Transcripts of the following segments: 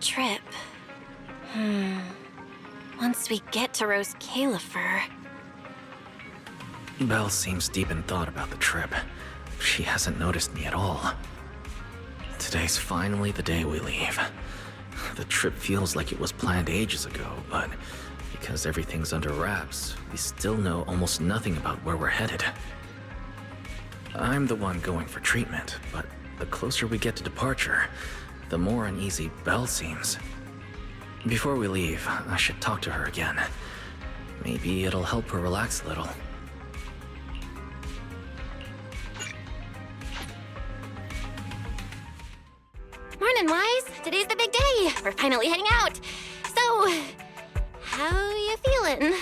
trip. Once we get to Rose Califer... Belle seems deep in thought about the trip. She hasn't noticed me at all. Today's finally the day we leave. The trip feels like it was planned ages ago, but because everything's under wraps, we still know almost nothing about where we're headed. I'm the one going for treatment, but the closer we get to departure, the more uneasy Belle seems. Before we leave, I should talk to her again. Maybe it'll help her relax a little. Morning, Wise. Today's the big day. We're finally heading out. So, how you feeling?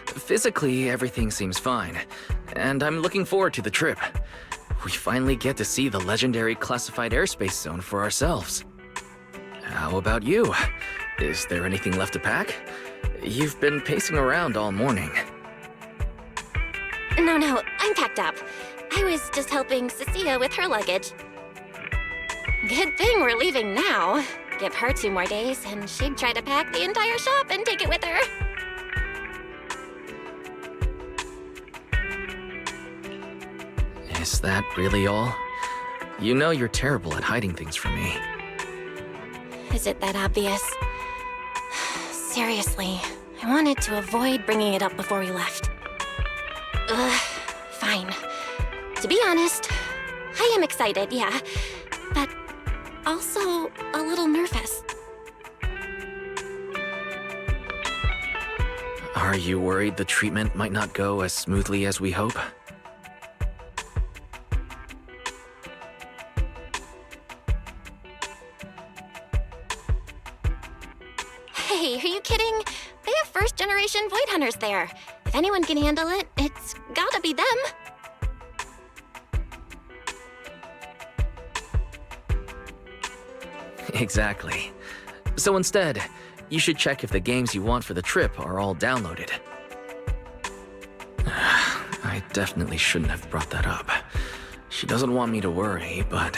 Physically, everything seems fine, and I'm looking forward to the trip. We finally get to see the legendary classified airspace zone for ourselves. How about you? Is there anything left to pack? You've been pacing around all morning. No, I'm packed up. I was just helping Cecilia with her luggage. Good thing we're leaving now. Give her 2 more days, and she'd try to pack the entire shop and take it with her. Is that really all? You know you're terrible at hiding things from me. Is it that obvious? Seriously, I wanted to avoid bringing it up before we left. Fine. To be honest, I am excited, yeah, but also a little nervous. Are you worried the treatment might not go as smoothly as we hope? Hey, are you kidding? They have first-generation Void Hunters there. If anyone can handle it, it's gotta be them. Exactly. So instead, you should check if the games you want for the trip are all downloaded. I definitely shouldn't have brought that up. She doesn't want me to worry, but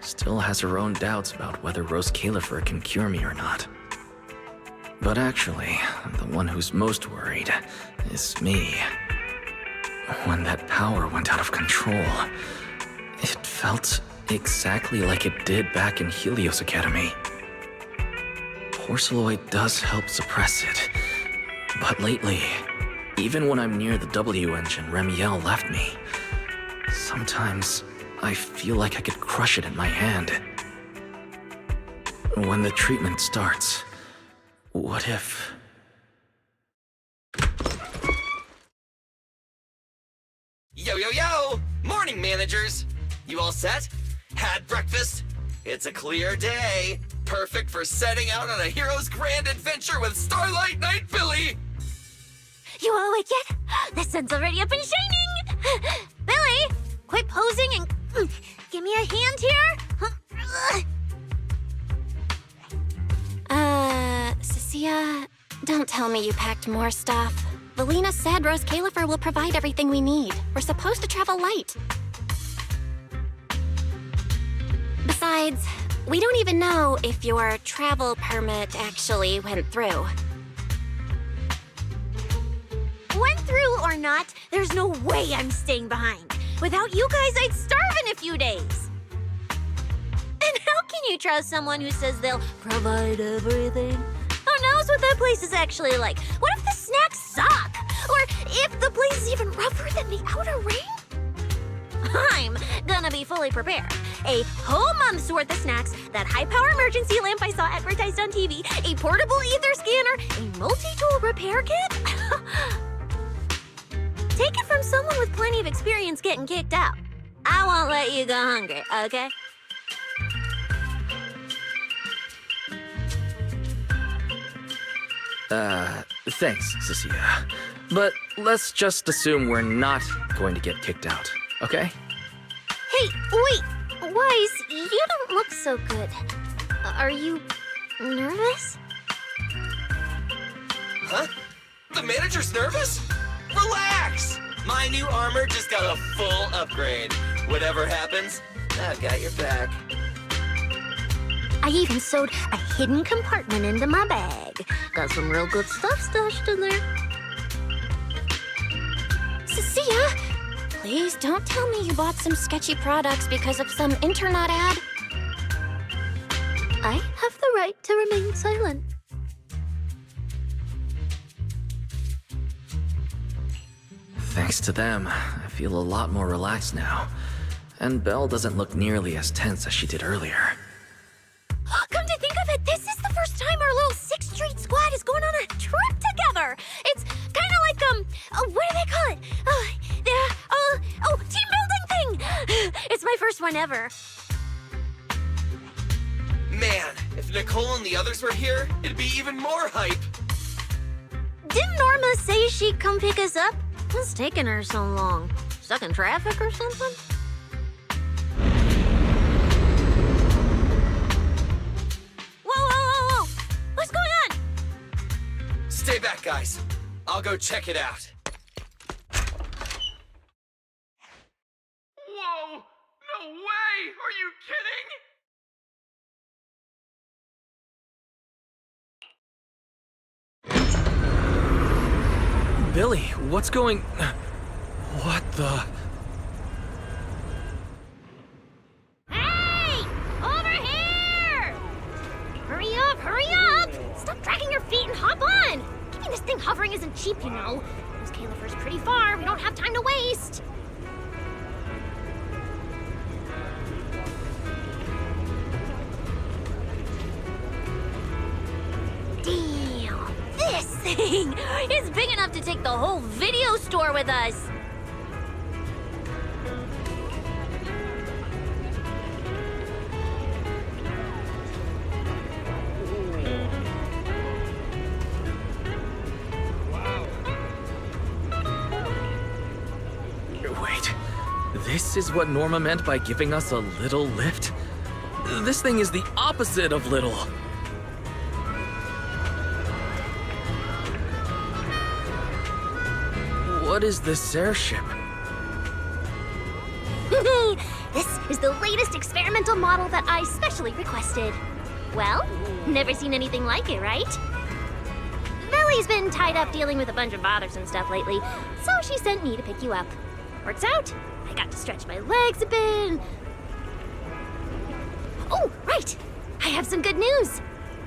still has her own doubts about whether Rose Califer can cure me or not. But actually, the one who's most worried is me. When that power went out of control, it felt exactly like it did back in Helios Academy. Porceloid does help suppress it, but lately, even when I'm near the W engine Remiel left me, sometimes I feel like I could crush it in my hand. When the treatment starts, what if... Yo! Morning, managers! You all set? Had breakfast? It's a clear day. Perfect for setting out on a hero's grand adventure with Starlight Knight Billy! You all awake yet? The sun's already up and shining! Billy, quit posing and give me a hand here! Cecilia, don't tell me you packed more stuff. Valina said Rose Califer will provide everything we need. We're supposed to travel light. Besides, we don't even know if your travel permit actually went through. Went through or not, there's no way I'm staying behind. Without you guys, I'd starve in a few days. And how can you trust someone who says they'll provide everything? Who knows what that place is actually like? What if the snacks suck? Or if the place is even rougher than the outer ring? I'm gonna be fully prepared. A whole month's worth of snacks, that high-power emergency lamp I saw advertised on TV, a portable ether scanner, a multi-tool repair kit. Take it from someone with plenty of experience getting kicked out. I won't let you go hungry, okay? Thanks, Cecilia. But let's just assume we're not going to get kicked out, okay? Hey, wait! Wise, you don't look so good. Are you nervous? Huh? The manager's nervous? Relax! My new armor just got a full upgrade. Whatever happens, I've got your back. I even sewed a hidden compartment into my bag. Got some real good stuff stashed in there. Cecilia, please don't tell me you bought some sketchy products because of some internet ad. I have the right to remain silent. Thanks to them, I feel a lot more relaxed now. And Belle doesn't look nearly as tense as she did earlier. Come to think of it, this is the first time our little 6th Street squad is going on a trip together. It's kind of like, what do they call it? Team building thing. It's my first one ever. Man, if Nicole and the others were here, it'd be even more hype. Didn't Norma say she'd come pick us up? What's taking her so long? Stuck in traffic or something? Whoa! What's going on? Stay back, guys. I'll go check it out. Whoa! No way! Are you kidding? Billy, what's going... What the... Hey! Over here! Hurry up! Stop dragging your feet and hop on! Keeping this thing hovering isn't cheap, you know. Those calipers pretty far. We don't have time to waste. Damn! This thing is big enough to take the whole video store with us. Wait, this is what Norma meant by giving us a little lift? This thing is the opposite of little. What is this airship? This is the latest experimental model that I specially requested. Well, never seen anything like it, right? Millie's been tied up dealing with a bunch of bothersome stuff lately, so she sent me to pick you up. Works out. I got to stretch my legs a bit. Oh, right! I have some good news.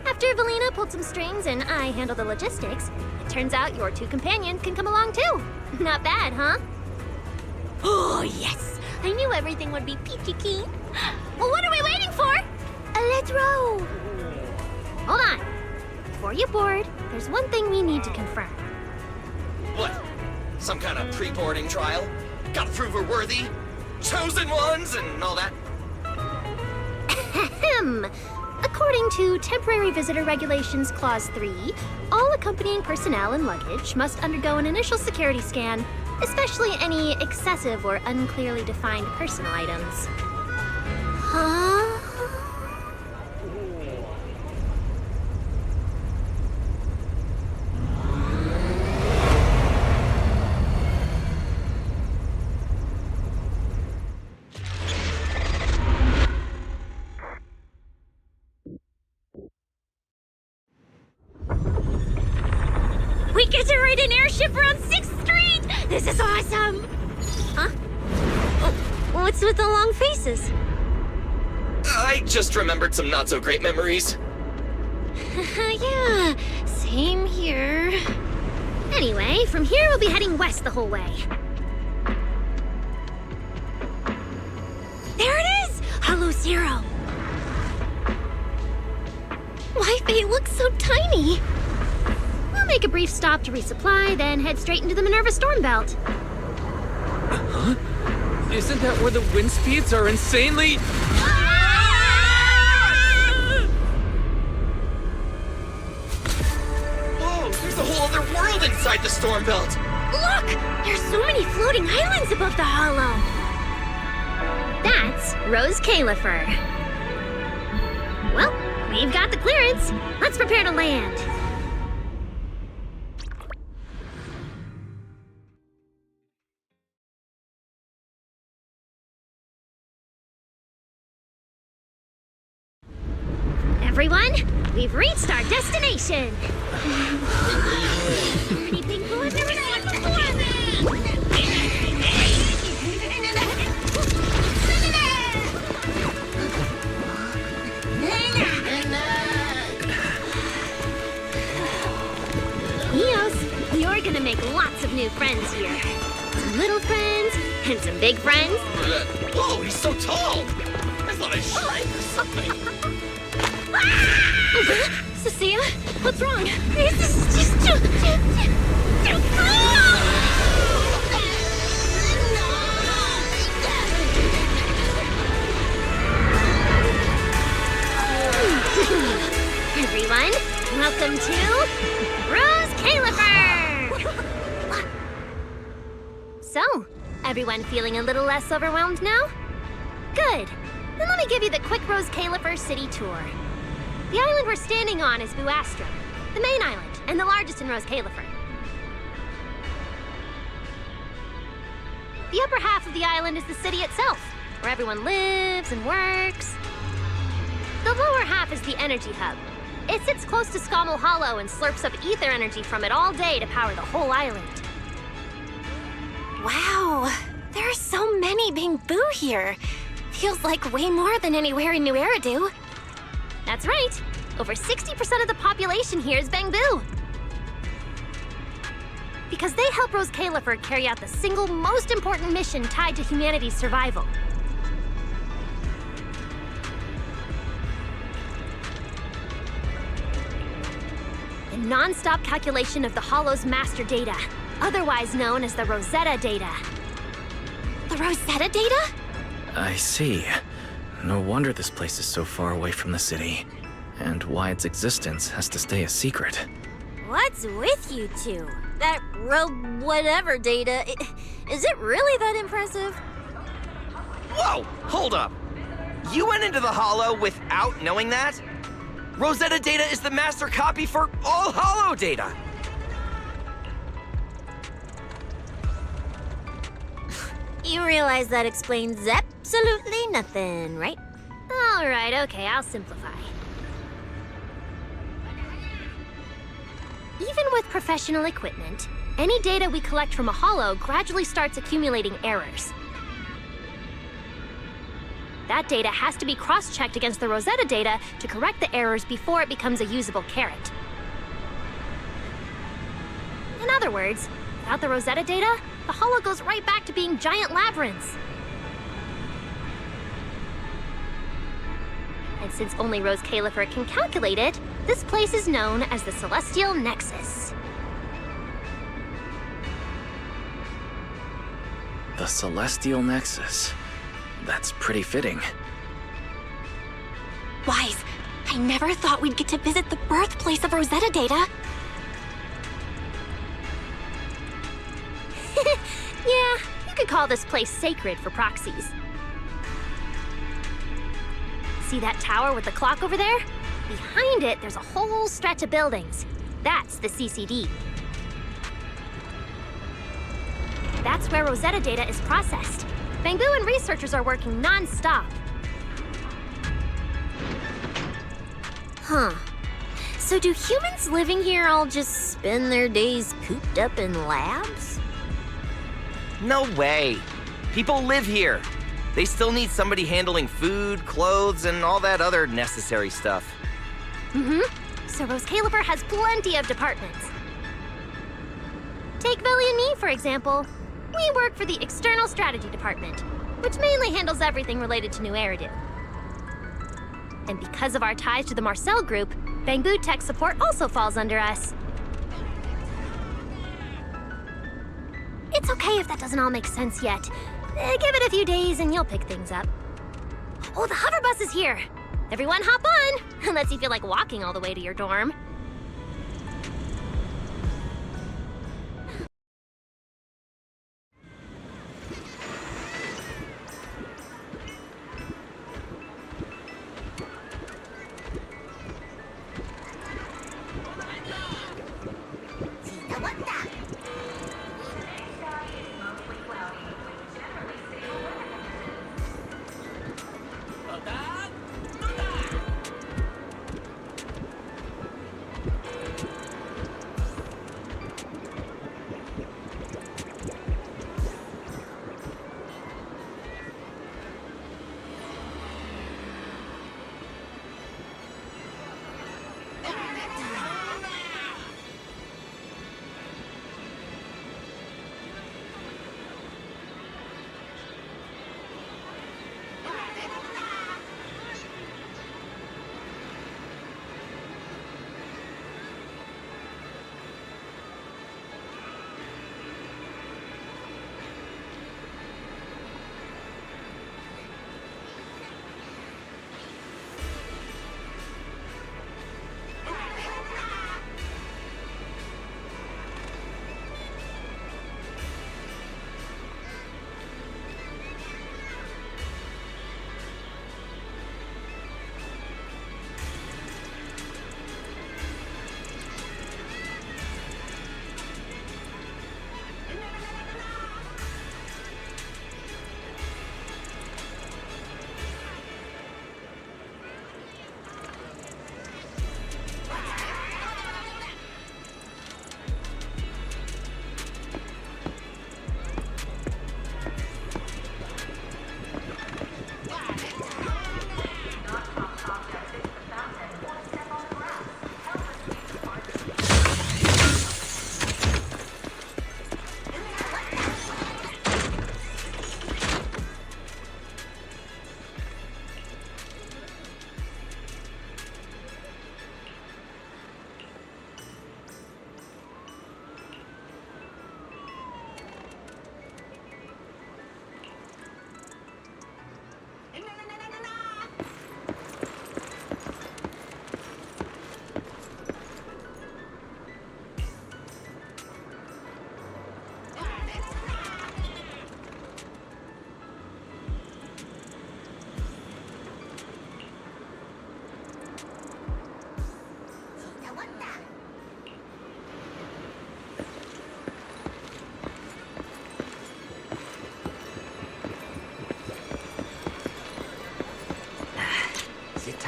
After Valina pulled some strings and I handled the logistics, it turns out your 2 companions can come along too. Not bad, huh? Oh, yes! I knew everything would be peachy keen. Well, what are we waiting for? Let's row! Hold on. Before you board, there's one thing we need to confirm. What? Some kind of pre-boarding trial? Gotta prove we're worthy? Chosen ones and all that? Ahem. According to Temporary Visitor Regulations Clause 3, all accompanying personnel and luggage must undergo an initial security scan, especially any excessive or unclearly defined personal items. Huh? We get to ride an airship around 6th Street! This is awesome! Huh? Oh, what's with the long faces? I just remembered some not-so-great memories. Yeah, same here. Anyway, from here we'll be heading west the whole way. There it is! Hollow Zero! Why, they look so tiny. We'll make a brief stop to resupply, then head straight into the Minerva Storm Belt. Huh? Isn't that where the wind speeds are insanely... Whoa, there's a whole other world inside the storm belt. Look! There's so many floating islands above the hollow. That's Rose Califer. Well, we've got the clearance. Let's prepare to land. everyone! We've reached our destination! Anything cool I've never seen before! Eos, you're gonna make lots of new friends here. Some little friends and some big friends. Whoa, he's so tall! I thought I shrank or something. Cecilia, what's wrong? This is just too cool! Everyone, welcome to Rose Califer! So, everyone feeling a little less overwhelmed now? Good. Then let me give you the quick Rose Califer city tour. The island we're standing on is Buastro, the main island, and the largest in Rose Califer. The upper half of the island is the city itself, where everyone lives and works. The lower half is the energy hub. It sits close to Scommel Hollow and slurps up ether energy from it all day to power the whole island. Wow, there are so many Bamboo here. Feels like way more than anywhere in New Eridu. That's right. Over 60% of the population here is Bamboo. Because they help Rose Califer carry out the single most important mission tied to humanity's survival. The non-stop calculation of the Hollow's master data, otherwise known as the Rosetta data. The Rosetta data? I see. No wonder this place is so far away from the city, and why its existence has to stay a secret. What's with you two? That whatever data, is it really that impressive? Whoa, hold up. You went into the Hollow without knowing that? Rosetta data is the master copy for all Hollow data. You realize that explains absolutely nothing, right? All right, okay, I'll simplify. Even with professional equipment, any data we collect from a Hollow gradually starts accumulating errors. That data has to be cross-checked against the Rosetta data to correct the errors before it becomes a usable carrot. In other words, without the Rosetta data, the Hollow goes right back to being giant labyrinths. And since only Rose Califer can calculate it, this place is known as the Celestial Nexus. The Celestial Nexus. That's pretty fitting. Wise, I never thought we'd get to visit the birthplace of Rosetta data. Yeah, you could call this place sacred for proxies. See that tower with the clock over there? Behind it, there's a whole stretch of buildings. That's the CCD. That's where Rosetta data is processed. Bamboo and researchers are working non-stop. Huh. So do humans living here all just spend their days cooped up in labs? No way. People live here. They still need somebody handling food, clothes, and all that other necessary stuff. So Rose Califer has plenty of departments. Take Billy and me, for example. We work for the External Strategy Department, which mainly handles everything related to New Eridu. And because of our ties to the Marcel Group, Bamboo Tech Support also falls under us. It's okay if that doesn't all make sense yet. Give it a few days and you'll pick things up. Oh, the hover bus is here! Everyone hop on! Unless you feel like walking all the way to your dorm.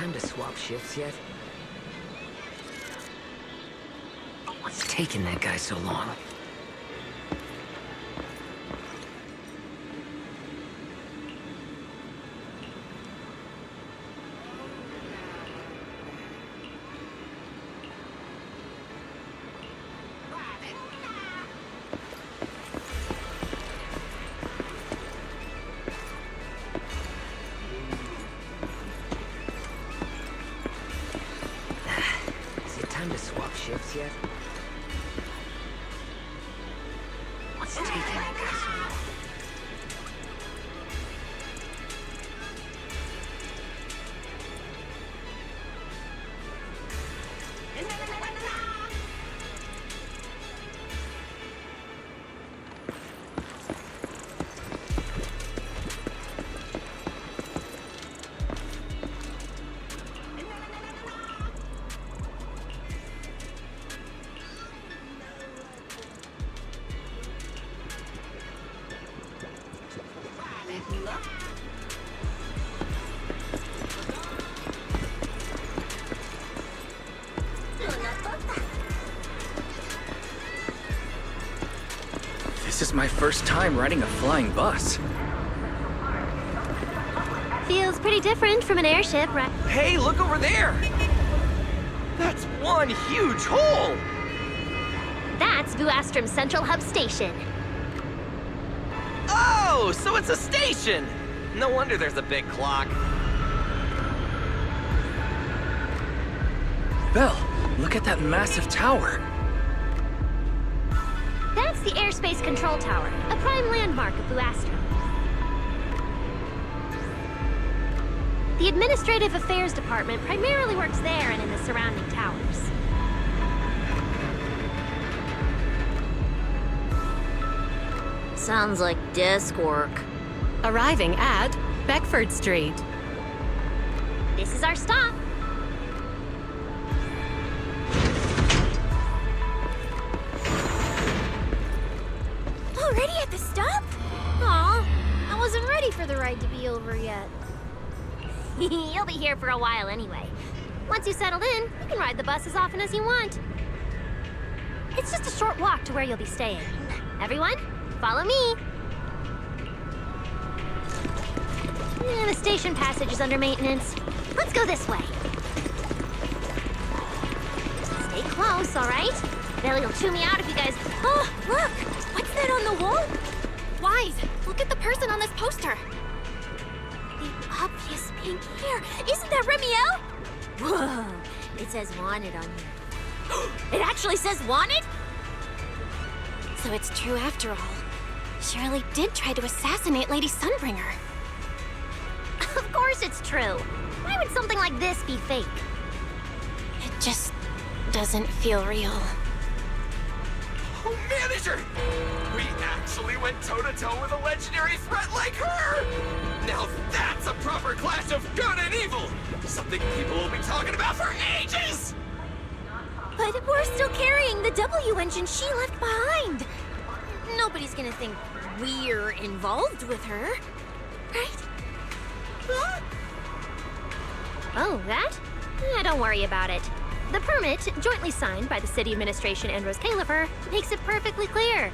time to swap shifts yet? What's taking that guy so long? Is it time to swap shifts yet? What's taking that guy so long? This is my first time riding a flying bus. Feels pretty different from an airship, right? Hey, look over there! That's one huge hole! That's Vuastrum's Central Hub Station. Oh, so it's a station! No wonder there's a big clock. Belle, look at that massive tower. That's the Airspace Control Tower, a prime landmark of Vuastrum. The Administrative Affairs Department primarily works there and in the surrounding towers. Sounds like desk work. Arriving at Beckford Street. This is our stop. Already at the stop? Aw, I wasn't ready for the ride to be over yet. You'll be here for a while anyway. Once you settled in, you can ride the bus as often as you want. It's just a short walk to where you'll be staying. Everyone, follow me. The station passage is under maintenance. Let's go this way. Stay close, all right? Billy will chew me out if you guys... Oh, look! What's that on the wall? Wise, look at the person on this poster. The obvious pink hair. Isn't that Remiel? Whoa, it says wanted on here. It actually says wanted? So it's true after all. Shirley did try to assassinate Lady Sunbringer. Of course it's true. Why would something like this be fake? It just doesn't feel real. Oh, manager! We actually went toe-to-toe with a legendary threat like her! Now that's a proper clash of good and evil! Something people will be talking about for ages! But we're still carrying the W engine she left behind. Nobody's gonna think we're involved with her, right? Oh, that? Don't worry about it. The permit, jointly signed by the city administration and Rose Califer, makes it perfectly clear.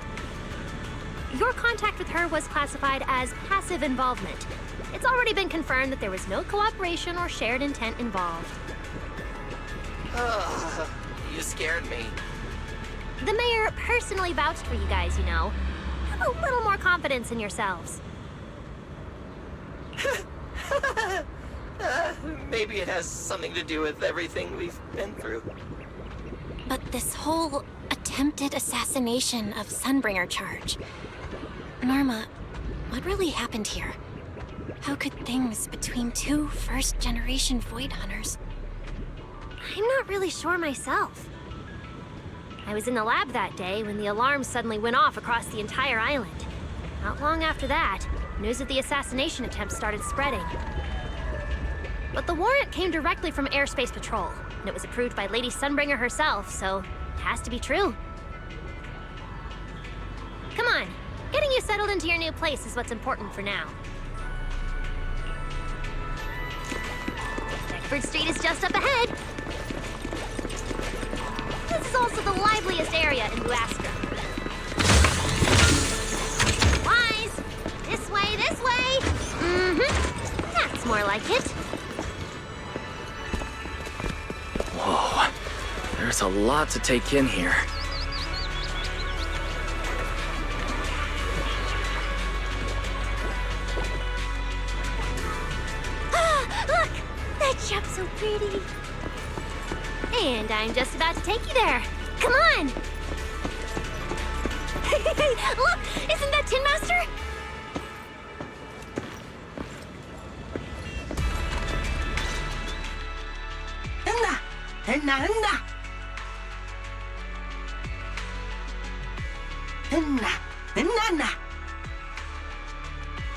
Your contact with her was classified as passive involvement. It's already been confirmed that there was no cooperation or shared intent involved. You scared me. The mayor personally vouched for you guys, you know. Have a little more confidence in yourselves. Maybe it has something to do with everything we've been through. But this whole attempted assassination of Sunbringer charge. Norma, what really happened here? How could things between two first-generation Void Hunters? I'm not really sure myself. I was in the lab that day when the alarm suddenly went off across the entire island. Not long after that, news of the assassination attempt started spreading. But the warrant came directly from Airspace Patrol, and it was approved by Lady Sunbringer herself, so it has to be true. Come on, getting you settled into your new place is what's important for now. Check Beckford Street is just up ahead. This is also the liveliest area in Nebraska. Wise! This way, this way! Mm-hmm. That's more like it. Whoa, there's a lot to take in here. Look! That shop's so pretty. And I'm just about to take you there. Come on! Look! Isn't that Tin Master?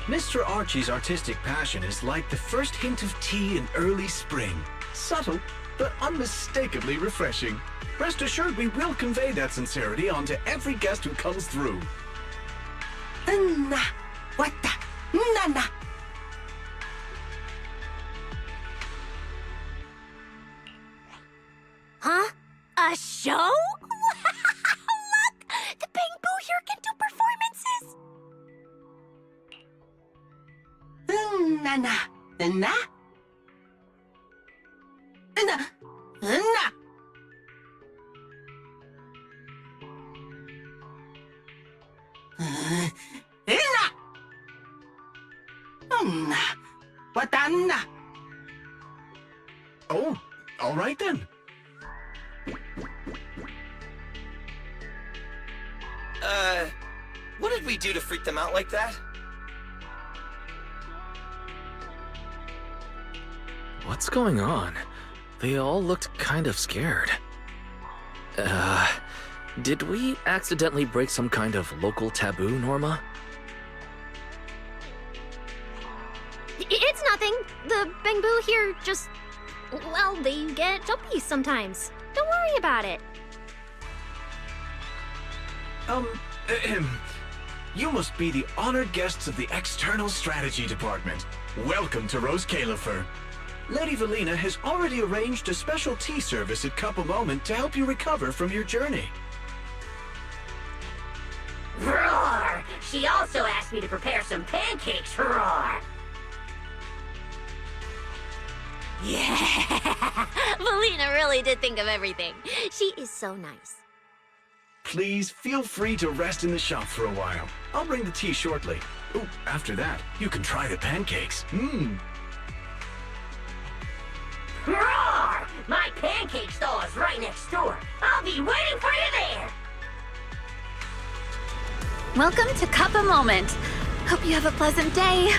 Mr. Archie's artistic passion is like the first hint of tea in early spring. Subtle, but unmistakably refreshing. Rest assured we will convey that sincerity onto every guest who comes through. Huh? A show? Look! The Bamboo here can do performances! Oh, all right then. What did we do to freak them out like that? What's going on? They all looked kind of scared. Did we accidentally break some kind of local taboo, Norma? It's nothing. The Bamboo here just... well, they get jumpy sometimes. Don't worry about it. You must be the honored guests of the External Strategy Department. Welcome to Rose Califer. Lady Valina has already arranged a special tea service at Cup a Moment to help you recover from your journey. Roar! She also asked me to prepare some pancakes, roar! Yeah! Valina really did think of everything. She is so nice. Please feel free to rest in the shop for a while. I'll bring the tea shortly. Oh, after that, you can try the pancakes. Roar! My pancake stall is right next door. I'll be waiting for you there! Welcome to Cup a Moment. Hope you have a pleasant day.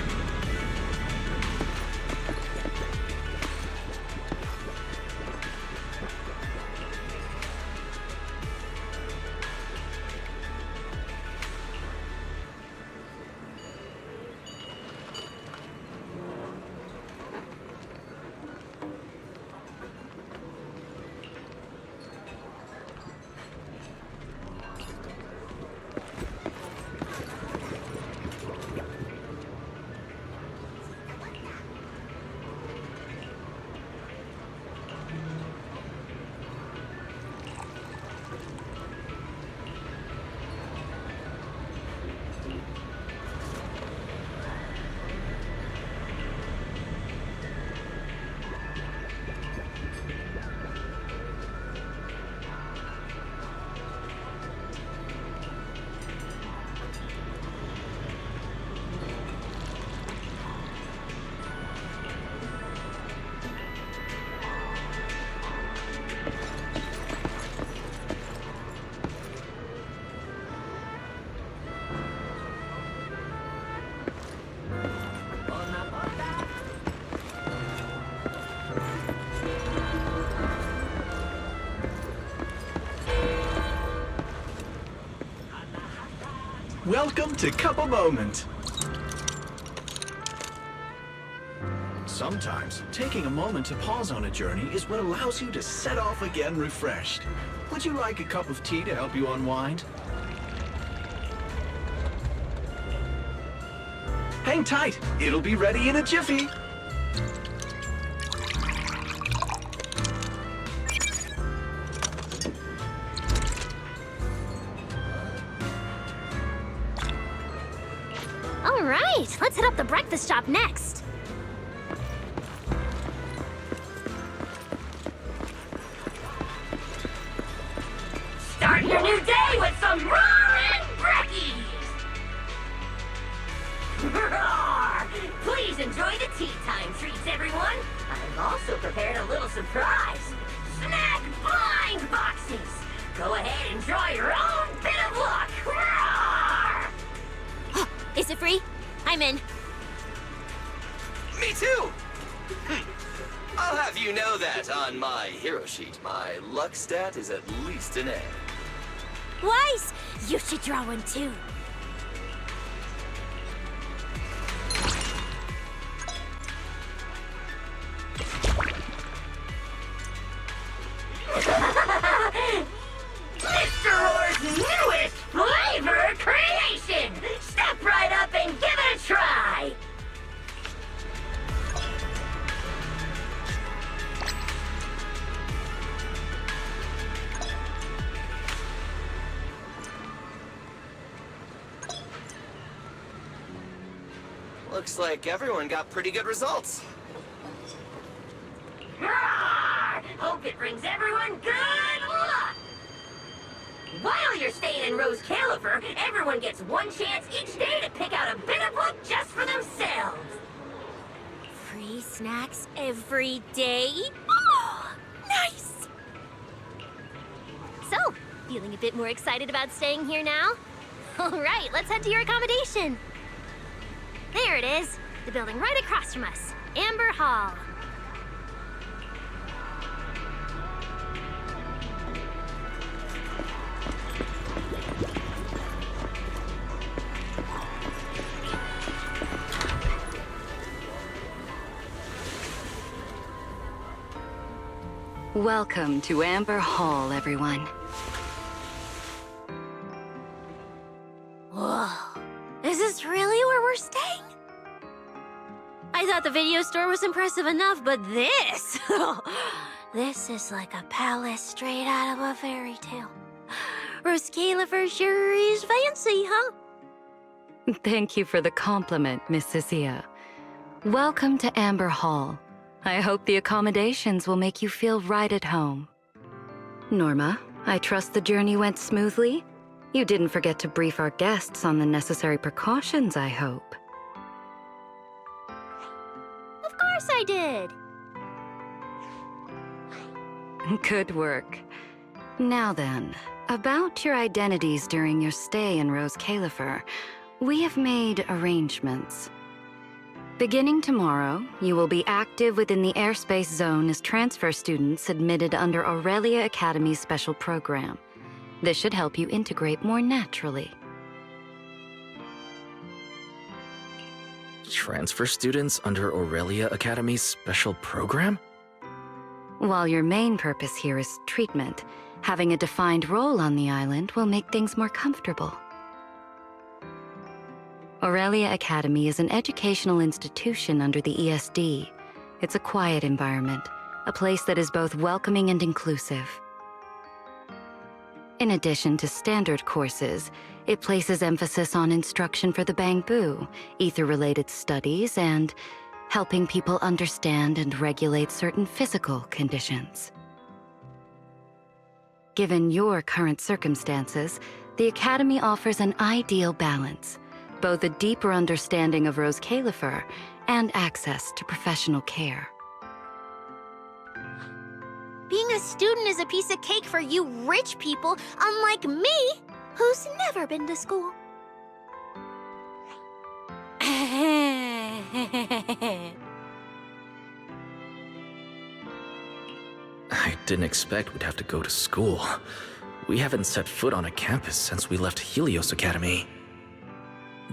Welcome to Cup a Moment. Sometimes, taking a moment to pause on a journey is what allows you to set off again refreshed. Would you like a cup of tea to help you unwind? Hang tight, it'll be ready in a jiffy. All right, let's hit up the breakfast shop next. Start your new day with some roaring brekkies! Roar! Please enjoy the tea time treats, everyone. I've also prepared a little surprise. Snack blind boxes. Go ahead and draw your own bit of luck. Roar! Is it free? I'm in. Me too! I'll have you know that on my hero sheet, my luck stat is at least an A. Weiss, you should draw one too. Mr. Roar's newest flavor creation! Step right up and give it a try! Looks like everyone got pretty good results. Roar! Hope it brings everyone good luck! While you're staying in Rose Califer, everyone gets one chance each day to pick out a bit of luck just for themselves. Free snacks every day? Oh, nice! So, feeling a bit more excited about staying here now? All right, let's head to your accommodation. There it is, the building right across from us, Amber Hall. Welcome to Amber Hall, everyone. Whoa, is this really where we're staying? I thought the video store was impressive enough, but this... this is like a palace straight out of a fairy tale. Rose Califer sure is fancy, huh? Thank you for the compliment, Miss Cecilia. Welcome to Amber Hall. I hope the accommodations will make you feel right at home. Norma, I trust the journey went smoothly? You didn't forget to brief our guests on the necessary precautions, I hope. Of course I did. Good work. Now then, about your identities during your stay in Rose Califer, we have made arrangements. Beginning tomorrow, you will be active within the airspace zone as transfer students admitted under Aurelia Academy's special program. This should help you integrate more naturally. Transfer students under Aurelia Academy's special program? While your main purpose here is treatment, having a defined role on the island will make things more comfortable. Aurelia Academy is an educational institution under the ESD. It's a quiet environment, a place that is both welcoming and inclusive. In addition to standard courses, it places emphasis on instruction for the Bangbu, ether-related studies, and helping people understand and regulate certain physical conditions. Given your current circumstances, the Academy offers an ideal balance, both a deeper understanding of Rose Califer and access to professional care. Being a student is a piece of cake for you rich people, unlike me, who's never been to school. I didn't expect we'd have to go to school. We haven't set foot on a campus since we left Helios Academy.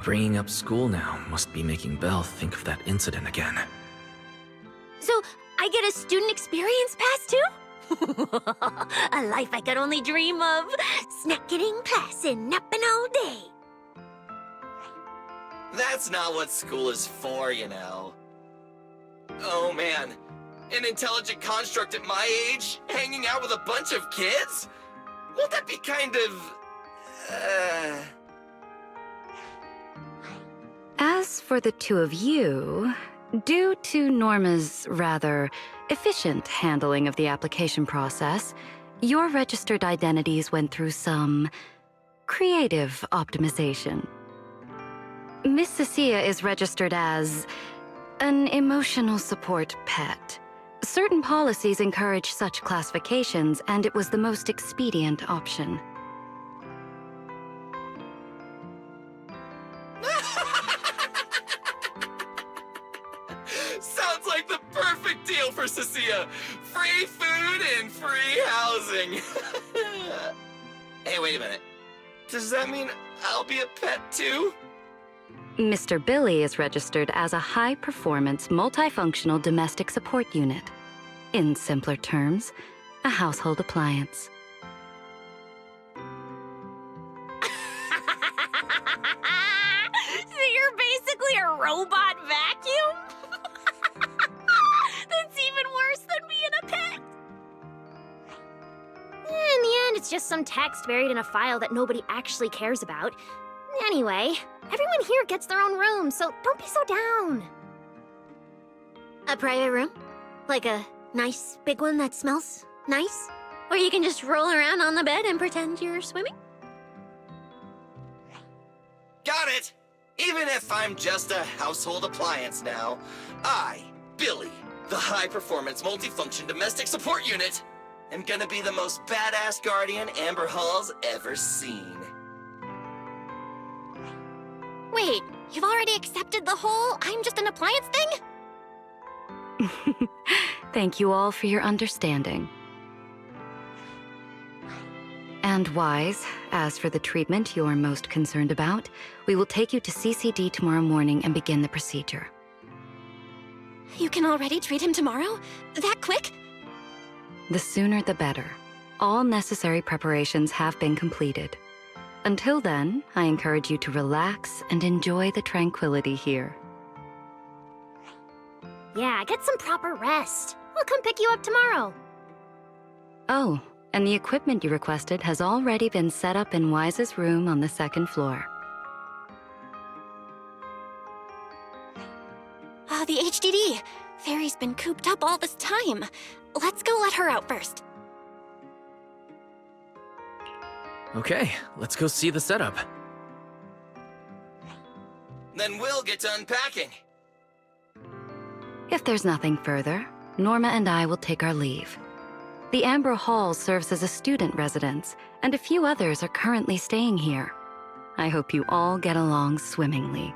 Bringing up school now must be making Belle think of that incident again. So, I get a student experience pass too? A life I could only dream of. Snacking class and napping all day. That's not what school is for, you know. Oh man, an intelligent construct at my age, hanging out with a bunch of kids? Won't that be kind of... As As for the two of you, due to Norma's rather efficient handling of the application process, your registered identities went through some creative optimization. Miss Cecilia is registered as an emotional support pet. Certain policies encourage such classifications, and it was the most expedient option. Sounds like the perfect deal for Cecilia. Free food and free housing. Hey, wait a minute. Does that mean I'll be a pet too? Mr. Billy is registered as a high-performance, multifunctional domestic support unit. In simpler terms, a household appliance. So you're basically a robot vacuum? That's even worse than being a pet. In the end, it's just some text buried in a file that nobody actually cares about. Anyway, everyone here gets their own room, so don't be so down. A private room? Like a nice big one that smells nice? Or you can just roll around on the bed and pretend you're swimming? Got it! Even if I'm just a household appliance now, I, Billy, the high-performance multifunction domestic support unit, am gonna be the most badass guardian Amber Hall's ever seen. Wait, you've already accepted the whole I'm just an appliance thing? Thank you all for your understanding. And Wise, as for the treatment you're most concerned about, we will take you to CCD tomorrow morning and begin the procedure. You can already treat him tomorrow? That quick? The sooner the better. All necessary preparations have been completed. Until then, I encourage you to relax and enjoy the tranquility here. Yeah, get some proper rest. I'll come pick you up tomorrow. Oh, and the equipment you requested has already been set up in Wise's room on the second floor. Oh, the HDD. Fairy's been cooped up all this time. Let's go let her out first. Okay, let's go see the setup. Then we'll get to unpacking. If there's nothing further, Norma and I will take our leave. The Amber Hall serves as a student residence, and a few others are currently staying here. I hope you all get along swimmingly.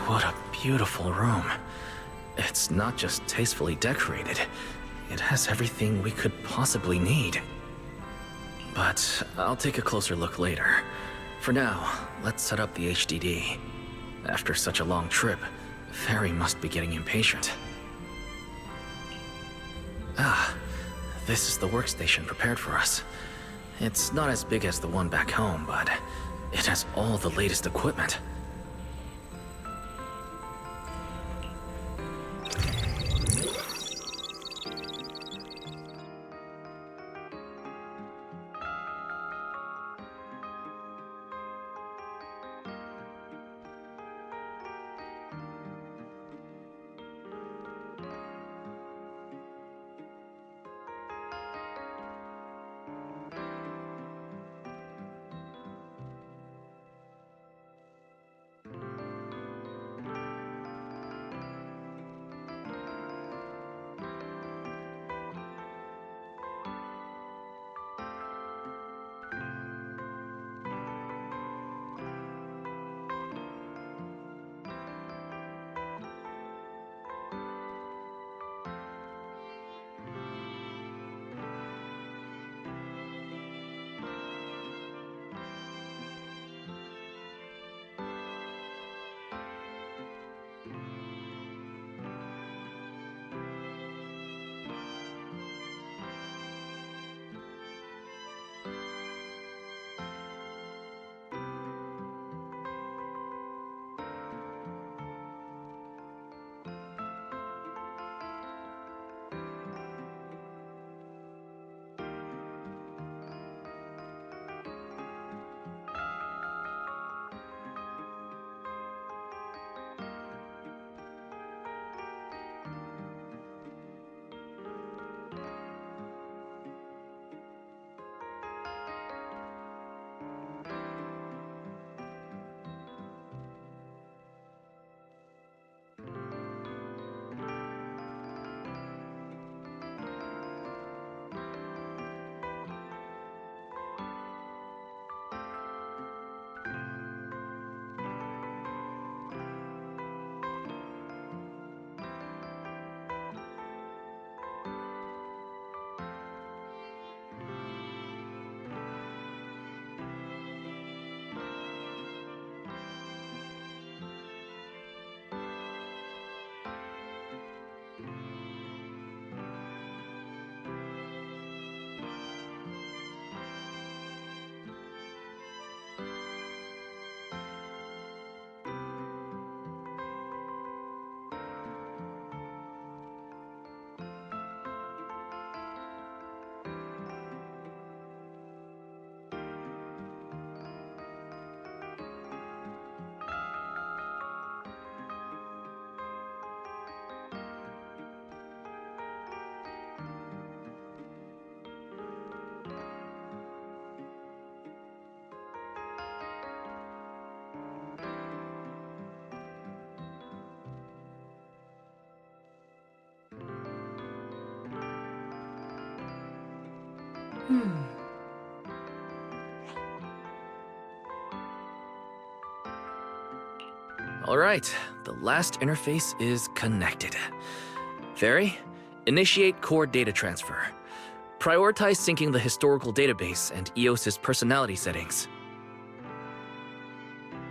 What a beautiful room. It's not just tastefully decorated, it has everything we could possibly need. But I'll take a closer look later. For now, let's set up the HDD. After such a long trip, Fairy must be getting impatient. Ah, this is the workstation prepared for us. It's not as big as the one back home, but it has all the latest equipment. Alright, the last interface is connected. Fairy, initiate core data transfer. Prioritize syncing the historical database and EOS's personality settings.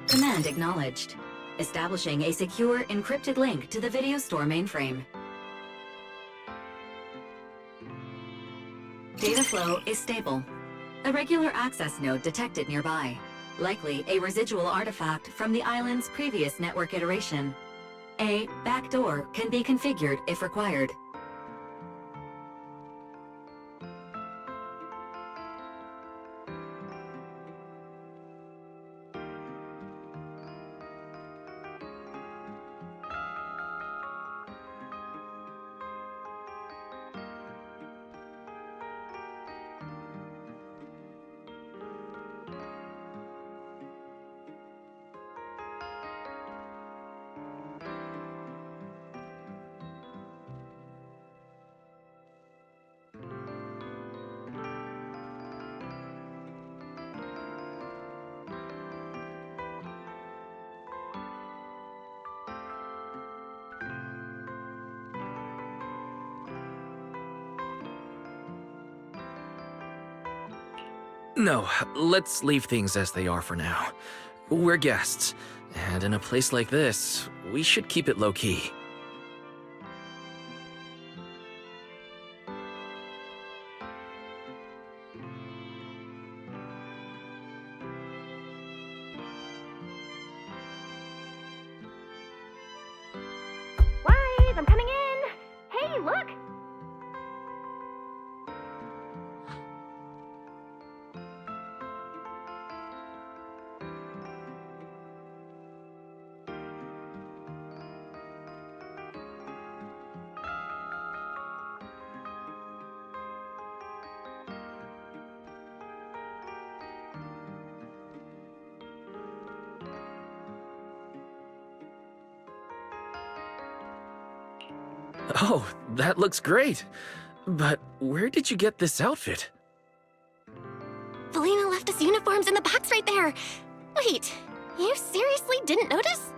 Command acknowledged. Establishing a secure, encrypted link to the video store mainframe. Data flow is stable. A regular access node detected nearby. Likely a residual artifact from the island's previous network iteration. A backdoor can be configured if required. No, let's leave things as they are for now. We're guests, and in a place like this, we should keep it low-key. Wise, I'm coming in! Hey, look! Oh, that looks great. But where did you get this outfit? Felina left us uniforms in the box right there. Wait, you seriously didn't notice?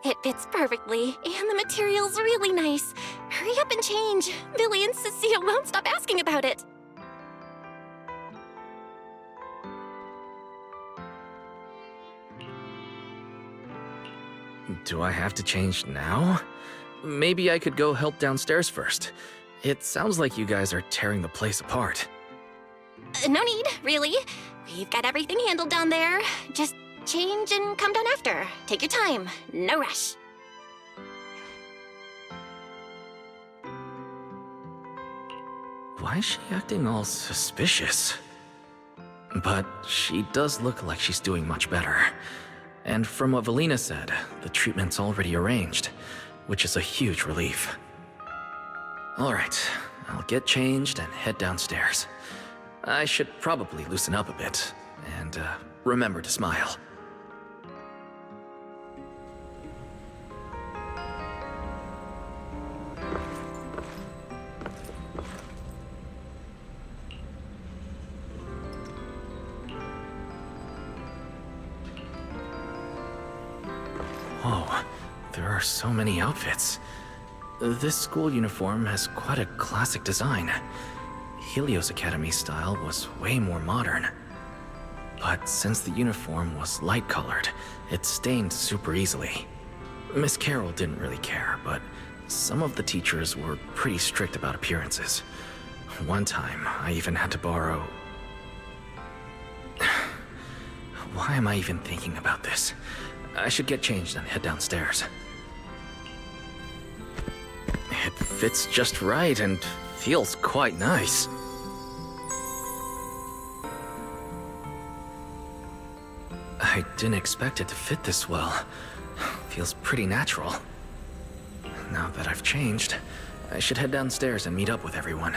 It fits perfectly, and the material's really nice. Hurry up and change. Billy and Cecilia won't stop asking about it. Do I have to change now? Maybe I could go help downstairs first. It sounds like you guys are tearing the place apart. No need, really. We've got everything handled down there. Just change and come down after. Take your time. No rush. Why is she acting all suspicious? But she does look like she's doing much better. And from what Valina said, the treatment's already arranged, which is a huge relief. All right, I'll get changed and head downstairs. I should probably loosen up a bit, and remember to smile. Whoa, there are so many outfits. This school uniform has quite a classic design. Helios Academy style was way more modern. But since the uniform was light-colored, it stained super easily. Miss Carroll didn't really care, but some of the teachers were pretty strict about appearances. One time, I even had to borrow... Why am I even thinking about this? I should get changed and head downstairs. It fits just right and feels quite nice. I didn't expect it to fit this well. Feels pretty natural. Now that I've changed, I should head downstairs and meet up with everyone.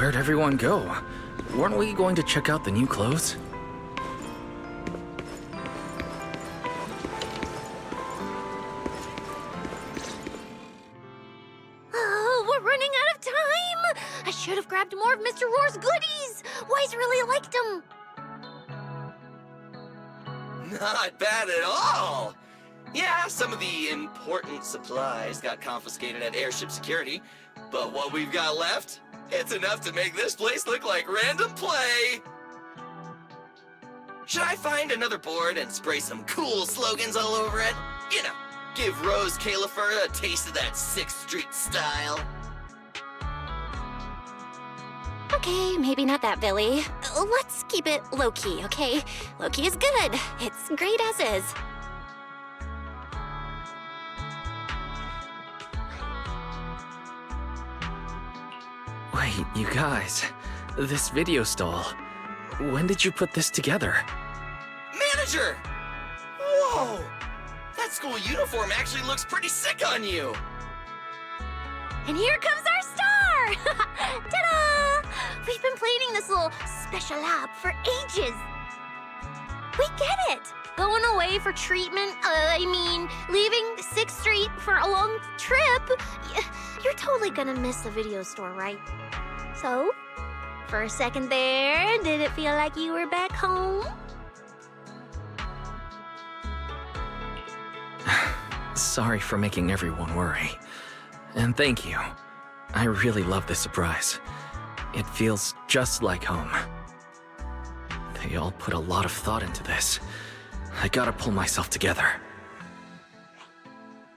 Where'd everyone go? Weren't we going to check out the new clothes? Oh, we're running out of time! I should have grabbed more of Mr. Roar's goodies! Wise really liked them! Not bad at all! Yeah, some of the important supplies got confiscated at airship security, but what we've got left, it's enough to make this place look like random play! Should I find another board and spray some cool slogans all over it? You know, give Rose Califer a taste of that 6th Street style. Okay, maybe not that, Billy. Let's keep it low-key, okay? Low-key is good. It's great as is. Wait, you guys. This video stall. When did you put this together? Manager! Whoa! That school uniform actually looks pretty sick on you! And here comes our star! Ta-da! We've been planning this little special lab for ages. We get it! Going away for treatment, leaving 6th Street for a long trip. You're totally gonna miss the video store, right? So, for a second there, did it feel like you were back home? Sorry for making everyone worry. And thank you. I really love this surprise. It feels just like home. They all put a lot of thought into this. I gotta pull myself together.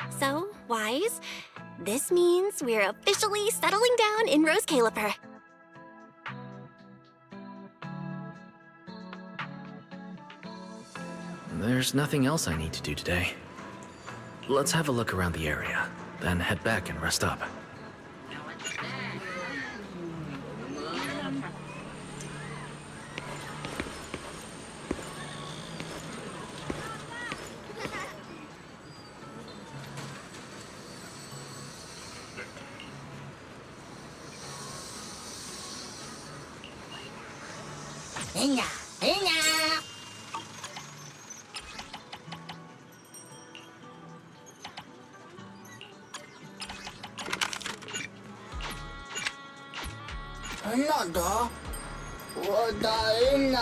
So, Wise, this means we're officially settling down in Rose Califer. There's nothing else I need to do today. Let's have a look around the area, then head back and rest up. なんだ？わだえな。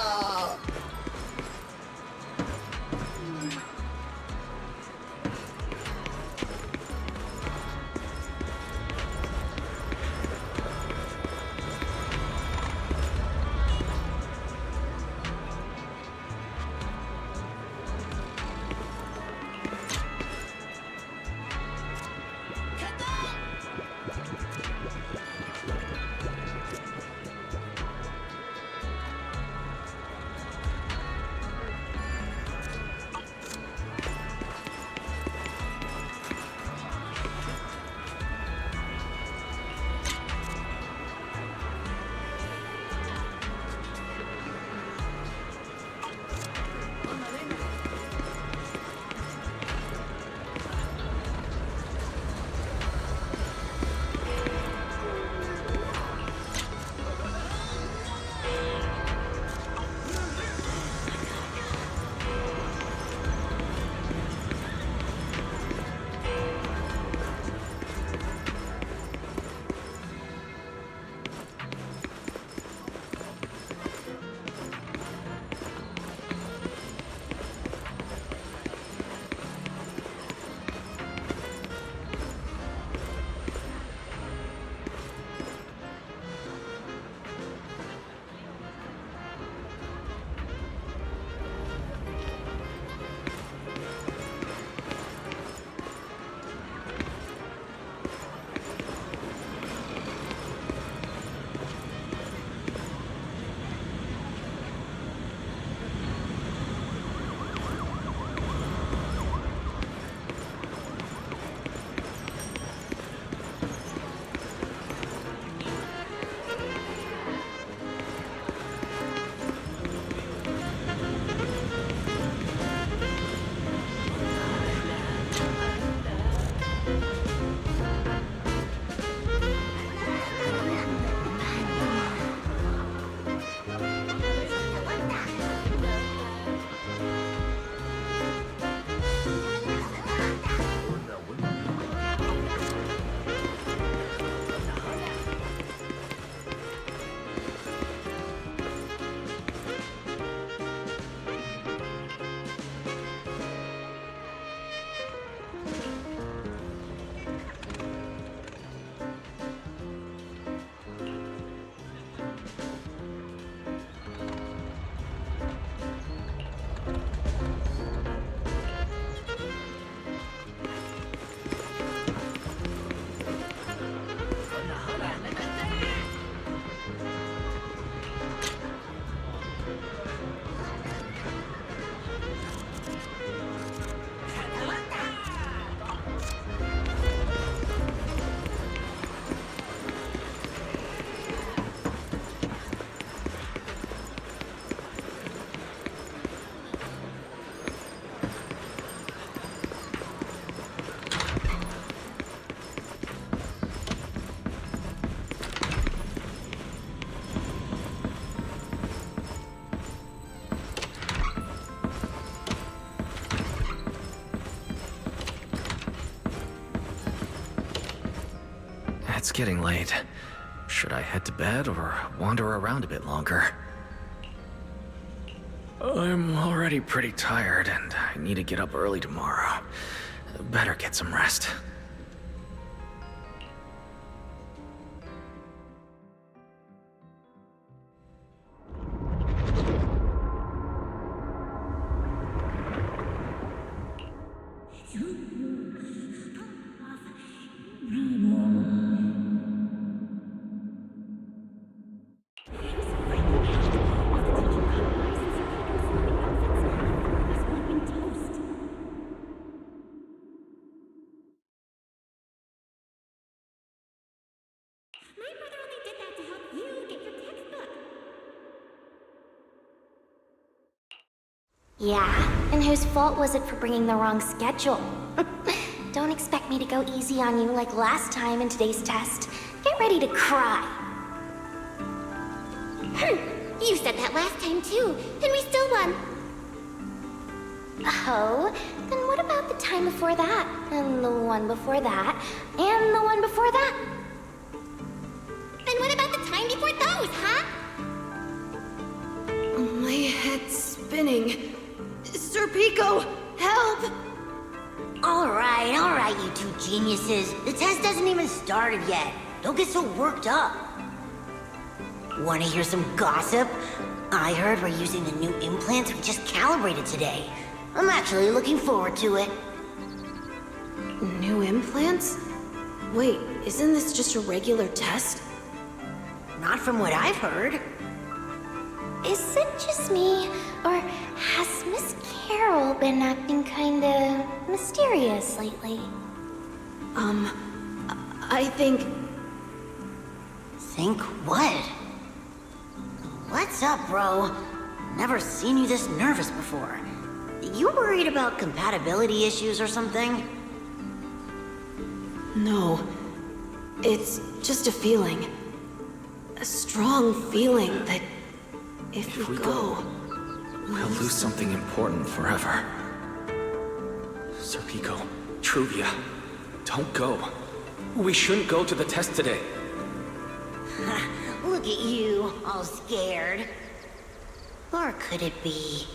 It's getting late. Should I head to bed or wander around a bit longer? I'm already pretty tired and I need to get up early tomorrow. Better get some rest. Yeah, and whose fault was it for bringing the wrong schedule? Don't expect me to go easy on you like last time in today's test. Get ready to cry. You said that last time too, and we still won. Oh, then what about the time before that? And the one before that? And the one before that? Then what about the time before those, huh? My head's spinning. Sir Pico, help! All right, you two geniuses. The test hasn't even started yet. Don't get so worked up. Want to hear some gossip? I heard we're using the new implants we just calibrated today. I'm actually looking forward to it. New implants? Wait, isn't this just a regular test? Not from what I've heard. Is it just me, or has Miss Carol been acting kinda mysterious lately? I think... Think what? What's up, bro? Never seen you this nervous before. You worried about compatibility issues or something? No. It's just a feeling. A strong feeling that if we go... We'll lose something important forever. Sir Pico, Truvia, don't go. We shouldn't go to the test today. Look at you, all scared. Or could it be?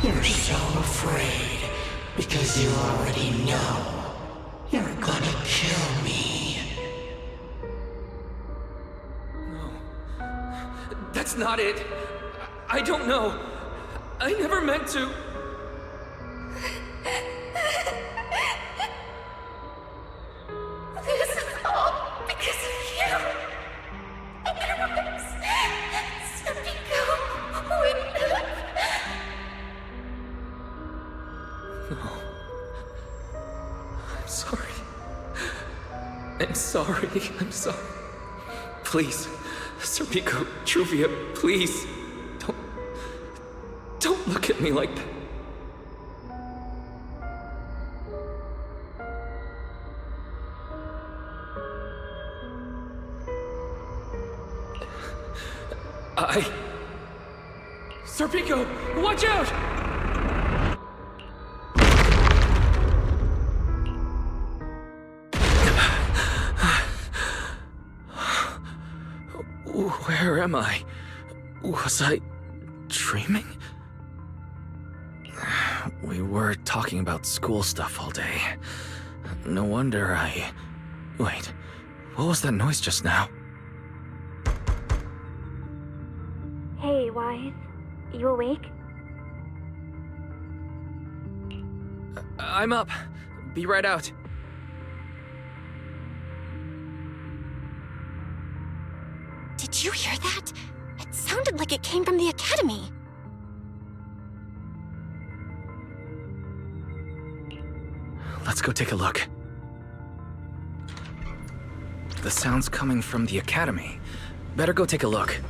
You're so afraid because you already know you're gonna kill me. No. That's not it. I don't know. I never meant to. This is all because of you. Otherwise, Sir Pico wouldn't have... No. I'm sorry. I'm sorry. I'm sorry. Please, Sir Pico, Truvia, please. Don't look at me like that. Sir Pico, watch out! Where am I? Was I dreaming? We were talking about school stuff all day. No wonder I... Wait, what was that noise just now? Hey, Wise. You awake? I'm up. Be right out. Did you hear that? It sounded like it came from the academy. Let's go take a look. The sound's coming from the academy. Better go take a look.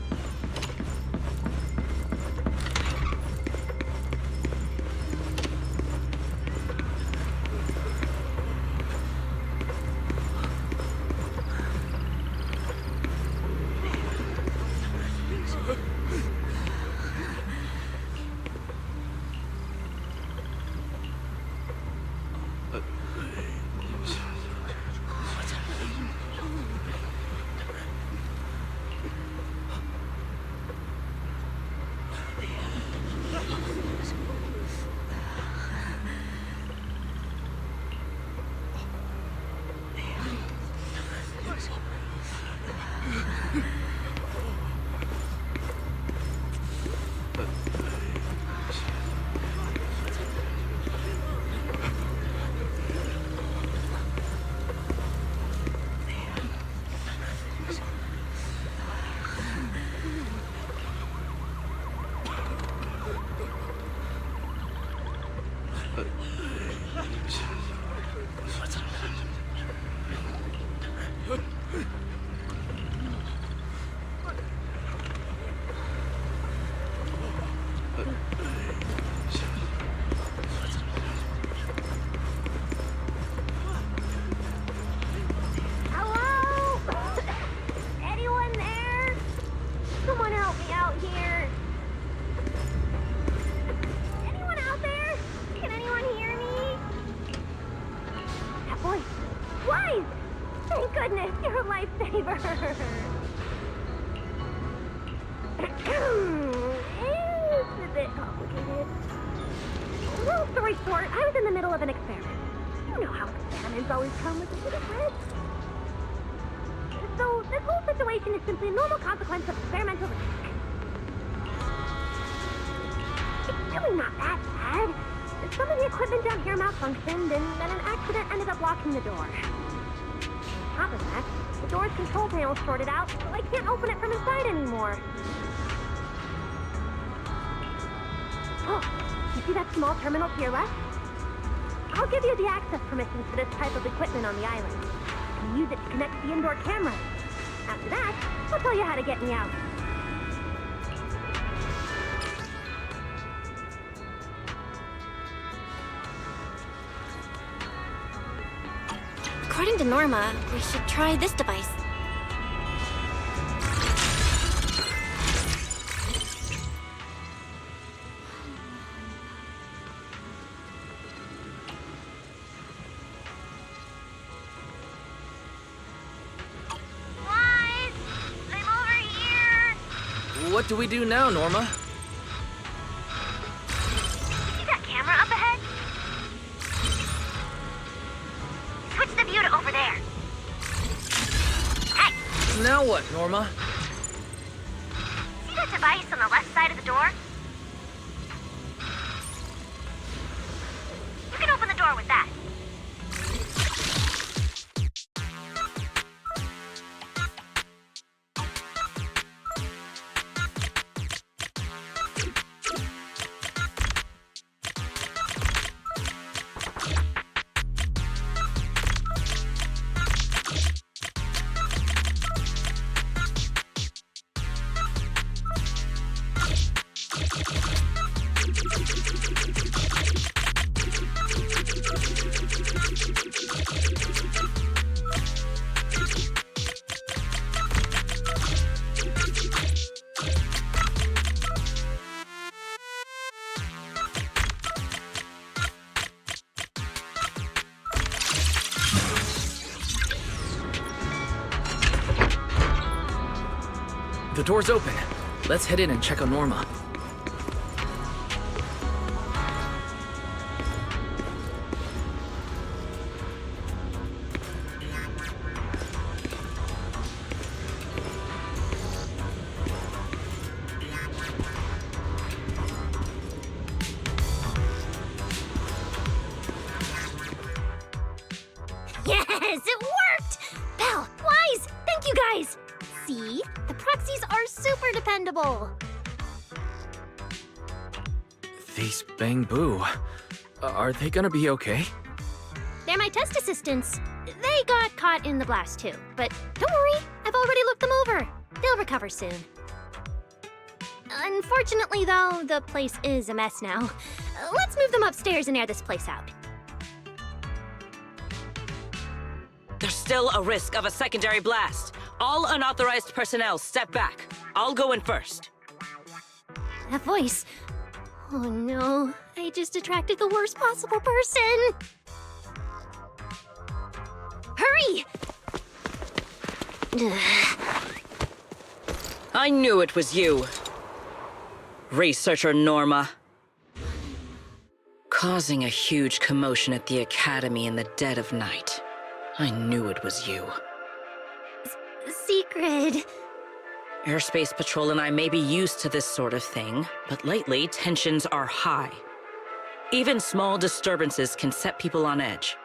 Hello? Anyone there? lifesaver. It's a bit complicated. Long story short, I was in the middle of an experiment. You know how experiments always come with a bit of risk. So this whole situation is simply a normal consequence of experimental risk. It's really not that bad. Some of the equipment down here malfunctioned, and then an accident ended up locking the door. On top of that, the door's control panel shorted out, so I can't open it from inside anymore. Oh, you see that small terminal to your left? I'll give you the access permissions for this type of equipment on the island. You can use it to connect to the indoor camera. After that, I'll tell you how to get me out. According to Norma, we should try this device. What do we do now, Norma? See that camera up ahead? Switch the view to over there. Hey! Now what, Norma? See that device on the left side of the door? You can open the door with that. The door's open. Let's head in and check on Norma. Yes, it worked! Belle, Wise, thank you guys! See? The proxies are super dependable. These Bang Boo. Are they gonna be okay? They're my test assistants. They got caught in the blast too, but don't worry, I've already looked them over. They'll recover soon. Unfortunately, though, the place is a mess now. Let's move them upstairs and air this place out. There's still a risk of a secondary blast. All unauthorized personnel, step back. I'll go in first. That voice. Oh no, I just attracted the worst possible person. Hurry! I knew it was you. Researcher Norma. Causing a huge commotion at the Academy in the dead of night. I knew it was you. Secret. Airspace Patrol and I may be used to this sort of thing, but lately tensions are high. Even small disturbances can set people on edge.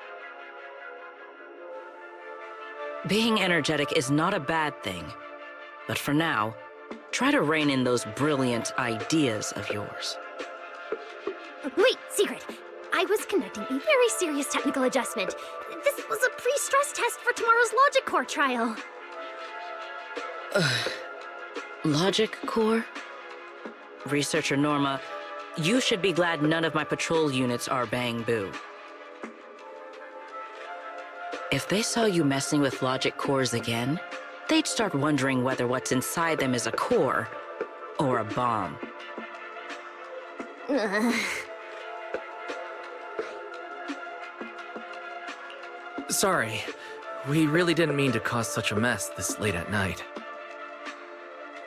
Being energetic is not a bad thing, but for now, try to rein in those brilliant ideas of yours. Wait, Secret. I was conducting a very serious technical adjustment. This was a pre-stress test for tomorrow's Logic Core trial. Logic Core? Researcher Norma, you should be glad none of my patrol units are Bang Boo. If they saw you messing with Logic Cores again, they'd start wondering whether what's inside them is a core or a bomb. Sorry. We really didn't mean to cause such a mess this late at night.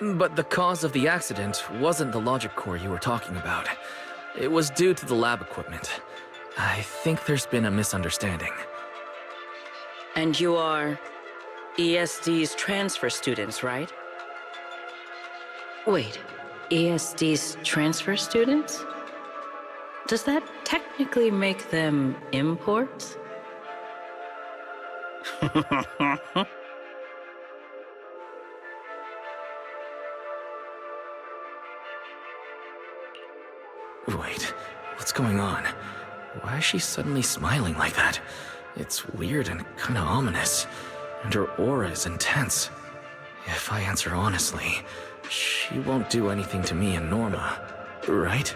But the cause of the accident wasn't the logic core you were talking about. It was due to the lab equipment. I think there's been a misunderstanding. And you are ESD's transfer students, right? Wait, ESD's transfer students? Does that technically make them imports? Wait, what's going on? Why is she suddenly smiling like that? It's weird and kinda ominous, and her aura is intense. If I answer honestly, she won't do anything to me and Norma, right?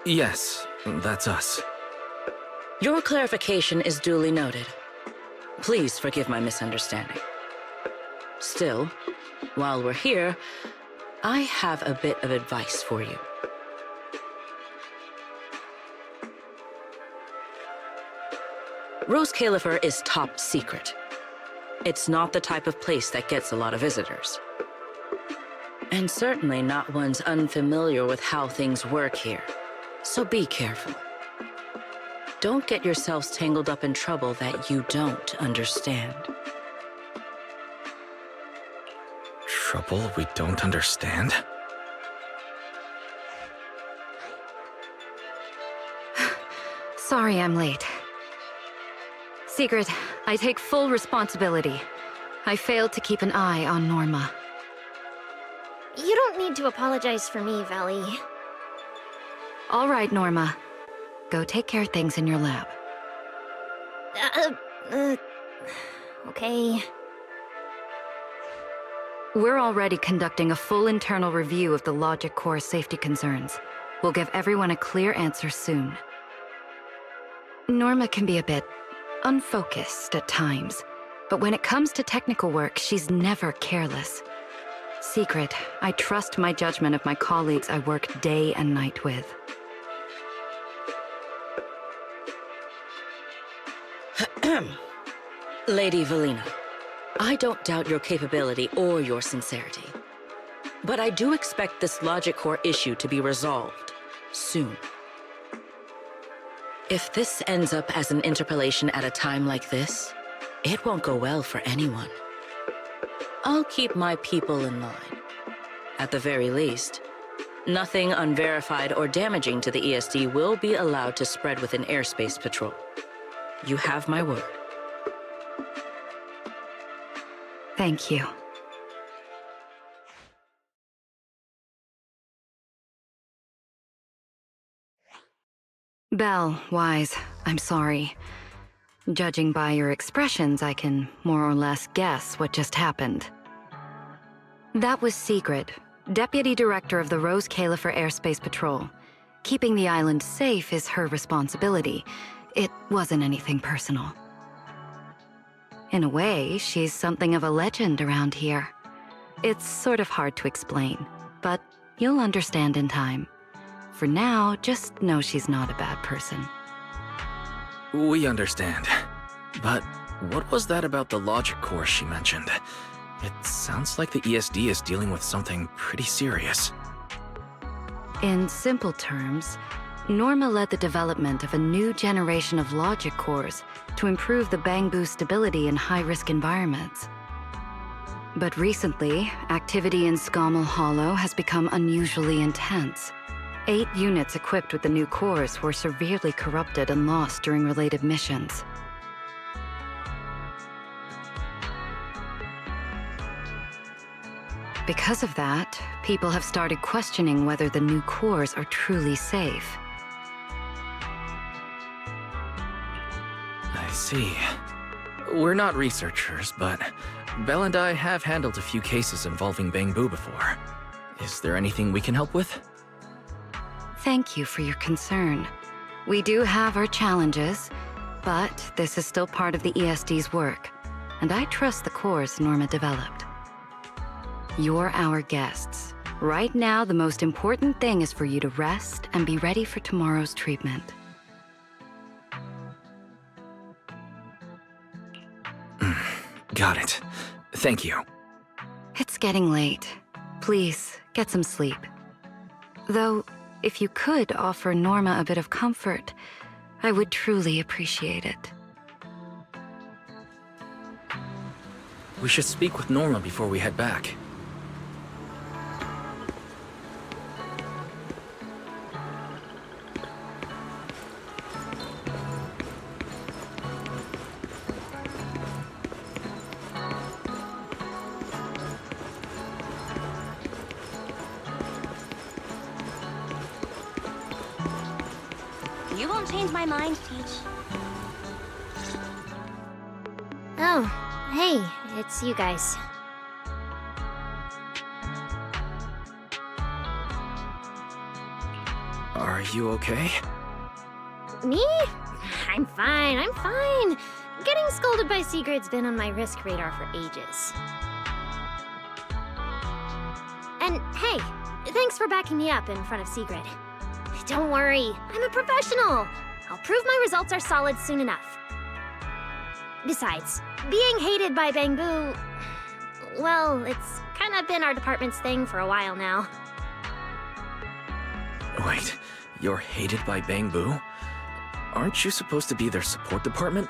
Yes, that's us. Your clarification is duly noted. Please forgive my misunderstanding. Still, while we're here, I have a bit of advice for you. Rose Califer is top secret. It's not the type of place that gets a lot of visitors. And certainly not ones unfamiliar with how things work here. So be careful. Don't get yourselves tangled up in trouble that you don't understand. Trouble we don't understand? Sorry I'm late. Secret, I take full responsibility. I failed to keep an eye on Norma. You don't need to apologize for me, Valley. All right, Norma. Go take care of things in your lab. Okay. We're already conducting a full internal review of the logic core safety concerns. We'll give everyone a clear answer soon. Norma can be a bit unfocused at times, but when it comes to technical work, she's never careless. Secret, I trust my judgment of my colleagues I work day and night with. Lady Valina, I don't doubt your capability or your sincerity. But I do expect this logic core issue to be resolved soon. If this ends up as an interpolation at a time like this, it won't go well for anyone. I'll keep my people in line. At the very least, nothing unverified or damaging to the ESD will be allowed to spread within airspace patrol. You have my word. Thank you. Belle, Wise, I'm sorry. Judging by your expressions, I can more or less guess what just happened. That was Secret, Deputy Director of the Rose Califer Airspace Patrol. Keeping the island safe is her responsibility. It wasn't anything personal. In a way, she's something of a legend around here. It's sort of hard to explain, but you'll understand in time. For now, just know she's not a bad person. We understand. But what was that about the logic core she mentioned? It sounds like the ESD is dealing with something pretty serious. In simple terms, Norma led the development of a new generation of logic cores to improve the Bangbu stability in high-risk environments. But recently, activity in Scommel Hollow has become unusually intense. 8 units equipped with the new cores were severely corrupted and lost during related missions. Because of that, people have started questioning whether the new cores are truly safe. I see. We're not researchers, but Belle and I have handled a few cases involving Bangbu before. Is there anything we can help with? Thank you for your concern. We do have our challenges, but this is still part of the ESD's work, and I trust the cores Norma developed. You're our guests. Right now, the most important thing is for you to rest and be ready for tomorrow's treatment. Got it. Thank you. It's getting late. Please, get some sleep. Though, if you could offer Norma a bit of comfort, I would truly appreciate it. We should speak with Norma before we head back. You won't change my mind, Peach. Oh, hey, it's you guys. Are you okay? Me? I'm fine, I'm fine. Getting scolded by Sigurd's been on my risk radar for ages. And hey, thanks for backing me up in front of Sigrid. Don't worry, I'm a professional. I'll prove my results are solid soon enough. Besides, being hated by Bangbu, well, it's kind of been our department's thing for a while now. Wait, you're hated by Bangbu? Aren't you supposed to be their support department?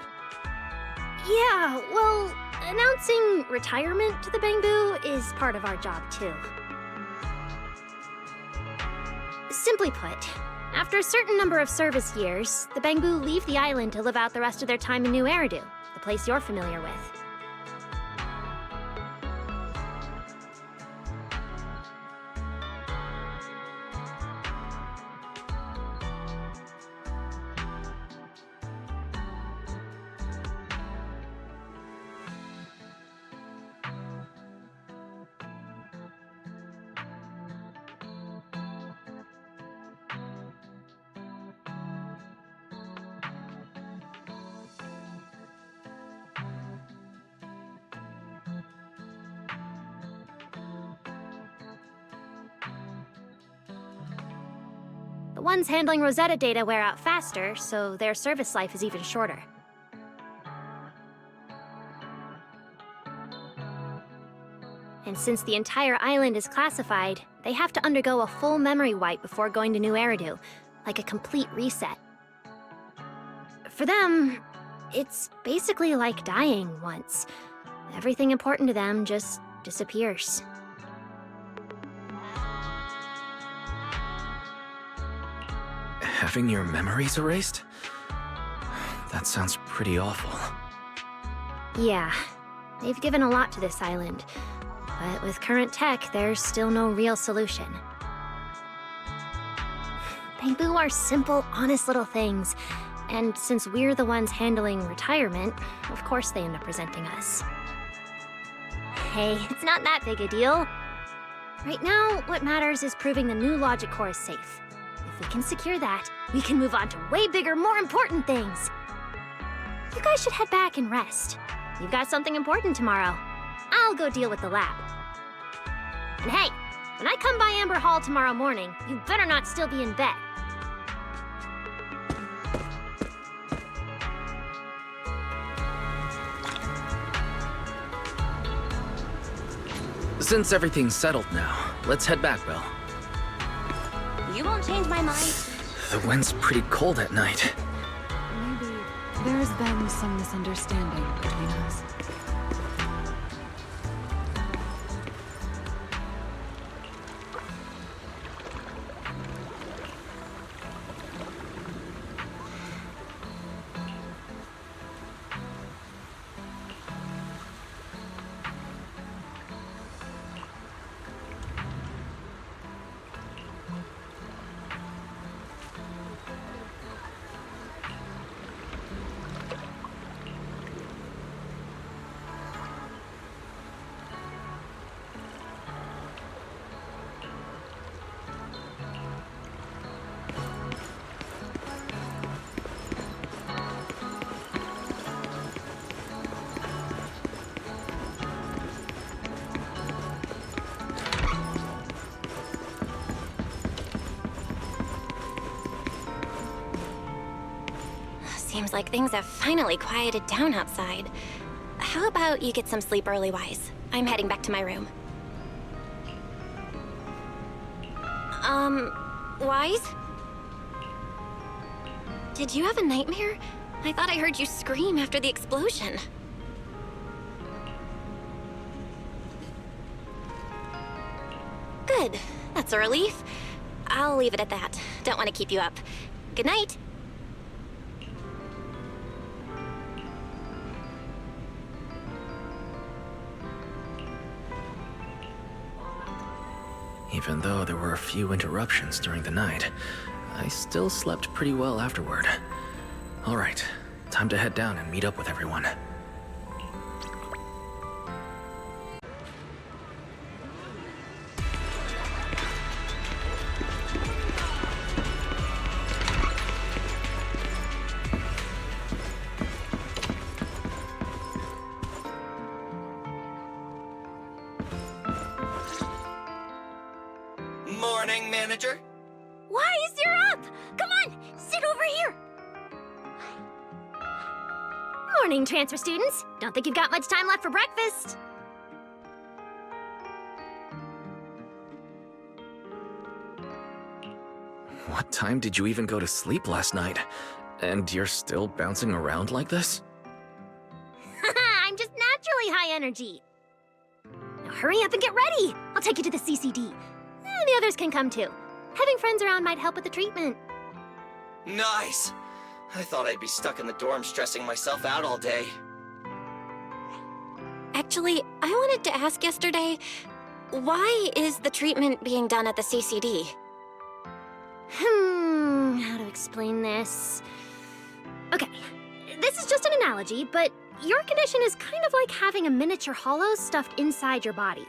Yeah, well, announcing retirement to the Bangbu is part of our job too. Simply put, after a certain number of service years, the Bangbu leave the island to live out the rest of their time in New Eridu, the place you're familiar with. The ones handling Rosetta data wear out faster, so their service life is even shorter. And since the entire island is classified, they have to undergo a full memory wipe before going to New Eridu, like a complete reset. For them, it's basically like dying once. Everything important to them just disappears. Having your memories erased? That sounds pretty awful. Yeah, they've given a lot to this island, but with current tech, there's still no real solution. Bangbu are simple, honest little things, and since we're the ones handling retirement, of course they end up presenting us. Hey, it's not that big a deal. Right now, what matters is proving the new logic core is safe. If we can secure that, we can move on to way bigger, more important things. You guys should head back and rest. You've got something important tomorrow. I'll go deal with the lab. And hey, when I come by Amber Hall tomorrow morning, you better not still be in bed. Since everything's settled now, let's head back, Belle. You won't change my mind. The wind's pretty cold at night. Maybe there's been some misunderstanding between us. Seems like things have finally quieted down outside. how about you get some sleep early, Wise? I'm heading back to my room. Wise? Did you have a nightmare? I thought I heard you scream after the explosion. Good. That's a relief. I'll leave it at that. Don't want to keep you up. Good night. Even though there were a few interruptions during the night, I still slept pretty well afterward. Alright, time to head down and meet up with everyone. Morning, manager. Wise, you're up! Come on, sit over here! Morning, transfer students. Don't think you've got much time left for breakfast. What time did you even go to sleep last night? And you're still bouncing around like this? I'm just naturally high energy. Now hurry up and get ready. I'll take you to the CCD. The others can come too. Having friends around might help with the treatment. Nice. I thought I'd be stuck in the dorm stressing myself out all day. Actually, I wanted to ask yesterday, why is the treatment being done at the CCD? How to explain this? Okay, this is just an analogy, but your condition is kind of like having a miniature hollow stuffed inside your body.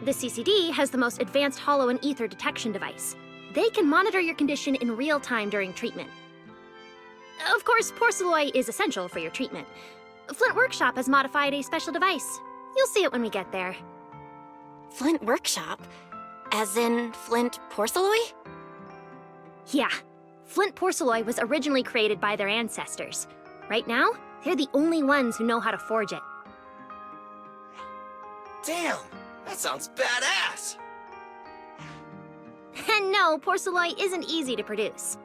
The CCD has the most advanced hollow and ether detection device. They can monitor your condition in real time during treatment. Of course, porcelloi is essential for your treatment. Flint Workshop has modified a special device. You'll see it when we get there. Flint Workshop? As in Flint porcelloi? Yeah. Flint porcelloi was originally created by their ancestors. Right now, they're the only ones who know how to forge it. Damn, that sounds badass. And no, porcelloi isn't easy to produce.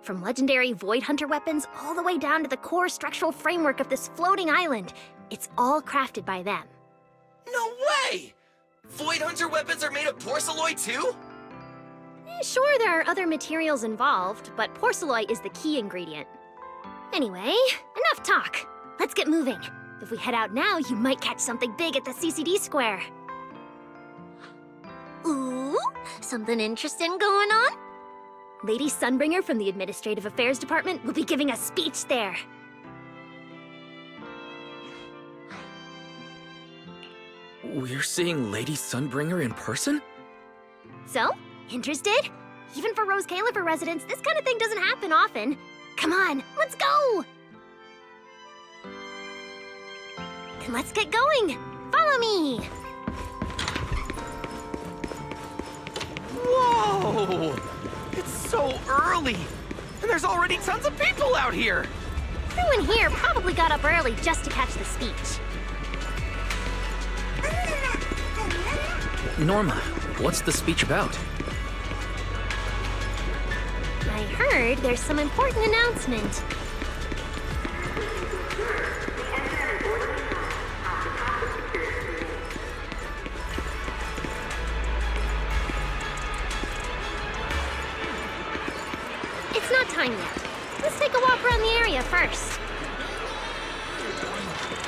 From legendary Void Hunter weapons all the way down to the core structural framework of this floating island, it's all crafted by them. No way! Void Hunter weapons are made of porcelloi too? Sure, there are other materials involved, but porcelloi is the key ingredient. Anyway, enough talk. Let's get moving. If we head out now, you might catch something big at the CCD square. Ooh, something interesting going on? Lady Sunbringer from the Administrative Affairs Department will be giving a speech there. We're seeing Lady Sunbringer in person? So, interested? Even for Rose Califer residents, this kind of thing doesn't happen often. Come on, let's go! Then let's get going. Follow me. Whoa! It's so early! And there's already tons of people out here! Everyone here probably got up early just to catch the speech. Norma, what's the speech about? I heard there's some important announcement. It's not time yet. Let's take a walk around the area first.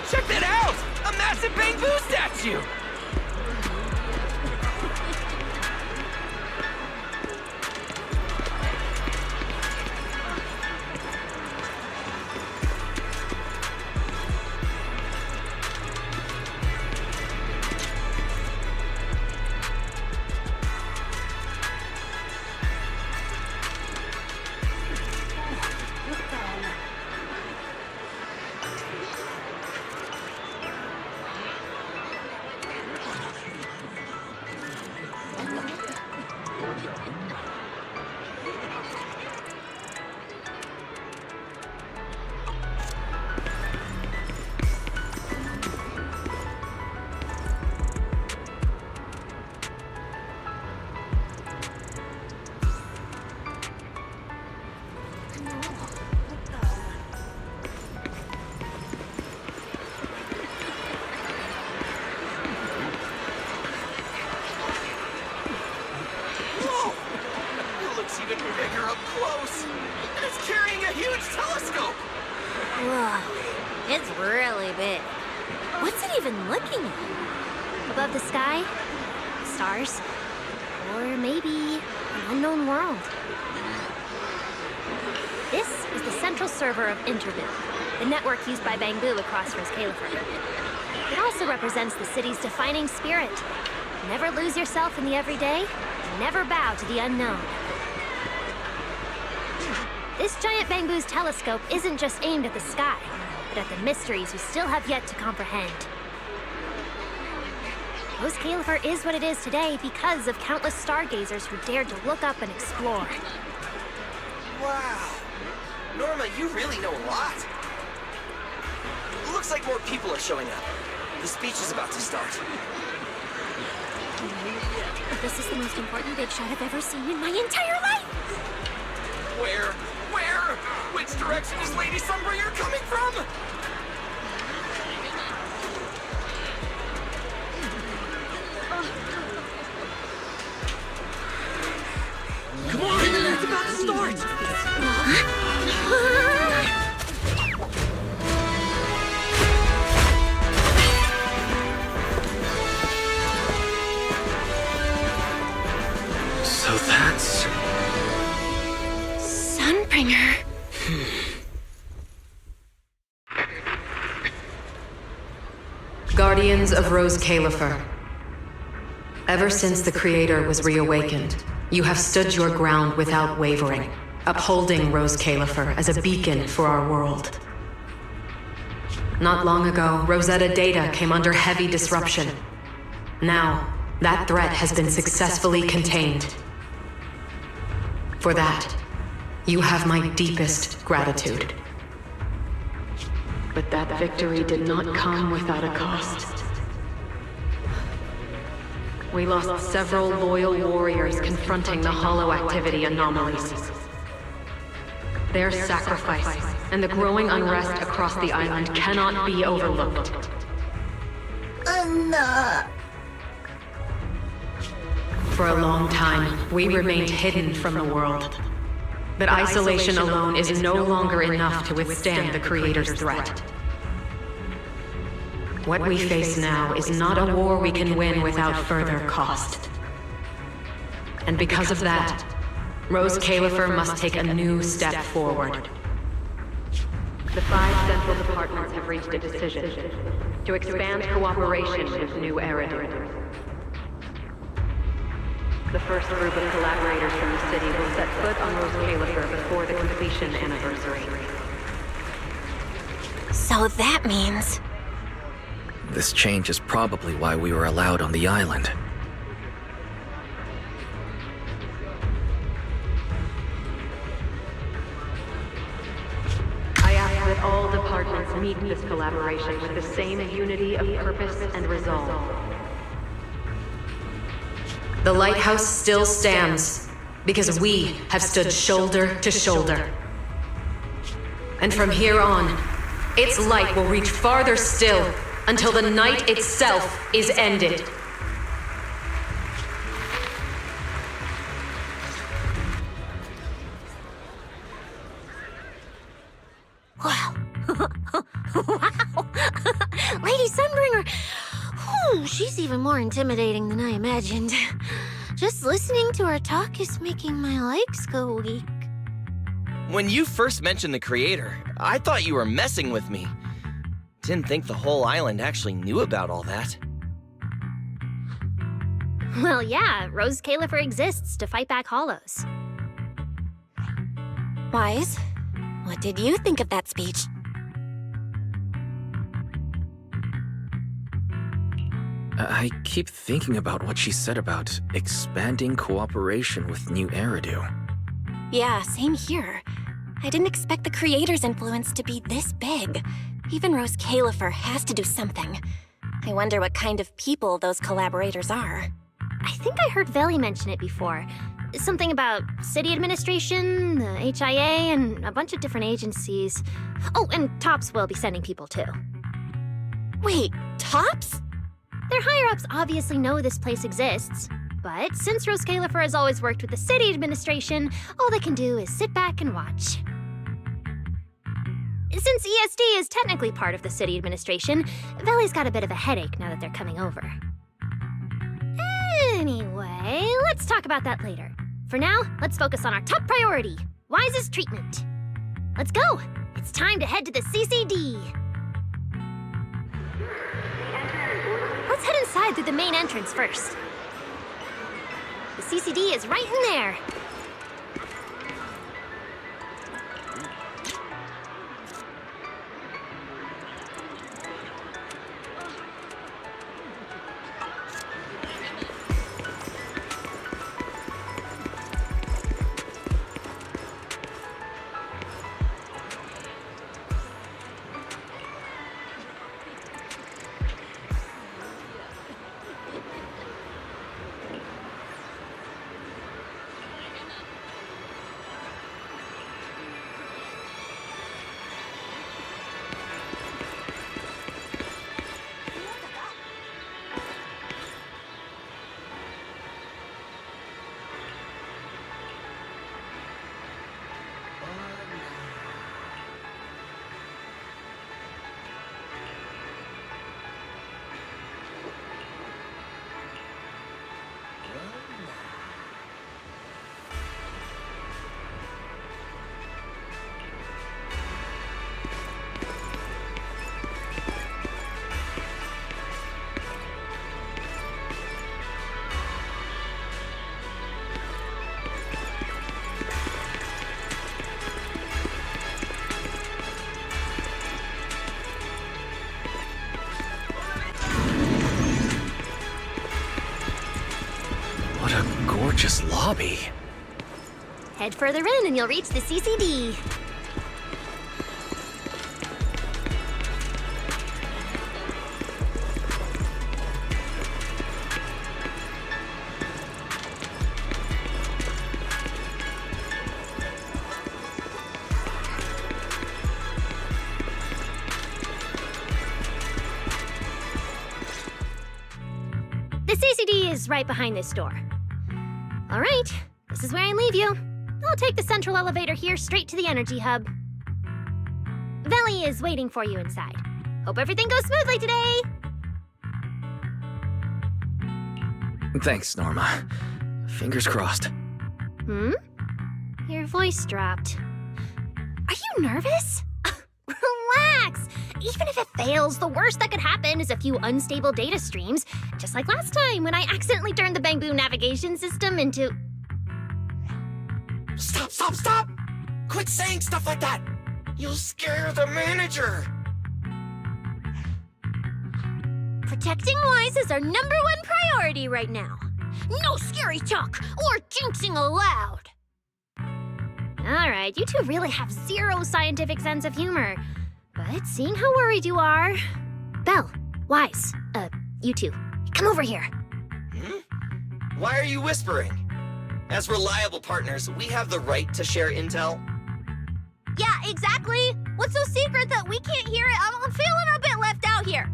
Check that out! A massive bamboo statue! up close! And it's carrying a huge telescope! Whoa, it's really big. What's it even looking at? Above the sky? Stars? Or maybe an unknown world? This is the central server of Interview, the network used by Bangbu across Rose Califer. It also represents the city's defining spirit. Never lose yourself in the everyday, and never bow to the unknown. This giant Bangbu's telescope isn't just aimed at the sky, but at the mysteries we still have yet to comprehend. Rose Califer is what it is today because of countless stargazers who dared to look up and explore. Wow. Norma, you really know a lot. Looks like more people are showing up. The speech is about to start. This is the most important big shot I've ever seen in my entire life! Where? Where? Which direction is Lady Sunbringer coming from? Come on! It's about to start! So that's... Sunbringer. Guardians of Rose Califer. Ever since the Creator was reawakened, you have stood your ground without wavering, upholding Rose Califer as a beacon for our world. Not long ago, Rosetta data came under heavy disruption. Now, that threat has been successfully contained. For that, you have my deepest gratitude. But that victory did not come without a cost. We lost several loyal warriors confronting the hollow activity anomalies. Their sacrifice and the growing unrest across the island cannot be overlooked. For a long time, we remained hidden from the world. But isolation alone is no longer enough to withstand the Creator's threat. What we face now is not a war we can win without further cost. And because of that, Rose Califer must take a new step forward. The 5 central departments have reached a decision to expand cooperation with New Eridu. The first group of collaborators from the city will set foot on Rose Califer before the completion anniversary. So that means... This change is probably why we were allowed on the island. I ask that all departments meet this collaboration with the same unity of purpose and resolve. The lighthouse still stands because we have stood shoulder to shoulder. And from here on, its light will reach farther still until the night itself is ended. Wow. Wow. Lady Sunbringer. Whew, she's even more intimidating than I imagined. Just listening to her talk is making my legs go weak. When you first mentioned the Creator, I thought you were messing with me. Didn't think the whole island actually knew about all that. Well, yeah, Rose Califer exists to fight back hollows. Wise, what did you think of that speech? I keep thinking about what she said about expanding cooperation with New Eridu. Yeah, same here. I didn't expect the Creator's influence to be this big. Even Rose Califer has to do something. I wonder what kind of people those collaborators are. I think I heard Veli mention it before. Something about city administration, the HIA, and a bunch of different agencies. Oh, and TOPS will be sending people too. Wait, TOPS? Their higher-ups obviously know this place exists, But since Rose Califer has always worked with the city administration, all they can do is sit back and watch. Since ESD is technically part of the city administration, Valley's got a bit of a headache now that they're coming over. Anyway, let's talk about that later. For now, let's focus on our top priority, Wise's treatment. Let's go! It's time to head to the CCD. Let's head inside through the main entrance first. The CCD is right in there. What a gorgeous lobby. Head further in and you'll reach the CCD. The CCD is right behind this door. All right, this is where I leave you. I'll take the central elevator here straight to the energy hub. Valley is waiting for you inside. Hope everything goes smoothly today. Thanks, Norma. Fingers crossed. Your voice dropped. Are you nervous? Relax! Even if it fails, the worst that could happen is a few unstable data streams, just like last time when I accidentally turned the Bamboo navigation system into... Stop, stop, stop! Quit saying stuff like that! You'll scare the manager! Protecting Wise is our #1 priority right now. No scary talk or jinxing allowed. All right, you two really have zero scientific sense of humor. But seeing how worried you are... Belle, Wise, you two, come over here. Why are you whispering? As reliable partners, we have the right to share intel. Yeah, exactly. What's so secret that we can't hear it? I'm feeling a bit left out here.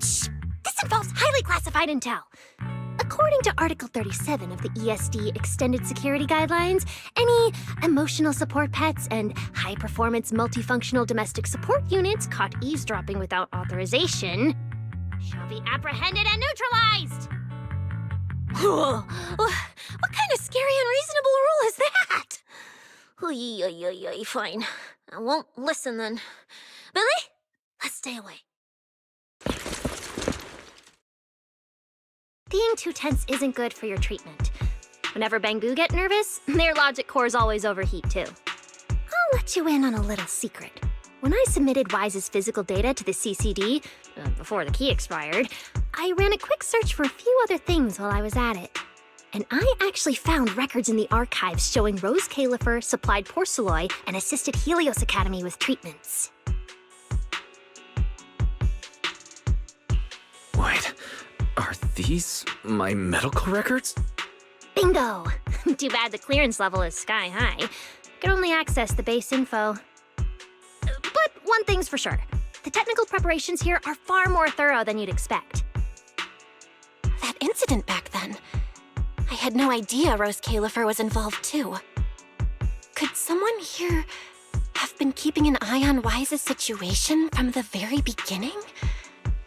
Shh! This involves highly classified intel. According to Article 37 of the ESD Extended Security Guidelines, any emotional support pets and high-performance multifunctional domestic support units caught eavesdropping without authorization shall be apprehended and neutralized. What kind of scary, unreasonable rule is that? Fine. I won't listen then. Billy, let's stay away. Being too tense isn't good for your treatment. Whenever Bamboo get nervous, their logic cores always overheat too. I'll let you in on a little secret. When I submitted Wise's physical data to the CCD, before the key expired, I ran a quick search for a few other things while I was at it. And I actually found records in the archives showing Rose Califer supplied Porceloy and assisted Helios Academy with treatments. Wait, are these my medical records? Bingo! Too bad the clearance level is sky high. Can only access the base info. But one thing's for sure. The technical preparations here are far more thorough than you'd expect. That incident back then, had no idea Rose Califer was involved too. Could someone here have been keeping an eye on Wise's situation from the very beginning?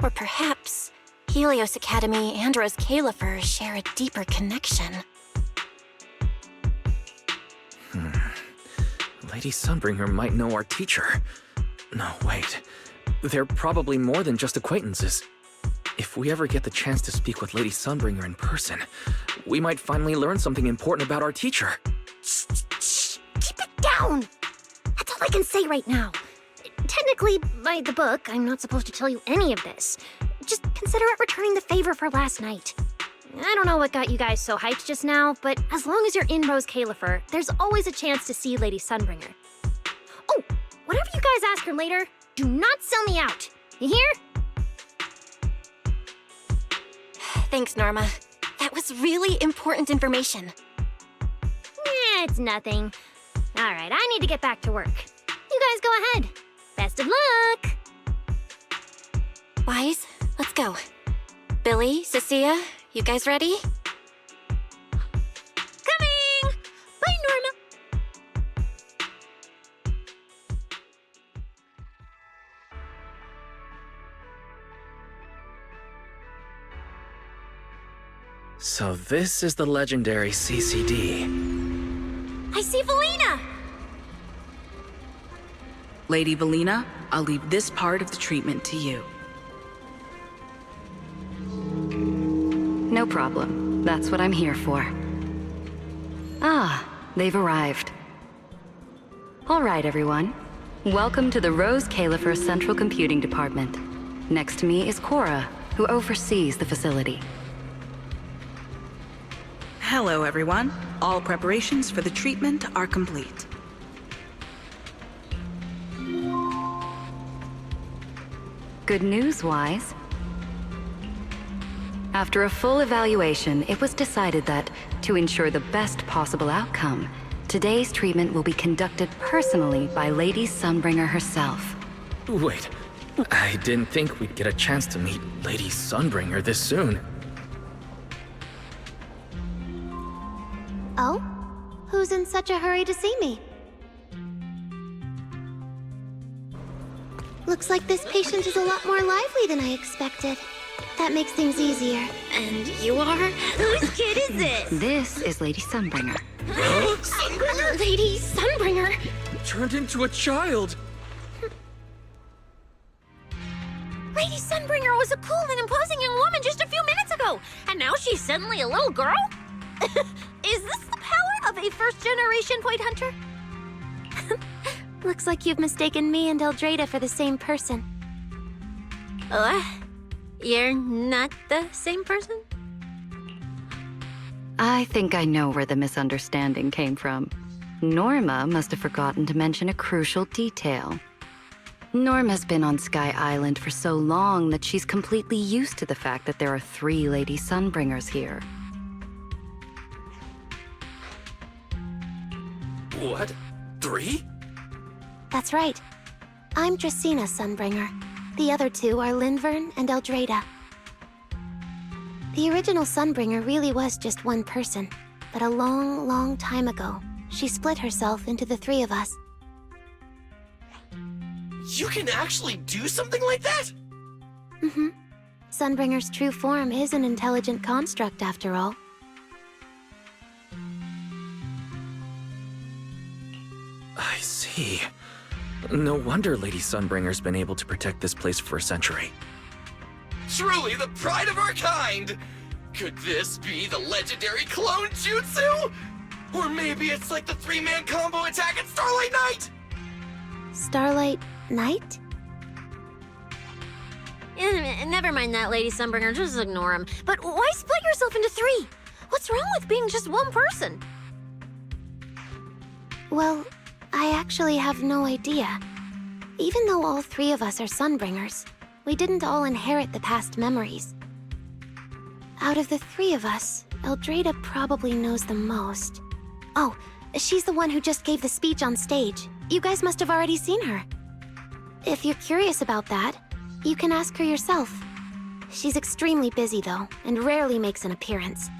Or perhaps Helios Academy and Rose Califer share a deeper connection. Lady Sunbringer might know our teacher. No, wait. They're probably more than just acquaintances. If we ever get the chance to speak with Lady Sunbringer in person, we might finally learn something important about our teacher. Shh! Keep it down! That's all I can say right now. Technically, by the book, I'm not supposed to tell you any of this. Just consider it returning the favor for last night. I don't know what got you guys so hyped just now, but as long as you're in Rose Califer, there's always a chance to see Lady Sunbringer. Oh, whatever you guys ask her later, do not sell me out. You hear? Thanks, Norma. That was really important information. It's nothing. All right, I need to get back to work. You guys go ahead. Best of luck! Wise, let's go. Billy, Cecilia, you guys ready? Coming! Bye, Norma! So this is the legendary CCD. I see Valina! Lady Valina, I'll leave this part of the treatment to you. No problem. That's what I'm here for. Ah, they've arrived. All right, everyone. Welcome to the Rose Califer Central Computing Department. Next to me is Cora, who oversees the facility. Hello, everyone. All preparations for the treatment are complete. Good news, Wise. After a full evaluation, it was decided that, to ensure the best possible outcome, today's treatment will be conducted personally by Lady Sunbringer herself. Wait, I didn't think we'd get a chance to meet Lady Sunbringer this soon. Oh? Who's in such a hurry to see me? Looks like this patient is a lot more lively than I expected. That makes things easier. And you are? Whose kid is this? This is Lady Sunbringer. Sunbringer? Lady Sunbringer! Turned into a child! Lady Sunbringer was a cool and imposing young woman just a few minutes ago, and now she's suddenly a little girl? Is this the power of a first-generation point hunter? Looks like you've mistaken me and Eldrada for the same person. You're not the same person? I think I know where the misunderstanding came from. Norma must have forgotten to mention a crucial detail. Norma's been on Sky Island for so long that she's completely used to the fact that there are 3 Lady Sunbringers here. What? 3? That's right. I'm Dracena Sunbringer. The other 2 are Lindvern and Eldrada. The original Sunbringer really was just one person, but a long, long time ago, she split herself into the 3 of us. You can actually do something like that? Mm-hmm. Sunbringer's true form is an intelligent construct, after all. I see. No wonder Lady Sunbringer's been able to protect this place for a century. Truly the pride of our kind! Could this be the legendary clone jutsu? Or maybe it's like the 3-man combo attack at Starlight Night? Starlight Night? Never mind that, Lady Sunbringer, just ignore him. But why split yourself into 3? What's wrong with being just one person? Well, I actually have no idea. Even though all 3 of us are Sunbringers, we didn't all inherit the past memories. Out of the 3 of us, Eldrada probably knows the most. Oh, she's the one who just gave the speech on stage. You guys must have already seen her. If you're curious about that, you can ask her yourself. She's extremely busy, though, and rarely makes an appearance.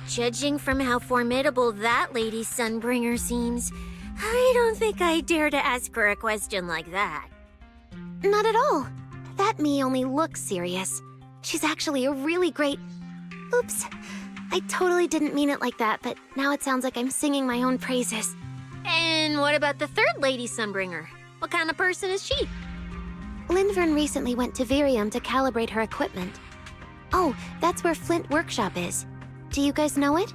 Judging from how formidable that Lady Sunbringer seems, I don't think I dare to ask her a question like that. Not at all. That me only looks serious. She's actually a really great... Oops. I totally didn't mean it like that, but now it sounds like I'm singing my own praises. And what about the third Lady Sunbringer? What kind of person is she? Lindvern recently went to Virium to calibrate her equipment. Oh, that's where Flint Workshop is. Do you guys know it?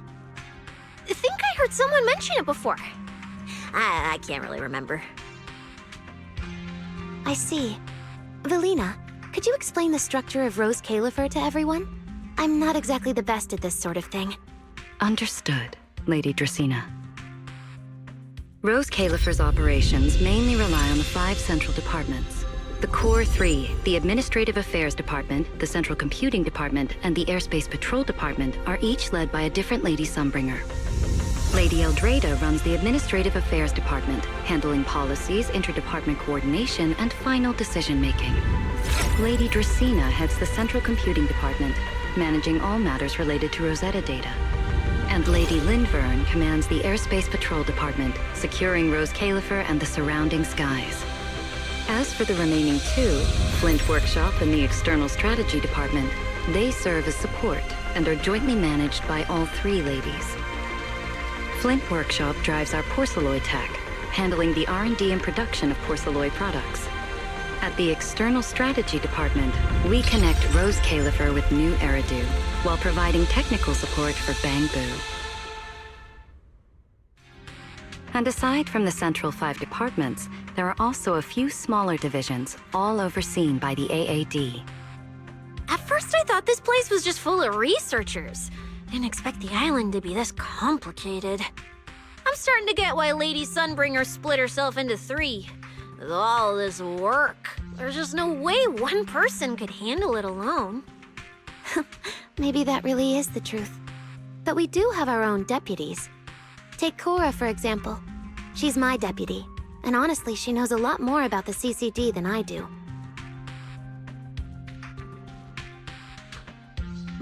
I think I heard someone mention it before. I can't really remember. I see. Velina, could you explain the structure of Rose Califer to everyone? I'm not exactly the best at this sort of thing. Understood, Lady Dracena. Rose Califer's operations mainly rely on the 5 central departments. The Core 3, the Administrative Affairs Department, the Central Computing Department, and the Airspace Patrol Department are each led by a different Lady Sunbringer. Lady Eldrada runs the Administrative Affairs Department, handling policies, interdepartment coordination, and final decision-making. Lady Dracena heads the Central Computing Department, managing all matters related to Rosetta data. And Lady Lindvern commands the Airspace Patrol Department, securing Rose Califer and the surrounding skies. As for the remaining 2, Flint Workshop and the External Strategy Department, they serve as support and are jointly managed by all 3 ladies. Flint Workshop drives our porcelloid tech, handling the R&D and production of porcelloid products. At the External Strategy Department, we connect Rose Califer with new Eridu, while providing technical support for Bangbu. And aside from the central 5 departments, there are also a few smaller divisions, all overseen by the AAD. At first I thought this place was just full of researchers. Didn't expect the island to be this complicated. I'm starting to get why Lady Sunbringer split herself into 3. With all this work, there's just no way one person could handle it alone. Maybe that really is the truth. But we do have our own deputies. Take Cora, for example. She's my deputy, and honestly, she knows a lot more about the CCD than I do.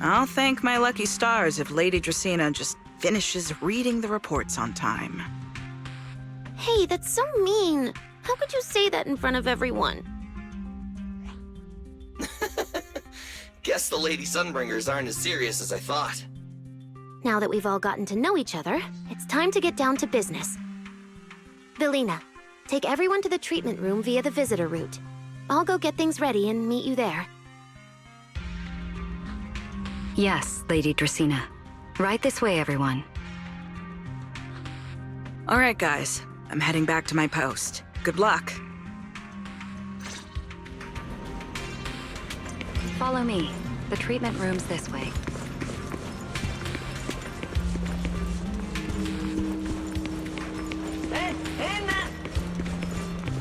I'll thank my lucky stars if Lady Dracena just finishes reading the reports on time. Hey, that's so mean. How could you say that in front of everyone? Guess the Lady Sunbringers aren't as serious as I thought. Now that we've all gotten to know each other, it's time to get down to business. Velina, take everyone to the treatment room via the visitor route. I'll go get things ready and meet you there. Yes, Lady Dracena. Right this way, everyone. All right, guys. I'm heading back to my post. Good luck. Follow me. The treatment room's this way.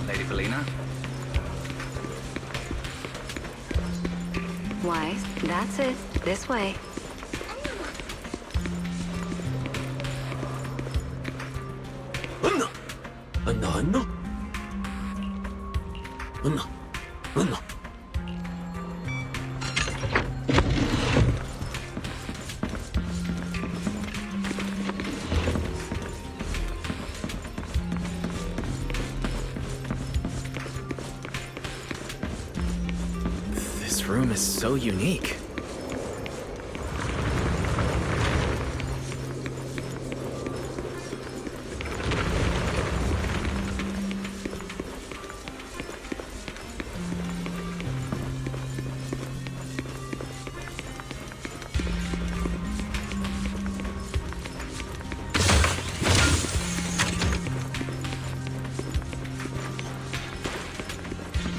Lady Velina? Wise, that's it. This way. This room is so unique.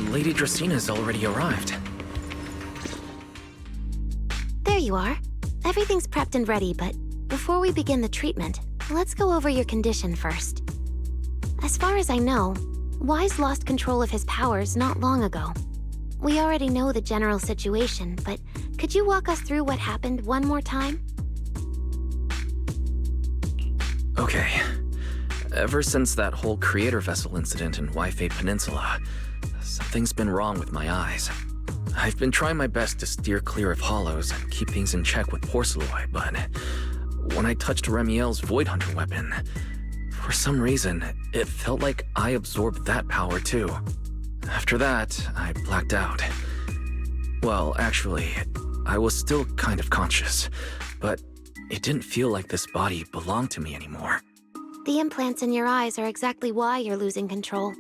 Lady Dracena's already arrived. There you are. Everything's prepped and ready, but before we begin the treatment, let's go over your condition first. As far as I know, Wise lost control of his powers not long ago. We already know the general situation, but could you walk us through what happened one more time? Okay. Ever since that whole creator vessel incident in Wi-Fi Peninsula, something's been wrong with my eyes. I've been trying my best to steer clear of hollows and keep things in check with porcelloid, but when I touched Remiel's Void Hunter weapon. For some reason, it felt like I absorbed that power too. After that, I blacked out. Well, actually, I was still kind of conscious, but it didn't feel like this body belonged to me anymore. The implants in your eyes are exactly why you're losing control.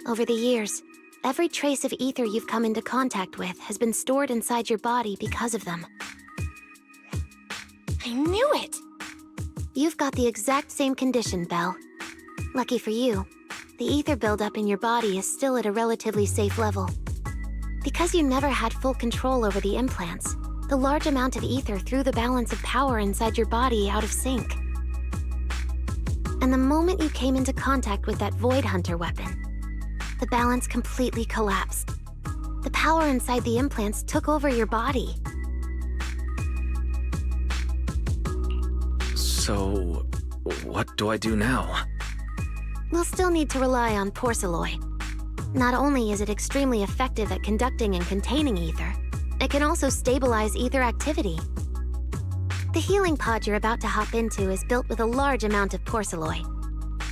Over the years, every trace of ether you've come into contact with has been stored inside your body because of them. I knew it! You've got the exact same condition, Belle. Lucky for you, the ether buildup in your body is still at a relatively safe level. Because you never had full control over the implants, the large amount of ether threw the balance of power inside your body out of sync. And the moment you came into contact with that Void Hunter weapon, the balance completely collapsed. The power inside the implants took over your body. So, what do I do now? We'll still need to rely on porcelain. Not only is it extremely effective at conducting and containing ether, it can also stabilize ether activity. The healing pod you're about to hop into is built with a large amount of porcelain.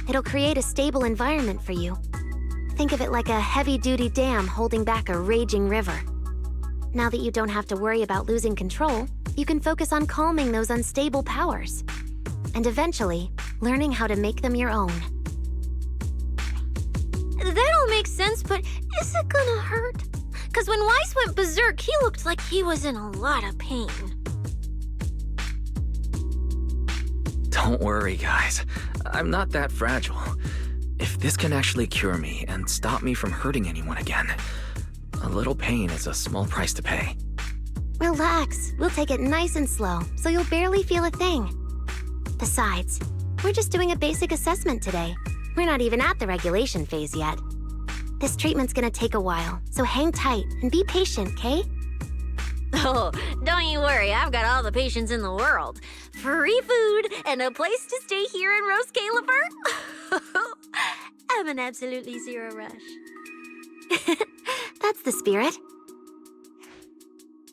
It'll create a stable environment for you. Think of it like a heavy-duty dam holding back a raging river. Now that you don't have to worry about losing control, you can focus on calming those unstable powers. And eventually, learning how to make them your own. That all makes sense, but is it gonna hurt? Because when Weiss went berserk, he looked like he was in a lot of pain. Don't worry, guys. I'm not that fragile. If this can actually cure me and stop me from hurting anyone again, a little pain is a small price to pay. Relax. We'll take it nice and slow, so you'll barely feel a thing. Besides, we're just doing a basic assessment today. We're not even at the regulation phase yet. This treatment's gonna take a while, so hang tight and be patient, okay? Oh, don't you worry, I've got all the patience in the world. Free food and a place to stay here in Rose Califer. I'm in absolutely zero rush. That's the spirit.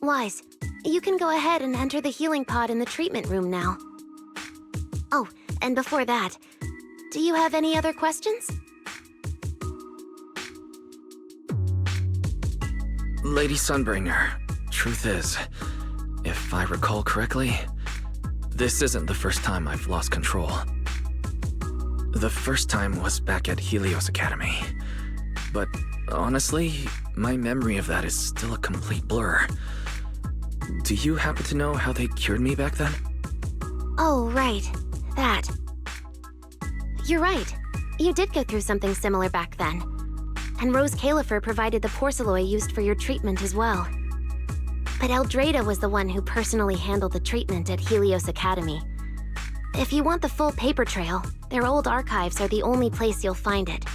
Wise, you can go ahead and enter the healing pod in the treatment room now. Oh, and before that, do you have any other questions? Lady Sunbringer, truth is, if I recall correctly, this isn't the first time I've lost control. The first time was back at Helios Academy. But honestly, my memory of that is still a complete blur. Do you happen to know how they cured me back then? Oh, right. That. You're right. You did go through something similar back then. And Rose Califer provided the porcelain used for your treatment as well. But Eldrada was the one who personally handled the treatment at Helios Academy. If you want the full paper trail, their old archives are the only place you'll find it.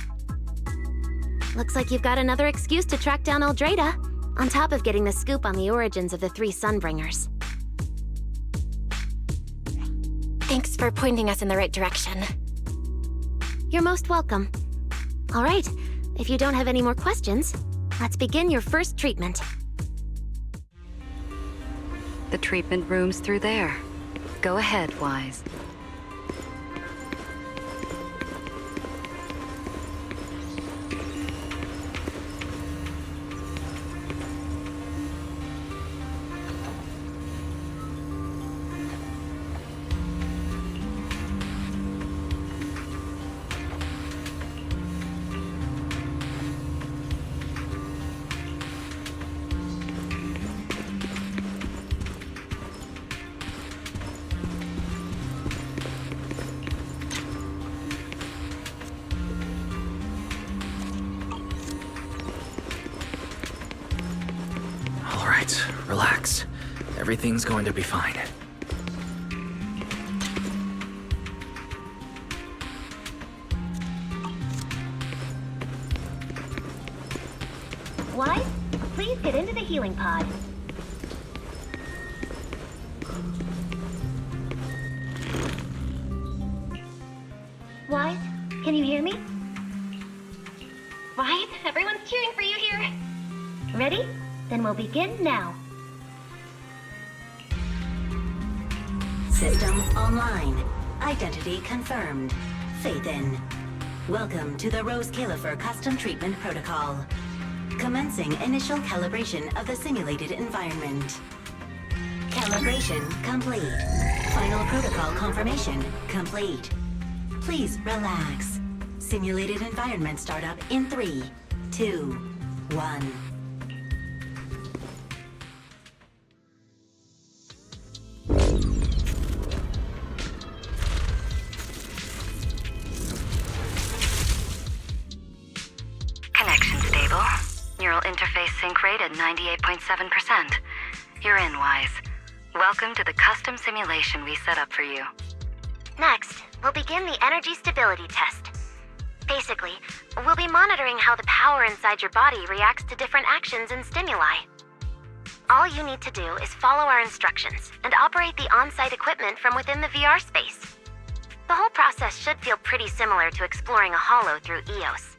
Looks like you've got another excuse to track down Eldrada, on top of getting the scoop on the origins of the 3 Sunbringers. Thanks for pointing us in the right direction. You're most welcome. All right, if you don't have any more questions, let's begin your first treatment. The treatment room's through there. Go ahead, Wise. Relax. Everything's going to be fine. Wise, please get into the healing pod. Wise, can you hear me? Wise, everyone's cheering for you here. Ready? Then we'll begin now. System online. Identity confirmed. Faith in. Welcome to the Rose Califer Custom Treatment Protocol. Commencing initial calibration of the simulated environment. Calibration complete. Final protocol confirmation complete. Please relax. Simulated environment startup in 3, 2, 1. Connection stable. Neural interface sync rate at 98.7%. You're in, Wise. Welcome to the custom simulation we set up for you. Next, we'll begin the energy stability test. Basically, we'll be monitoring how the power inside your body reacts to different actions and stimuli. All you need to do is follow our instructions and operate the on-site equipment from within the VR space. The whole process should feel pretty similar to exploring a holo through EOS.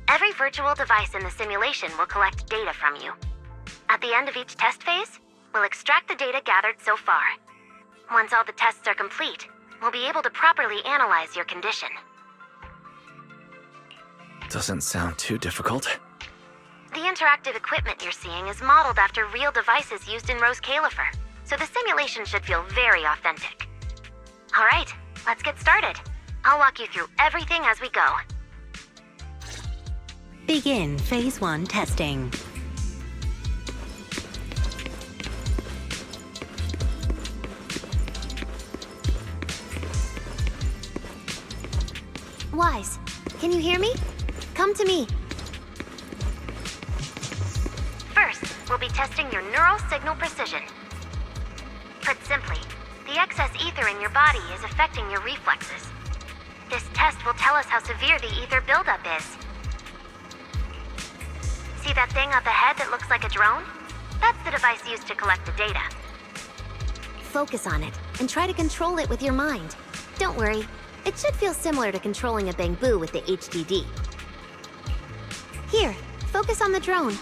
Every virtual device in the simulation will collect data from you. At the end of each test phase, we'll extract the data gathered so far. Once all the tests are complete, we'll be able to properly analyze your condition. Doesn't sound too difficult. The interactive equipment you're seeing is modeled after real devices used in Rose Califer, so the simulation should feel very authentic. All right, let's get started. I'll walk you through everything as we go. Begin Phase 1 testing. Wise, can you hear me? Come to me. First, we'll be testing your neural signal precision. Put simply, the excess ether in your body is affecting your reflexes. This test will tell us how severe the ether buildup is. See that thing up ahead that looks like a drone? That's the device used to collect the data. Focus on it, and try to control it with your mind. Don't worry, it should feel similar to controlling a bamboo with the HDD. Here, focus on the drone.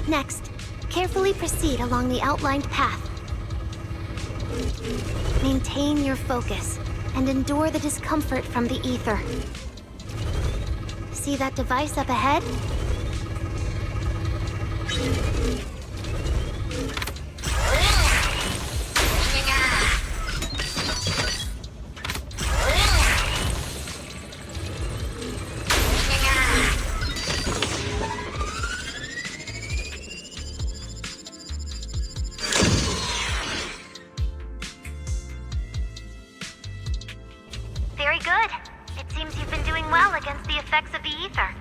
Next, carefully proceed along the outlined path. Maintain your focus and endure the discomfort from the ether. See that device up ahead? Very good. It seems you've been doing well against the effects of the ether.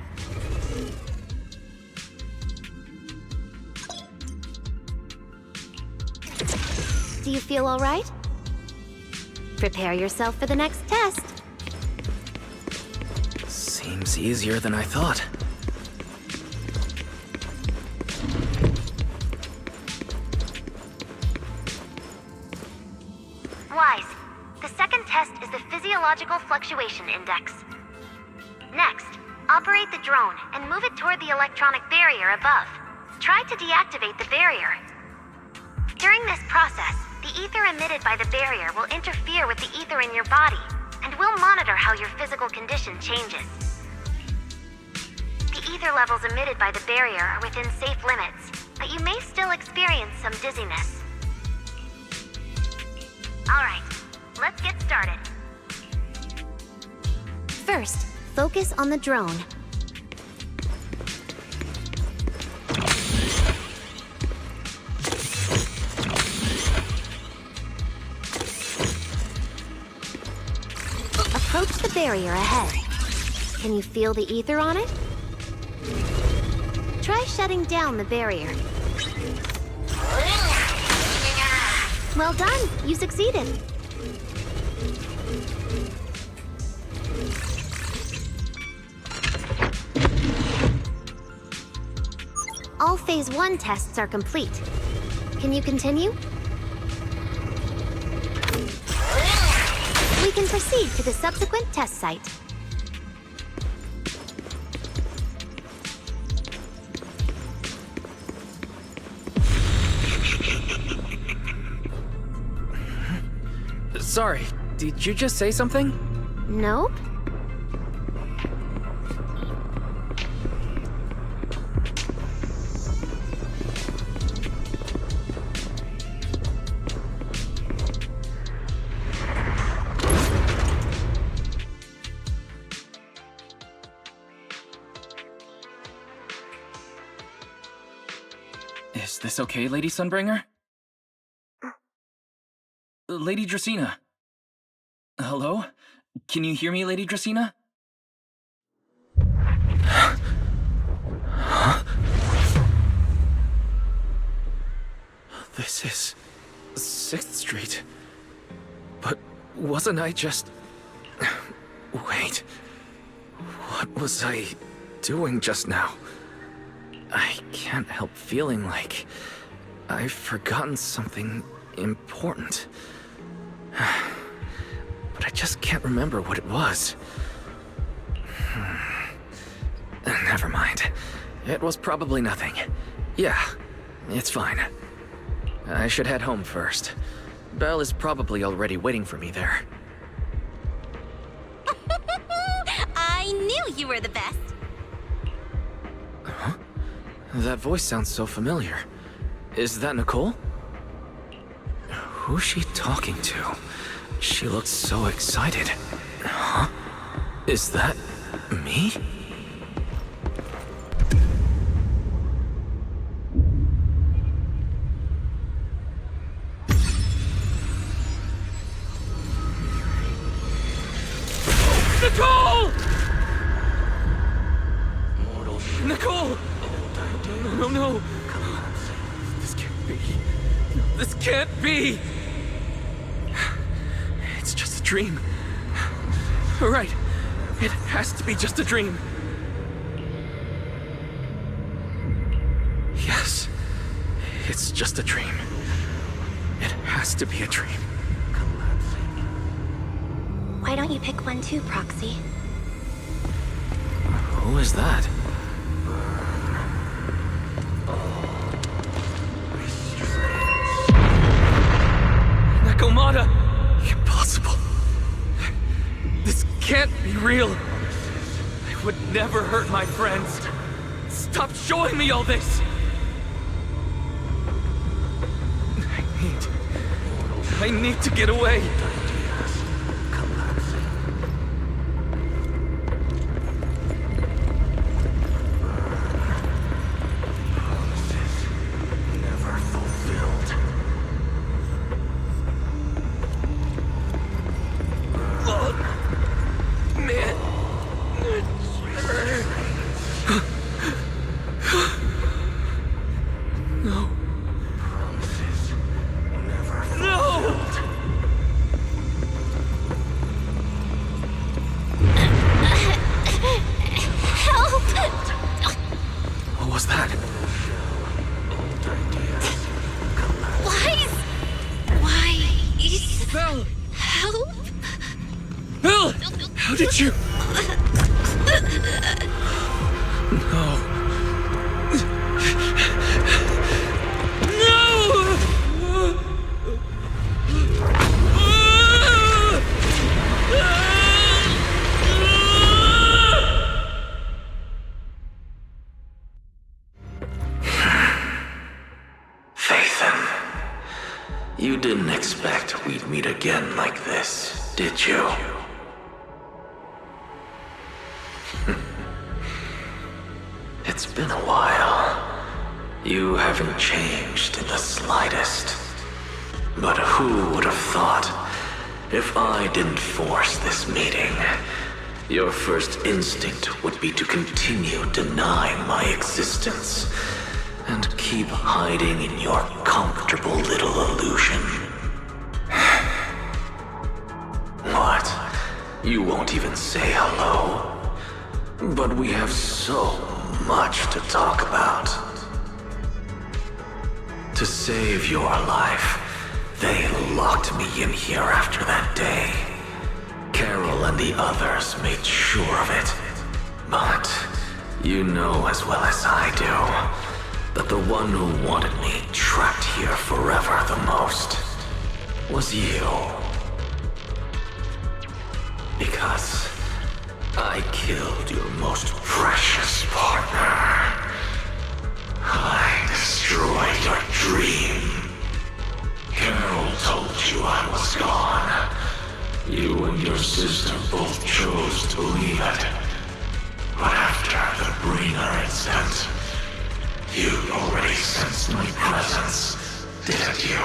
Do you feel all right? Prepare yourself for the next test. Seems easier than I thought. Wise. The second test is the physiological fluctuation index. Next, operate the drone and move it toward the electronic barrier above. Try to deactivate the barrier. During this process, the ether emitted by the barrier will interfere with the ether in your body, and we'll monitor how your physical condition changes. The ether levels emitted by the barrier are within safe limits, but you may still experience some dizziness. All right. Let's get started. First, focus on the drone. Approach the barrier ahead. Can you feel the ether on it? Try shutting down the barrier. Well done. You succeeded. All Phase 1 tests are complete. Can you continue? We can proceed to the subsequent test site. Sorry, did you just say something? Nope. Is this okay, Lady Sunbringer? Lady Dracaena? Hello? Can you hear me, Lady Dracaena? Huh? This is 6th Street. But wasn't I just... Wait. What was I doing just now? I can't help feeling like I've forgotten something important. But I just can't remember what it was. Never mind. It was probably nothing. Yeah, it's fine. I should head home first. Belle is probably already waiting for me there. I knew you were the best. Huh? That voice sounds so familiar. Is that Nicole? Who's she talking to? She looks so excited. Huh? Is that me? Nicole! Nicole! No, no, no. This can't be. This can't be! It's just a dream. Right. It has to be just a dream. Yes. It's just a dream. It has to be a dream. Why don't you pick one too, Proxy? Who is that? Nakomata! Impossible. This can't be real. I would never hurt my friends. Stop showing me all this! I need to get away. You didn't expect we'd meet again like this, did you? It's been a while. You haven't changed in the slightest. But who would have thought, if I didn't force this meeting, your first instinct would be to continue denying my existence and keep hiding in your comfortable little illusion. You won't even say hello. But we have so much to talk about. To save your life, they locked me in here after that day. Carol and the others made sure of it. But you know as well as I do that the one who wanted me trapped here forever the most was you. Because I killed your most precious partner. I destroyed your dream. Carol told you I was gone. You and your sister both chose to believe it. But after the Bringer incident, you already sensed my presence, didn't you?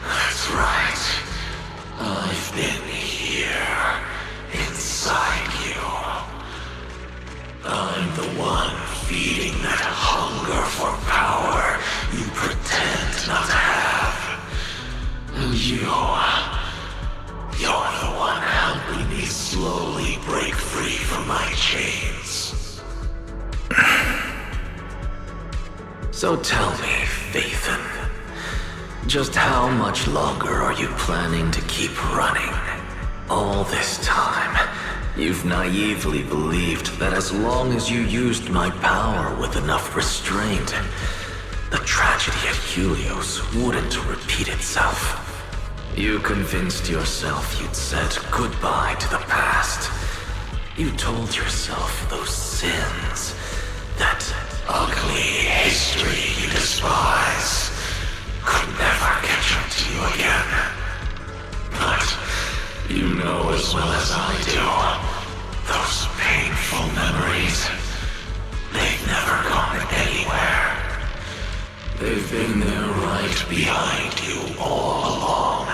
That's right. I've been here, inside you. I'm the one feeding that hunger for power you pretend not to have. And you're the one helping me slowly break free from my chains. So tell me, Faithin, just how much longer are you planning to keep running? All this time, you've naively believed that as long as you used my power with enough restraint, the tragedy at Helios wouldn't repeat itself. You convinced yourself you'd said goodbye to the past. You told yourself those sins, that ugly history you despise, could never catch up to you again. But you know as well as I do, those painful memories, they've never gone anywhere. They've been there right behind you all along,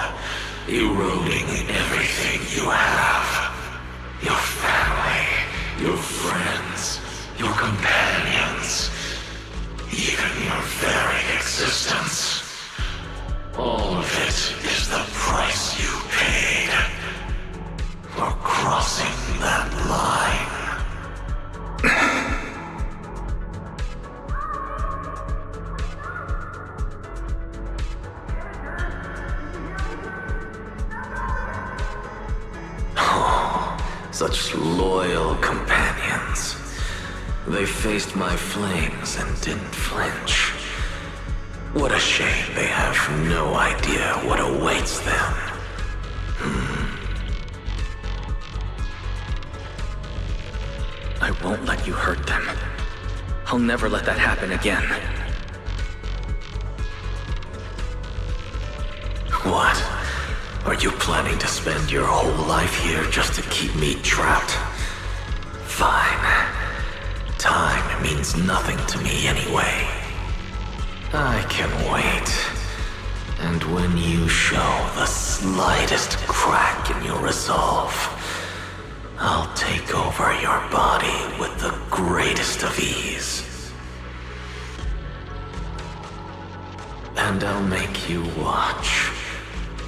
eroding everything you have. Your family, your friends, your companions, even your very existence. All of it is the price you paid for crossing that line. Such loyal companions. They faced my flames and didn't flinch. What a shame they have no idea what awaits them. I won't let you hurt them. I'll never let that happen again. What? Are you planning to spend your whole life here just to keep me trapped? Fine. Time means nothing to me anyway. I can wait. And when you show the slightest crack in your resolve, I'll take over your body with the greatest of ease. And I'll make you watch.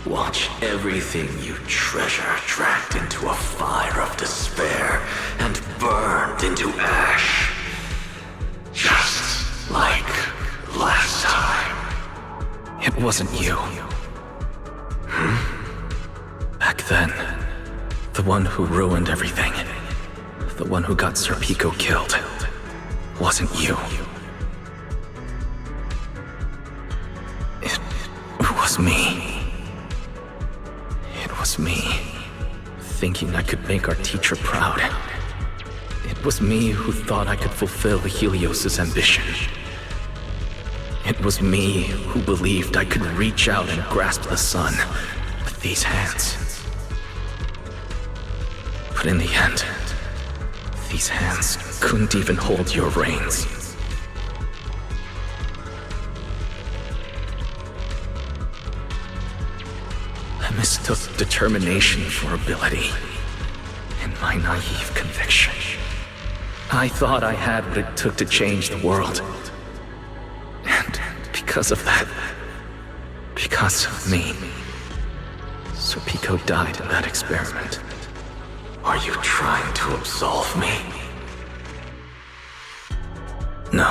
Watch everything you treasure dragged into a fire of despair and burned into ash. Just like last time. It wasn't you. Back then, the one who ruined everything, the one who got Sir Pico killed, wasn't you. It was me. It was me, thinking I could make our teacher proud. It was me who thought I could fulfill Helios' ambition. It was me who believed I could reach out and grasp the sun with these hands. But in the end, these hands couldn't even hold your reins. I mistook determination for ability, in my naive conviction. I thought I had what it took to change the world. And because of that, Because of me. So Pico died in that experiment. Are you trying to absolve me? No.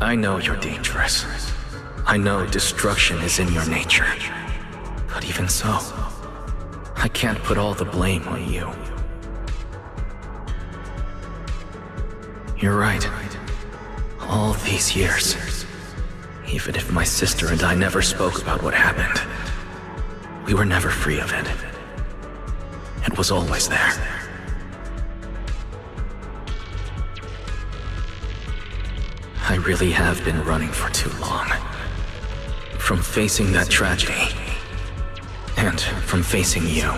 I know you're dangerous. I know destruction is in your nature. But even so, I can't put all the blame on you. You're right. All these years, even if my sister and I never spoke about what happened, we were never free of it. It was always there. I really have been running for too long. From facing that tragedy, and from facing you.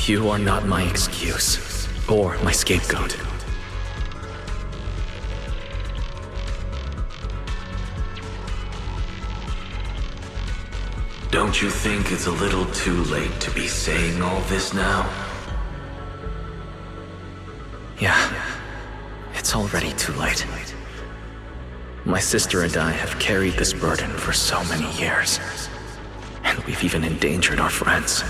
You are not my excuse, or my scapegoat. Don't you think it's a little too late to be saying all this now? Yeah, it's already too late. My sister and I have carried this burden for so many years, and we've even endangered our friends.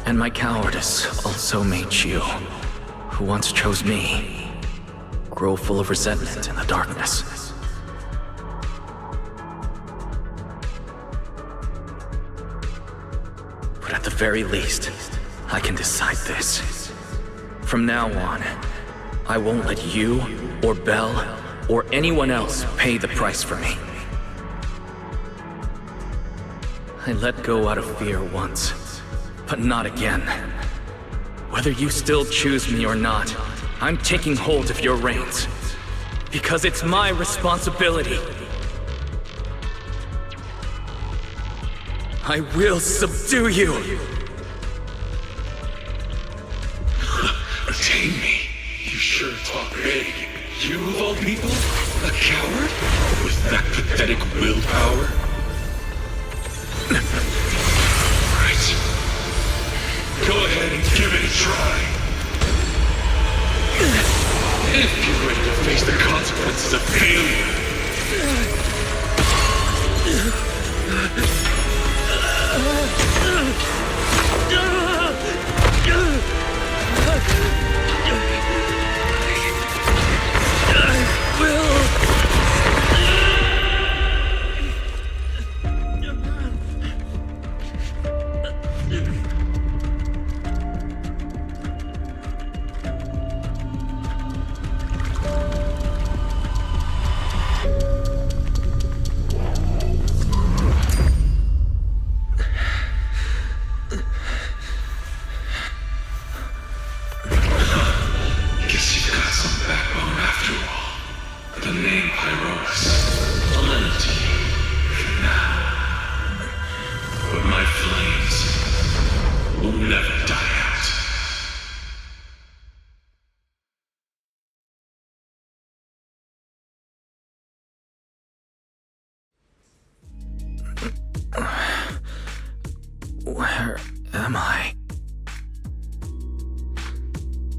And my cowardice also made you, who once chose me, grow full of resentment in the darkness. But at the very least, I can decide this. From now on, I won't let you, or Belle, or anyone else pay the price for me. I let go out of fear once, but not again. Whether you still choose me or not, I'm taking hold of your reins. Because it's my responsibility. I will subdue you! Tame me? You sure talk big. You of all people? A coward? With that pathetic willpower? Right. Go ahead and give it a try. If you're ready to face the consequences of failure. Where am I?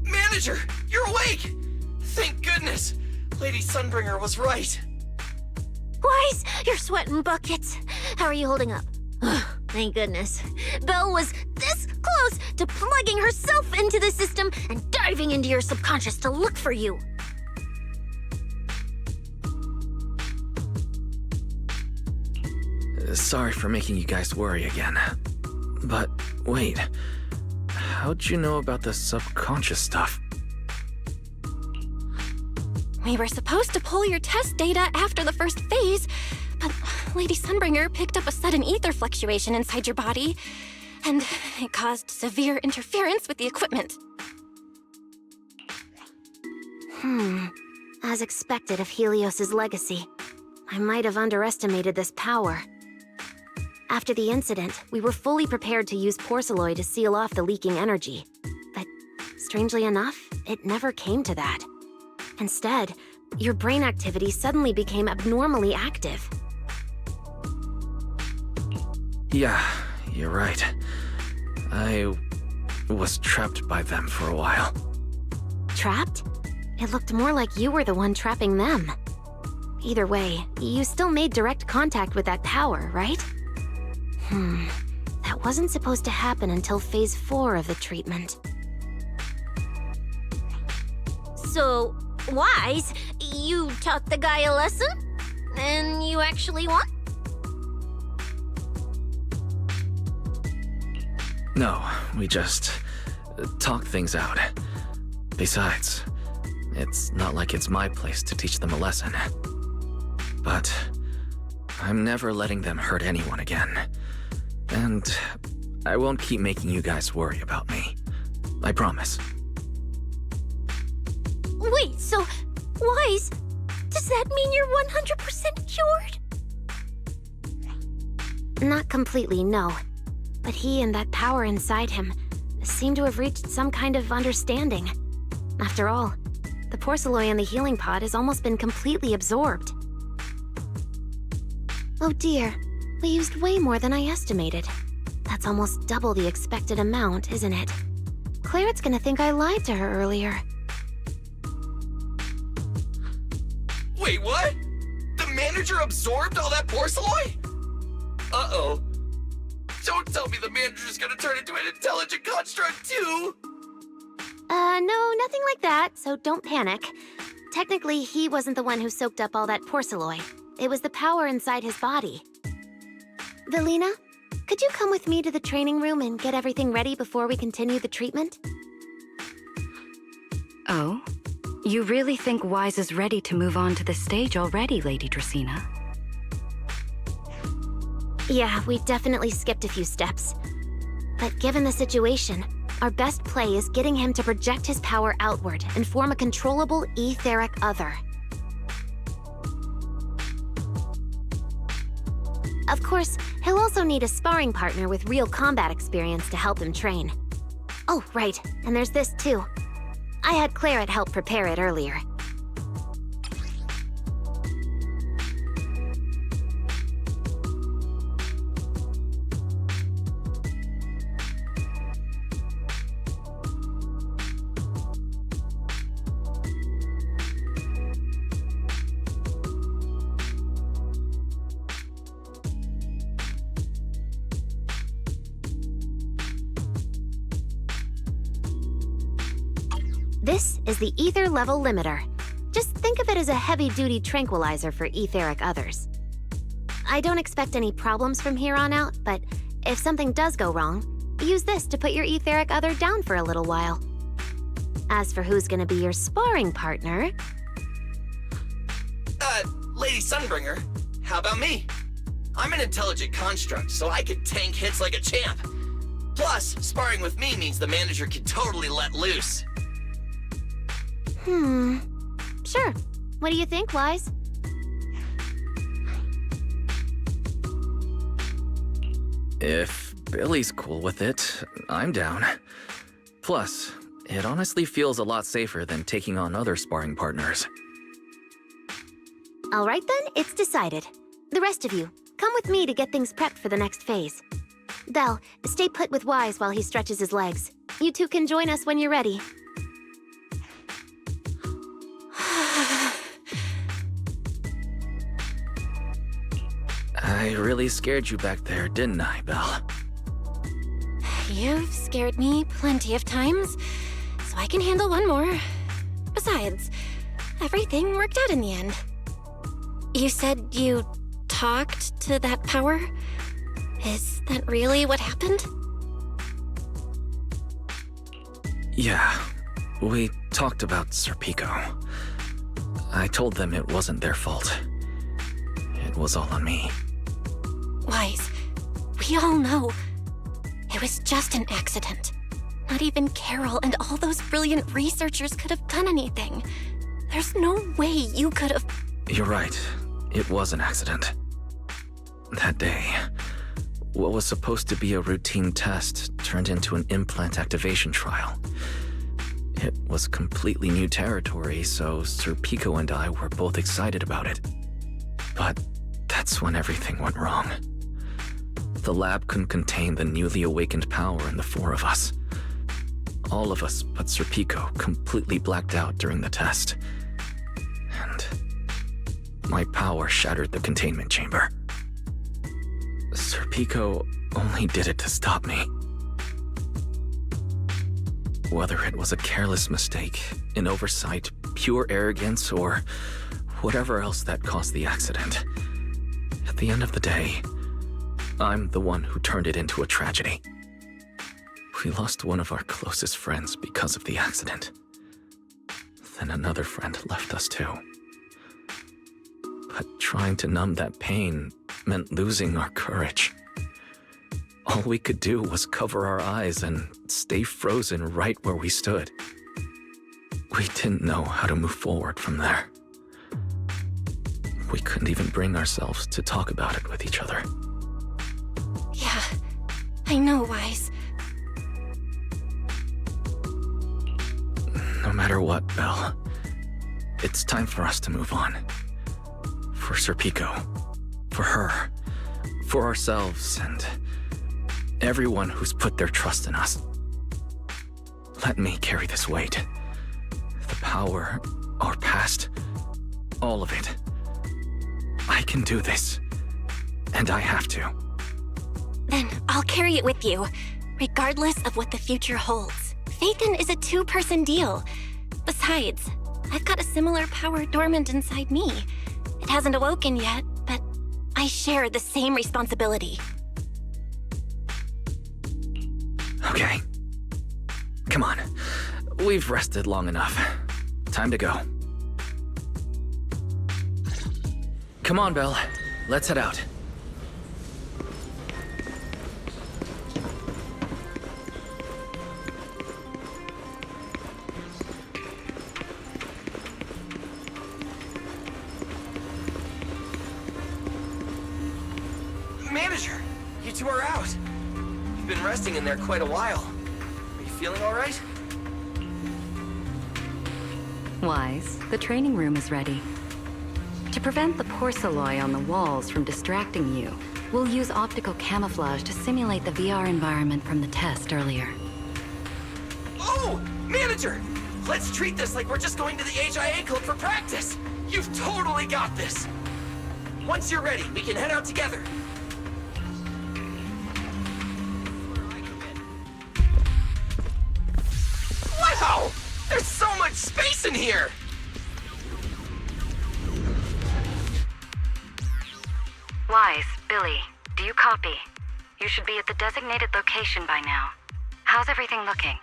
Manager, you're awake! Thank goodness! Lady Sunbringer was right. Wise, you're sweating buckets. How are you holding up? Thank goodness. Belle was this close to plugging herself into the system and diving into your subconscious to look for you. Sorry for making you guys worry again. But wait, how'd you know about the subconscious stuff? We were supposed to pull your test data after the first phase, but Lady Sunbringer picked up a sudden ether fluctuation inside your body, and it caused severe interference with the equipment. As expected of Helios's legacy, I might have underestimated this power. After the incident, we were fully prepared to use porcelain to seal off the leaking energy. But strangely enough, it never came to that. Instead, your brain activity suddenly became abnormally active. Yeah, you're right. I was trapped by them for a while. Trapped? It looked more like you were the one trapping them. Either way, you still made direct contact with that power, right? That wasn't supposed to happen until phase 4 of the treatment. So, Wise, you taught the guy a lesson? And you actually won? No, we just talked things out. Besides, it's not like it's my place to teach them a lesson. But I'm never letting them hurt anyone again. And I won't keep making you guys worry about me. I promise. Wait, so, Wise, does that mean you're 100% cured? Not completely, no. But he and that power inside him seem to have reached some kind of understanding. After all, the porcelain in the healing pod has almost been completely absorbed. Oh dear, we used way more than I estimated. That's almost double the expected amount, isn't it? Clarette's gonna think I lied to her earlier. Wait, what? The manager absorbed all that porcelain? Uh-oh. Don't tell me the manager's gonna turn into an intelligent construct too! No, nothing like that, so don't panic. Technically, he wasn't the one who soaked up all that porcelain. It was the power inside his body. Velina, could you come with me to the training room and get everything ready before we continue the treatment? Oh? You really think Wise is ready to move on to the stage already, Lady Dracaena? Yeah, we definitely skipped a few steps. But given the situation, our best play is getting him to project his power outward and form a controllable etheric other. Of course, he'll also need a sparring partner with real combat experience to help him train. Oh, right, and there's this too. I had Clarette help prepare it earlier. This is the ether level limiter. Just think of it as a heavy-duty tranquilizer for etheric others. I don't expect any problems from here on out, but if something does go wrong, use this to put your etheric other down for a little while. As for who's gonna be your sparring partner... Lady Sunbringer, how about me? I'm an intelligent construct, so I can tank hits like a champ. Plus, sparring with me means the manager can totally let loose. Sure. What do you think, Wise? If Billy's cool with it, I'm down. Plus, it honestly feels a lot safer than taking on other sparring partners. All right then, it's decided. The rest of you, come with me to get things prepped for the next phase. Belle, stay put with Wise while he stretches his legs. You two can join us when you're ready. I really scared you back there, didn't I, Belle? You've scared me plenty of times, so I can handle one more. Besides, everything worked out in the end. You said you talked to that power? Is that really what happened? Yeah, we talked about Serpico. I told them it wasn't their fault. It was all on me. Wise, we all know it was just an accident. Not even Carol and all those brilliant researchers could have done anything. There's no way you could have... You're right. It was an accident. That day, what was supposed to be a routine test turned into an implant activation trial. It was completely new territory, so Serpico and I were both excited about it. But that's when everything went wrong. The lab couldn't contain the newly awakened power in the four of us. all of us but Serpico completely blacked out during the test. And my power shattered the containment chamber. Serpico only did it to stop me. Whether it was a careless mistake, an oversight, pure arrogance, or whatever else that caused the accident, at the end of the day, I'm the one who turned it into a tragedy. We lost one of our closest friends because of the accident. Then another friend left us too. But trying to numb that pain meant losing our courage. All we could do was cover our eyes and stay frozen right where we stood. We didn't know how to move forward from there. We couldn't even bring ourselves to talk about it with each other. Yeah, I know, Wise. No matter what, Belle, it's time for us to move on. For Serpico, for her, for ourselves, and everyone who's put their trust in us. Let me carry this weight. The power, our past, all of it. I can do this, and I have to. Then I'll carry it with you, regardless of what the future holds. Phaethon is a two-person deal. Besides, I've got a similar power dormant inside me. It hasn't awoken yet, but I share the same responsibility. Okay. Come on. We've rested long enough. Time to go. Come on, Belle. Let's head out. Manager, you two are out. You've been resting in there quite a while. Are you feeling all right? Wise, the training room is ready. To prevent the porcelain on the walls from distracting you, we'll use optical camouflage to simulate the VR environment from the test earlier. Oh, Manager! Let's treat this like we're just going to the HIA club for practice. You've totally got this. Once you're ready, we can head out together. Wow! There's so much space in here! Wise, Billy, do you copy? You should be at the designated location by now. How's everything looking?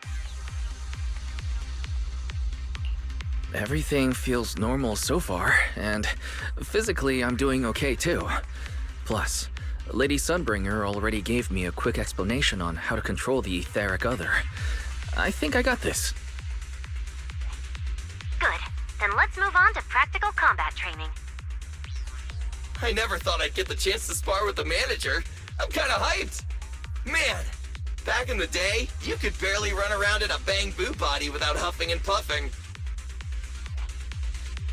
Everything feels normal so far, and physically I'm doing okay too. Plus, Lady Sunbringer already gave me a quick explanation on how to control the etheric other. I think I got this. Good. Then let's move on to practical combat training. I never thought I'd get the chance to spar with the Manager. I'm kinda hyped. Man, back in the day, you could barely run around in a bang-boo body without huffing and puffing.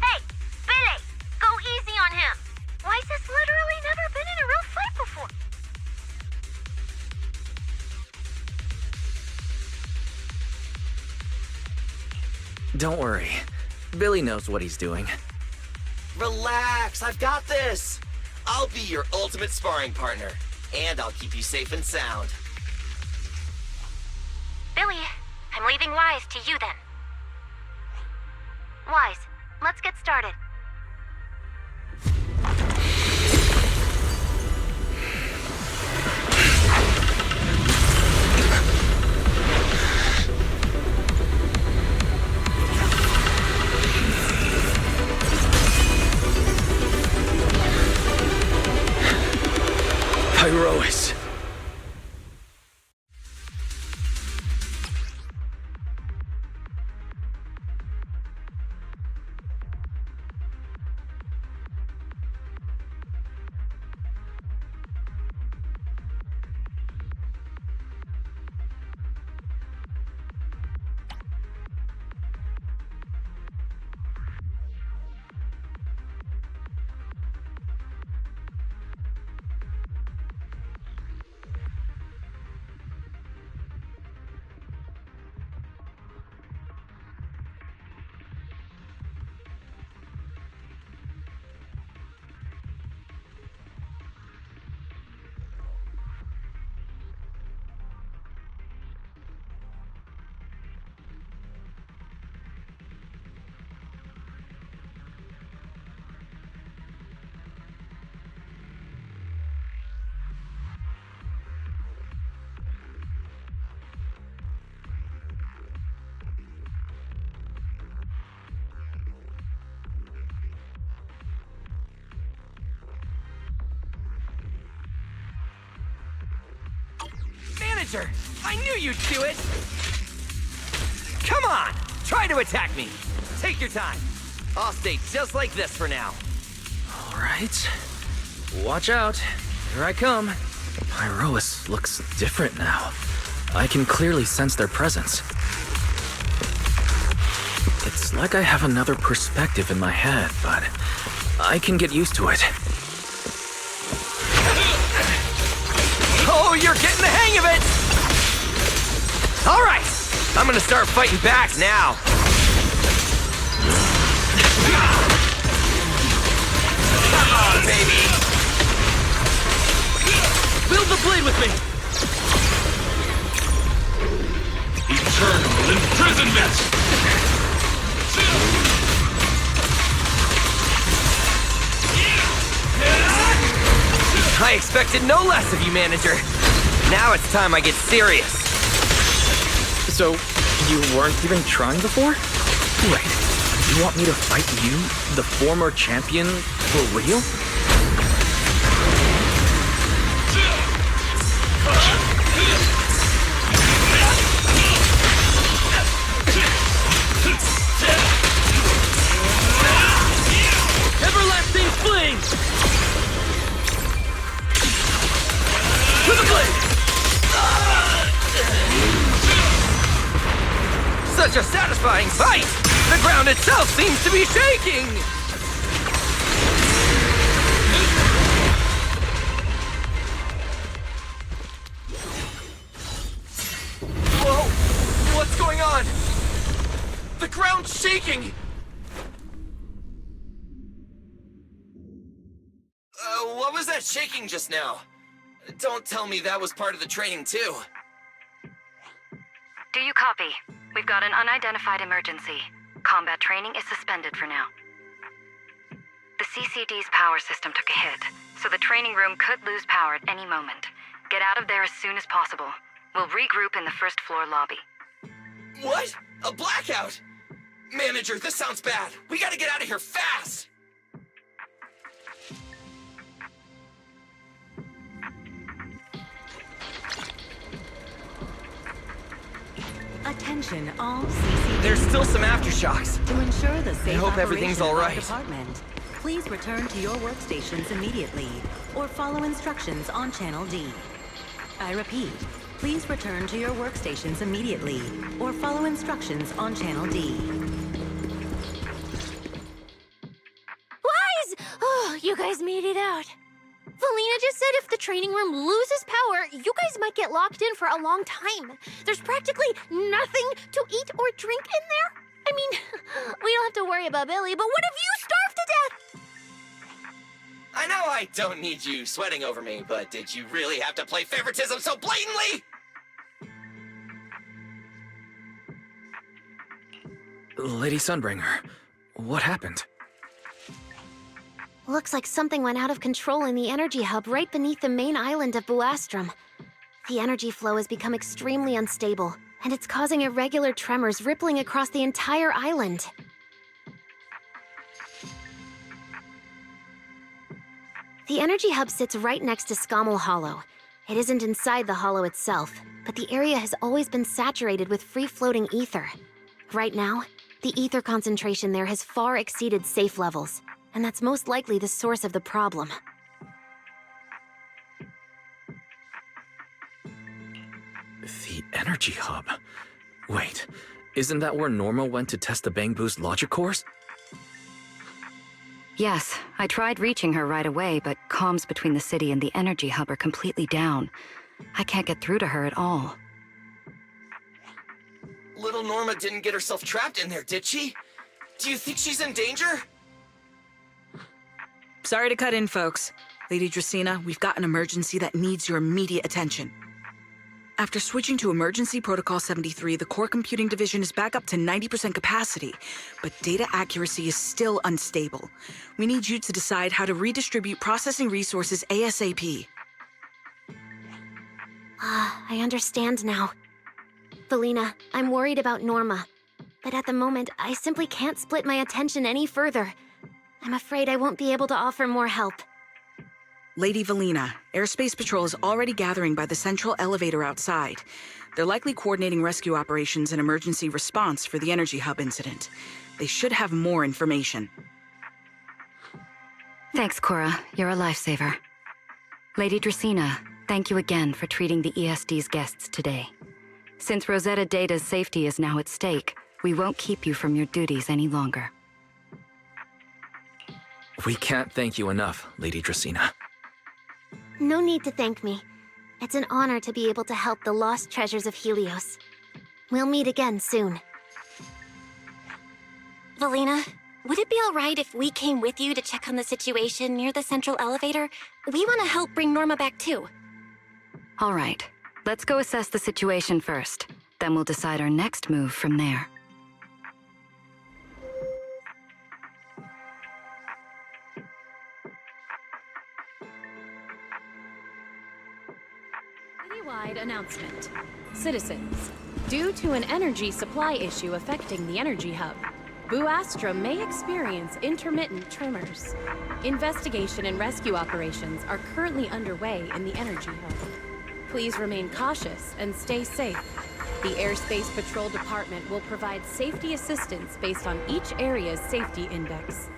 Hey, Billy! Go easy on him! Wise has literally never been in a real fight before. Don't worry. Billy knows what he's doing. Relax, I've got this. I'll be your ultimate sparring partner, and I'll keep you safe and sound. Billy, I'm leaving Wise to you then. Wise, let's get started. Pyrois. manager! I knew you'd do it! Come on! Try to attack me! Take your time. I'll stay just like this for now. All right. Watch out. Here I come. Pyrois looks different now. I can clearly sense their presence. It's like I have another perspective in my head, but I can get used to it. Oh, you're getting the hang of it! All right, I'm gonna start fighting back now. Come on, baby! Build the blade with me! Eternal imprisonment! I expected no less of you, manager. Now it's time I get serious. So, you weren't even trying before? Wait, you want me to fight you, the former champion, for real? Everlasting fling! To the blade! Such a satisfying fight! The ground itself seems to be shaking! Whoa! What's going on? The ground's shaking! What was that shaking just now? Don't tell me that was part of the training, too. Do you copy? We've got an unidentified emergency. Combat training is suspended for now. The CCD's power system took a hit, so the training room could lose power at any moment. Get out of there as soon as possible. We'll regroup in the first floor lobby. What? A blackout? Manager, this sounds bad. We gotta get out of here fast! Attention, all CCD. There's still some aftershocks. To ensure the safe I hope everything's operation all of our right. department, please return to your workstations immediately, or follow instructions on Channel D. I repeat, please return to your workstations immediately, or follow instructions on Channel D. Wise! Oh, you guys made it out. Felina just said if the training room loses power, you guys might get locked in for a long time. There's practically nothing to eat or drink in there. I mean, we don't have to worry about Billy, but what if you starve to death? I know I don't need you sweating over me, but did you really have to play favoritism so blatantly? Lady Sunbringer, what happened? Looks like something went out of control in the energy hub right beneath the main island of Buastrum. The energy flow has become extremely unstable, and it's causing irregular tremors rippling across the entire island. The energy hub sits right next to Scommel Hollow. It isn't inside the hollow itself, but the area has always been saturated with free-floating ether. Right now, the ether concentration there has far exceeded safe levels, and that's most likely the source of the problem. The energy hub? Wait, isn't that where Norma went to test the Bang Boo's logic cores? Yes, I tried reaching her right away, but comms between the city and the energy hub are completely down. I can't get through to her at all. Little Norma didn't get herself trapped in there, did she? Do you think she's in danger? Sorry to cut in, folks. Lady Dracaena, we've got an emergency that needs your immediate attention. After switching to Emergency Protocol 73, the Core Computing Division is back up to 90% capacity, but data accuracy is still unstable. We need you to decide how to redistribute processing resources ASAP. I understand now. Felina, I'm worried about Norma, but at the moment, I simply can't split my attention any further. I'm afraid I won't be able to offer more help. Lady Valina, Airspace Patrol is already gathering by the central elevator outside. They're likely coordinating rescue operations and emergency response for the energy hub incident. They should have more information. Thanks, Cora. You're a lifesaver. Lady Dracena, thank you again for treating the ESD's guests today. Since Rosetta Data's safety is now at stake, we won't keep you from your duties any longer. We can't thank you enough, Lady Dracena. No need to thank me. It's an honor to be able to help the lost treasures of Helios. We'll meet again soon. Valina, would it be all right if we came with you to check on the situation near the central elevator? We want to help bring Norma back too. All right, let's go assess the situation first. Then we'll decide our next move from there. Citywide announcement. Citizens, due to an energy supply issue affecting the energy hub, Bu Astra may experience intermittent tremors. Investigation and rescue operations are currently underway in the energy hub. Please remain cautious and stay safe. The Airspace Patrol Department will provide safety assistance based on each area's safety index.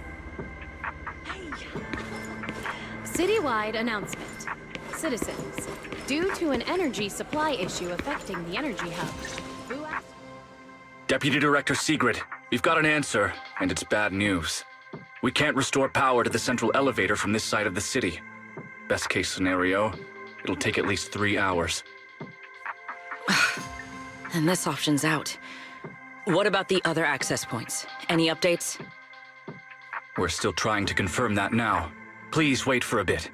Citywide announcement. Citizens, due to an energy supply issue affecting the energy hub, Deputy Director Sigrid, we've got an answer, and it's bad news. We can't restore power to the central elevator from this side of the city. Best case scenario, it'll take at least 3 hours. And this option's out. What about the other access points? Any updates? We're still trying to confirm that now. Please wait for a bit.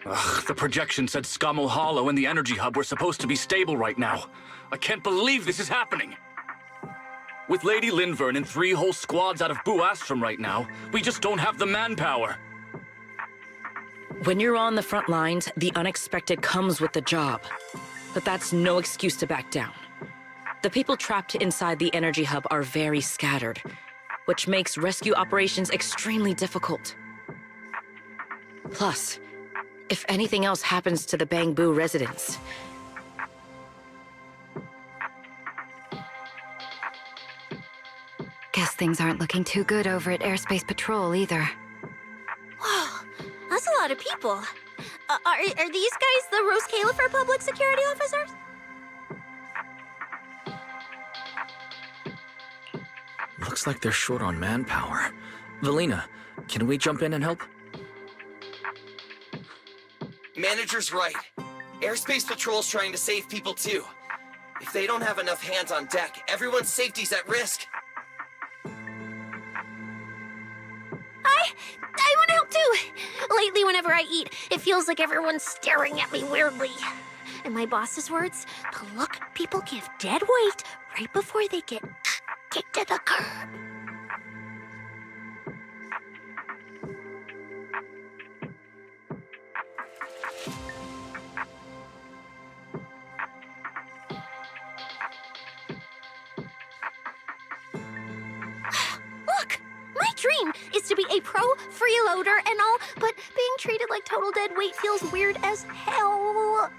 Ugh, the projection said Scommel Hollow and the energy hub were supposed to be stable right now. I can't believe this is happening. With Lady Linvern and 3 whole squads out of Bu Astrum right now, we just don't have the manpower. When you're on the front lines, the unexpected comes with the job. But that's no excuse to back down. The people trapped inside the energy hub are very scattered, which makes rescue operations extremely difficult. Plus, if anything else happens to the Bangbu residents... Guess things aren't looking too good over at Airspace Patrol either. Whoa, that's a lot of people. Are these guys the Rose Califer public security officers? Looks like they're short on manpower. Valina, can we jump in and help? Manager's right. Airspace Patrol's trying to save people too. If they don't have enough hands on deck, everyone's safety's at risk. I want to help too. Lately, whenever I eat, it feels like everyone's staring at me weirdly. In my boss's words, the look people give dead weight right before they get kicked to the curb. Look! My dream is to be a pro freeloader and all, but being treated like total dead weight feels weird as hell.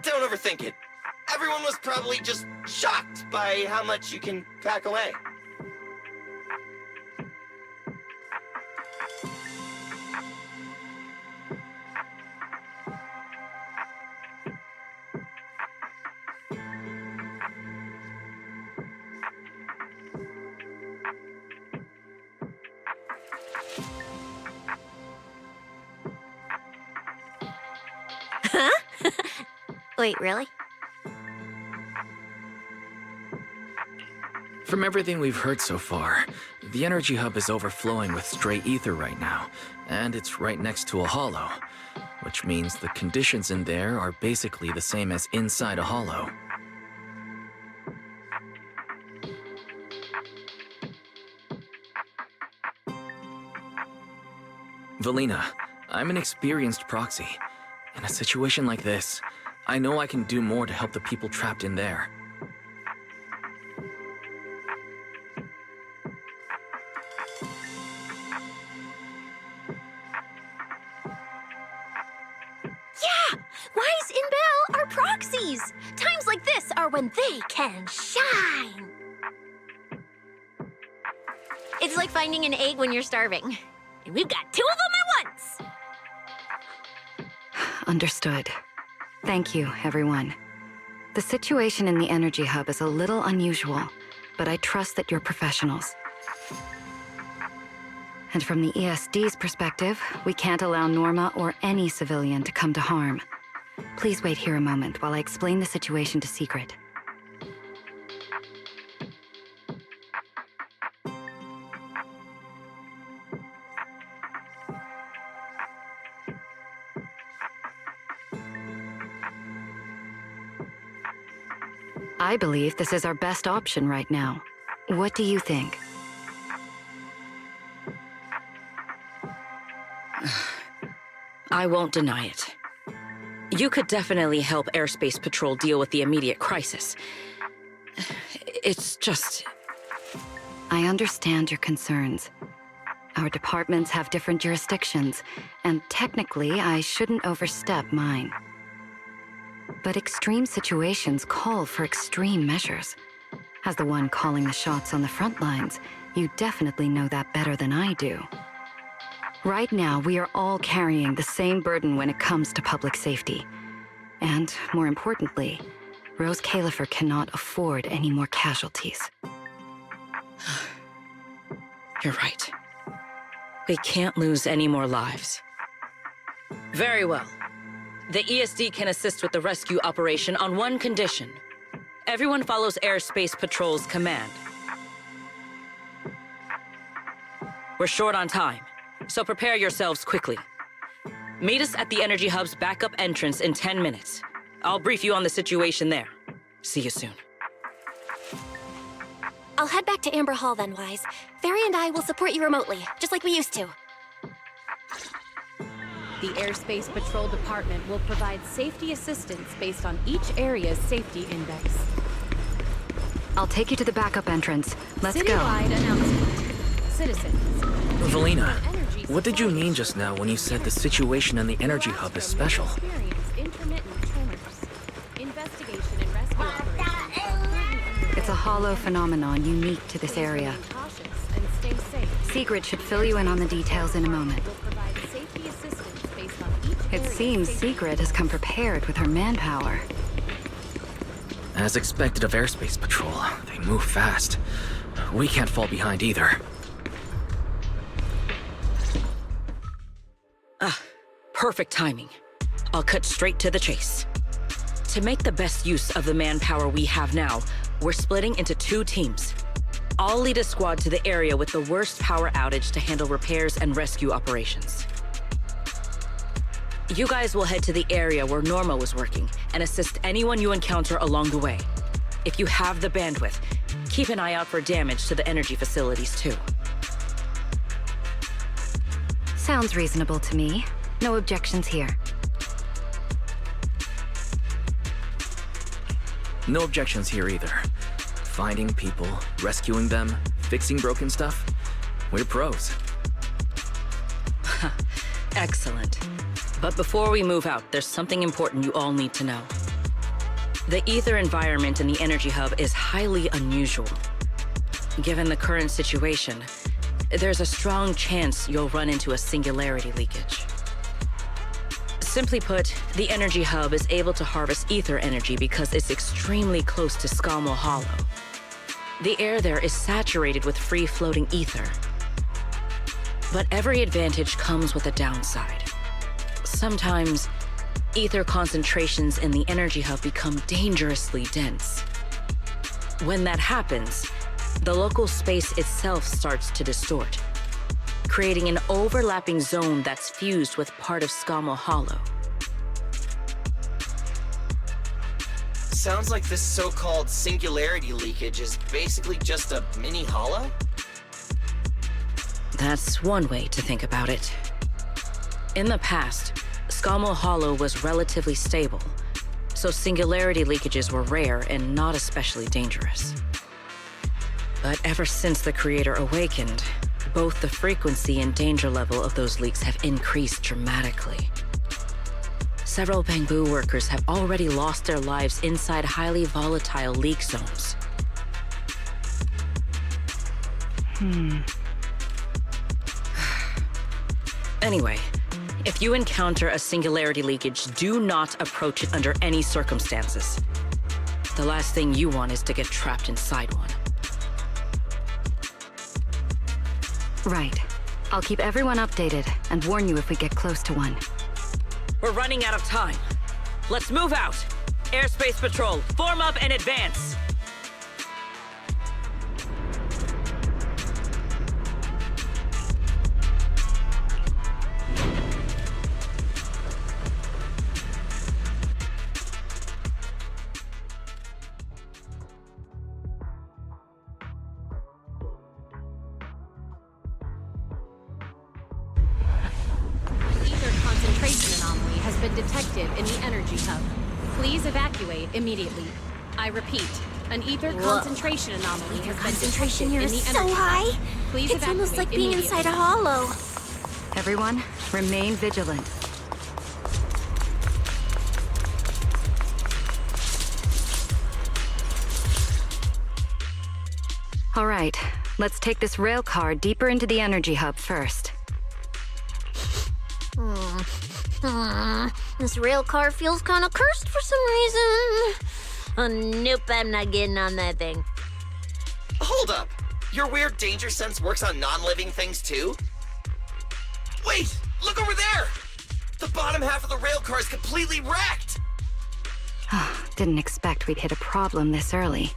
Don't overthink it. Everyone was probably just shocked by how much you can pack away. Huh? Wait, really? From everything we've heard so far, the energy hub is overflowing with stray ether right now, and it's right next to a hollow, which means the conditions in there are basically the same as inside a hollow. Valina, I'm an experienced proxy. In a situation like this, I know I can do more to help the people trapped in there. Yeah! Wise and Belle are proxies! Times like this are when they can shine! It's like finding an egg when you're starving. And we've got 2 of them at once! Understood. Thank you, everyone. The situation in the energy hub is a little unusual, but I trust that you're professionals. And from the ESD's perspective, we can't allow Norma or any civilian to come to harm. Please wait here a moment while I explain the situation to Secret. I believe this is our best option right now. What do you think? I won't deny it. You could definitely help Airspace Patrol deal with the immediate crisis. It's just... I understand your concerns. Our departments have different jurisdictions, and technically, I shouldn't overstep mine. But extreme situations call for extreme measures. As the one calling the shots on the front lines, you definitely know that better than I do. Right now, we are all carrying the same burden when it comes to public safety. And, more importantly, Rose Califer cannot afford any more casualties. You're right. We can't lose any more lives. Very well. The ESD can assist with the rescue operation on one condition. Everyone follows Airspace Patrol's command. We're short on time, so prepare yourselves quickly. Meet us at the Energy Hub's backup entrance in 10 minutes. I'll brief you on the situation there. See you soon. I'll head back to Amber Hall then, Wise. Fairy and I will support you remotely, just like we used to. The Airspace Patrol Department will provide safety assistance based on each area's safety index. I'll take you to the backup entrance. Let's go. Citywide announcement. Citizens. Valina, what did you mean just now when you said the situation in the energy hub is special? Intermittent tremors. Investigation and rescue operations. It's a hollow phenomenon unique to this area. Cautious and stay safe. Secret should fill you in on the details in a moment. Will provide safety assistance based on each It area's seems safety Secret has come prepared with her manpower. As expected of Airspace Patrol, they move fast. We can't fall behind either. Perfect timing. I'll cut straight to the chase. To make the best use of the manpower we have now, we're splitting into 2 teams. I'll lead a squad to the area with the worst power outage to handle repairs and rescue operations. You guys will head to the area where Norma was working and assist anyone you encounter along the way. If you have the bandwidth, keep an eye out for damage to the energy facilities too. Sounds reasonable to me. No objections here. No objections here either. Finding people, rescuing them, fixing broken stuff. We're pros. Excellent. But before we move out, there's something important you all need to know. The ether environment in the energy hub is highly unusual. Given the current situation, there's a strong chance you'll run into a singularity leakage. Simply put, the energy hub is able to harvest ether energy because it's extremely close to Skamel Hollow. The air there is saturated with free-floating ether. But every advantage comes with a downside. Sometimes, ether concentrations in the energy hub become dangerously dense. When that happens, the local space itself starts to distort, creating an overlapping zone that's fused with part of Skamel Hollow. Sounds like this so-called singularity leakage is basically just a mini hollow? That's one way to think about it. In the past, Scommel Hollow was relatively stable, so singularity leakages were rare and not especially dangerous. But ever since the Creator awakened, both the frequency and danger level of those leaks have increased dramatically. Several Bangbu workers have already lost their lives inside highly volatile leak zones. Anyway, if you encounter a singularity leakage, do not approach it under any circumstances. The last thing you want is to get trapped inside one. Right. I'll keep everyone updated and warn you if we get close to one. We're running out of time. Let's move out! Airspace Patrol, form up and advance! Detected in the energy hub. Please evacuate immediately. I repeat, an ether concentration anomaly has been detected in the energy so high. hub. Please It's almost like being immediately. inside a hollow. Everyone, remain vigilant. All right, let's take this rail car deeper into the energy hub first. This rail car feels kind of cursed for some reason. Nope, I'm not getting on that thing. Hold up! Your weird danger sense works on non-living things too? Wait! Look over there! The bottom half of the rail car is completely wrecked! Didn't expect we'd hit a problem this early.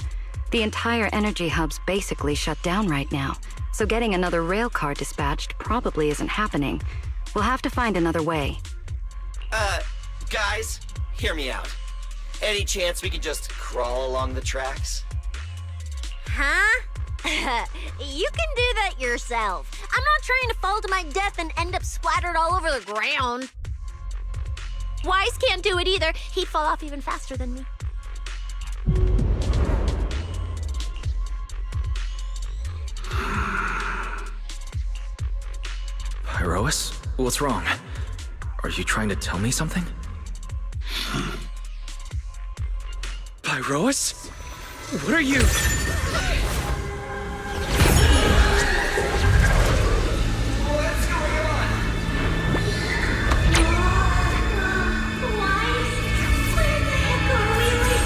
The entire energy hub's basically shut down right now, so getting another rail car dispatched probably isn't happening. We'll have to find another way. Guys, hear me out. Any chance we can just crawl along the tracks? Huh? You can do that yourself. I'm not trying to fall to my death and end up splattered all over the ground. Wise can't do it either. He'd fall off even faster than me. Pyrois? What's wrong? Are you trying to tell me something? Pyrois? What are you? What's going on? Why? Where the heck are we right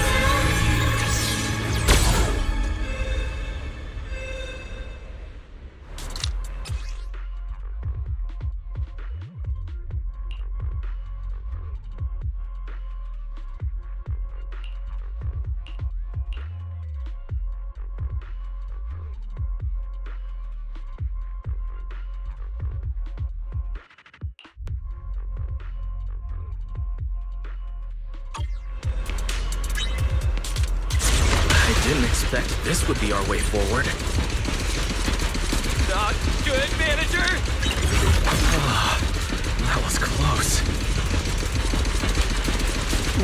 I didn't expect this would be our way forward. Not good, manager! That was close.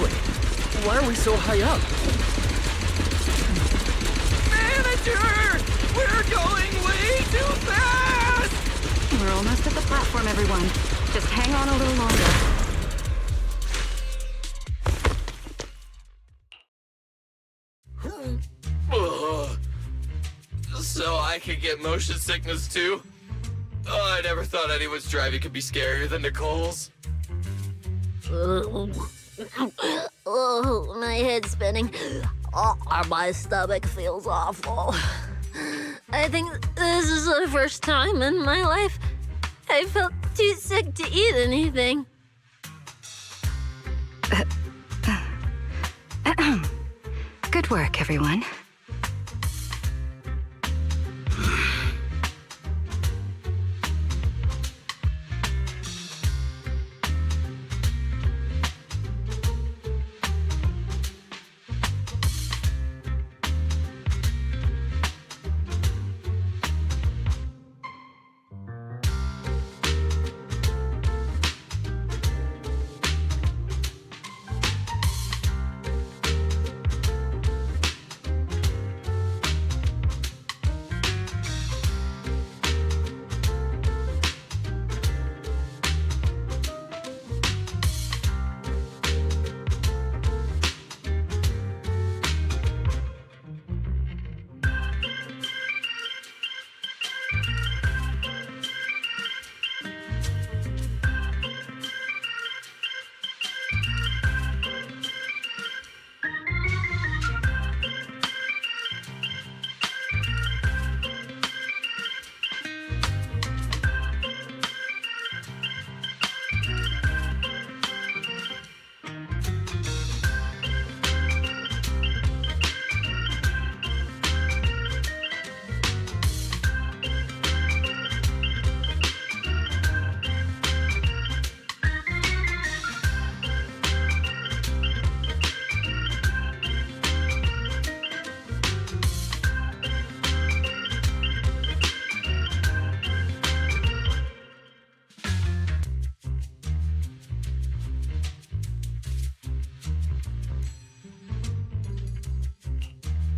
Wait, why are we so high up? Manager! We're going way too fast! We're almost at the platform, everyone. Just hang on a little longer. So I could get motion sickness too? Oh, I never thought anyone's driving could be scarier than Nicole's. Oh, my head's spinning. Oh, my stomach feels awful. I think this is the first time in my life I felt too sick to eat anything. Good work, everyone.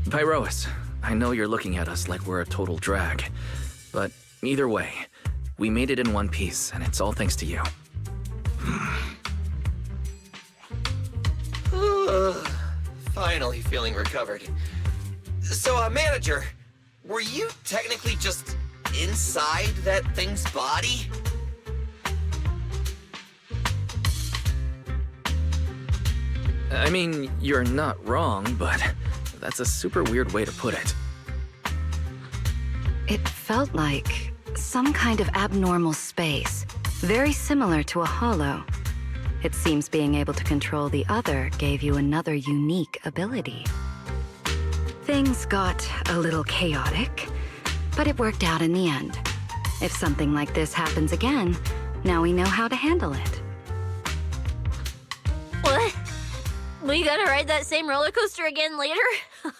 Pyrois, I know you're looking at us like we're a total drag, but either way, we made it in one piece, and it's all thanks to you. Finally feeling recovered. So, manager, were you technically just inside that thing's body? I mean, you're not wrong, but that's a super weird way to put it. It felt like some kind of abnormal space, very similar to a hollow. It seems being able to control the other gave you another unique ability. Things got a little chaotic, but it worked out in the end. If something like this happens again, now we know how to handle it. What? We gotta ride that same roller coaster again later? No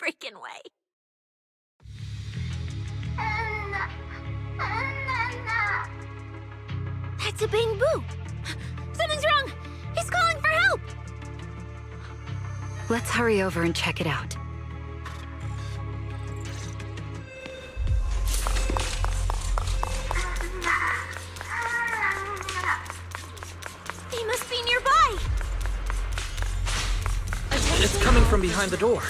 freaking way. That's a Bang-Boo! Something's wrong! He's calling for help! Let's hurry over and check it out. He must be nearby! It's coming from behind the door.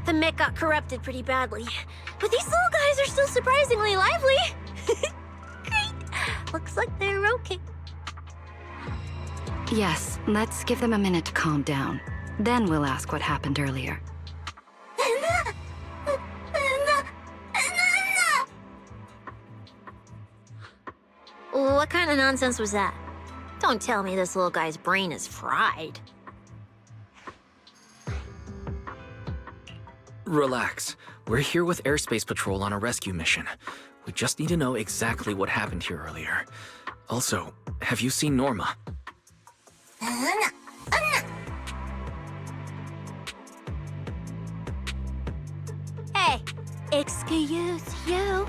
The mech got corrupted pretty badly, but these little guys are still surprisingly lively. Great. Looks like they're okay. Yes, let's give them a minute to calm down. Then we'll ask what happened earlier. What kind of nonsense was that? Don't tell me this little guy's brain is fried. Relax. We're here with Airspace Patrol on a rescue mission. We just need to know exactly what happened here earlier. Also, have you seen Norma? Hey, excuse you?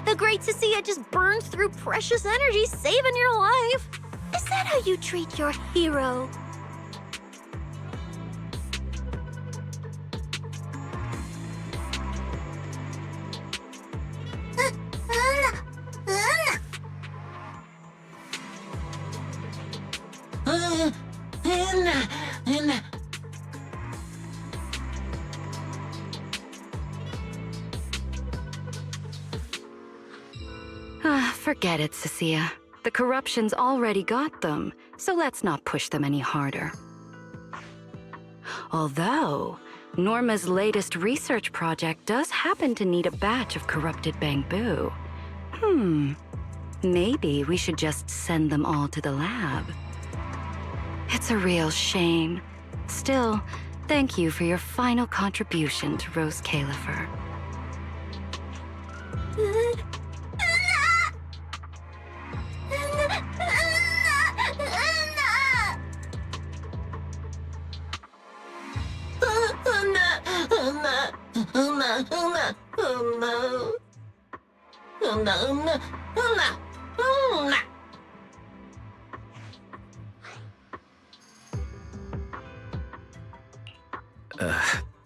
The great Cecilia just burned through precious energy saving your life. Is that how you treat your hero? Forget it, Cecilia. The corruption's already got them, so let's not push them any harder. Although, Norma's latest research project does happen to need a batch of corrupted Bang-Boo. Maybe we should just send them all to the lab. It's a real shame. Still, thank you for your final contribution to Rose Califer.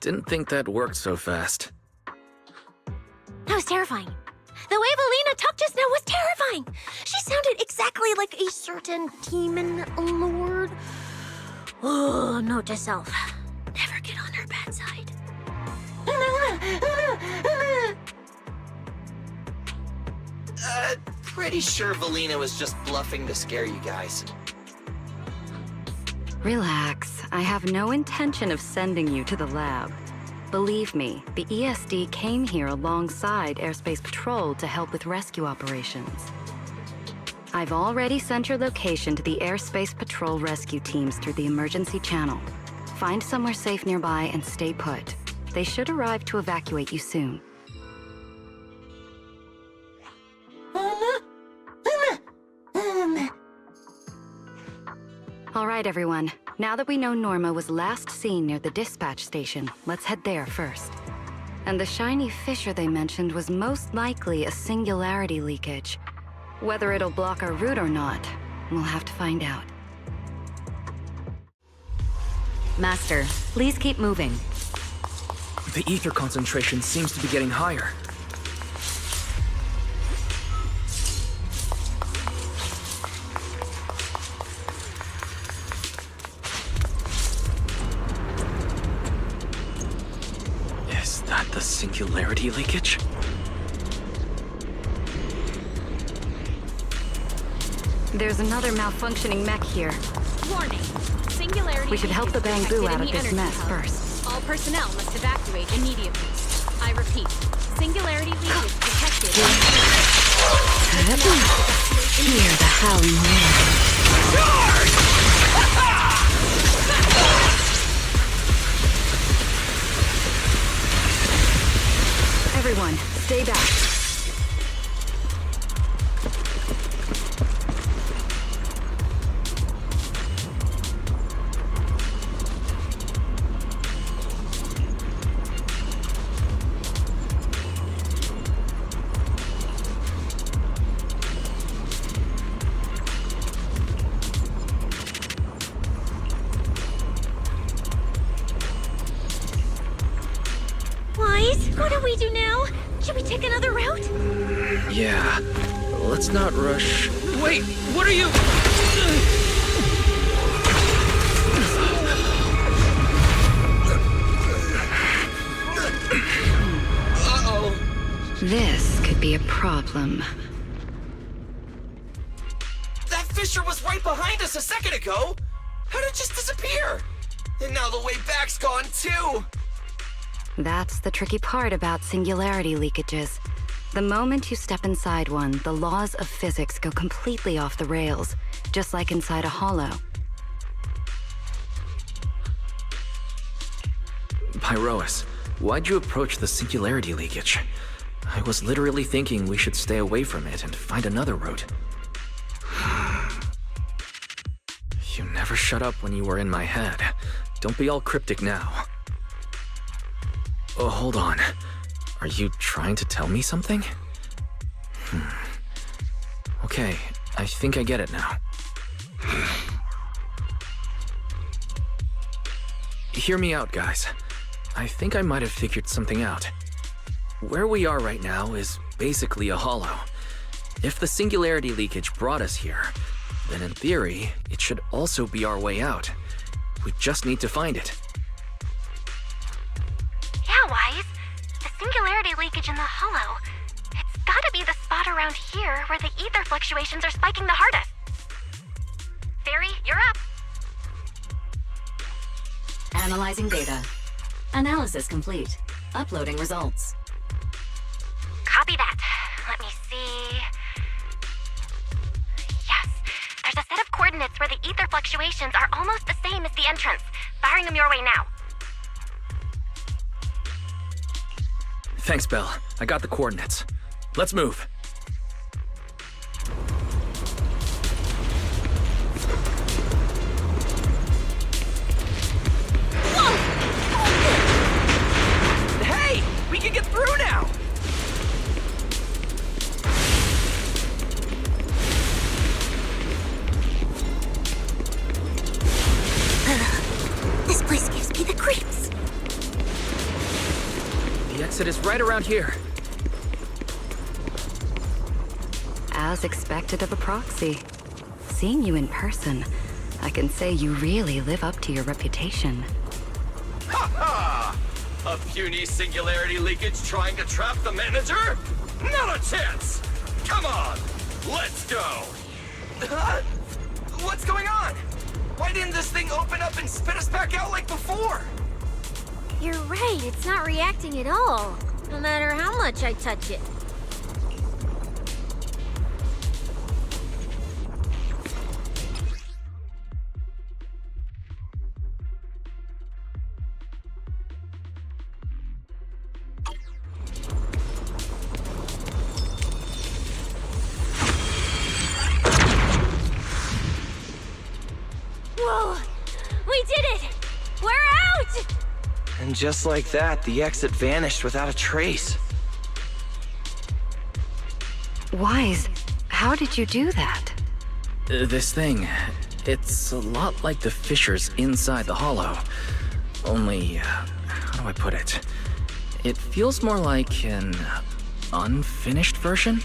Didn't think that worked so fast. That was terrifying. The way Valina talked just now was terrifying. She sounded exactly like a certain demon lord. Oh, note to self. Never get on her bad side. Pretty sure Valina was just bluffing to scare you guys. Relax. I have no intention of sending you to the lab. Believe me, the ESD came here alongside Airspace Patrol to help with rescue operations. I've already sent your location to the Airspace Patrol rescue teams through the emergency channel. Find somewhere safe nearby and stay put. They should arrive to evacuate you soon. All right, everyone. Now that we know Norma was last seen near the dispatch station, let's head there first. And the shiny fissure they mentioned was most likely a singularity leakage. Whether it'll block our route or not, we'll have to find out. Master, please keep moving. The ether concentration seems to be getting higher. Is that the singularity leakage? There's another malfunctioning mech here. Warning. Singularity. We should help the Bangbu out of this mess first. All personnel must evacuate immediately. I repeat, singularity leakage detected. Hear the howling wind. Everyone, stay back. What do we do now? Should we take another route? Yeah. Let's not rush. Wait, what are you? Uh-oh. This could be a problem. That fissure was right behind us a second ago. How did it just disappear? And now the way back's gone too. That's the tricky part about singularity leakages. The moment you step inside one, the laws of physics go completely off the rails, just like inside a hollow. Pyrois, why'd you approach the singularity leakage? I was literally thinking we should stay away from it and find another route. You never shut up when you were in my head. Don't be all cryptic now. Oh, hold on. Are you trying to tell me something? Okay, I think I get it now. Hear me out, guys. I think I might have figured something out. Where we are right now is basically a hollow. If the singularity leakage brought us here, then in theory, it should also be our way out. We just need to find it. Yeah, Wise. The singularity leakage in the hollow. It's gotta be the spot around here where the ether fluctuations are spiking the hardest. Fairy, you're up. Analyzing data. Analysis complete. Uploading results. Copy that. Let me see. Yes. There's a set of coordinates where the ether fluctuations are almost the same as the entrance. Firing them your way now. Thanks, Belle. I got the coordinates. Let's move. Hey! We can get through now! This place gives me the creeps. The exit is right around here. As expected of a proxy. Seeing you in person, I can say you really live up to your reputation. Ha ha! A puny singularity leakage trying to trap the manager? Not a chance! Come on! Let's go! What's going on? Why didn't this thing open up and spit us back out like before? You're right, it's not reacting at all. No matter how much I touch it. And just like that, the exit vanished without a trace. Wise, how did you do that? This thing, it's a lot like the fissures inside the hollow. Only, how do I put it? It feels more like an unfinished version?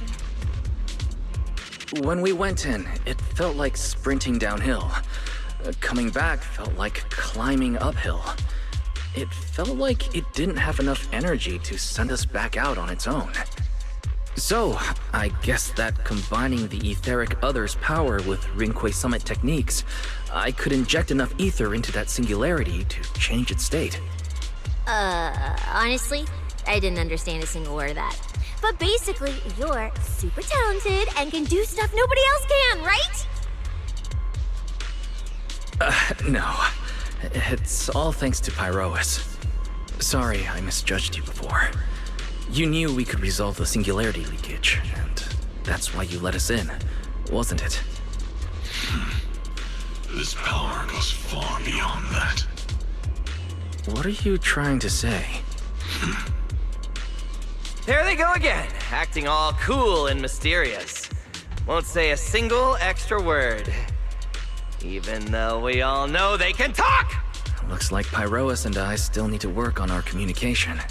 When we went in, it felt like sprinting downhill. Coming back felt like climbing uphill. It felt like it didn't have enough energy to send us back out on its own. So, I guess that combining the etheric other's power with Rinque Summit techniques, I could inject enough ether into that singularity to change its state. Honestly, I didn't understand a single word of that. But basically, you're super talented and can do stuff nobody else can, right? No. It's all thanks to Pyrois. Sorry, I misjudged you before. You knew we could resolve the singularity leakage, and that's why you let us in, wasn't it? This power goes far beyond that. What are you trying to say? There they go again, acting all cool and mysterious. Won't say a single extra word. Even though we all know they can talk! Looks like Pyrois and I still need to work on our communication.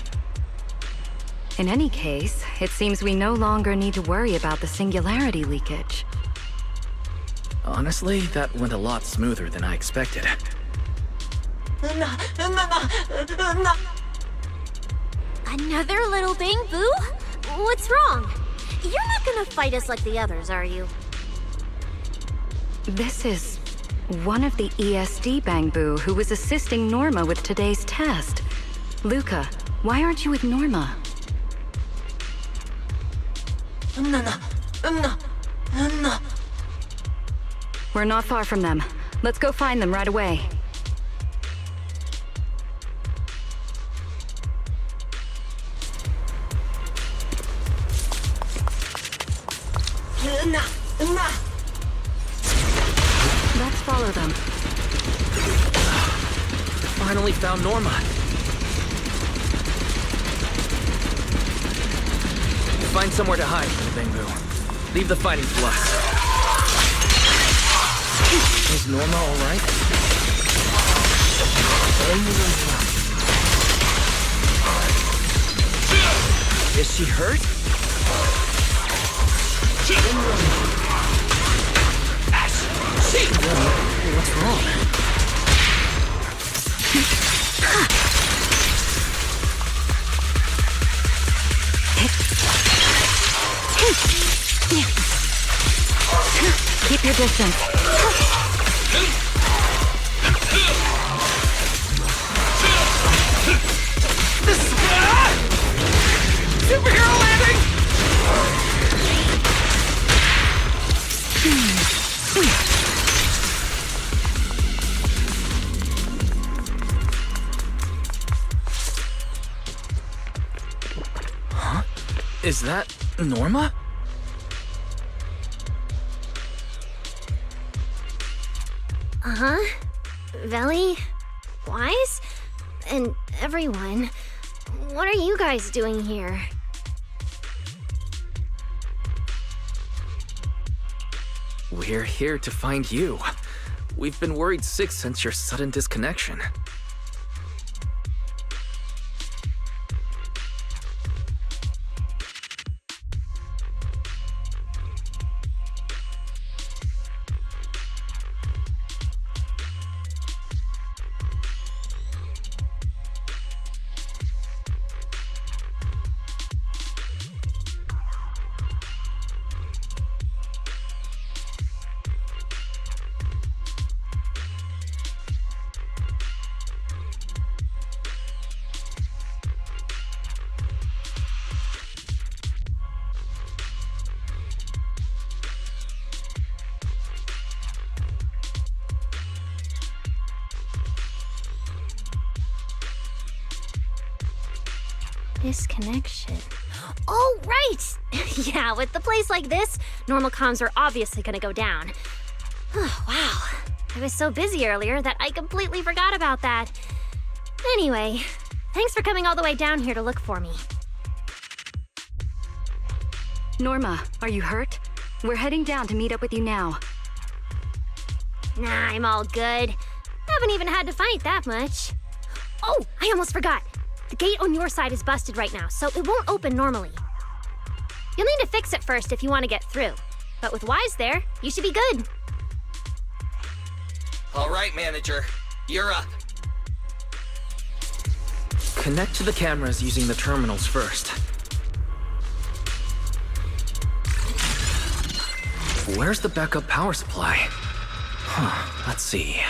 In any case, it seems we no longer need to worry about the singularity leakage. Honestly, that went a lot smoother than I expected. Another little bang-boo? What's wrong? You're not gonna fight us like the others, are you? This is one of the ESD Bangbu who was assisting Norma with today's test. Luca, why aren't you with Norma? We're not far from them. Let's go find them right away. Let's follow them. Finally found Norma. Find somewhere to hide, Bangbu. Leave the fighting to us. Is Norma all right? Is she hurt? What's wrong? Keep your distance. Superhero landing! Huh? Is that Norma? Uh-huh. Veli, Wise, and everyone. What are you guys doing here? We're here to find you. We've been worried sick since your sudden disconnection. Disconnection. Oh, right! Yeah, with the place like this, normal comms are obviously gonna go down. Oh, wow. I was so busy earlier that I completely forgot about that. Anyway, Thanks for coming all the way down here to look for me. Norma, are you hurt? We're heading down to meet up with you now. Nah, I'm all good. Haven't even had to fight that much. Oh, I almost forgot. The gate on your side is busted right now, so it won't open normally. You'll need to fix it first if you want to get through. But with Wise there, you should be good. All right, manager. You're up. Connect to the cameras using the terminals first. Where's the backup power supply? Huh, let's see.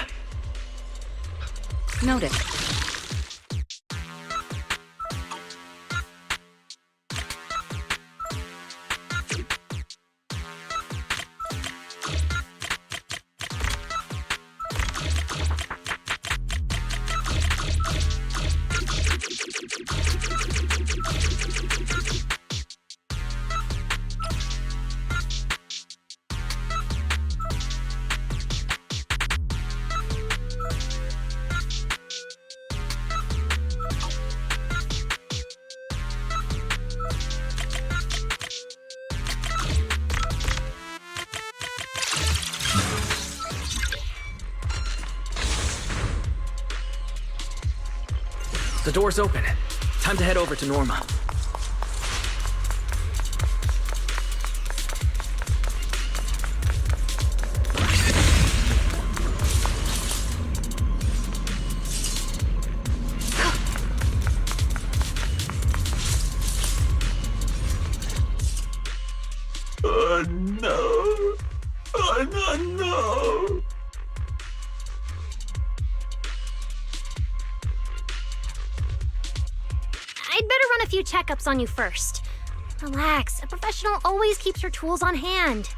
Noted. The door's open. Time to head over to Norma. No. No. I'd better run a few checkups on you first. Relax, a professional always keeps her tools on hand.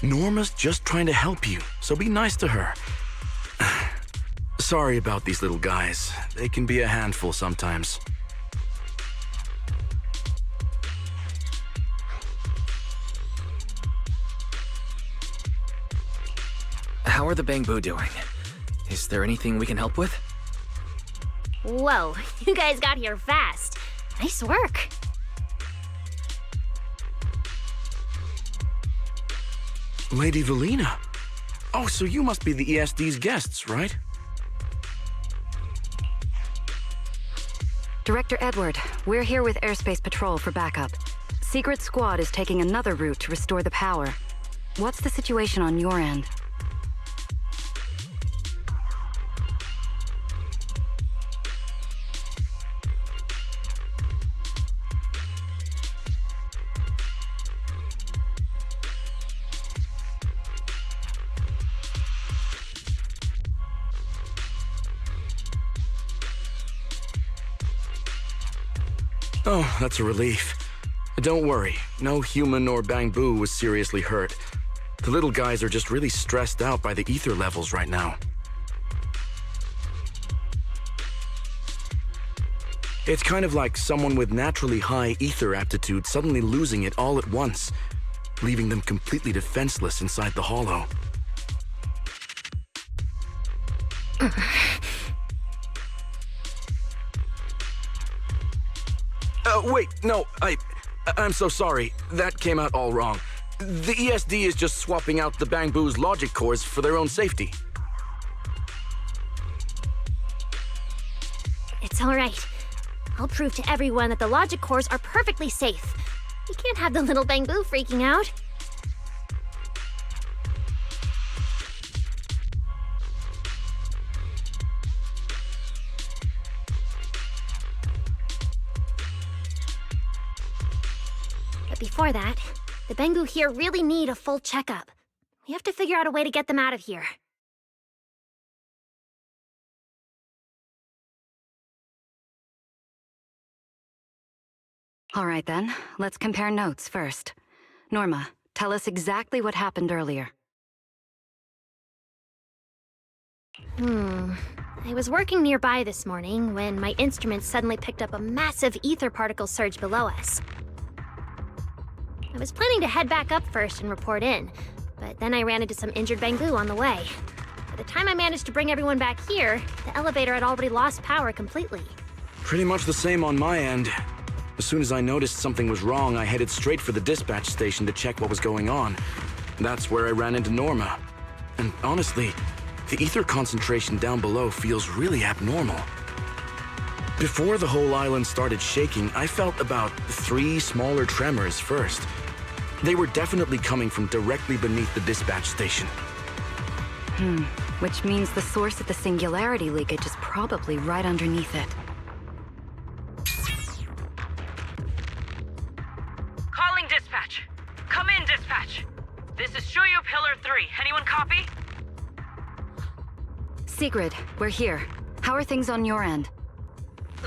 Norma's just trying to help you, so be nice to her. Sorry about these little guys. They can be a handful sometimes. How are the Bangbu doing? Is there anything we can help with? Whoa, you guys got here fast. Nice work. Lady Valina. Oh, so you must be the ESD's guests, right? Director Edward, we're here with Airspace Patrol for backup. Secret Squad is taking another route to restore the power. What's the situation on your end? Oh, that's a relief. Don't worry, no human or Bangbu was seriously hurt. The little guys are just really stressed out by the ether levels right now. It's kind of like someone with naturally high ether aptitude suddenly losing it all at once, leaving them completely defenseless inside the hollow. Wait, no, I'm so sorry. That came out all wrong. The ESD is just swapping out the Bangbu's logic cores for their own safety. It's all right. I'll prove to everyone that the logic cores are perfectly safe. You can't have the little Bangbu freaking out. But before that, the Bangbu here really need a full checkup. We have to figure out a way to get them out of here. All right then, let's compare notes first. Norma, tell us exactly what happened earlier. I was working nearby this morning when my instruments suddenly picked up a massive ether particle surge below us. I was planning to head back up first and report in, but then I ran into some injured Bangbu on the way. By the time I managed to bring everyone back here, the elevator had already lost power completely. Pretty much the same on my end. As soon as I noticed something was wrong, I headed straight for the dispatch station to check what was going on. That's where I ran into Norma. And honestly, the ether concentration down below feels really abnormal. Before the whole island started shaking, I felt about 3 smaller tremors first. They were definitely coming from directly beneath the dispatch station. Which means the source of the singularity leakage is probably right underneath it. Calling dispatch. Come in, dispatch. This is Shuyu Pillar 3. Anyone copy? Sigrid, we're here. How are things on your end?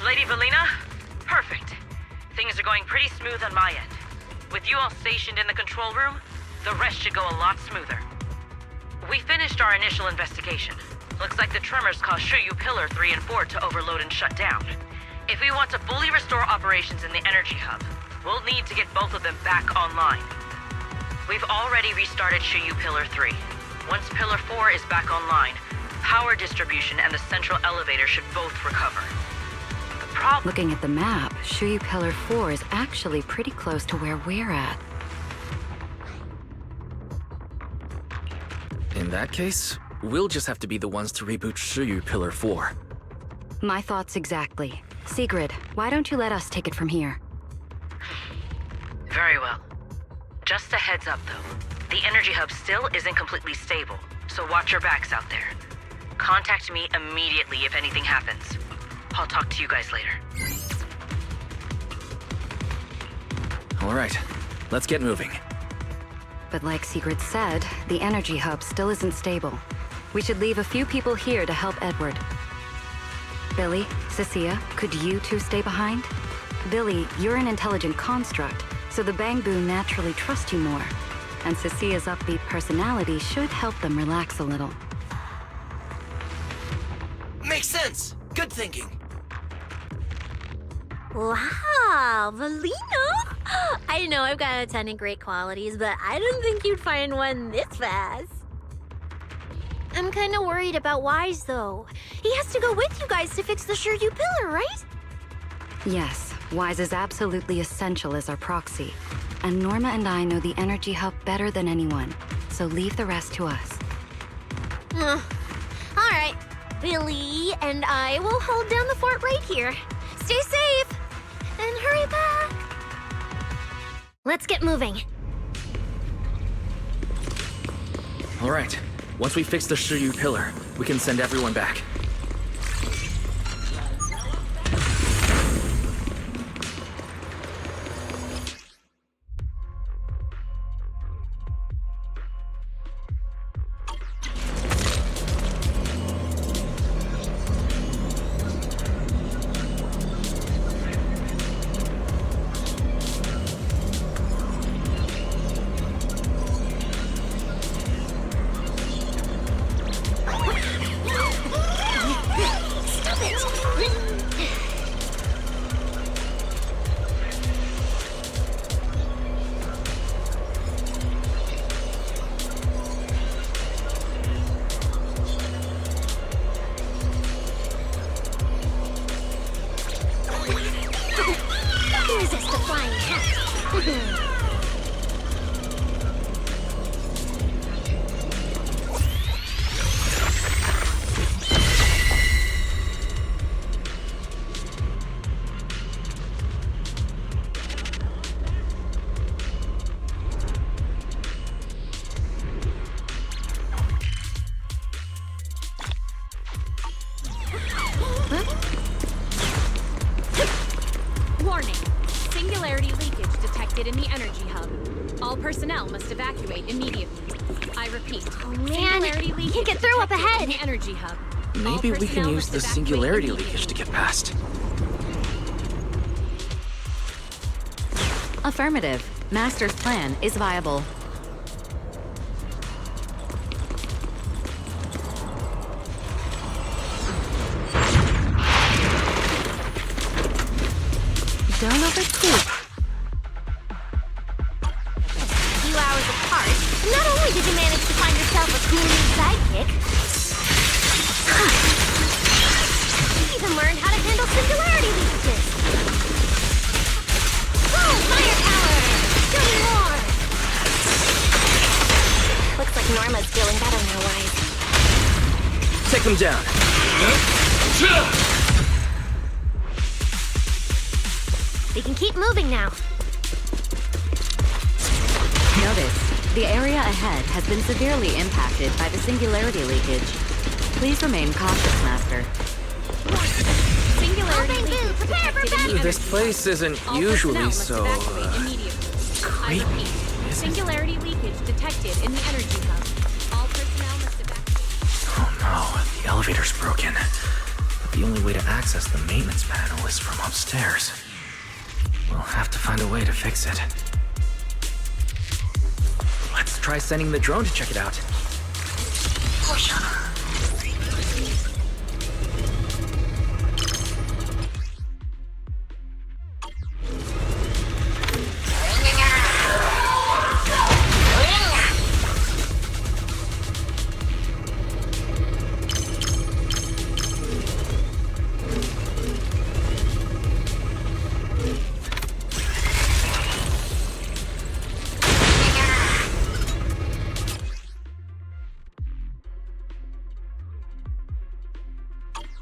Lady Valina? Perfect. Things are going pretty smooth on my end. With you all stationed in the control room, the rest should go a lot smoother. We finished our initial investigation. Looks like the tremors caused Shuyu Pillar 3 and 4 to overload and shut down. If we want to fully restore operations in the energy hub, we'll need to get both of them back online. We've already restarted Shuyu Pillar 3. Once Pillar 4 is back online, power distribution and the central elevator should both recover. Looking at the map, Shuyu Pillar 4 is actually pretty close to where we're at. In that case, we'll just have to be the ones to reboot Shuyu Pillar 4. My thoughts exactly. Sigrid, why don't you let us take it from here? Very well. Just a heads up, though. The energy hub still isn't completely stable, so watch your backs out there. Contact me immediately if anything happens. I'll talk to you guys later. All right, let's get moving. But like Sigrid said, the energy hub still isn't stable. We should leave a few people here to help Edward. Billy, Cecilia, could you two stay behind? Billy, you're an intelligent construct, so the Bangbu naturally trust you more. And Cecilia's upbeat personality should help them relax a little. Makes sense. Good thinking. Wow, Valina! I know I've got a ton of great qualities, but I didn't think you'd find one this fast. I'm kind of worried about Wise, though. He has to go with you guys to fix the Shuyu Pillar, right? Yes, Wise is absolutely essential as our proxy. And Norma and I know the energy hub better than anyone, so leave the rest to us. All right, Billy and I will hold down the fort right here. Stay safe, and hurry back. Let's get moving. All right, once we fix the Shuyu Pillar, we can send everyone back. Warning. Singularity leakage detected in the energy hub. All personnel must evacuate immediately. I repeat. Oh man, singularity leakage can't get through up detected ahead. in the energy hub. Maybe we can use the singularity leakage to get past. Affirmative. Master's plan is viable. Don't overcook. A few hours apart, not only did you manage to find yourself a cool new sidekick, you even learned how to handle singularity leakages. Oh, firepower! Show me more! Looks like Norma's feeling better now, Wise. Take them down. We can keep moving now. Notice, the area ahead has been severely impacted by the singularity leakage. Please remain cautious, Master. Singularity leakage detected in the This place isn't All usually personnel must so, evacuate immediately. I creepy, repeat. isn't it? Singularity leakage detected in the energy hub. All personnel must evacuate. Oh no, the elevator's broken. But the only way to access the maintenance panel is from upstairs. We'll have to find a way to fix it. Let's try sending the drone to check it out.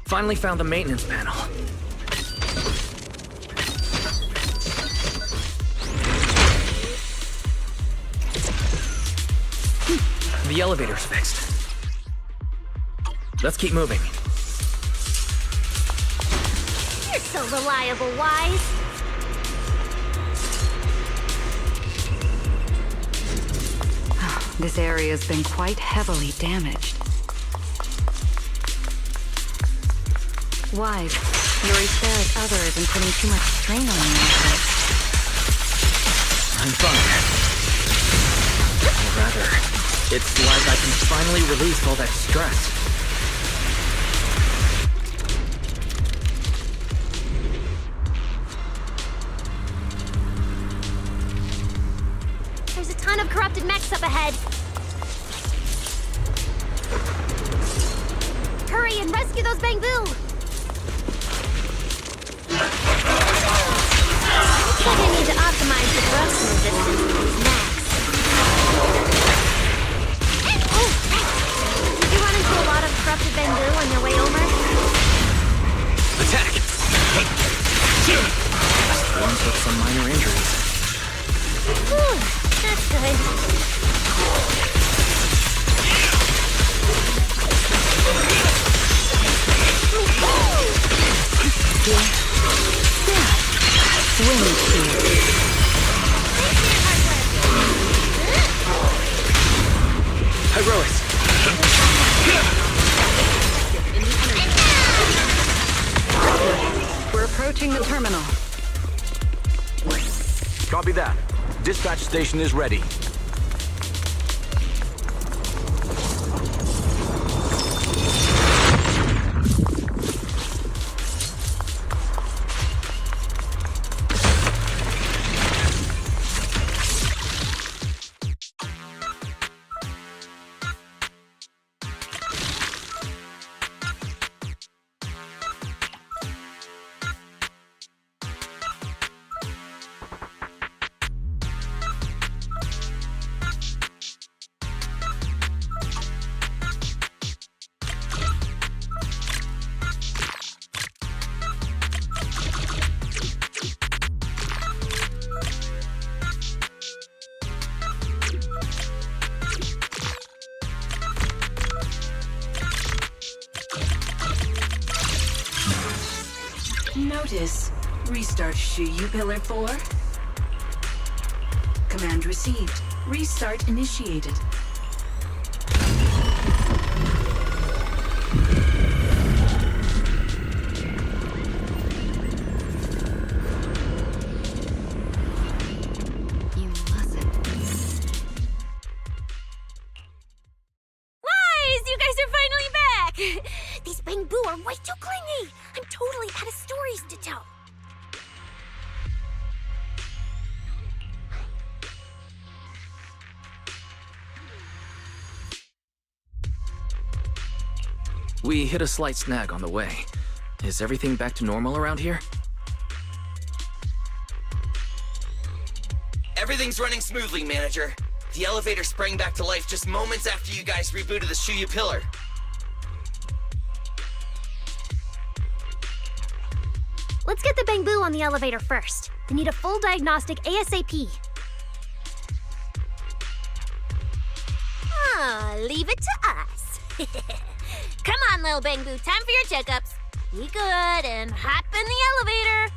Finally found the maintenance panel. The elevator's fixed. Let's keep moving. You're so reliable, Wise. This area's been quite heavily damaged. Wise, your etheric other isn't putting too much strain on you. I'm fine. Or rather, it's like I can finally release all that stress. There's a ton of corrupted mechs up ahead. Hurry and rescue those Bangbu! Looks like I need to optimize the corruption resistance to these mechs. Oh, did you run into a lot of corrupted Bangbu on your way over? Attack! Just one with some minor injuries. Whew, that's good. Heroics! We're approaching the terminal. Copy that. Dispatch station is ready. Status. Restart Shuyu Pillar 4. Command received. Restart initiated. Wise, you guys are finally back! These Bangbu are way too clingy! I'm totally out of stories to tell. We hit a slight snag on the way. Is everything back to normal around here? Everything's running smoothly, Manager. The elevator sprang back to life just moments after you guys rebooted the Shuyu Pillar. Let's get the Bangbu on the elevator first. They need a full diagnostic ASAP. Leave it to us. Come on, little Bangbu, time for your checkups. Be good and hop in the elevator.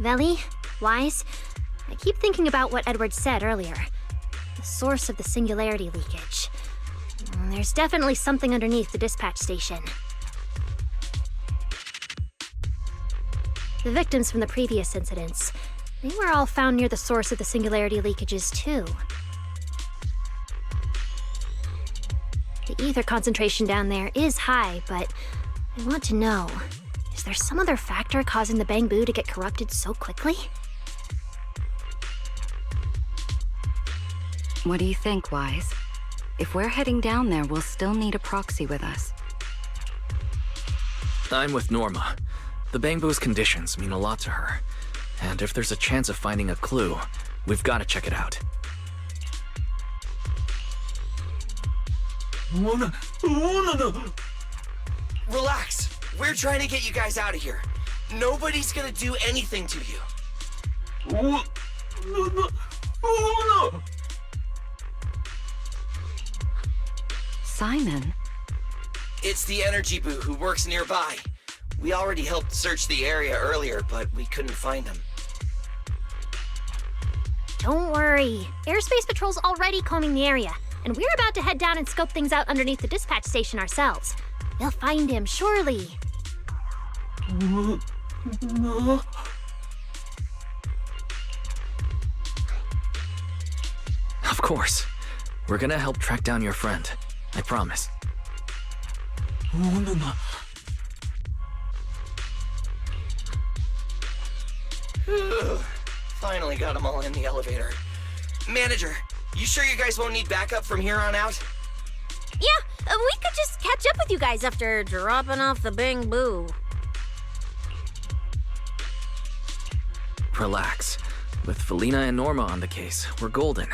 Veli, Wise, I keep thinking about what Edward said earlier. The source of the singularity leakage. There's definitely something underneath the dispatch station. The victims from the previous incidents, they were all found near the source of the singularity leakages too. The ether concentration down there is high, but I want to know, is there some other factor causing the Bangbu to get corrupted so quickly? What do you think, Wise? If we're heading down there, we'll still need a proxy with us. I'm with Norma. The Bangbu's conditions mean a lot to her. And if there's a chance of finding a clue, we've got to check it out. Relax. We're trying to get you guys out of here. Nobody's gonna do anything to you. Simon? It's the Energy Boo who works nearby. We already helped search the area earlier, but we couldn't find him. Don't worry. Airspace Patrol's already combing the area, and we're about to head down and scope things out underneath the dispatch station ourselves. They'll find him, surely. Of course. We're gonna help track down your friend. I promise. Finally got them all in the elevator. Manager, you sure you guys won't need backup from here on out? Yeah, we could just catch up with you guys after dropping off the Bangbu. Relax. With Felina and Norma on the case, we're golden.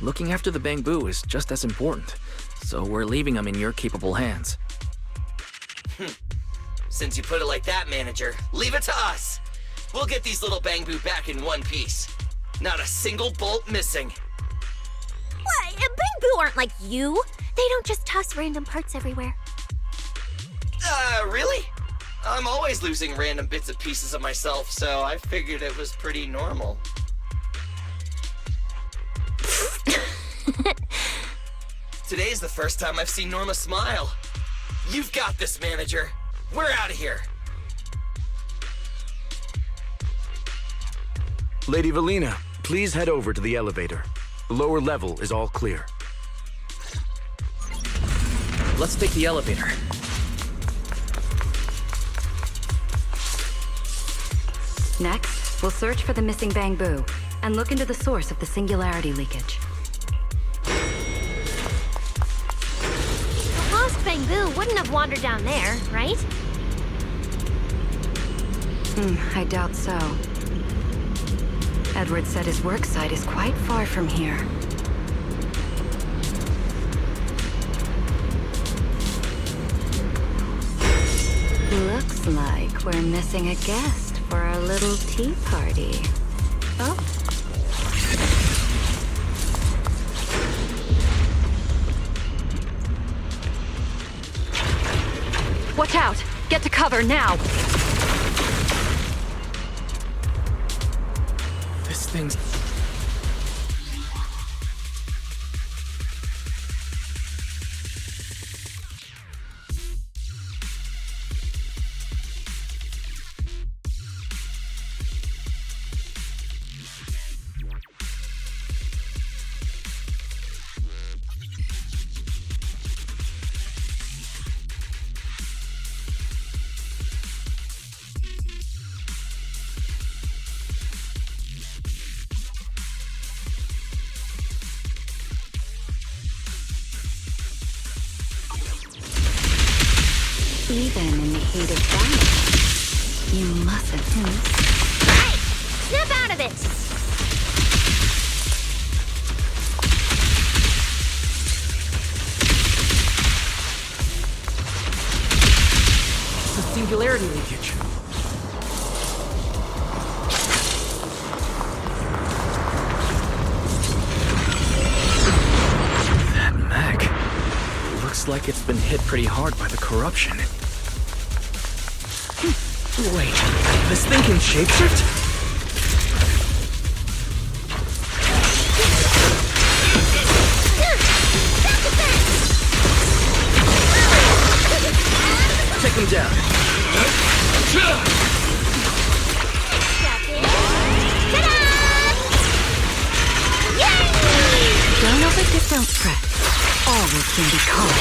Looking after the Bangbu is just as important, so we're leaving them in your capable hands. Since you put it like that, Manager, leave it to us. We'll get these little Bangbu back in one piece. Not a single bolt missing. What? Bangbu aren't like you. They don't just toss random parts everywhere. Really? I'm always losing random bits and pieces of myself, so I figured it was pretty normal. Today's the first time I've seen Norma smile. You've got this, Manager. We're out of here. Lady Velina, please head over to the elevator. The lower level is all clear. Let's take the elevator. Next, we'll search for the missing Bangbu and look into the source of the singularity leakage. The lost Bangbu wouldn't have wandered down there, right? I doubt so. Edward said his work site is quite far from here. Looks like we're missing a guest for our little tea party. Oh. Watch out! Get to cover now! This thing's... Even in the heat of battle, you mustn't. Right! Snap out of it! It's a singularity leakage. That mech. Looks like it's been hit pretty hard by the corruption. Wait, this thing can shapeshift? Take him down. Don't overthink, don't fret. All will soon be calm.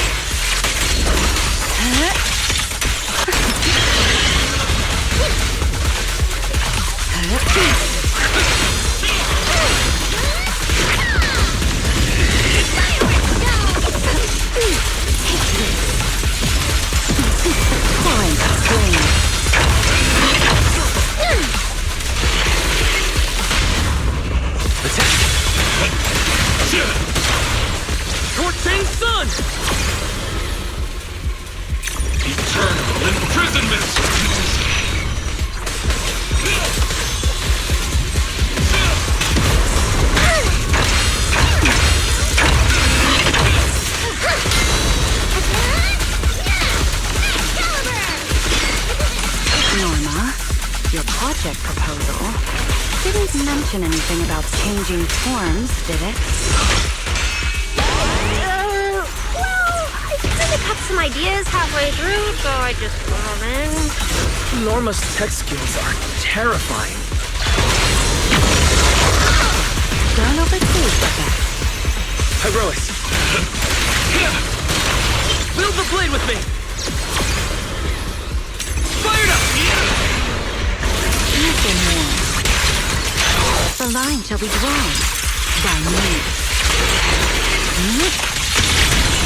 Torching sun! Eternal imprisonment! Norma, your project proposal didn't mention anything about changing forms, did it? Well, I kind of got some ideas halfway through, so I just put them in. Norma's tech skills are terrifying. Don't overthink that. Heroics. Build the blade with me! Fired up! Even more. The line shall be drawn by me.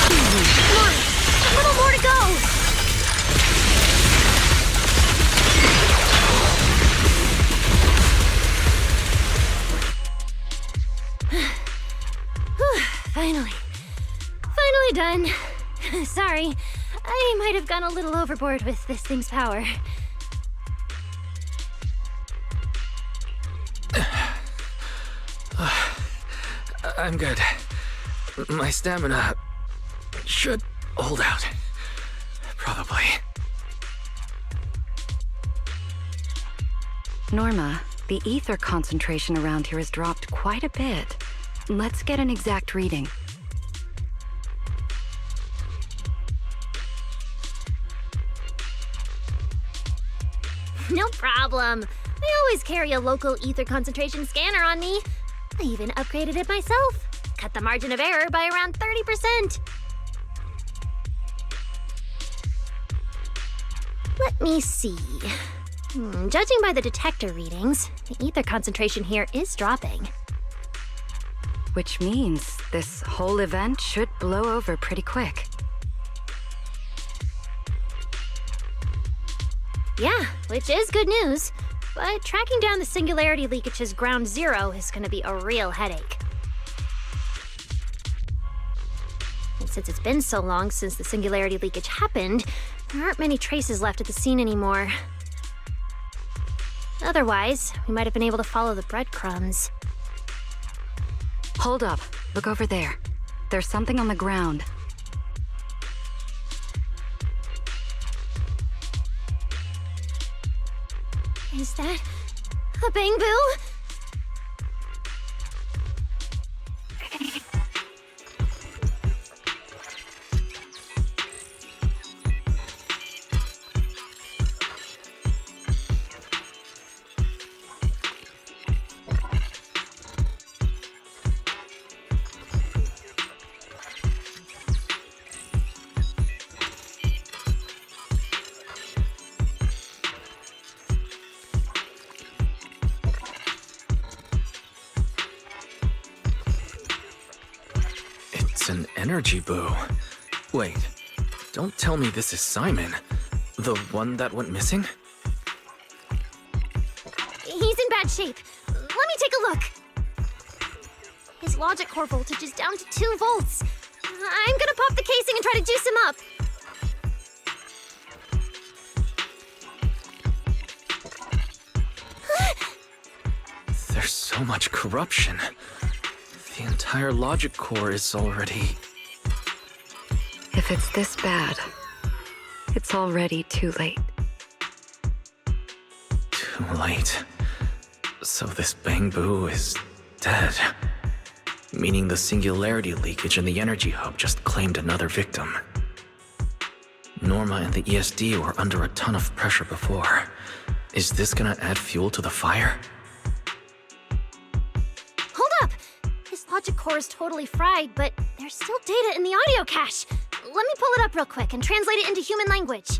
Come on, a little more to go. Finally done. Sorry, I might have gone a little overboard with this thing's power. I'm good. My stamina should hold out. Probably. Norma, the ether concentration around here has dropped quite a bit. Let's get an exact reading. No problem. I always carry a local ether concentration scanner on me. I even upgraded it myself. Cut the margin of error by around 30%. Let me see. Judging by the detector readings, the ether concentration here is dropping. Which means this whole event should blow over pretty quick. Yeah, which is good news. But tracking down the singularity leakage's ground zero is going to be a real headache. And since it's been so long since the singularity leakage happened, there aren't many traces left at the scene anymore. Otherwise, we might have been able to follow the breadcrumbs. Hold up. Look over there. There's something on the ground. Is that a Bangbu? It's an energy boo. Wait, don't tell me this is Simon, the one that went missing? He's in bad shape. Let me take a look. His logic core voltage is down to 2 volts. I'm gonna pop the casing and try to juice him up. There's so much corruption. The entire logic core is already... If it's this bad, it's already too late. Too late. So this Bangbu is dead. Meaning the singularity leakage in the energy hub just claimed another victim. Norma and the ESD were under a ton of pressure before. Is this gonna add fuel to the fire? Hold up! His logic core is totally fried, but there's still data in the audio cache. Let me pull it up real quick and translate it into human language.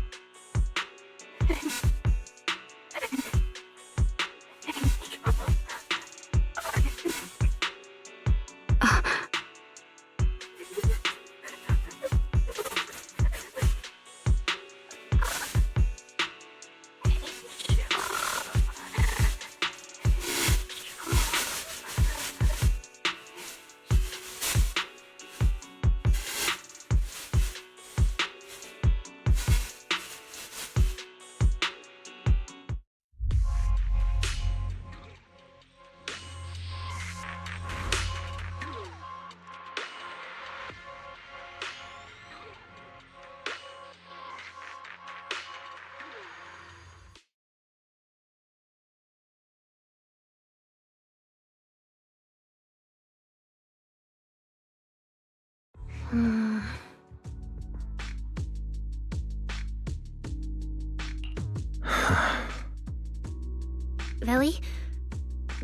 Veli,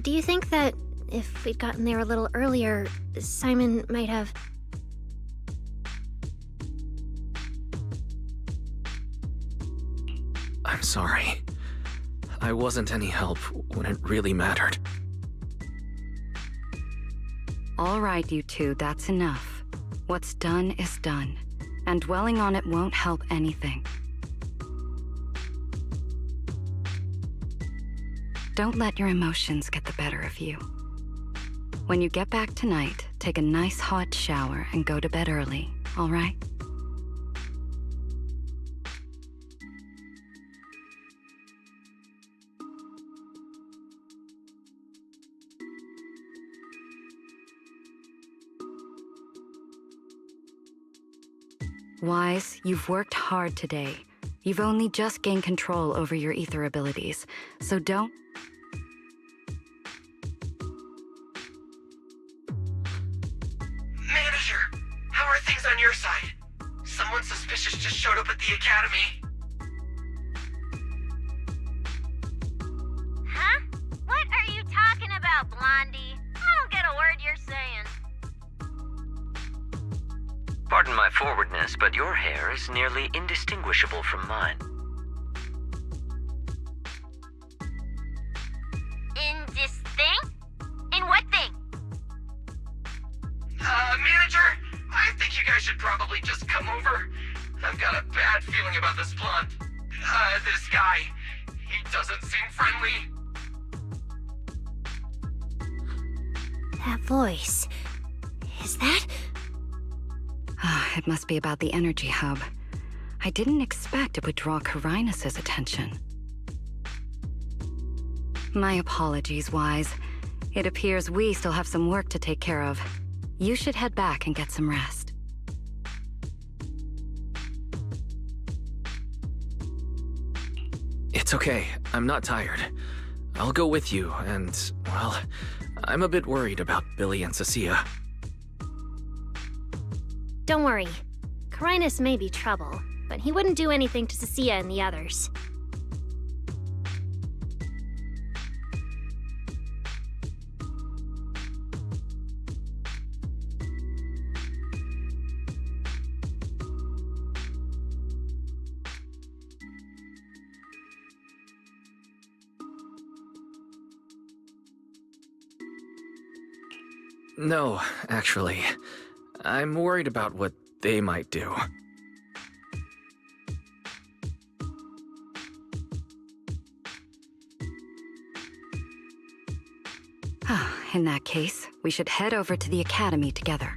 do you think that if we'd gotten there a little earlier, Simon might have... I'm sorry. I wasn't any help when it really mattered. All right, you two, that's enough. What's done is done, and dwelling on it won't help anything. Don't let your emotions get the better of you. When you get back tonight, take a nice hot shower and go to bed early, all right? Wise, you've worked hard today. You've only just gained control over your ether abilities, so don't... Manager, how are things on your side? Someone suspicious just showed up at the academy. Huh? What are you talking about, Blondie? I don't get a word you're saying. Pardon my forwardness, but your hair is nearly indistinguishable from mine. In this thing? In what thing? Manager, I think you guys should probably just come over. I've got a bad feeling about this blonde. This guy. He doesn't seem friendly. That voice. Is that... It must be about the energy hub. I didn't expect it would draw Carinus' attention. My apologies, Wise. It appears we still have some work to take care of. You should head back and get some rest. It's okay. I'm not tired. I'll go with you, and, well, I'm a bit worried about Billy and Cecilia. Don't worry. Carinus may be trouble, but he wouldn't do anything to Cecilia and the others. No, actually. I'm worried about what they might do. In that case, we should head over to the academy together.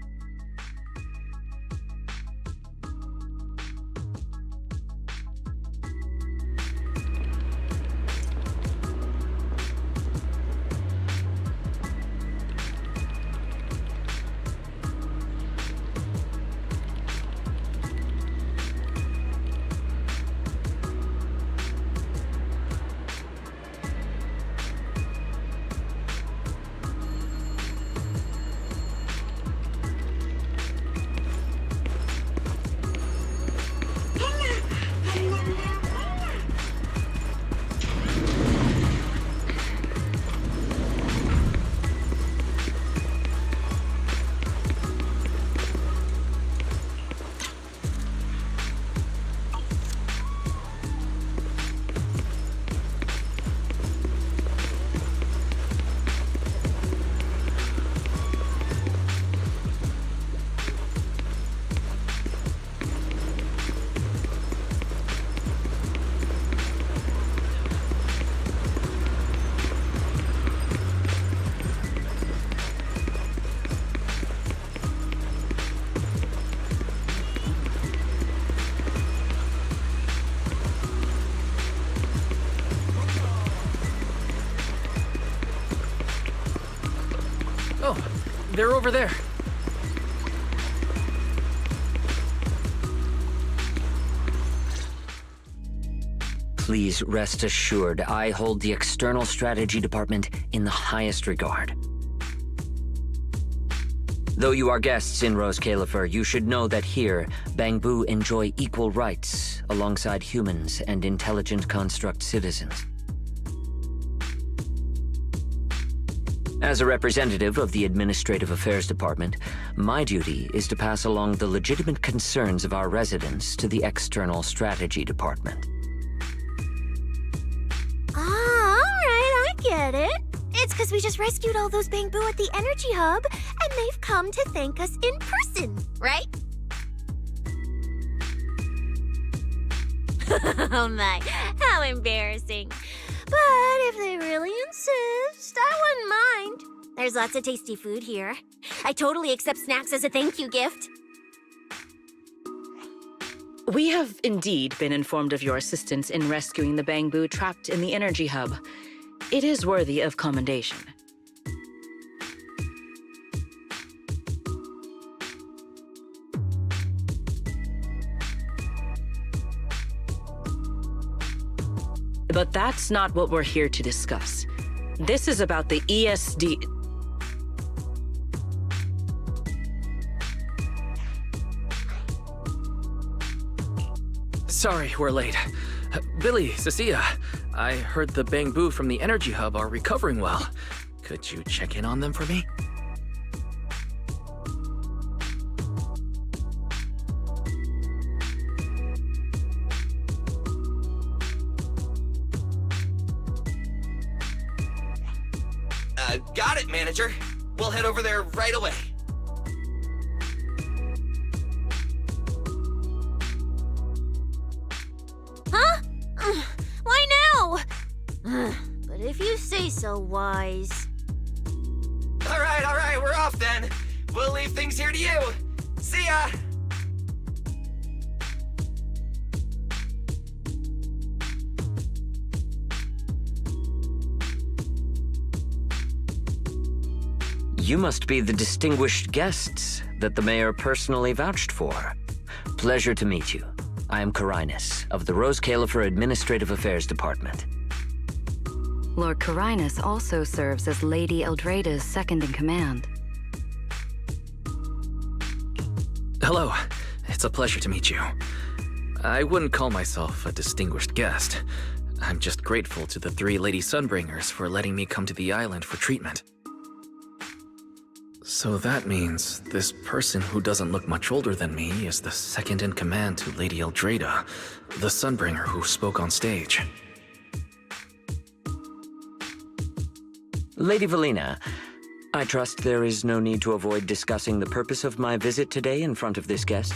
Oh, they're over there. Please rest assured, I hold the External Strategy Department in the highest regard. Though you are guests in Rose Califer, you should know that here, Bangbu enjoy equal rights alongside humans and intelligent construct citizens. As a representative of the Administrative Affairs Department, my duty is to pass along the legitimate concerns of our residents to the External Strategy Department. Ah, alright, I get it. It's because we just rescued all those Bangbu at the Energy Hub, and they've come to thank us in person, right? Oh my, how embarrassing. But if they really insist, I wouldn't mind. There's lots of tasty food here. I totally accept snacks as a thank you gift. We have indeed been informed of your assistance in rescuing the Bangbu trapped in the Energy Hub. It is worthy of commendation. But that's not what we're here to discuss. This is about the ESD... Sorry, we're late. Billy, Cecilia, I heard the Bangbu from the Energy Hub are recovering well. Could you check in on them for me? Got it, manager. We'll head over there right away. Huh? Why now? But if you say so, Wise. All right, we're off then. We'll leave things here to you. See ya! You must be the distinguished guests that the mayor personally vouched for. Pleasure to meet you. I am Carinus, of the Rose Califer Administrative Affairs Department. Lord Carinus also serves as Lady Eldrada's second-in-command. Hello. It's a pleasure to meet you. I wouldn't call myself a distinguished guest. I'm just grateful to the 3 Lady Sunbringers for letting me come to the island for treatment. So that means this person who doesn't look much older than me is the second-in-command to Lady Eldrada, the Sunbringer who spoke on stage. Lady Valina, I trust there is no need to avoid discussing the purpose of my visit today in front of this guest.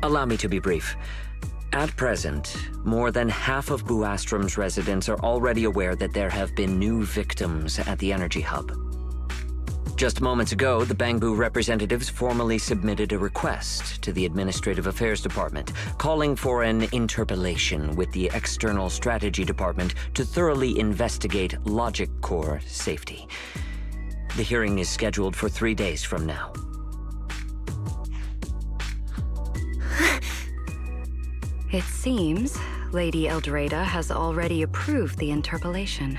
Allow me to be brief. At present, more than half of Buastrom's residents are already aware that there have been new victims at the Energy Hub. Just moments ago, the Bangbu representatives formally submitted a request to the Administrative Affairs Department, calling for an interpellation with the External Strategy Department to thoroughly investigate Logic Core safety. The hearing is scheduled for 3 days from now. It seems Lady Eldrada has already approved the interpellation.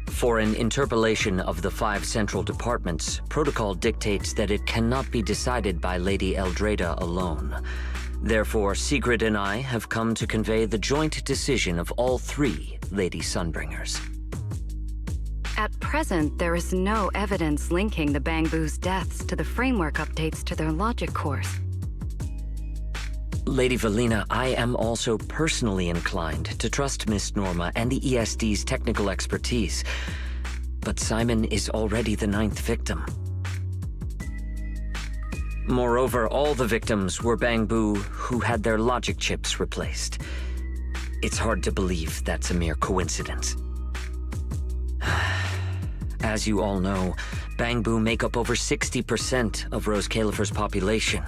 For an interpellation of the 5 central departments, protocol dictates that it cannot be decided by Lady Eldrada alone. Therefore, Secret and I have come to convey the joint decision of all 3 Lady Sunbringers. At present, there is no evidence linking the Bangbu's deaths to the framework updates to their logic cores. Lady Valina, I am also personally inclined to trust Miss Norma and the ESD's technical expertise. But Simon is already the 9th victim. Moreover, all the victims were Bangbu who had their logic chips replaced. It's hard to believe that's a mere coincidence. As you all know, Bangbu make up over 60% of Rose Califer's population.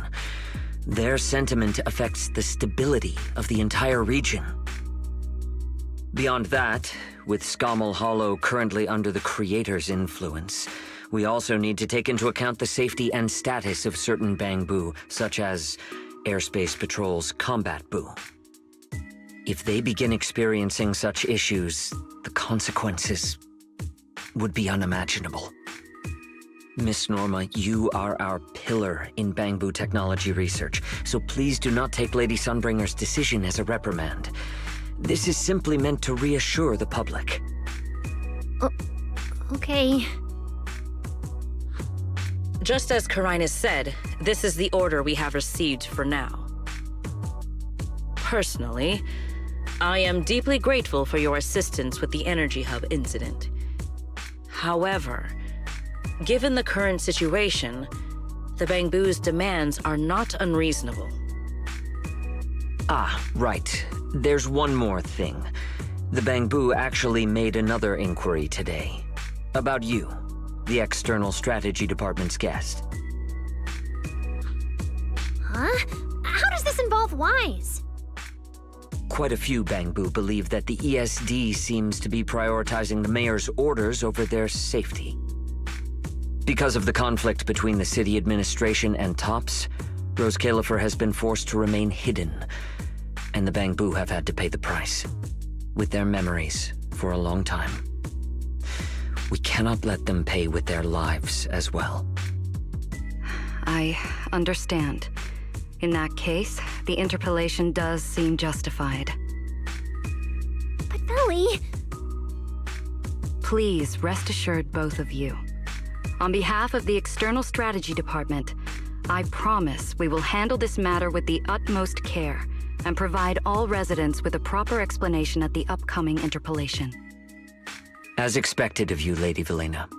Their sentiment affects the stability of the entire region. Beyond that, with Scommel Hollow currently under the Creator's influence, we also need to take into account the safety and status of certain Bangbu, such as Airspace Patrol's Combat Bu. If they begin experiencing such issues, the consequences would be unimaginable. Miss Norma, you are our pillar in Bangbu technology research, so please do not take Lady Sunbringer's decision as a reprimand. This is simply meant to reassure the public. Okay. Just as Carinus said, this is the order we have received for now. Personally, I am deeply grateful for your assistance with the Energy Hub incident. However, given the current situation, the Bangbu's demands are not unreasonable. Ah, right. There's one more thing. The Bangbu actually made another inquiry today. About you, the External Strategy Department's guest. Huh? How does this involve Wise? Quite a few Bangbu believe that the ESD seems to be prioritizing the mayor's orders over their safety. Because of the conflict between the city administration and TOPS, Rose Califer has been forced to remain hidden, and the Bangbu have had to pay the price, with their memories, for a long time. We cannot let them pay with their lives as well. I understand. In that case, the interpellation does seem justified. But Felly... Please rest assured, both of you. On behalf of the External Strategy Department, I promise we will handle this matter with the utmost care and provide all residents with a proper explanation at the upcoming interpellation. As expected of you, Lady Valina.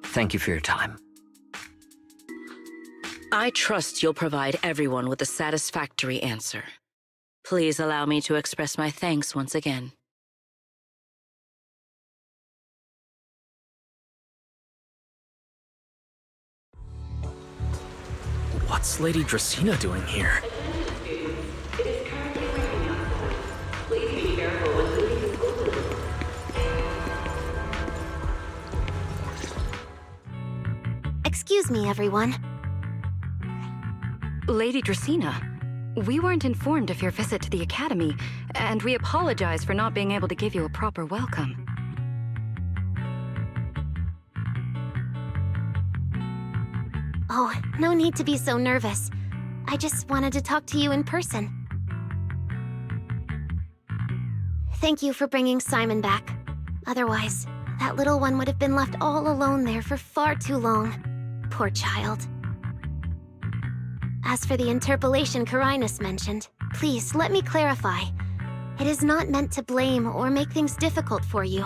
Thank you for your time. I trust you'll provide everyone with a satisfactory answer. Please allow me to express my thanks once again. What's Lady Dracaena doing here? Excuse me, everyone. Lady Dracaena, We weren't informed of your visit to the Academy, and we apologize for not being able to give you a proper welcome. Oh, no need to be so nervous. I just wanted to talk to you in person. Thank you for bringing Simon back. Otherwise, that little one would have been left all alone there for far too long. Poor child. As for the interpolation Carinus mentioned, please let me clarify. It is not meant to blame or make things difficult for you.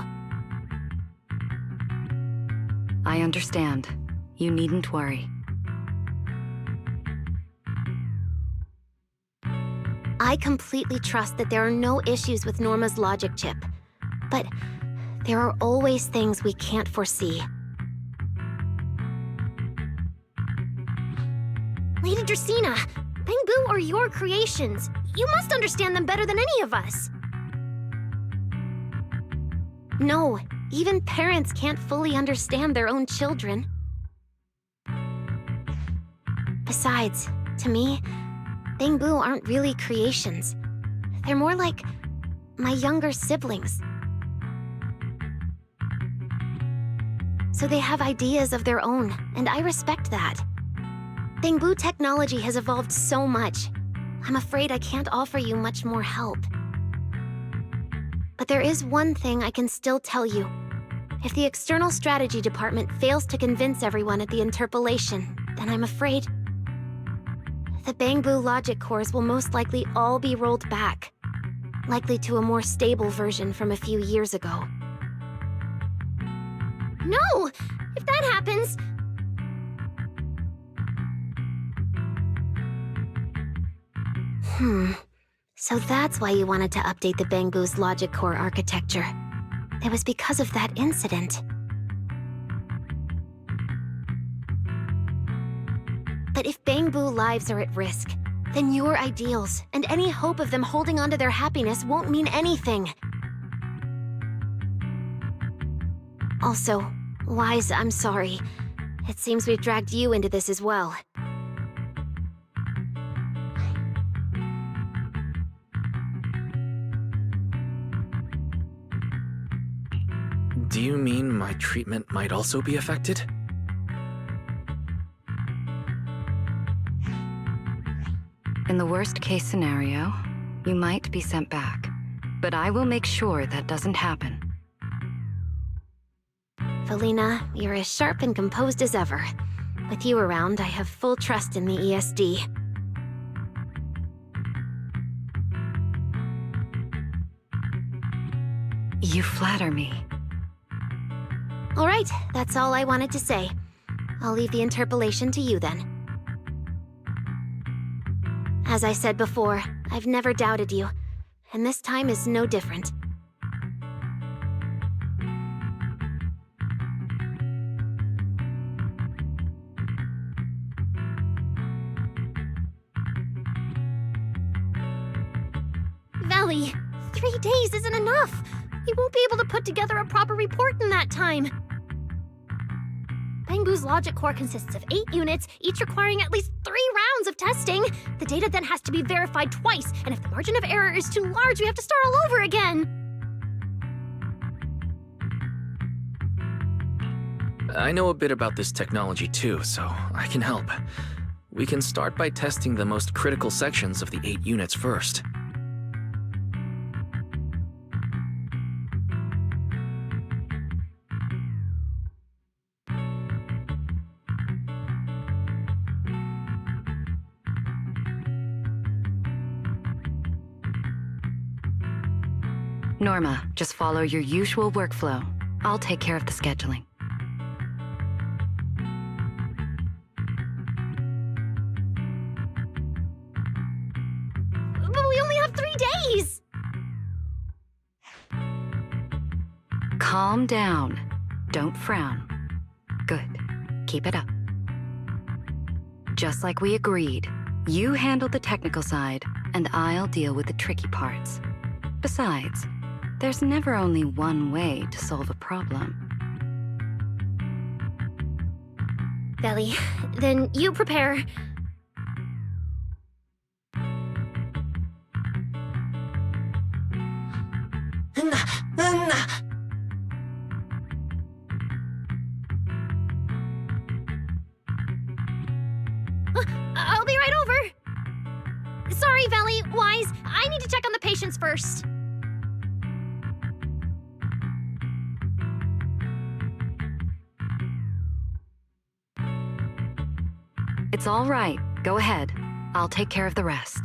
I understand. You needn't worry. I completely trust that there are no issues with Norma's logic chip. But there are always things we can't foresee. Lady Dracaena, Bangboo are your creations. You must understand them better than any of us. No, even parents can't fully understand their own children. Besides, to me, Bangboo aren't really creations. They're more like my younger siblings. So they have ideas of their own, and I respect that. Bangboo technology has evolved so much. I'm afraid I can't offer you much more help. But there is one thing I can still tell you. If the External Strategy Department fails to convince everyone at the interpolation, then I'm afraid the Bangboo logic cores will most likely all be rolled back, likely to a more stable version from a few years ago. No! If that happens... So that's why you wanted to update the Bangboo's logic core architecture. It was because of that incident. But if Bangboo lives are at risk, then your ideals and any hope of them holding on to their happiness won't mean anything. Also, Wise, I'm sorry. It seems we've dragged you into this as well. Do you mean my treatment might also be affected? In the worst-case scenario, you might be sent back. But I will make sure that doesn't happen. Felina, you're as sharp and composed as ever. With you around, I have full trust in the ESD. You flatter me. All right, that's all I wanted to say. I'll leave the interpolation to you then. As I said before, I've never doubted you, and this time is no different. Valley, 3 days isn't enough. We won't be able to put together a proper report in that time. Bangboo's logic core consists of 8 units, each requiring at least 3 rounds of testing. The data then has to be verified twice, and if the margin of error is too large, we have to start all over again. I know a bit about this technology too, so I can help. We can start by testing the most critical sections of the 8 units first. Norma, just follow your usual workflow. I'll take care of the scheduling. But we only have 3 days! Calm down. Don't frown. Good. Keep it up. Just like we agreed, you handle the technical side, and I'll deal with the tricky parts. Besides, there's never only one way to solve a problem. Valley, then you prepare. I'll be right over. Sorry, Valley, Wise. I need to check on the patients first. It's all right. Go ahead. I'll take care of the rest.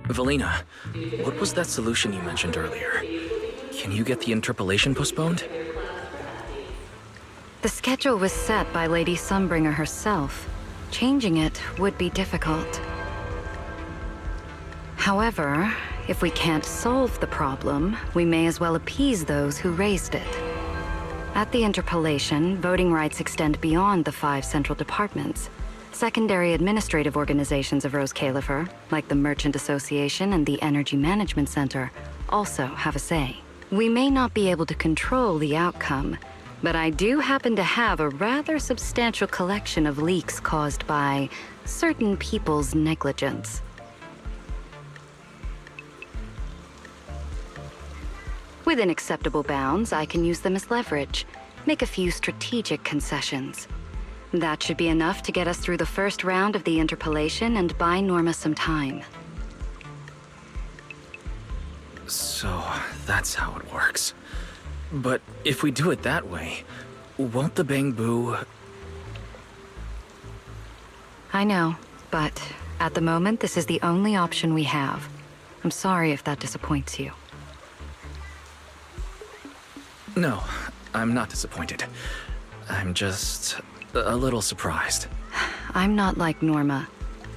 Valina, what was that solution you mentioned earlier? Can you get the interpolation postponed? The schedule was set by Lady Sunbringer herself. Changing it would be difficult. However, if we can't solve the problem, we may as well appease those who raised it. At the interpolation, voting rights extend beyond the 5 central departments. Secondary administrative organizations of Rose Califer, like the Merchant Association and the Energy Management Center, also have a say. We may not be able to control the outcome, but I do happen to have a rather substantial collection of leaks caused by certain people's negligence. Within acceptable bounds, I can use them as leverage, make a few strategic concessions. That should be enough to get us through the first round of the interpolation and buy Norma some time. So, that's how it works. But if we do it that way, won't the Bangbu... I know, but at the moment, this is the only option we have. I'm sorry if that disappoints you. No, I'm not disappointed. I'm just a little surprised. I'm not like Norma.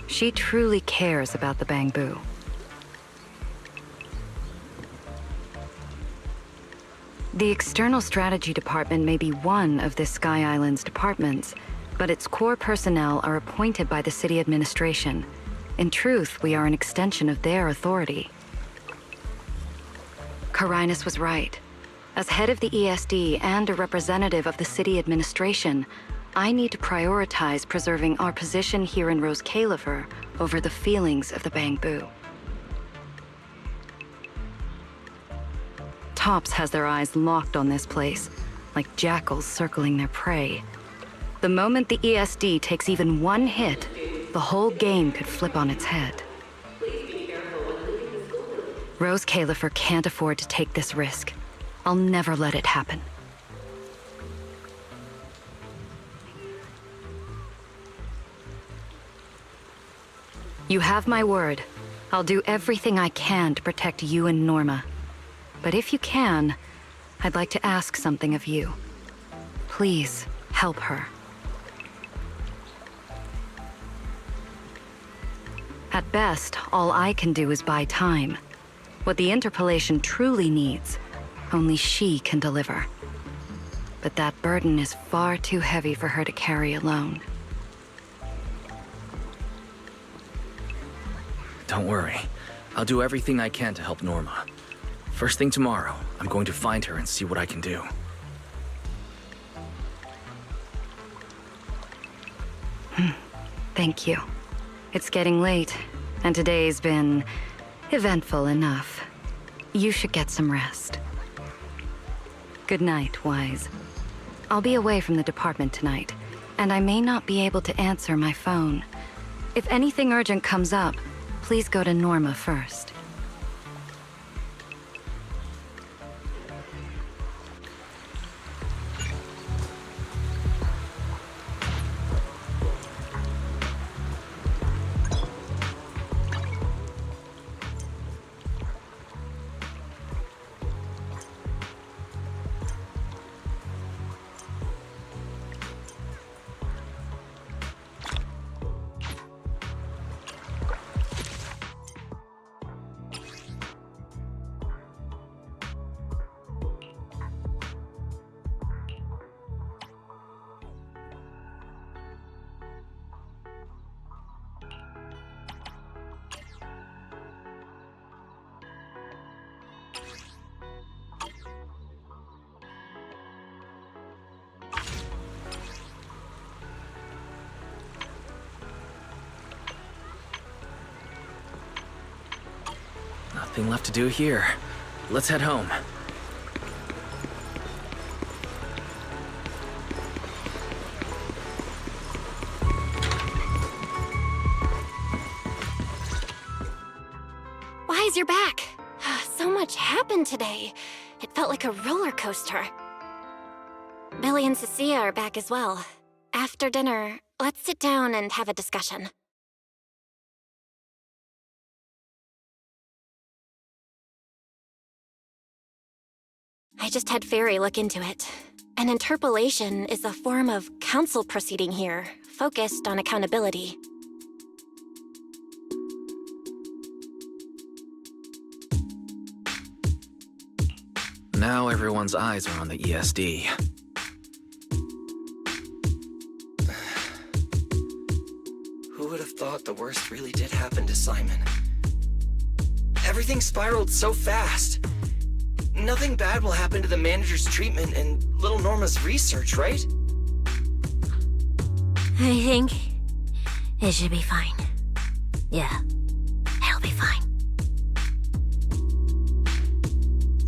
She truly cares about the Bangbu. The External Strategy Department may be one of this Sky Island's departments, but its core personnel are appointed by the city administration. In truth, we are an extension of their authority. Carinus was right. As head of the ESD and a representative of the city administration, I need to prioritize preserving our position here in Rose Califer over the feelings of the Bangbu. Tops has their eyes locked on this place, like jackals circling their prey. The moment the ESD takes even one hit, the whole game could flip on its head. Rose Califer can't afford to take this risk. I'll never let it happen. You have my word. I'll do everything I can to protect you and Norma. But if you can, I'd like to ask something of you. Please, help her. At best, all I can do is buy time. What the interpolation truly needs, only she can deliver. But that burden is far too heavy for her to carry alone. Don't worry. I'll do everything I can to help Norma. First thing tomorrow, I'm going to find her and see what I can do. Thank you. It's getting late, and today's been eventful enough. You should get some rest. Good night, Wise. I'll be away from the department tonight, and I may not be able to answer my phone. If anything urgent comes up, please go to Norma first. Nothing left to do here. Let's head home. Wise, you're back. So much happened today. It felt like a roller coaster. Billy and Cecilia are back as well. After dinner, let's sit down and have a discussion. I just had Fairy look into it. An interpolation is a form of council proceeding here, focused on accountability. Now everyone's eyes are on the ESD. Who would have thought the worst really did happen to Simon? Everything spiraled so fast. Nothing bad will happen to the manager's treatment and little Norma's research, right? I think it should be fine. Yeah, it'll be fine.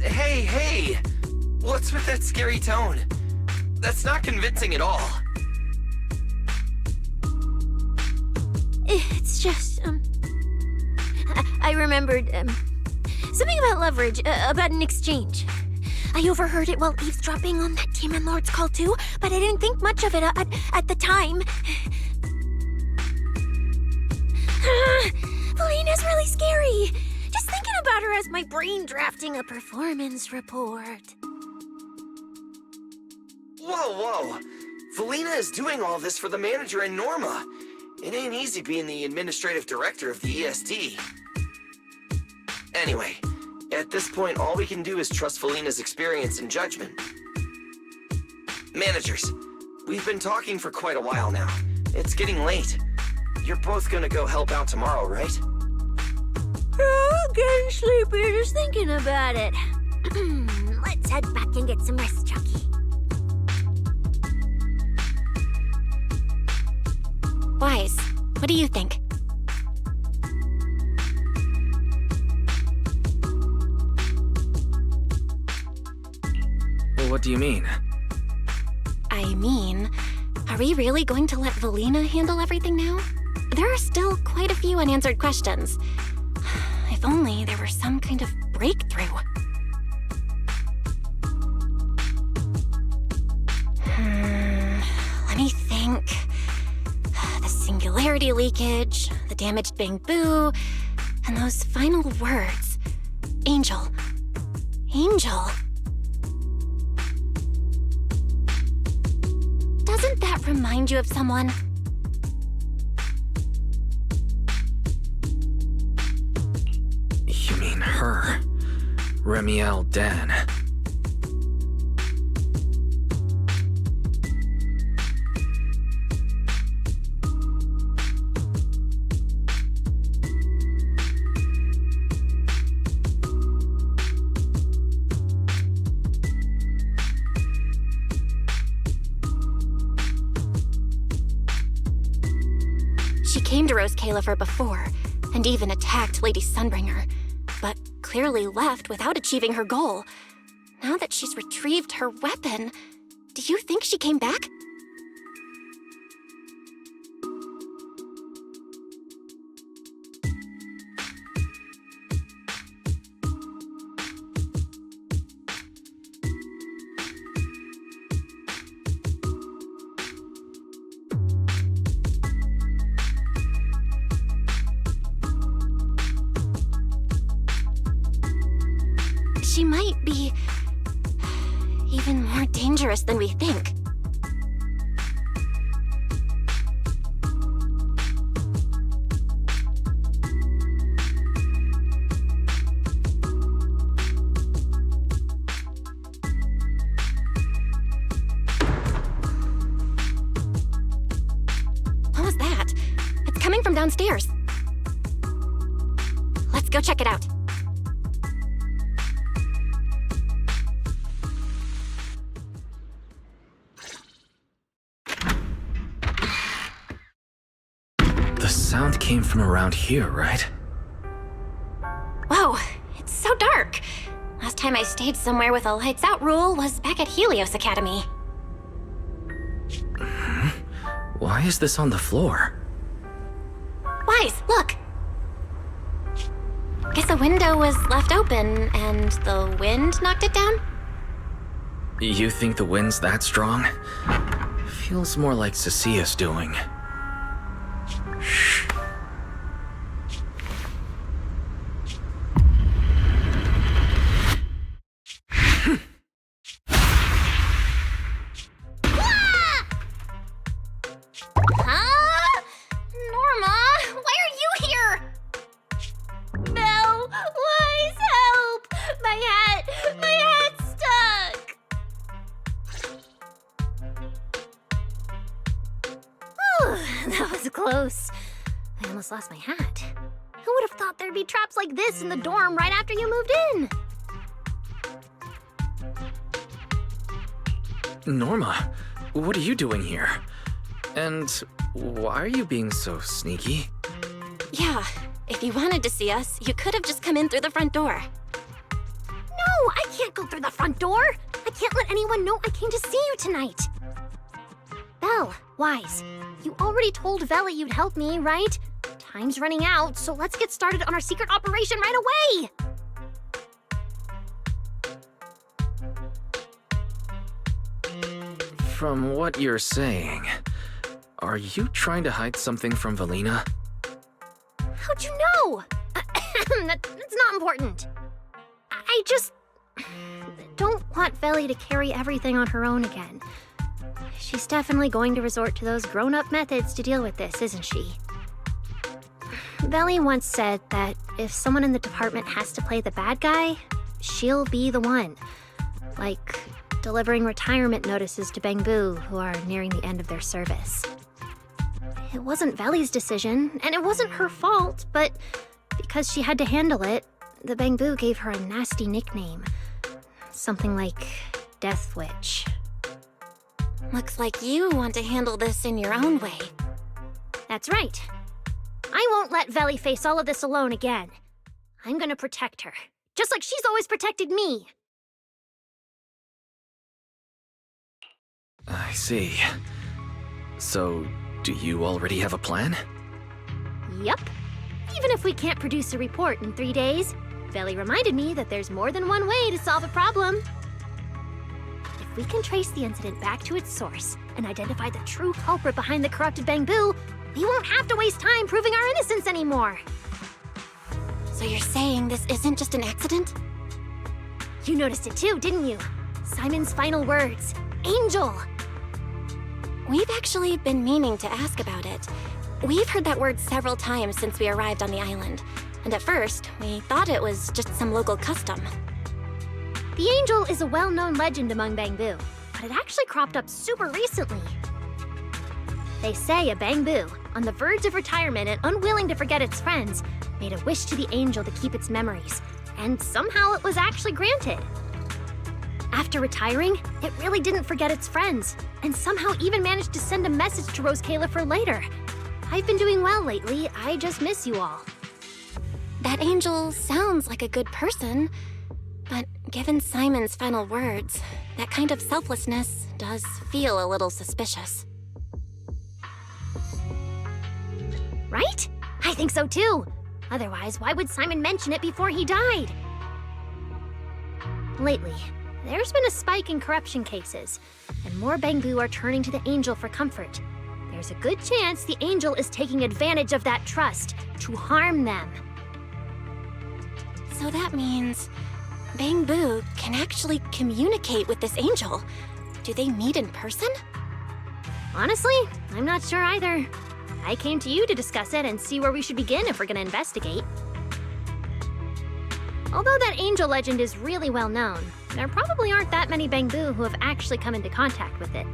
Hey! What's with that scary tone? That's not convincing at all. It's just, I remembered, something about leverage, about an exchange. I overheard it while eavesdropping on that Demon Lord's call too, but I didn't think much of it at the time. Felina's really scary. Just thinking about her as my brain drafting a performance report. Whoa! Felina is doing all this for the manager and Norma. It ain't easy being the administrative director of the ESD. Anyway, at this point, all we can do is trust Felina's experience and judgment. Managers, we've been talking for quite a while now. It's getting late. You're both gonna go help out tomorrow, right? Oh, getting sleepy just thinking about it. Let's head back and get some rest, Chucky. Wise, what do you think? Well, what do you mean? I mean, are we really going to let Felina handle everything now? There are still quite a few unanswered questions. If only there were some kind of breakthrough. Let me think. The singularity leakage, the damaged Bamboo, and those final words. Angel. Doesn't that remind you of someone? You mean her? Remiel Dan. She came to Rose Califer before, and even attacked Lady Sunbringer, but clearly left without achieving her goal. Now that she's retrieved her weapon, do you think she came back? She might be even more dangerous than we think. What was that? It's coming from downstairs. Let's go check it out. The sound came from around here, right? Whoa, dark. Last time I stayed somewhere with a lights out rule was back at Helios Academy. Why is this on the floor? Wise, look! Guess a window was left open and the wind knocked it down? You think the wind's that strong? Feels more like Cecia's doing. Shh. Huh? Norma, why are you here? Belle, Wise, help! My hat's stuck! Whew, that was close. I almost lost my hat. Who would have thought there'd be traps like this in the dorm right after you moved in? Norma, what are you doing here? And why are you being so sneaky? Yeah, if you wanted to see us, you could have just come in through the front door. No, I can't go through the front door. I can't let anyone know I came to see you tonight. Belle, Wise, you already told Veli you'd help me, right? Time's running out, so let's get started on our secret operation right away! From what you're saying, are you trying to hide something from Valina? How'd you know? That's not important. I just don't want Veli to carry everything on her own again. She's definitely going to resort to those grown-up methods to deal with this, isn't she? Veli once said that if someone in the department has to play the bad guy, she'll be the one. Like delivering retirement notices to Bangbu, who are nearing the end of their service. It wasn't Veli's decision, and it wasn't her fault, but because she had to handle it, the Bangbu gave her a nasty nickname. Something like Death Witch. Looks like you want to handle this in your own way. That's right. I won't let Veli face all of this alone again. I'm gonna protect her, just like she's always protected me. I see. So, do you already have a plan? Yup. Even if we can't produce a report in 3 days, Veli reminded me that there's more than one way to solve a problem. If we can trace the incident back to its source and identify the true culprit behind the corrupted Bangbu, we won't have to waste time proving our innocence anymore. So you're saying this isn't just an accident? You noticed it too, didn't you? Simon's final words. Angel! We've actually been meaning to ask about it. We've heard that word several times since we arrived on the island, and at first, we thought it was just some local custom. The Angel is a well-known legend among Bangbu, but it actually cropped up super recently. They say a Bangbu, on the verge of retirement and unwilling to forget its friends, made a wish to the Angel to keep its memories, and somehow it was actually granted. After retiring, it really didn't forget its friends, and somehow even managed to send a message to Rose Califer later. I've been doing well lately, I just miss you all. That Angel sounds like a good person, but given Simon's final words, that kind of selflessness does feel a little suspicious. Right? I think so too. Otherwise, why would Simon mention it before he died? Lately, there's been a spike in corruption cases, and more Bangbu are turning to the Angel for comfort. There's a good chance the Angel is taking advantage of that trust to harm them. So that means Bangbu can actually communicate with this Angel. Do they meet in person? Honestly, I'm not sure either. I came to you to discuss it and see where we should begin if we're gonna investigate. Although that Angel legend is really well known, there probably aren't that many Bangbu who have actually come into contact with it.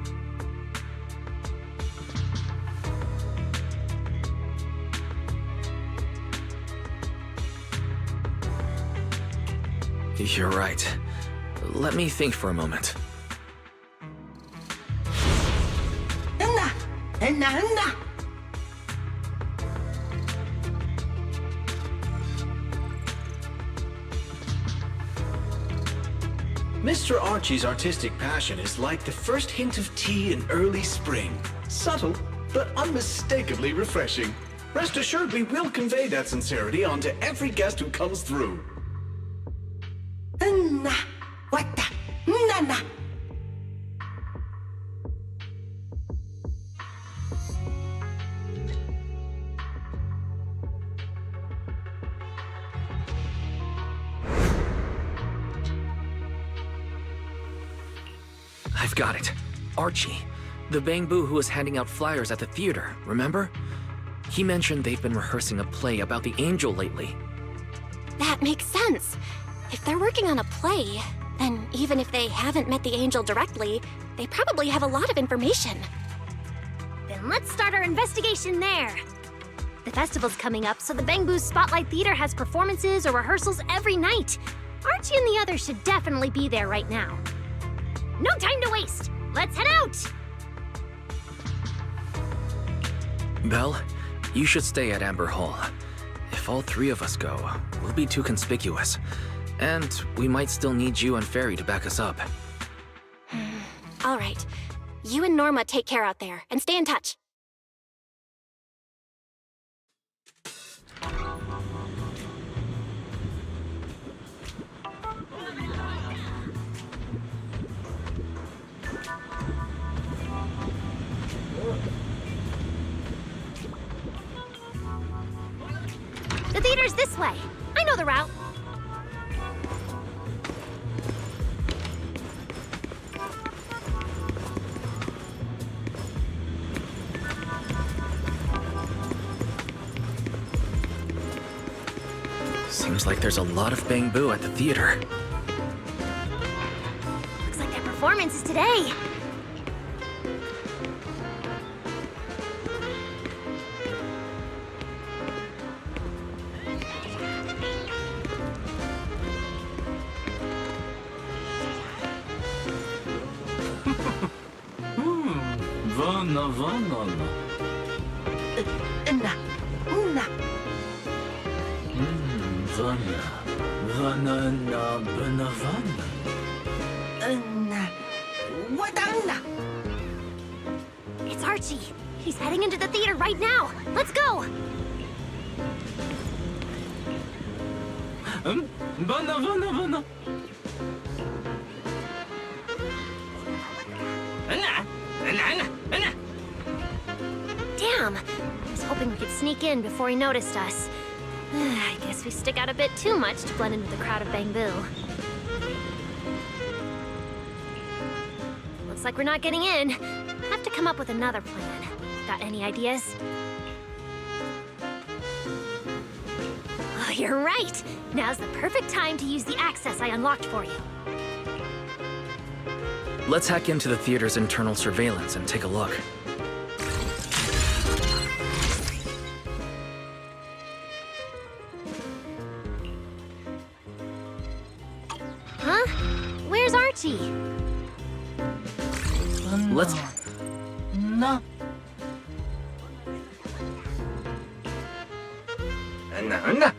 You're right. Let me think for a moment. Mr. Archie's artistic passion is like the first hint of tea in early spring. Subtle, but unmistakably refreshing. Rest assured we will convey that sincerity onto every guest who comes through. I've got it. Archie. The Bangbu who was handing out flyers at the theater, remember? He mentioned they've been rehearsing a play about the angel lately. That makes sense. If they're working on a play, then even if they haven't met the angel directly, they probably have a lot of information. Then let's start our investigation there. The festival's coming up, so the Bangbu's Spotlight Theater has performances or rehearsals every night. Archie and the others should definitely be there right now. No time to waste! Let's head out! Belle, you should stay at Amber Hall. If all three of us go, we'll be too conspicuous. And we might still need you and Fairy to back us up. All right. You and Norma take care out there, and stay in touch. The theater's this way. I know the route. Seems like there's a lot of Bangbu at the theater. Looks like their performance is today. It's Archie. He's heading into the theater right now. Let's go. Damn. I was hoping we could sneak in before he noticed us. I guess we stick out a bit too much to blend in with the crowd of Bangbu. Looks like we're not getting in. Have to come up with another plan. Got any ideas? Oh, you're right! Now's the perfect time to use the access I unlocked for you. Let's hack into the theater's internal surveillance and take a look. Huh? Where's Archie? Let's... No. No.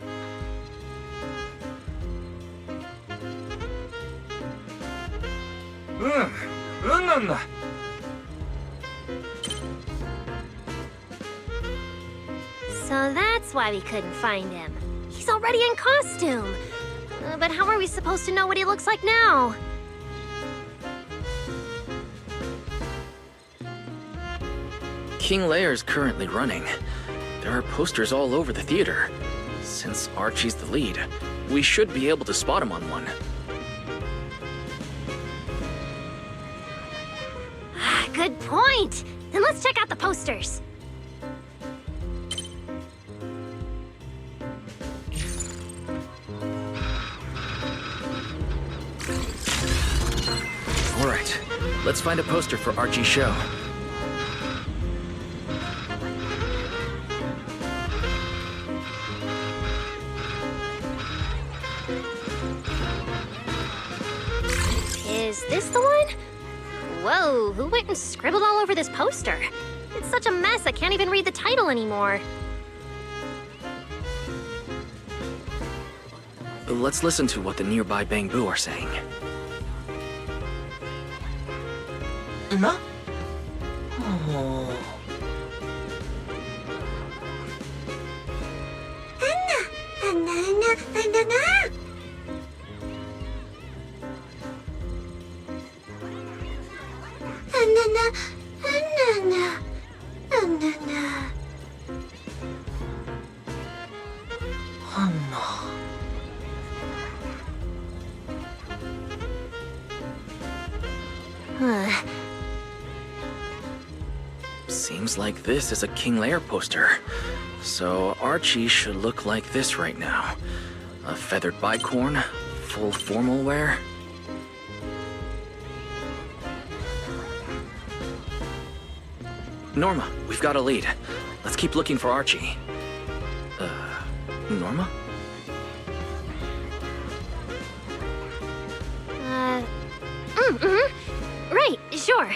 So that's why we couldn't find him. He's already in costume. But how are we supposed to know what he looks like now? King Lear's currently running. There are posters all over the theater. Since Archie's the lead, we should be able to spot him on one. Good point! Then let's check out the posters. All right, let's find a poster for Archie's show. Is this the one? Whoa, who went and scribbled all over this poster? It's such a mess I can't even read the title anymore. Let's listen to what the nearby Bangbu are saying. No? Oh. Seems like this is a King Lear poster. So Archie should look like this right now. A feathered bicorn, full formal wear. Norma, we've got a lead. Let's keep looking for Archie. Norma? Right, sure.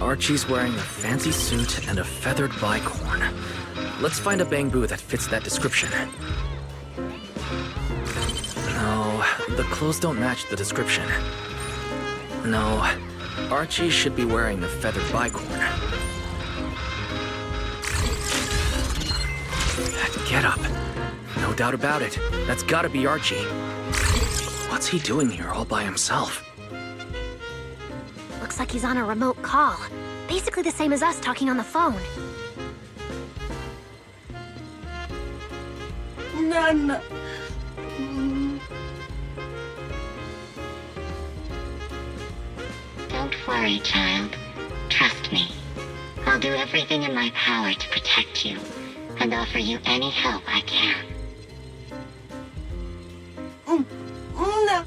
Archie's wearing a fancy suit and a feathered bicorn. Let's find a bamboo that fits that description. No, the clothes don't match the description. No, Archie should be wearing a feathered bicorn. That getup. No doubt about it. That's gotta be Archie. What's he doing here all by himself? Looks like he's on a remote call. Basically the same as us talking on the phone. None. Don't worry, child. Trust me. I'll do everything in my power to protect you and offer you any help I can. No.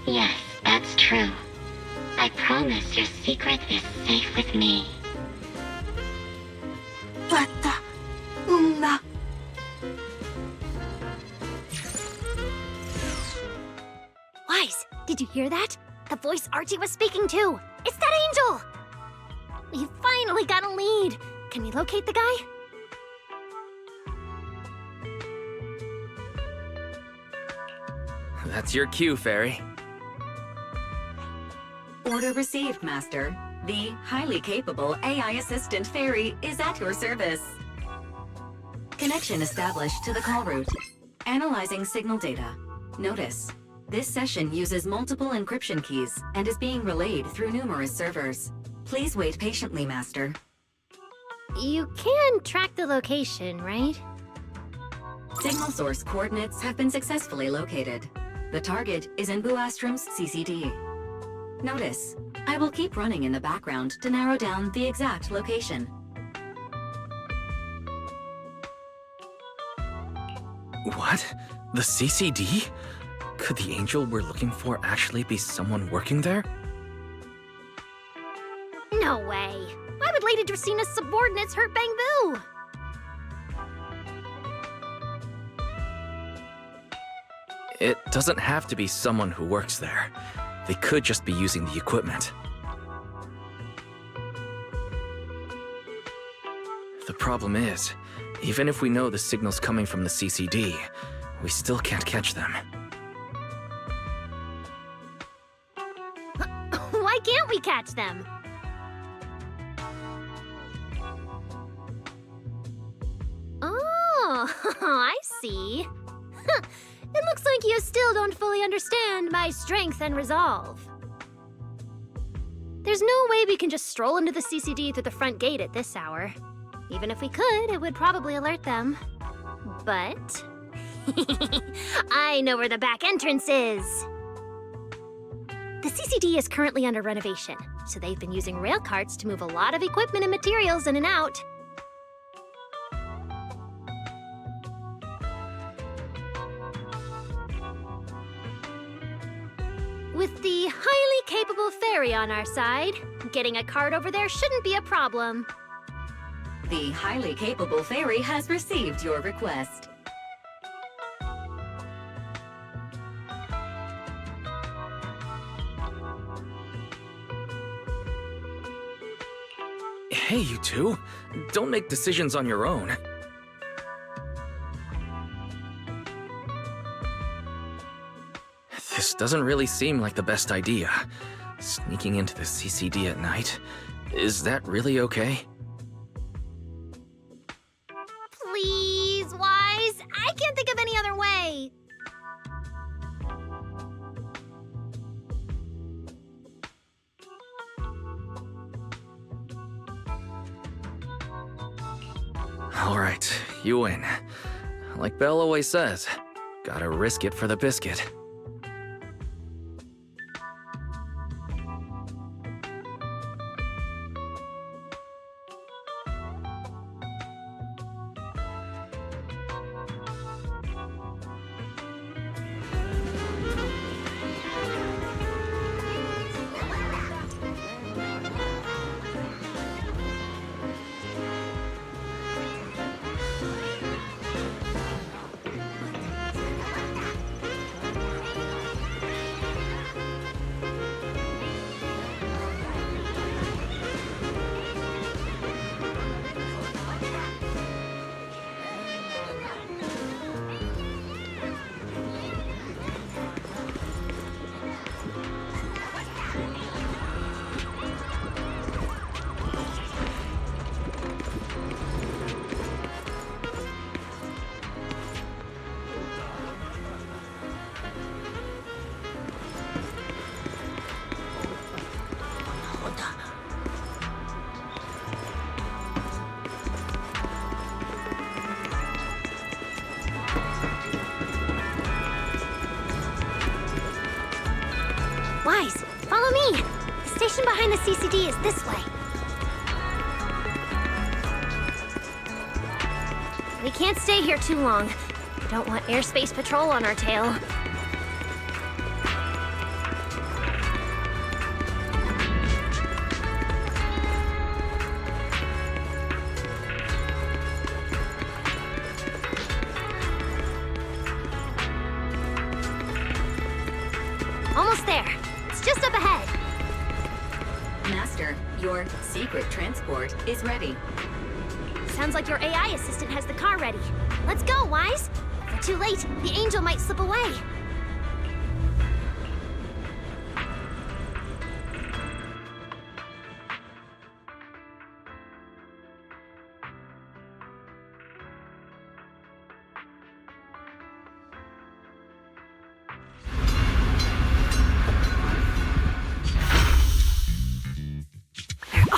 Yes, that's true. I promise your secret is safe with me. No. Wise, did you hear that? The voice Archie was speaking to. It's that angel! We finally got a lead. Can we locate the guy? That's your cue, Fairy. Order received, Master. The highly capable AI assistant Fairy is at your service. Connection established to the call route. Analyzing signal data. Notice, this session uses multiple encryption keys and is being relayed through numerous servers. Please wait patiently, Master. You can track the location, right? Signal source coordinates have been successfully located. The target is in Buastrom's CCD. Notice, I will keep running in the background to narrow down the exact location. What? The CCD? Could the angel we're looking for actually be someone working there? No way. Why would Lady Dracena's subordinates hurt Bangbu? It doesn't have to be someone who works there. They could just be using the equipment. The problem is, even if we know the signal's coming from the CCD, we still can't catch them. Why can't we catch them? Oh, I see. It looks like you still don't fully understand my strength and resolve. There's no way we can just stroll into the CCD through the front gate at this hour. Even if we could, it would probably alert them. But... I know where the back entrance is! The CCD is currently under renovation, so they've been using rail carts to move a lot of equipment and materials in and out. With the highly capable Fairy on our side, getting a cart over there shouldn't be a problem. The highly capable Fairy has received your request. Hey, you two. Don't make decisions on your own. This doesn't really seem like the best idea. Sneaking into the CCD at night. Is that really okay? Please, Wise. I can't think of any other way. Alright, you win. Like Belle always says, gotta risk it for the biscuit. Wise, follow me. The station behind the CCD is this way. We can't stay here too long. We don't want airspace patrol on our tail. Almost there. It's just up ahead. Master, your secret transport is ready. Sounds like your AI assistant has the car ready. Let's go, Wise. If we're too late, the angel might slip away.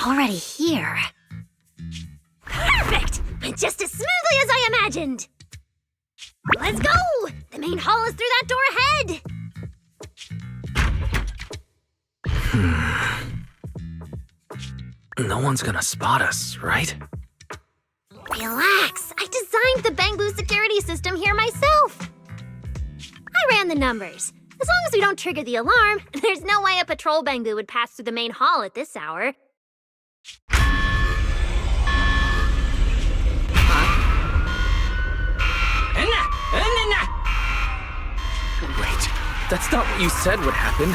Already here. Perfect! Just as smoothly as I imagined! Let's go! The main hall is through that door ahead! No one's gonna spot us, right? Relax! I designed the Bangbu security system here myself! I ran the numbers. As long as we don't trigger the alarm, there's no way a patrol Bangbu would pass through the main hall at this hour. Wait, that's not what you said would happen.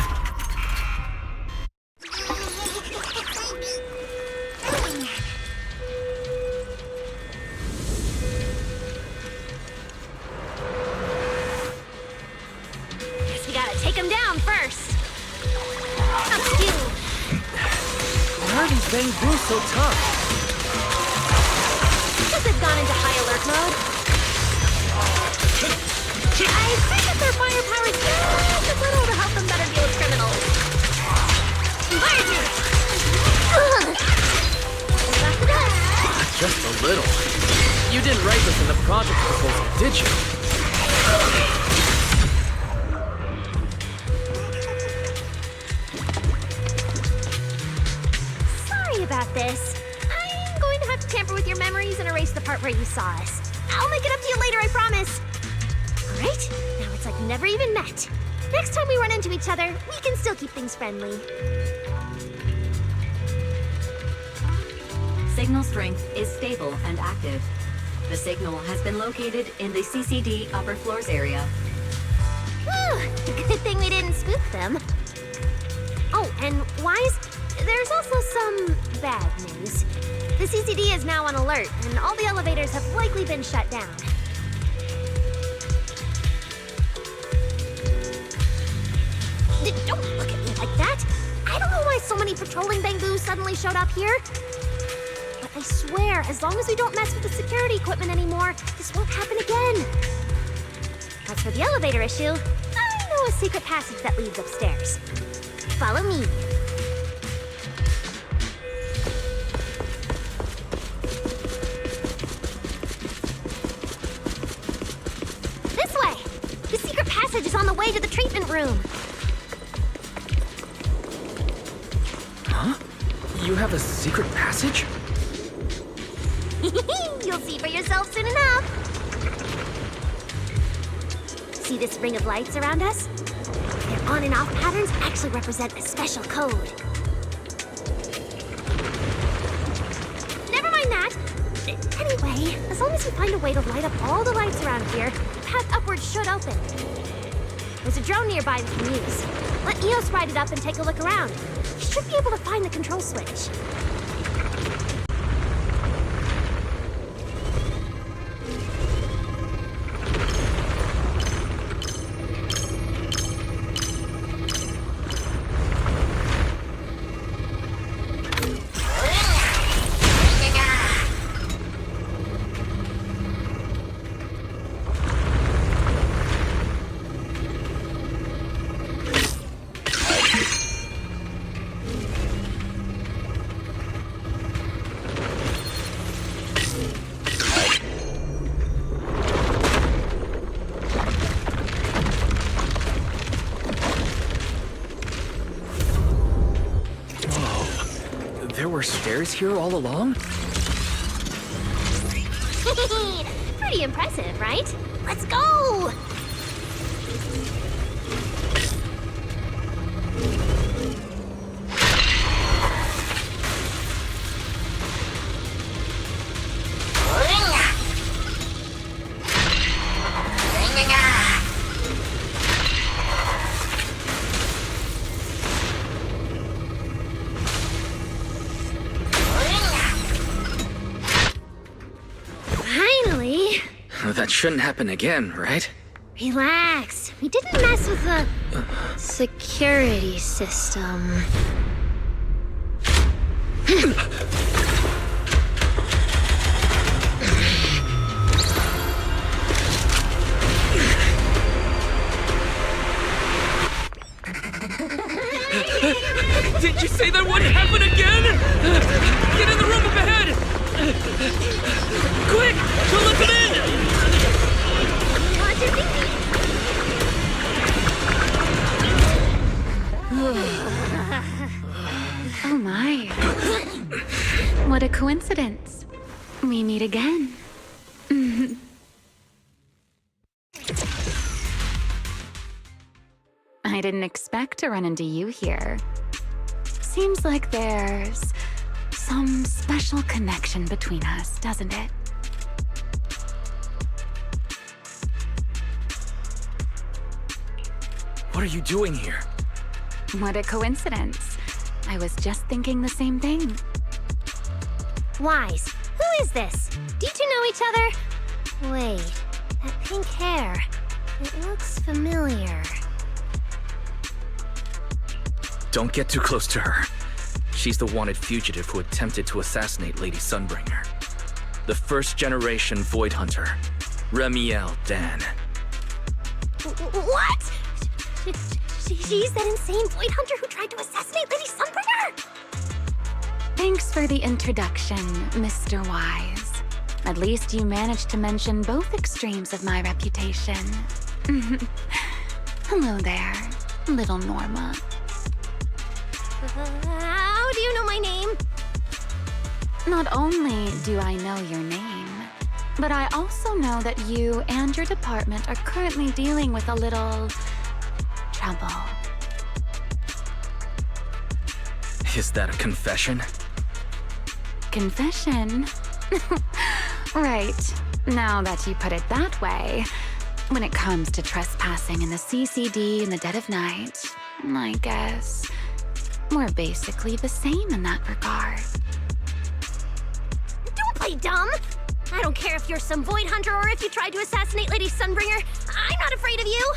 Guess we gotta take him down first. Up you. Why are these Bangbu so tough? Because they've gone into high alert mode. I think that their firepower is just a little to help them better deal with criminals. Environment! Just a little. You didn't write this in the project proposal, did you? Sorry about this. I'm going to have to tamper with your memories and erase the part where you saw us. I'll make it up to you later, I promise. Alright, now it's like we never even met. Next time we run into each other, we can still keep things friendly. Signal strength is stable and active. The signal has been located in the CCD upper floors area. Whew, good thing we didn't spook them. Oh, and Wise, there's also some bad news. The CCD is now on alert, and all the elevators have likely been shut down. Don't look at me like that! I don't know why so many patrolling Bangoos suddenly showed up here. But I swear, as long as we don't mess with the security equipment anymore, this won't happen again. As for the elevator issue, I know a secret passage that leads upstairs. Follow me. This way! The secret passage is on the way to the treatment room. Huh? You have a secret passage? You'll see for yourself soon enough. See this ring of lights around us? Their on and off patterns actually represent a special code. Never mind that. Anyway, as long as we find a way to light up all the lights around here, the path upwards should open. There's a drone nearby we can use. Let Eos ride it up and take a look around. He should be able to find the control switch. There were stairs here all along? Pretty impressive, right? Let's go! That shouldn't happen again, right? Relax. We didn't mess with the security system. Did you say that wouldn't happen again? Get in the room up ahead! Quick! Don't let them in! Oh my. What a coincidence. We meet again. I didn't expect to run into you here. Seems like there's some special connection between us, doesn't it? What are you doing here? What a coincidence. I was just thinking the same thing. Wise, who is this? Do you two know each other? Wait, that pink hair. It looks familiar. Don't get too close to her. She's the wanted fugitive who attempted to assassinate Lady Sunbringer. The first-generation Void Hunter, Remiel Dan. What? She's that insane Void Hunter who tried to assassinate Lady Sunbringer? Thanks for the introduction, Mr. Wise. At least you managed to mention both extremes of my reputation. Hello there, little Norma. How do you know my name? Not only do I know your name, but I also know that you and your department are currently dealing with a little trouble. Is that a confession? Confession? Right. Now that you put it that way, when it comes to trespassing in the CCD in the dead of night, I guess we're basically the same in that regard. play dumb. I don't care if you're some void hunter or if you tried to assassinate Lady Sunbringer. I'm not afraid of you.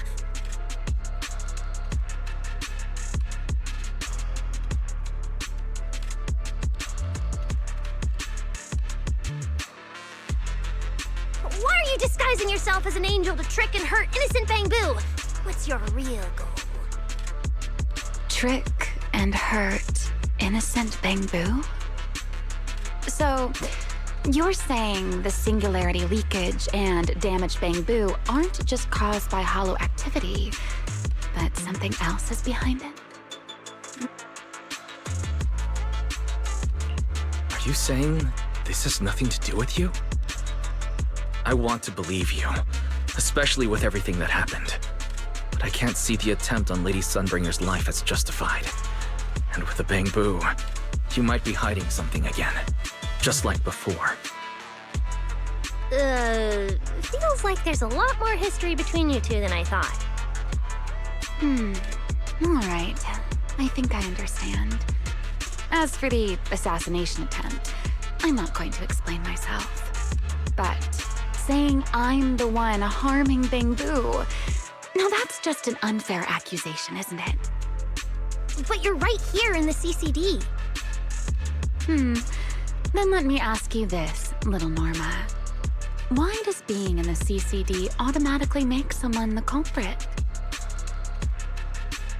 Why are you disguising yourself as an angel to trick and hurt innocent Bangbu? What's your real goal? Trick and hurt innocent Bangbu? So, you're saying the singularity leakage and damaged Bangbu aren't just caused by hollow activity, but something else is behind it? Are you saying this has nothing to do with you? I want to believe you, especially with everything that happened. But I can't see the attempt on Lady Sunbringer's life as justified. And with the Bangbu, you might be hiding something again, just like before. Feels like there's a lot more history between you two than I thought. Alright. I think I understand. As for the assassination attempt, I'm not going to explain myself. But saying I'm the one harming Bangbu, now that's just an unfair accusation, isn't it? But you're right here in the CCD. Then let me ask you this, little Norma. Why does being in the CCD automatically make someone the culprit?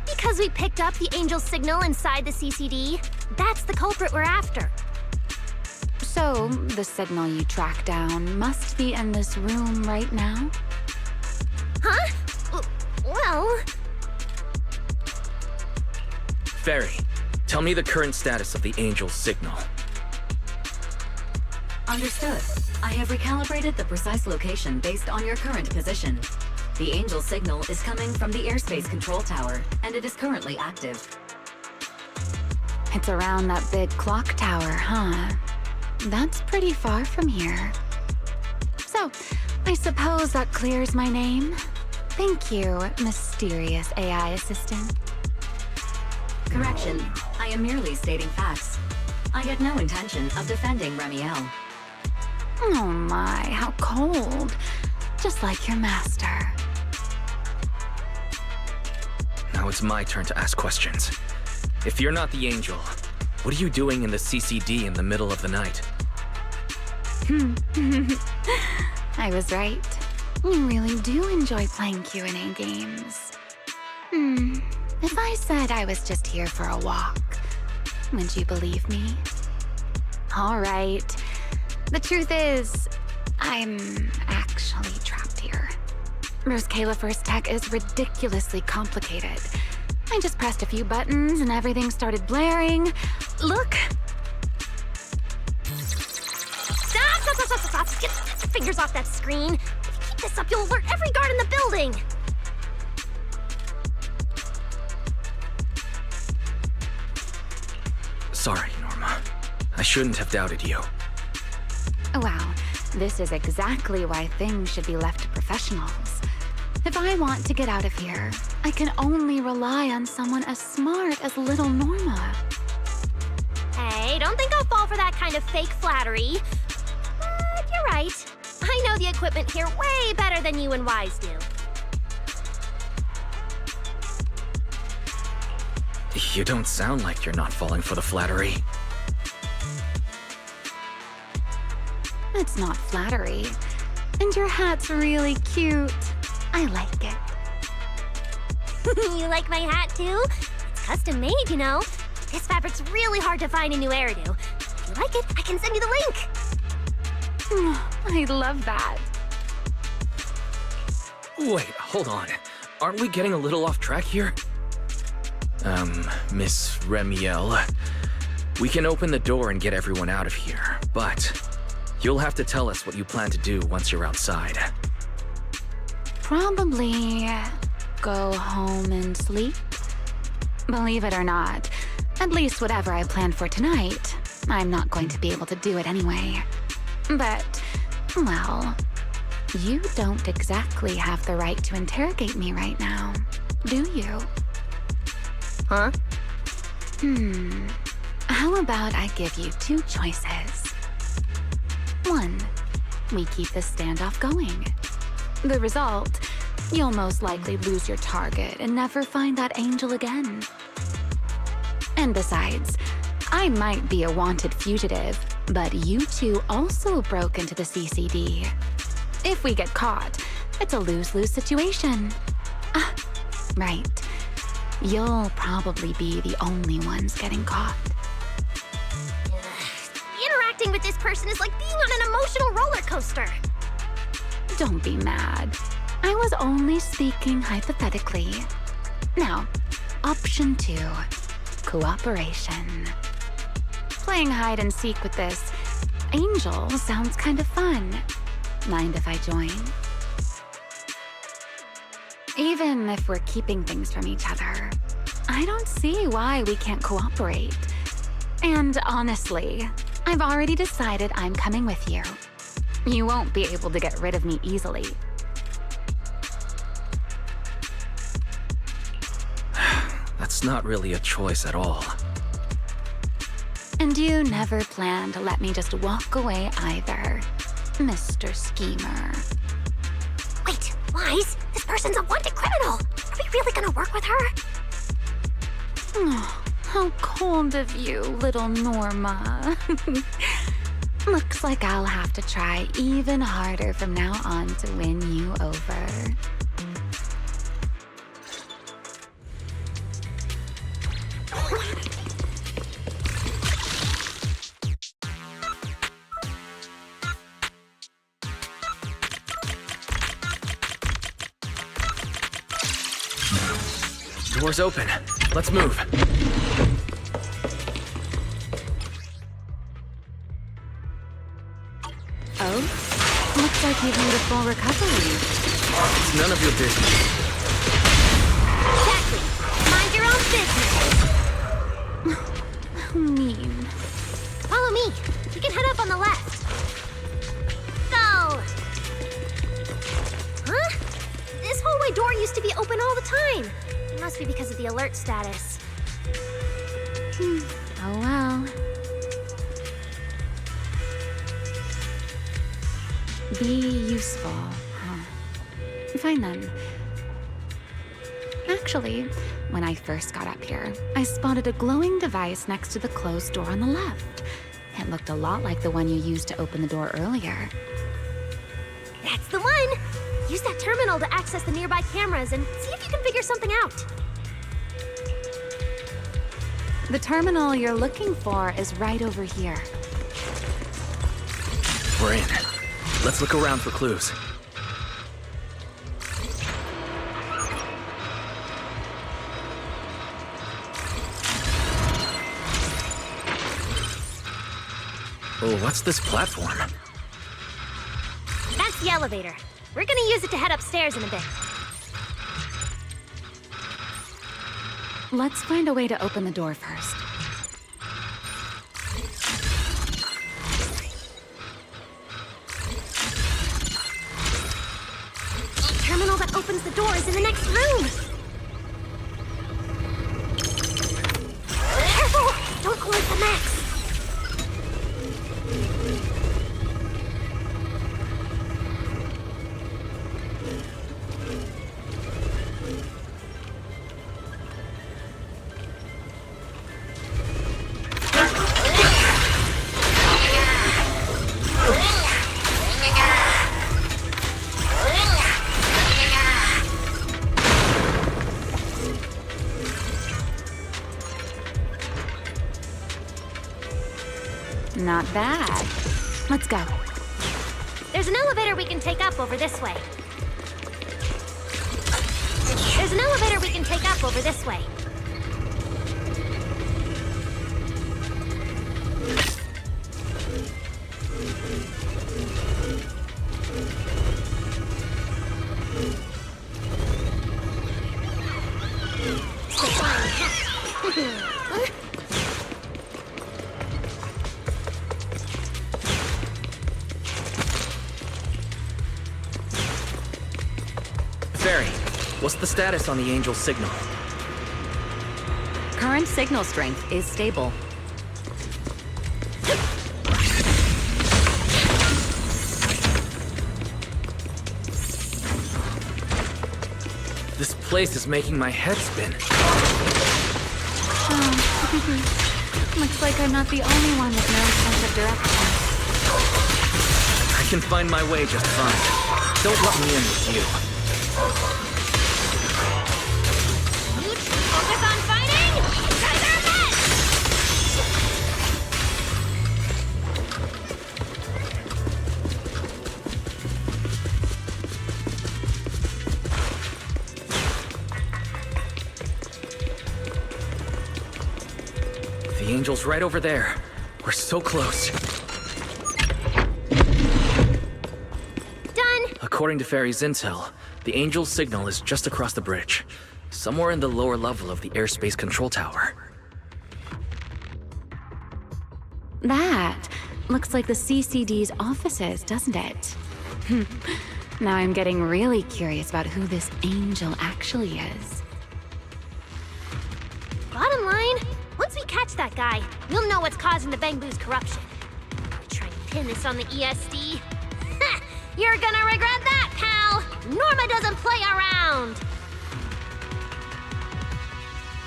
Because we picked up the angel signal inside the CCD. That's the culprit we're after. So, the signal you track down must be in this room right now? Huh? Well... Fairy, tell me the current status of the angel's signal. Understood. I have recalibrated the precise location based on your current position. The angel signal is coming from the airspace control tower, and it is currently active. It's around that big clock tower, huh? That's pretty far from here. So, I suppose that clears my name? Thank you, mysterious AI assistant. Correction. I am merely stating facts. I had no intention of defending Remiel. Oh my, how cold. Just like your master. Now it's my turn to ask questions. If you're not the angel, what are you doing in the CCD in the middle of the night? I was right. You really do enjoy playing Q&A games. If I said I was just here for a walk, would you believe me? All right. The truth is, I'm actually trapped here. Rose Califer's tech is ridiculously complicated. I just pressed a few buttons and everything started blaring. Look! Stop! Get your fingers off that screen. If you keep this up, you'll alert every guard in the building. Sorry, Norma. I shouldn't have doubted you. Wow, this is exactly why things should be left to professionals. If I want to get out of here, I can only rely on someone as smart as little Norma. Hey, don't think I'll fall for that kind of fake flattery. But you're right. I know the equipment here way better than you and Wise do. You don't sound like you're not falling for the flattery. It's not flattery. And your hat's really cute. I like it. You like my hat, too? It's custom made, you know. This fabric's really hard to find in New Eridu. If you like it, I can send you the link. I love that. Wait, hold on. Aren't we getting a little off track here? Miss Remiel, we can open the door and get everyone out of here, but you'll have to tell us what you plan to do once you're outside. Probably go home and sleep. Believe it or not, at least whatever I planned for tonight, I'm not going to be able to do it anyway. But, well, you don't exactly have the right to interrogate me right now, do you? Huh? How about I give you two choices? 1. We keep this standoff going. The result, you'll most likely lose your target and never find that angel again. And besides, I might be a wanted fugitive, but you two also broke into the CCD. If we get caught, it's a lose-lose situation. Ah, right. You'll probably be the only ones getting caught. Interacting with this person is like being on an emotional roller coaster. Don't be mad. I was only speaking hypothetically. Now, option 2. Cooperation. Playing hide and seek with this angel sounds kind of fun. Mind if I join? Even if we're keeping things from each other, I don't see why we can't cooperate. And honestly, I've already decided I'm coming with you. You won't be able to get rid of me easily. That's not really a choice at all. And you never planned to let me just walk away either, Mr. Schemer. Wait, Wise? This person's a wanted criminal. Are we really gonna work with her? Oh, how cold of you, little Norma. Looks like I'll have to try even harder from now on to win you over. Door's open. Let's move. Oh? Looks like you've made a full recovery. It's none of your business. Exactly. Mind your own business. How mean. Follow me. We can head up on the left. Go! Huh? This hallway door used to be open all the time. It must be because of the alert status. Oh well. Be useful, huh? Fine then. Actually, when I first got up here, I spotted a glowing device next to the closed door on the left. It looked a lot like the one you used to open the door earlier. That's the one! Use that terminal to access the nearby cameras and see if you can figure something out. The terminal you're looking for is right over here. We're in. Let's look around for clues. Oh, what's this platform? That's the elevator. We're gonna use it to head upstairs in a bit. Let's find a way to open the door first. The terminal that opens the door is in the next room. Careful! Don't close the max. Not bad. Let's go. There's an elevator we can take up over this way. There's an elevator we can take up over this way. Fairy, what's the status on the Angel's signal? Current signal strength is stable. This place is making my head spin. Looks like I'm not the only one with no sense of direction. I can find my way just fine. Don't let me in with you. Focus on fighting! You guys are a mess! The angel's right over there. We're so close. Done! According to Fairy's intel, the angel's signal is just across the bridge, somewhere in the lower level of the airspace control tower. That looks like the CCD's offices, doesn't it? Now I'm getting really curious about who this angel actually is. Bottom line, once we catch that guy, we'll know what's causing the Bangbu's corruption. We try and pin this on the ESD. Ha! You're gonna regret that, pal! Norma doesn't play around!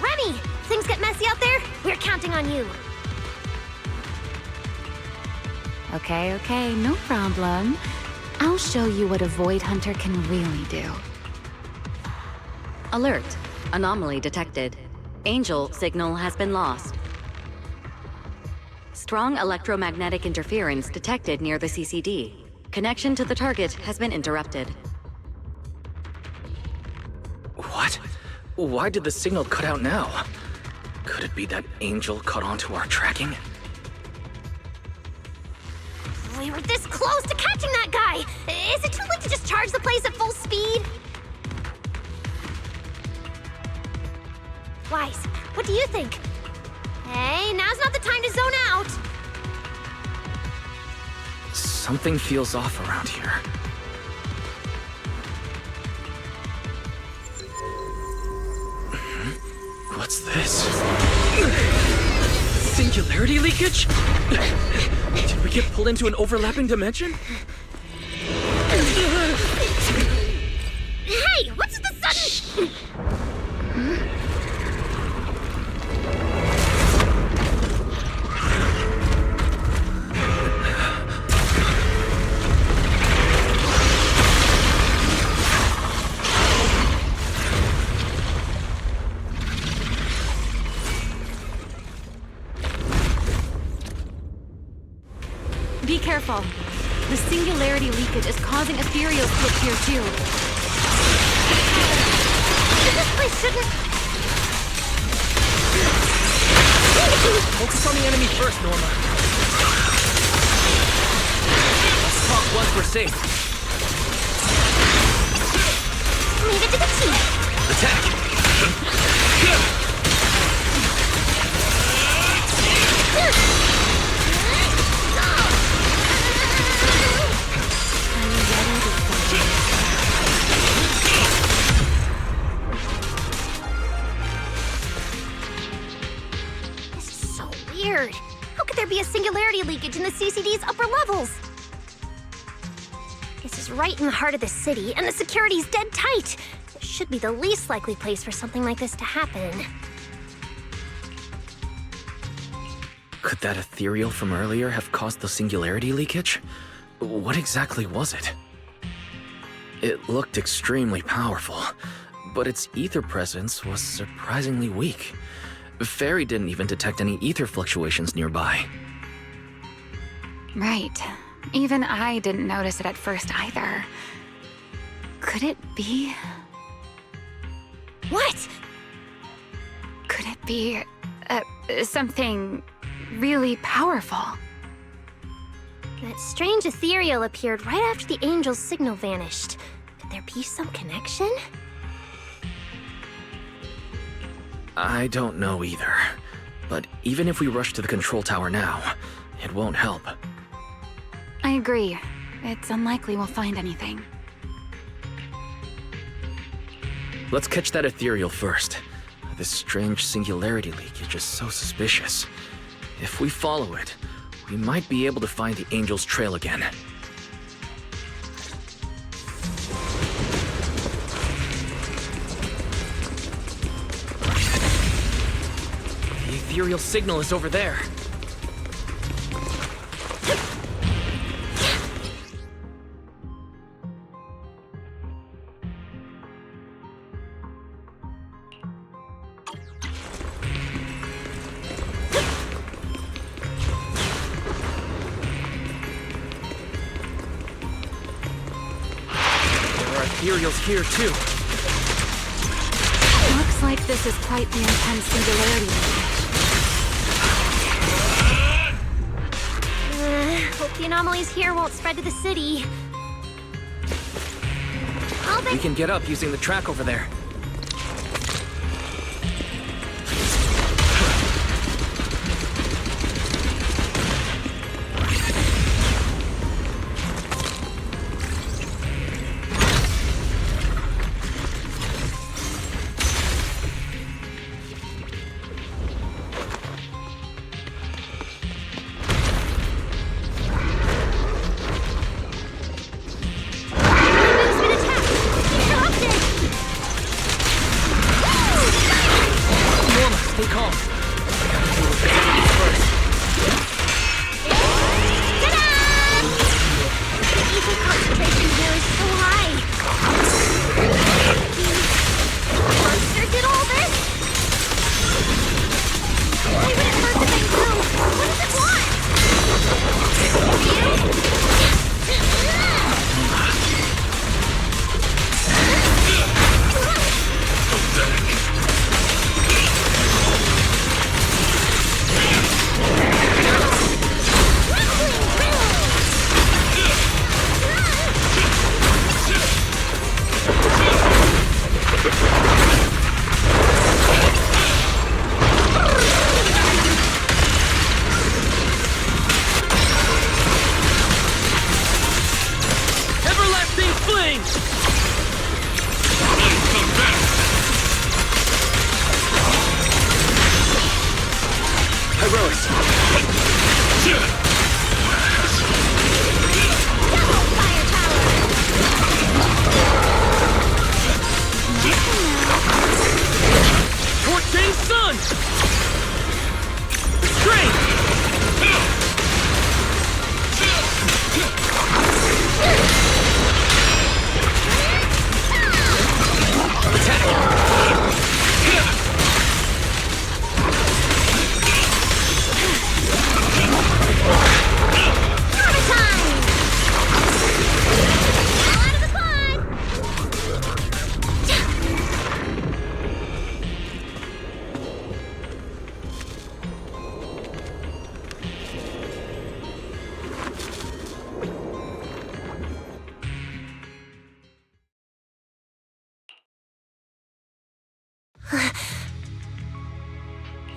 Remy, things get messy out there? We're counting on you. Okay, no problem. I'll show you what a Void Hunter can really do. Alert. Anomaly detected. Angel signal has been lost. Strong electromagnetic interference detected near the CCD. Connection to the target has been interrupted. What? Why did the signal cut out now? Could it be that Angel caught onto our tracking? We were this close to catching that guy! Is it too late to just charge the place at full speed? Wise, what do you think? Hey, now's not the time to zone out! Something feels off around here. What's this? Singularity leakage? Did we get pulled into an overlapping dimension? Hey, what's the sudden... Be careful. The singularity leakage is causing ethereal to appear too. This place shouldn't... Focus on the enemy first, Norma. Let's talk once we're safe. Leave it to the team. Attack! This is so weird. How could there be a singularity leakage in the CCD's upper levels? This is right in the heart of the city, and the security's dead tight. This should be the least likely place for something like this to happen. Could that ethereal from earlier have caused the singularity leakage? What exactly was it? It looked extremely powerful, but its ether presence was surprisingly weak. Fairy didn't even detect any ether fluctuations nearby. Right. Even I didn't notice it at first either. Could it be... What? Could it be... something really powerful? That strange ethereal appeared right after the angel's signal vanished. Could there be some connection? I don't know either. But even if we rush to the control tower now, it won't help. I agree. It's unlikely we'll find anything. Let's catch that ethereal first. This strange singularity leakage is so suspicious. If we follow it, we might be able to find the angel's trail again. ethereal signal is over there. Ethereals here, too. Looks like this is quite the intense singularity. Hope the anomalies here won't spread to the city. We can get up using the track over there.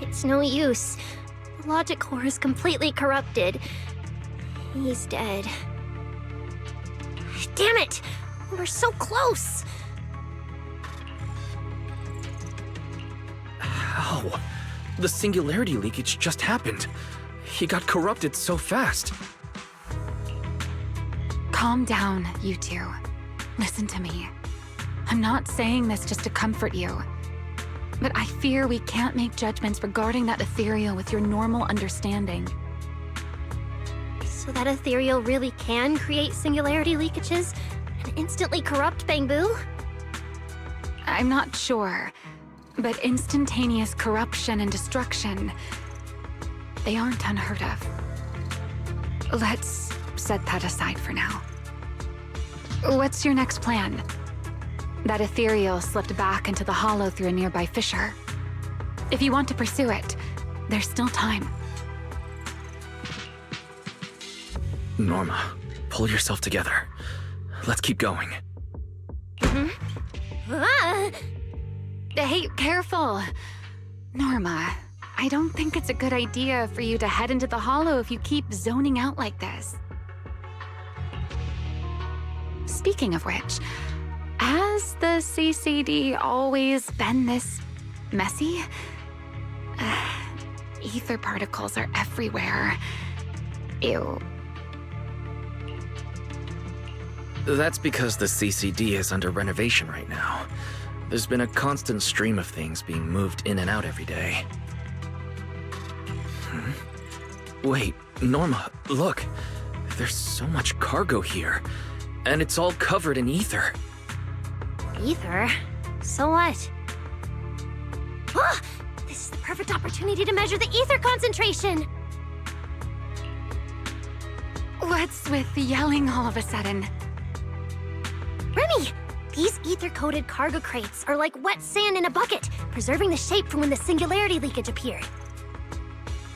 It's no use. The logic core is completely corrupted. He's dead. Damn it! We're so close! How? The singularity leakage just happened. He got corrupted so fast. Calm down, you two. Listen to me. I'm not saying this just to comfort you. But I fear we can't make judgments regarding that ethereal with your normal understanding. So that ethereal really can create singularity leakages and instantly corrupt Bangbu? I'm not sure, but instantaneous corruption and destruction, they aren't unheard of. Let's set that aside for now. What's your next plan? That ethereal slipped back into the hollow through a nearby fissure. If you want to pursue it, there's still time. Norma, pull yourself together. Let's keep going. Hey, careful. Norma, I don't think it's a good idea for you to head into the hollow if you keep zoning out like this. Speaking of which, has the CCD always been this messy? Ether particles are everywhere. Ew. That's because the CCD is under renovation right now. There's been a constant stream of things being moved in and out every day. Wait, Norma, look. There's so much cargo here, and it's all covered in ether. Ether? So what? Ah! This is the perfect opportunity to measure the ether concentration! What's with the yelling all of a sudden? Remy! These ether-coated cargo crates are like wet sand in a bucket, preserving the shape from when the singularity leakage appeared.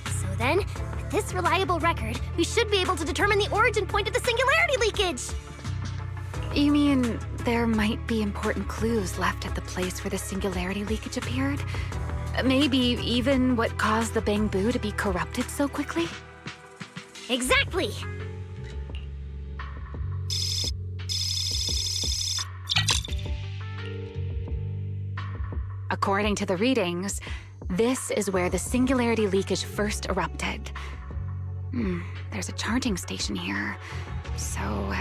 So then, with this reliable record, we should be able to determine the origin point of the singularity leakage! You mean there might be important clues left at the place where the singularity leakage appeared? Maybe even what caused the Bangbu to be corrupted so quickly? Exactly! According to the readings, this is where the singularity leakage first erupted. There's a charging station here. So,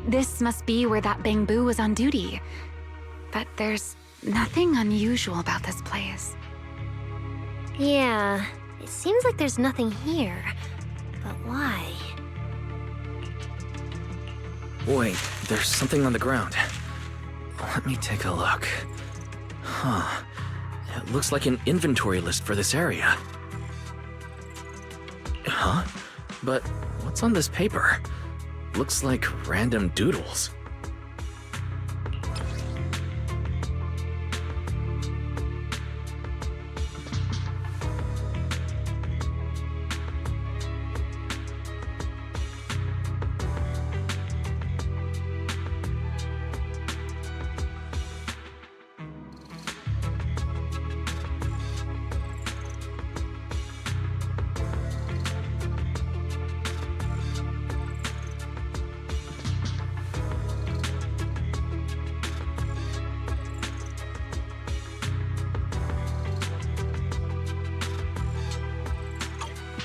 this must be where that Bangbu was on duty. But there's nothing unusual about this place. Yeah, it seems like there's nothing here. But why? Wait, there's something on the ground. Let me take a look. Huh. It looks like an inventory list for this area. Huh? But what's on this paper? Looks like random doodles.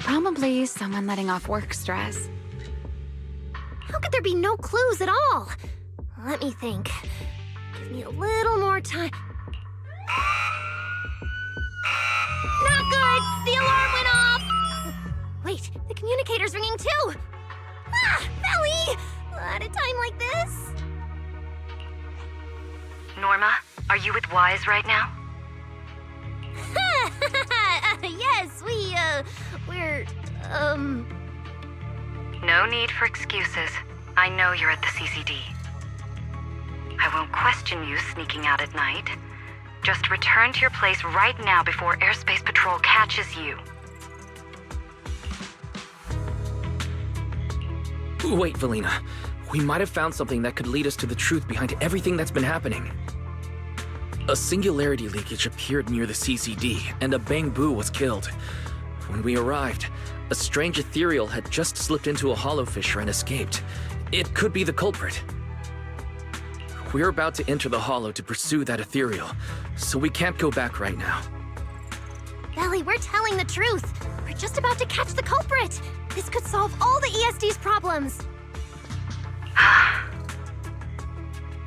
Probably someone letting off work stress. How could there be no clues at all? Let me think. Give me a little more time. Not good! The alarm went off! Wait, the communicator's ringing too! Ah! Belly! At a time like this? Norma, are you with Wise right now? Yes, we're, No need for excuses. I know you're at the CCD. I won't question you sneaking out at night. Just return to your place right now before Airspace Patrol catches you. Wait, Valina. We might have found something that could lead us to the truth behind everything that's been happening. A singularity leakage appeared near the CCD, and a Bangbu was killed. When we arrived, a strange ethereal had just slipped into a hollow fissure and escaped. It could be the culprit. We're about to enter the hollow to pursue that ethereal, so we can't go back right now. Belly, we're telling the truth. We're just about to catch the culprit. This could solve all the ESD's problems.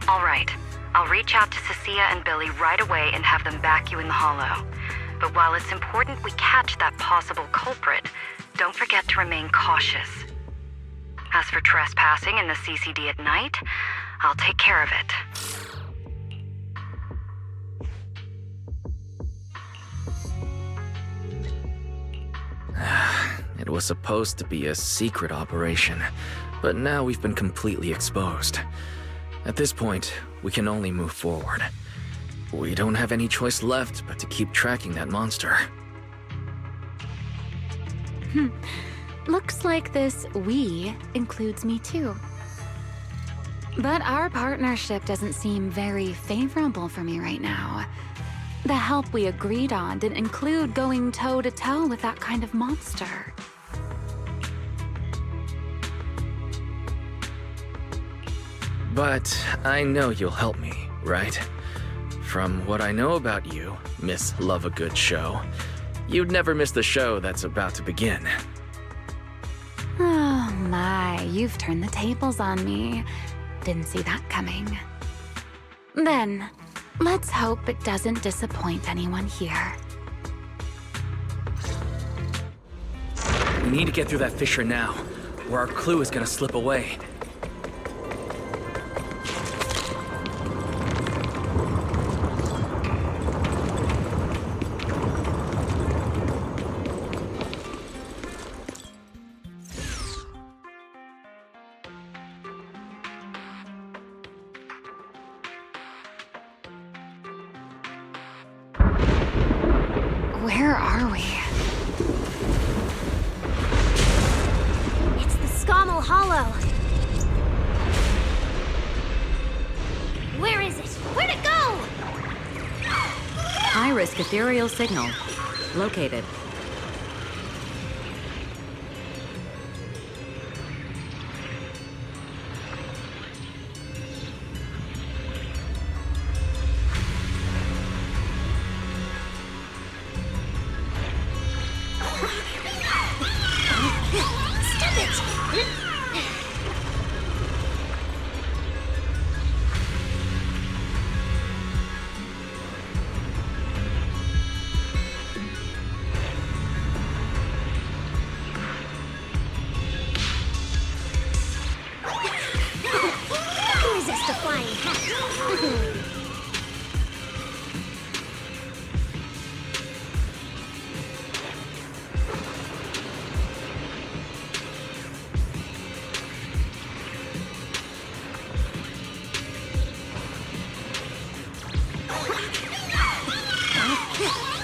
All right. I'll reach out to Cecilia and Billy right away and have them back you in the hollow. But while it's important we catch that possible culprit, don't forget to remain cautious. As for trespassing in the CCD at night, I'll take care of it. It was supposed to be a secret operation, but now we've been completely exposed. At this point, we can only move forward. We don't have any choice left but to keep tracking that monster. Looks like this "we" includes me too. But our partnership doesn't seem very favorable for me right now. The help we agreed on didn't include going toe-to-toe with that kind of monster. But I know you'll help me, right? From what I know about you, Miss Love a Good Show, you'd never miss the show that's about to begin. Oh my, you've turned the tables on me. Didn't see that coming. Then, let's hope it doesn't disappoint anyone here. We need to get through that fissure now, or our clue is gonna slip away. Where are we? It's the Scommel Hollow. Where is it? Where'd it go? High-risk ethereal signal. Located. Resist a flying hat.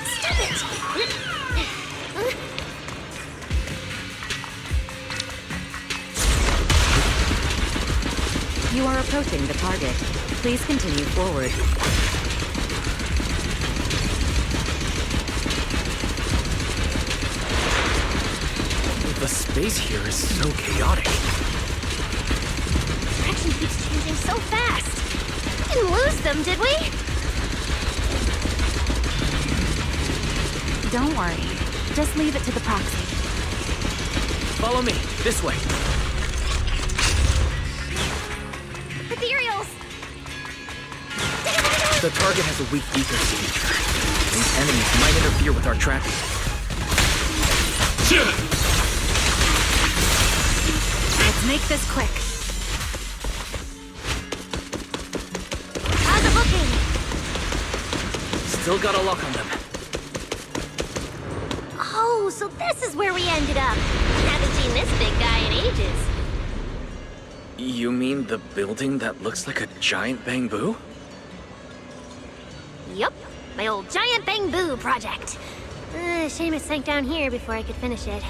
Stop it! You are approaching the target. Please continue forward. The space here is so chaotic. Direction keeps changing so fast. We didn't lose them, did we? Don't worry. Just leave it to the proxy. Follow me, this way. Ethereals! The target has a weak ether signature. These enemies might interfere with our tracking. Let's make this quick. How's it looking? Still got a lock on them. Oh, so this is where we ended up. Haven't seen this big guy in ages. You mean the building that looks like a giant bamboo? Yup, my old giant bamboo project. Shame it sank down here before I could finish it.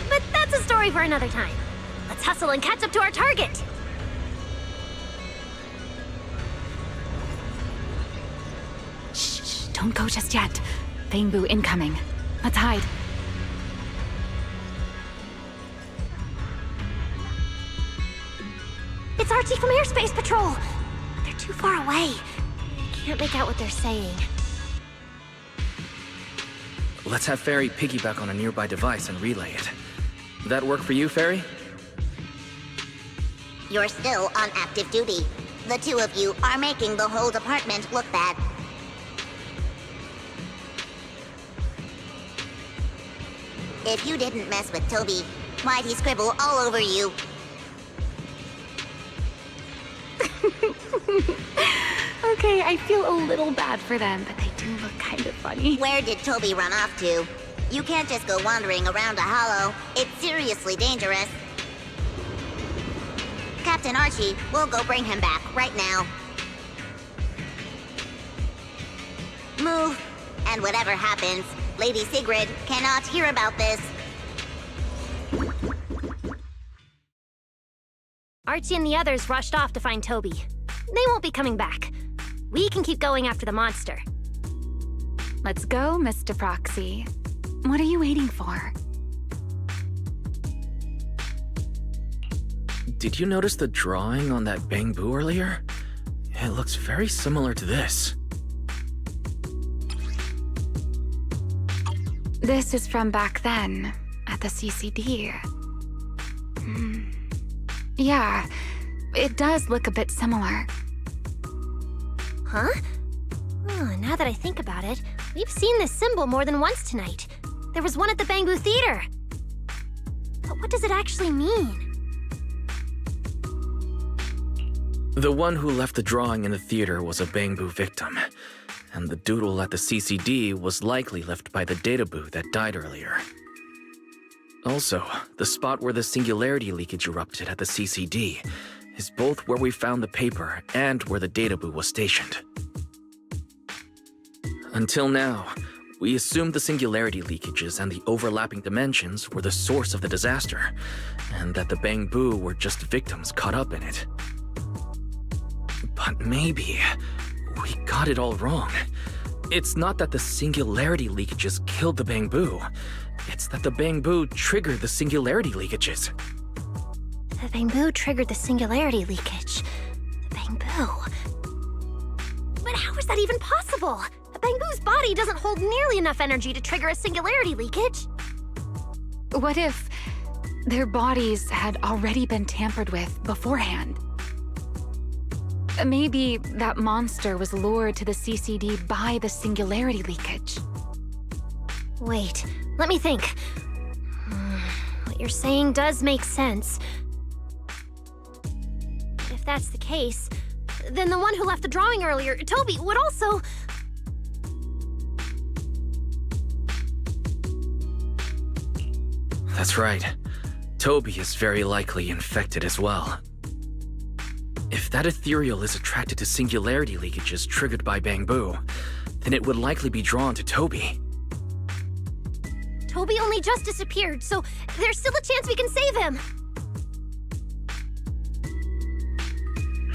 But that's a story for another time. Let's hustle and catch up to our target. Shh, don't go just yet. Bamboo incoming. Let's hide. It's Archie from Airspace Patrol. But they're too far away. I can't make out what they're saying. Let's have Fairy piggyback on a nearby device and relay it. That work for you, Fairy? You're still on active duty. The two of you are making the whole department look bad. If you didn't mess with Toby, why'd he scribble all over you? Okay, I feel a little bad for them, but they do look kind of funny. Where did Toby run off to? You can't just go wandering around a hollow. It's seriously dangerous. Captain Archie, we'll go bring him back right now. Move. And whatever happens, Lady Sigrid cannot hear about this. Archie and the others rushed off to find Toby. They won't be coming back. We can keep going after the monster. Let's go, Mr. Proxy. What are you waiting for? Did you notice the drawing on that bamboo earlier? It looks very similar to this. This is from back then, at the CCD. Yeah, it does look a bit similar. Huh? Oh, now that I think about it, we've seen this symbol more than once tonight. There was one at the Bamboo Theater. What does it actually mean? The one who left the drawing in the theater was a Bangbu victim, and the doodle at the CCD was likely left by the data boo that died earlier. Also, the spot where the singularity leakage erupted at the CCD is both where we found the paper and where the data boo was stationed. Until now, we assumed the singularity leakages and the overlapping dimensions were the source of the disaster, and that the Bangbu were just victims caught up in it. But maybe we got it all wrong. It's not that the singularity leakages killed the Bangbu. It's that the Bangbu triggered the singularity leakages. The Bangbu triggered the singularity leakage. The Bangbu. But how is that even possible? A Bangbu's body doesn't hold nearly enough energy to trigger a singularity leakage. What if their bodies had already been tampered with beforehand? Maybe that monster was lured to the CCD by the singularity leakage. Wait, let me think. What you're saying does make sense. If that's the case, then the one who left the drawing earlier, Toby, would also... That's right. Toby is very likely infected as well. If that ethereal is attracted to singularity leakages triggered by Bangbu, then it would likely be drawn to Toby. Toby only just disappeared, so there's still a chance we can save him.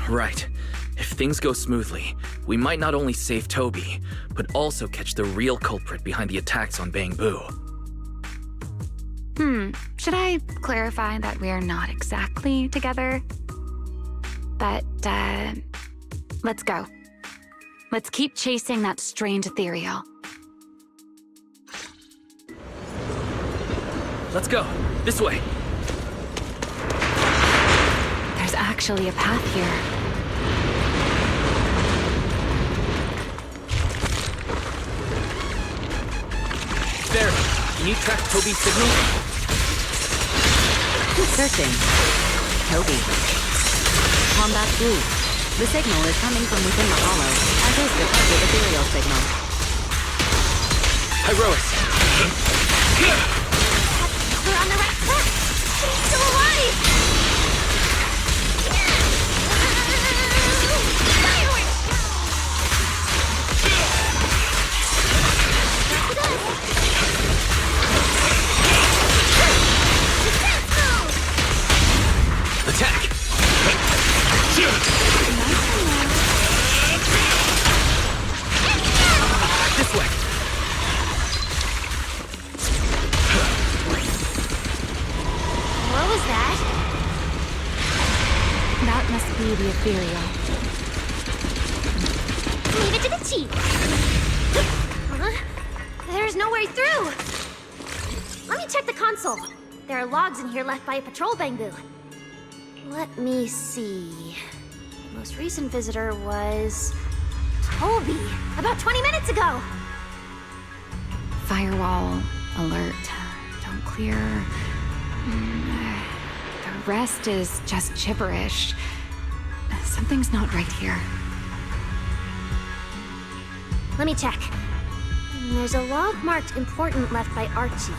Right. If things go smoothly, we might not only save Toby, but also catch the real culprit behind the attacks on Bangbu. Should I clarify that we're not exactly together? But, let's go. Let's keep chasing that strange ethereal. Let's go. This way. There's actually a path here. There. Can you track Toby's signal? Searching. Toby. Combat blue. The signal is coming from within the hollow, as is the target ethereal signal. Heroics. We're on the right track. He's still alive. Attack! This way! What was that? That must be the ethereal. Leave it to the chief. Huh? There's no way through. Let me check the console. There are logs in here left by a patrol Bangbu. Let me see. The most recent visitor was... Toby, about 20 minutes ago. Firewall, alert, don't clear. The rest is just gibberish. Something's not right here. Let me check. There's a log marked important left by Archie.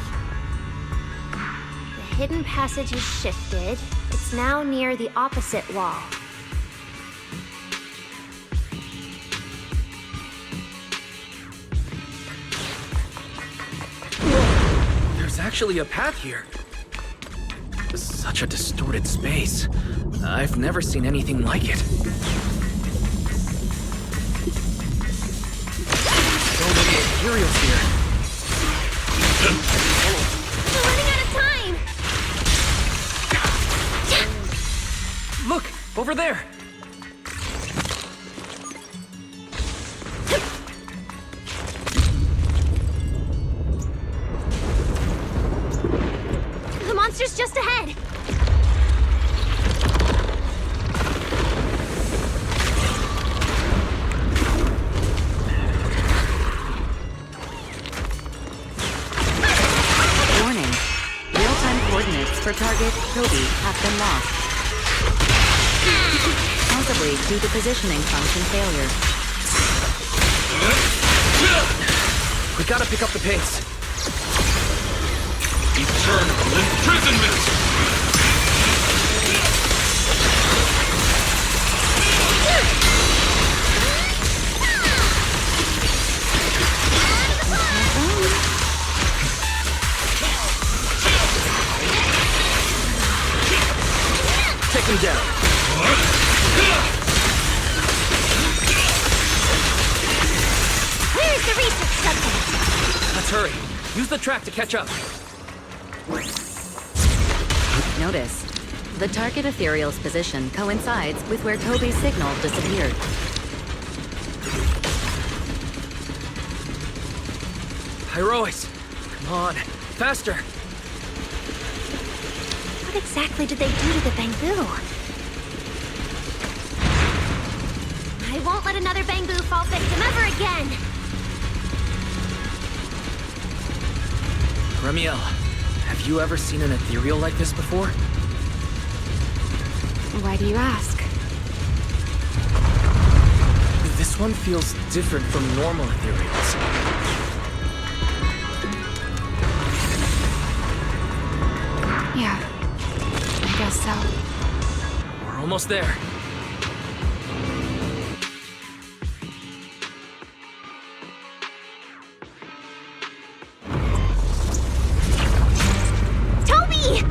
The hidden passage is shifted. It's now near the opposite wall. There's actually a path here. Such a distorted space. I've never seen anything like it. So many ethereals here. We're running out of time! Look! Over there! The monster's just ahead! Warning. Real-time coordinates for target, Toby, have been lost. Possibly due to positioning function failure. We gotta pick up the pace. Eternal imprisonment! Take him down. Where's the research subject? Let's hurry. Use the track to catch up. Notice, the target ethereal's position coincides with where Toby's signal disappeared. Heroics! Come on, faster! What exactly did they do to the bamboo? I won't let another bamboo fall victim ever again! Remiel, have you ever seen an ethereal like this before? Why do you ask? This one feels different from normal ethereals. Yeah, I guess so. We're almost there. Toby!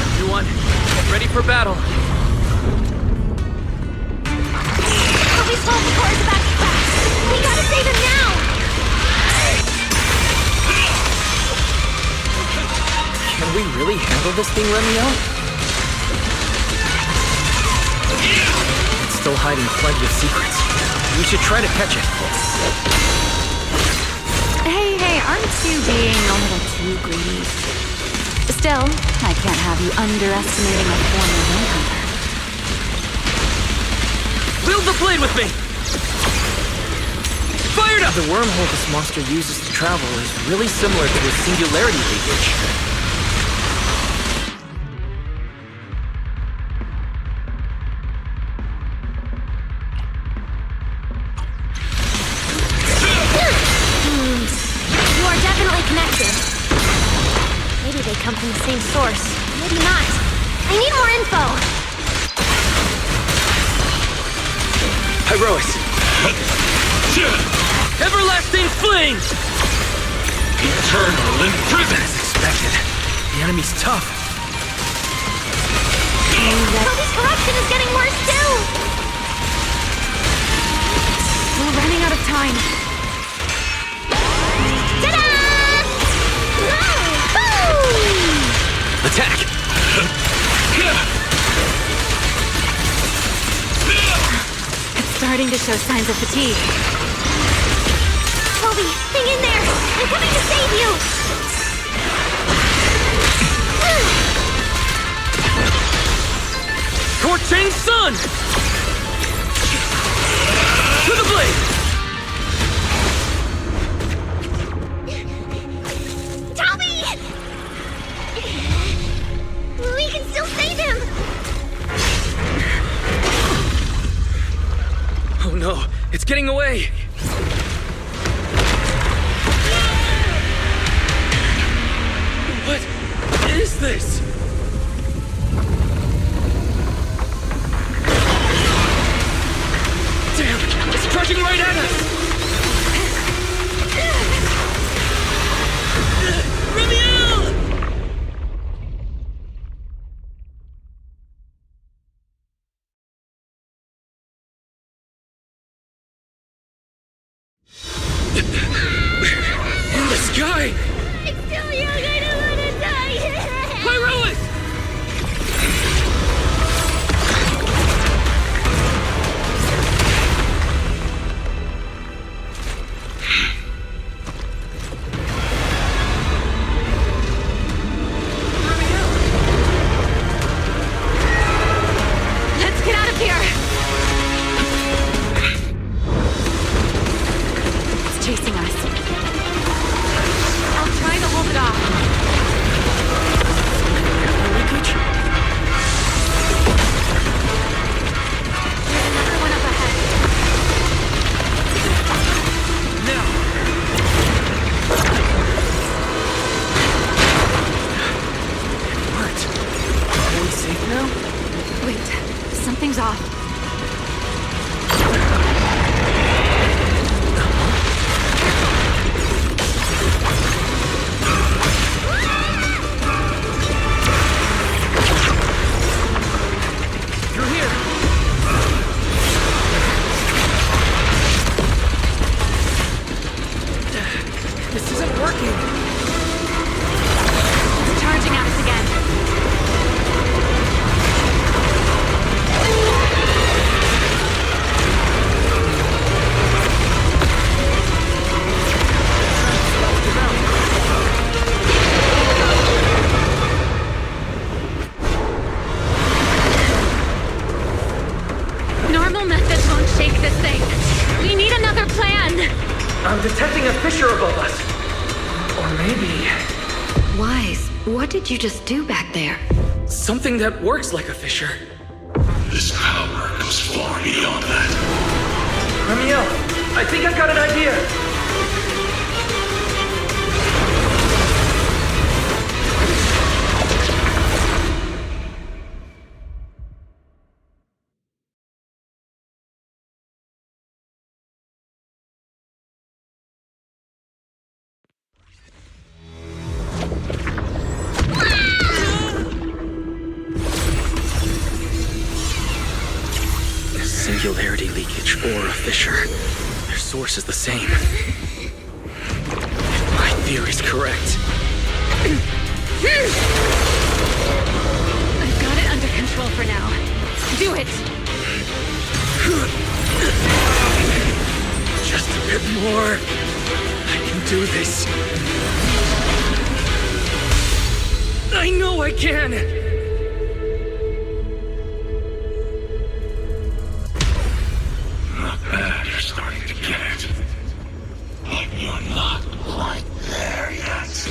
Everyone, get ready for battle. Toby's vocal core is about to crash! We gotta save him now! Can we really handle this thing, Remiel? It's still hiding plenty of secrets. We should try to catch it. Hey, aren't you being a little too greedy? Still, I can't have you underestimating a former manhunter. Wield the blade with me! Fired up! The wormhole this monster uses to travel is really similar to the singularity leakage. You are definitely connected. Maybe they come from the same source. Maybe not. I need more info. Heroics! Everlasting flames! Eternal imprisonment! As expected, the enemy's tough. Toby's corruption is getting worse too! We're running out of time. Ta-da! Boom! Attack! It's starting to show signs of fatigue. Toby, hang in there! I'm coming to save you! Scorching sun! To the blade! Toby! We can still save him! Oh no, it's getting away! What is this? Damn, it's charging right at us! Remiel! In the sky! It's still young, I don't want to die! Pyrolis! Let's get out of here! It's chasing us. Something's off. Through here! This isn't working! It's charging at us again. Normal methods won't shake this thing. We need another plan. I'm detecting a fissure above us. Or maybe... Wise, what did you just do back there? something that works like a fissure. This power goes far beyond that. Ramiel, I think I've got an idea. Singularity leakage or a fissure. Their source is the same. If my theory's correct. I've got it under control for now. Do it! Just a bit more. I can do this. I know I can! Not bad, you're starting to get it. But you're not quite there yet.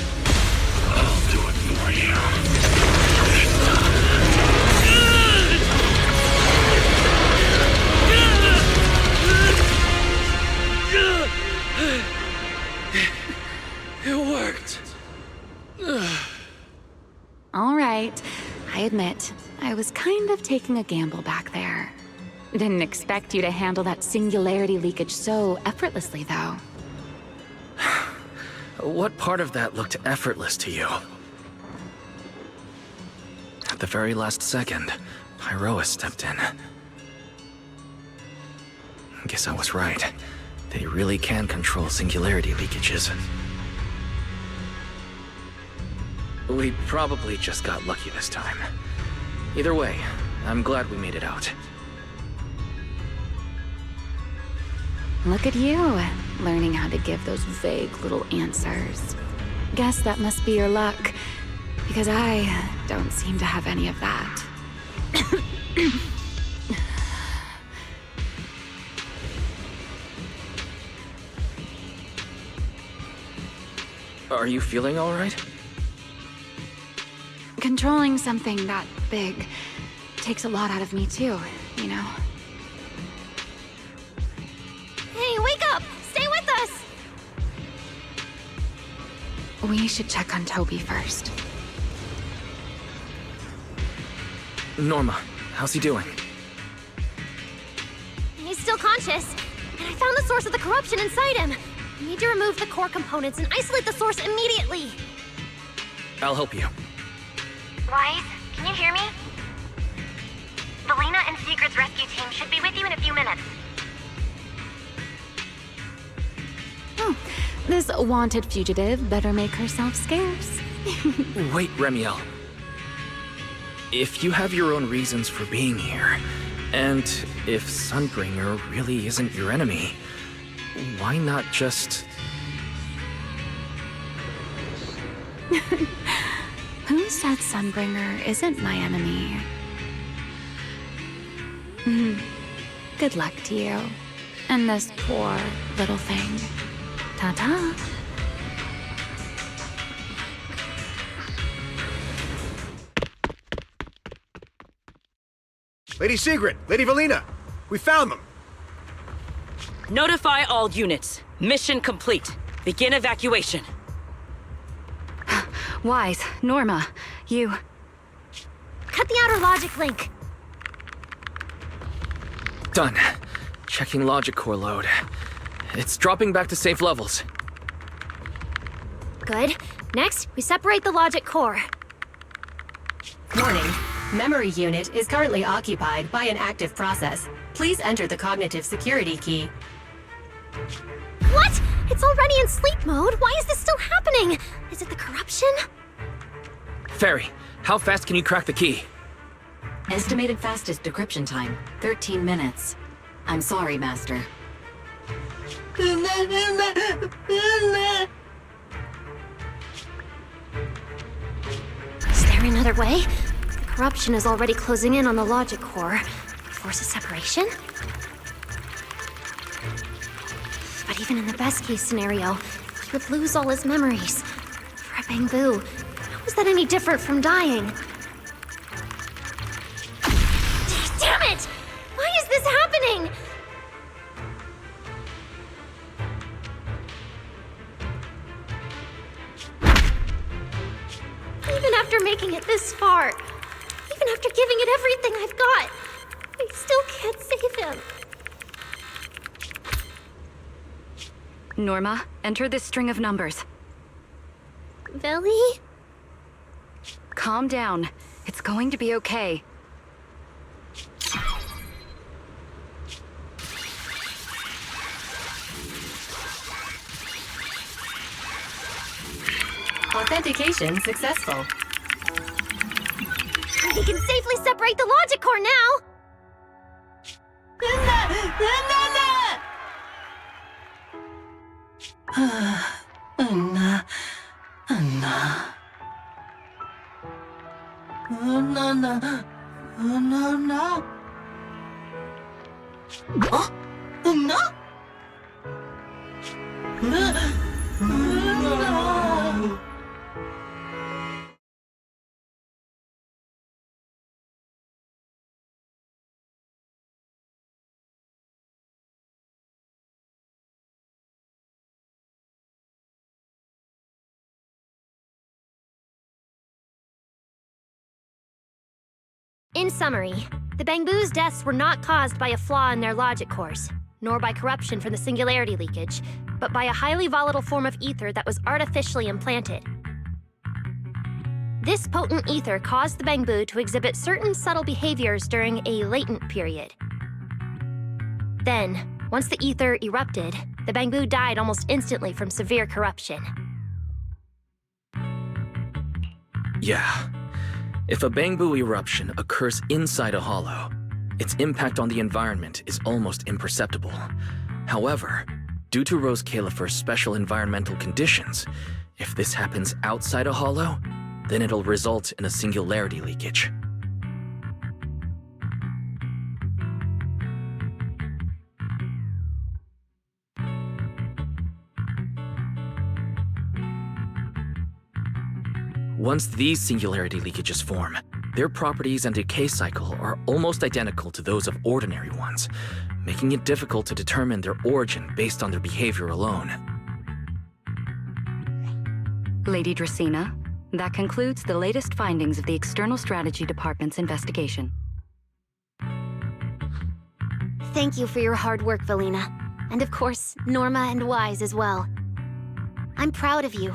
I'll do it for you. It worked. All right. I admit, I was kind of taking a gamble back there. Didn't expect you to handle that singularity leakage so effortlessly, though. What part of that looked effortless to you? At the very last second, Pyroa stepped in. Guess I was right. They really can control singularity leakages. We probably just got lucky this time. Either way, I'm glad we made it out. Look at you, learning how to give those vague little answers. Guess that must be your luck, because I don't seem to have any of that. Are you feeling all right? Controlling something that big takes a lot out of me too, you know? Hey, wake up! Stay with us! We should check on Toby first. Norma, how's he doing? He's still conscious, and I found the source of the corruption inside him. We need to remove the core components and isolate the source immediately. I'll help you. Wise, can you hear me? Valina and Sigrid's rescue team should be with you in a few minutes. Oh, this wanted fugitive better make herself scarce. Wait, Ramiel. If you have your own reasons for being here, and if Sunbringer really isn't your enemy, why not just... Who said Sunbringer isn't my enemy? Good luck to you. And this poor little thing. Ta-ta. Lady Sigrid, Lady Valina, we found them. Notify all units. Mission complete. Begin evacuation. Wise, Norma, you... Cut the outer logic link. Done. Checking logic core load. It's dropping back to safe levels. Good. Next, we separate the logic core. Warning. Memory unit is currently occupied by an active process. Please enter the cognitive security key. What? It's already in sleep mode. Why is this still happening? Is it the corruption? Fairy, how fast can you crack the key? Estimated fastest decryption time, 13 minutes. I'm sorry, Master. Is there another way? The corruption is already closing in on the logic core. Force a separation? But even in the best case scenario, he would lose all his memories. For a Bangbu, how is that any different from dying? Damn it! Why is this happening? Even after making it this far, even after giving it everything I've got, I still can't save him. Norma, enter this string of numbers. Billy? Calm down. It's going to be okay. Authentication successful. We can safely separate the logic core now! In summary, the Bangbu's deaths were not caused by a flaw in their logic cores, nor by corruption from the singularity leakage, but by a highly volatile form of ether that was artificially implanted. This potent ether caused the Bangbu to exhibit certain subtle behaviors during a latent period. Then, once the ether erupted, the Bangbu died almost instantly from severe corruption. Yeah. If a Bangbu eruption occurs inside a hollow, its impact on the environment is almost imperceptible. However, due to Rose Califer's special environmental conditions, if this happens outside a hollow, then it'll result in a singularity leakage. Once these singularity leakages form, their properties and decay cycle are almost identical to those of ordinary ones, making it difficult to determine their origin based on their behavior alone. Lady Dracena, that concludes the latest findings of the External Strategy Department's investigation. Thank you for your hard work, Valina. And of course, Norma and Wise as well. I'm proud of you.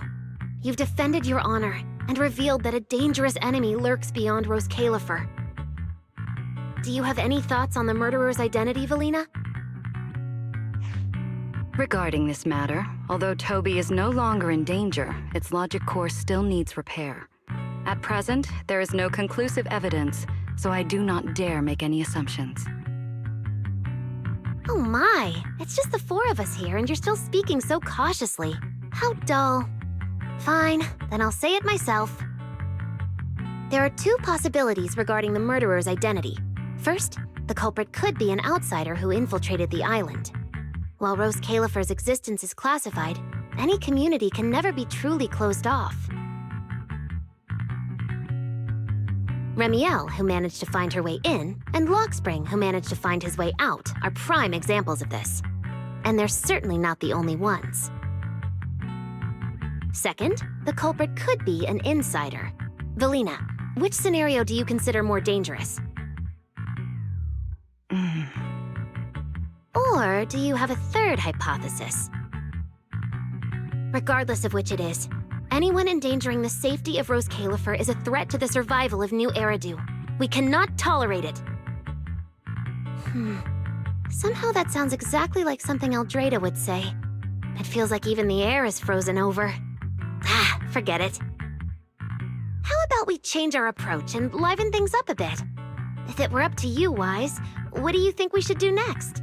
You've defended your honor and revealed that a dangerous enemy lurks beyond Rose Califer. Do you have any thoughts on the murderer's identity, Valina? Regarding this matter, although Toby is no longer in danger, its logic core still needs repair. At present, there is no conclusive evidence, so I do not dare make any assumptions. Oh my, it's just the four of us here and you're still speaking so cautiously. How dull. Fine, then I'll say it myself. There are two possibilities regarding the murderer's identity. First, the culprit could be an outsider who infiltrated the island. While Rose Califer's existence is classified, any community can never be truly closed off. Remiel, who managed to find her way in, and Lockspring, who managed to find his way out, are prime examples of this. And they're certainly not the only ones. Second, the culprit could be an insider. Valina, which scenario do you consider more dangerous? Or do you have a third hypothesis? Regardless of which it is, anyone endangering the safety of Rose Califer is a threat to the survival of New Eridu. We cannot tolerate it. Somehow that sounds exactly like something Eldrada would say. It feels like even the air is frozen over. Forget it. How about we change our approach and liven things up a bit? If it were up to you, Wise, what do you think we should do next?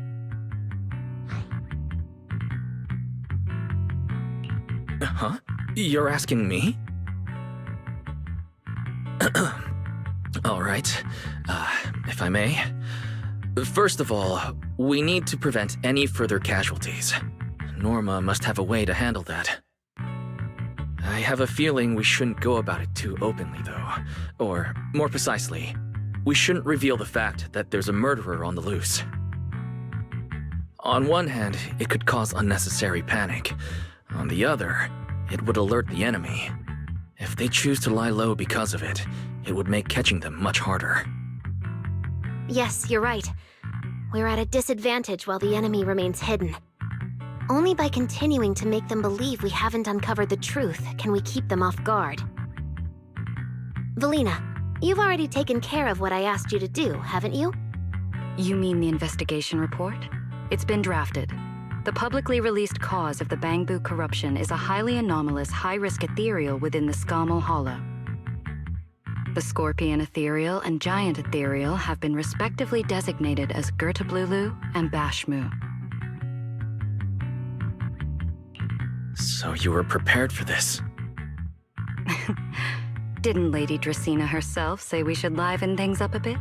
Huh? You're asking me? All right. If I may. First of all, we need to prevent any further casualties. Norma must have a way to handle that. I have a feeling we shouldn't go about it too openly, though. Or, more precisely, we shouldn't reveal the fact that there's a murderer on the loose. On one hand, it could cause unnecessary panic. On the other, it would alert the enemy. If they choose to lie low because of it, it would make catching them much harder. Yes, you're right. We're at a disadvantage while the enemy remains hidden. Only by continuing to make them believe we haven't uncovered the truth can we keep them off guard. Valina, you've already taken care of what I asked you to do, haven't you? You mean the investigation report? It's been drafted. The publicly released cause of the Bangbu corruption is a highly anomalous, high-risk ethereal within the Scamal Hollow. The Scorpion Ethereal and Giant Ethereal have been respectively designated as Gertablulu and Bashmu. So you were prepared for this? Didn't Lady Dracena herself say we should liven things up a bit?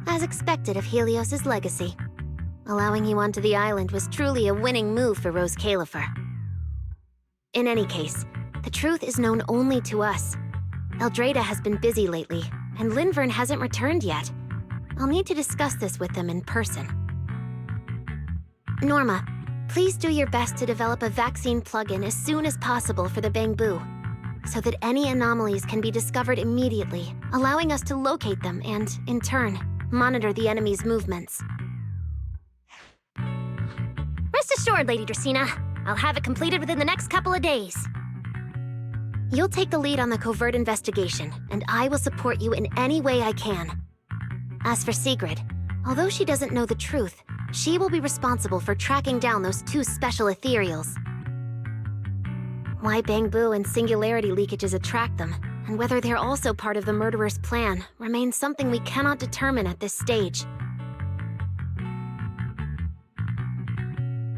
As expected of Helios's legacy. Allowing you onto the island was truly a winning move for Rose Califer. In any case, the truth is known only to us. Eldrada has been busy lately, and Linvern hasn't returned yet. I'll need to discuss this with them in person. Norma, please do your best to develop a vaccine plugin as soon as possible for the Bangbu, so that any anomalies can be discovered immediately, allowing us to locate them and, in turn, monitor the enemy's movements. Rest assured, Lady Dracena. I'll have it completed within the next couple of days. You'll take the lead on the covert investigation, and I will support you in any way I can. As for Sigrid, although she doesn't know the truth, she will be responsible for tracking down those two special ethereals. Why Bangbu and singularity leakages attract them, and whether they're also part of the murderer's plan, remains something we cannot determine at this stage.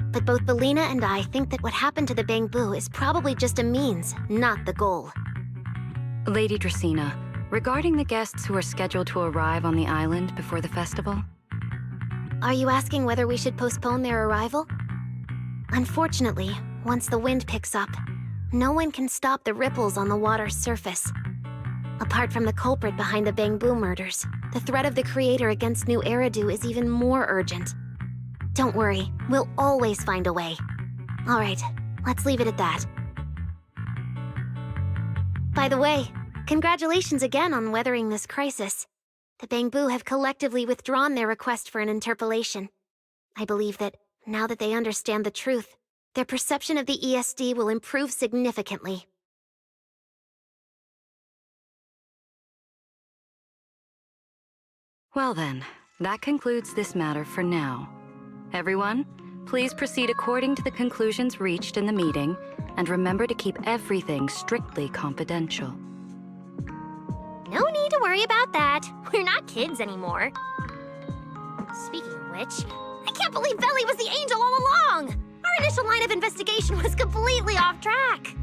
But both Valina and I think that what happened to the Bangbu is probably just a means, not the goal. Lady Dracena, regarding the guests who are scheduled to arrive on the island before the festival? Are you asking whether we should postpone their arrival? Unfortunately, once the wind picks up, no one can stop the ripples on the water's surface. Apart from the culprit behind the Bangbu murders, the threat of the Creator against New Eridu is even more urgent. Don't worry, we'll always find a way. All right, let's leave it at that. By the way, congratulations again on weathering this crisis. The Bangbu have collectively withdrawn their request for an interpolation. I believe that, now that they understand the truth, their perception of the ESD will improve significantly. Well then, that concludes this matter for now. Everyone, please proceed according to the conclusions reached in the meeting, and remember to keep everything strictly confidential. No need to worry about that. We're not kids anymore. Speaking of which, I can't believe Belly was the angel all along! Our initial line of investigation was completely off track.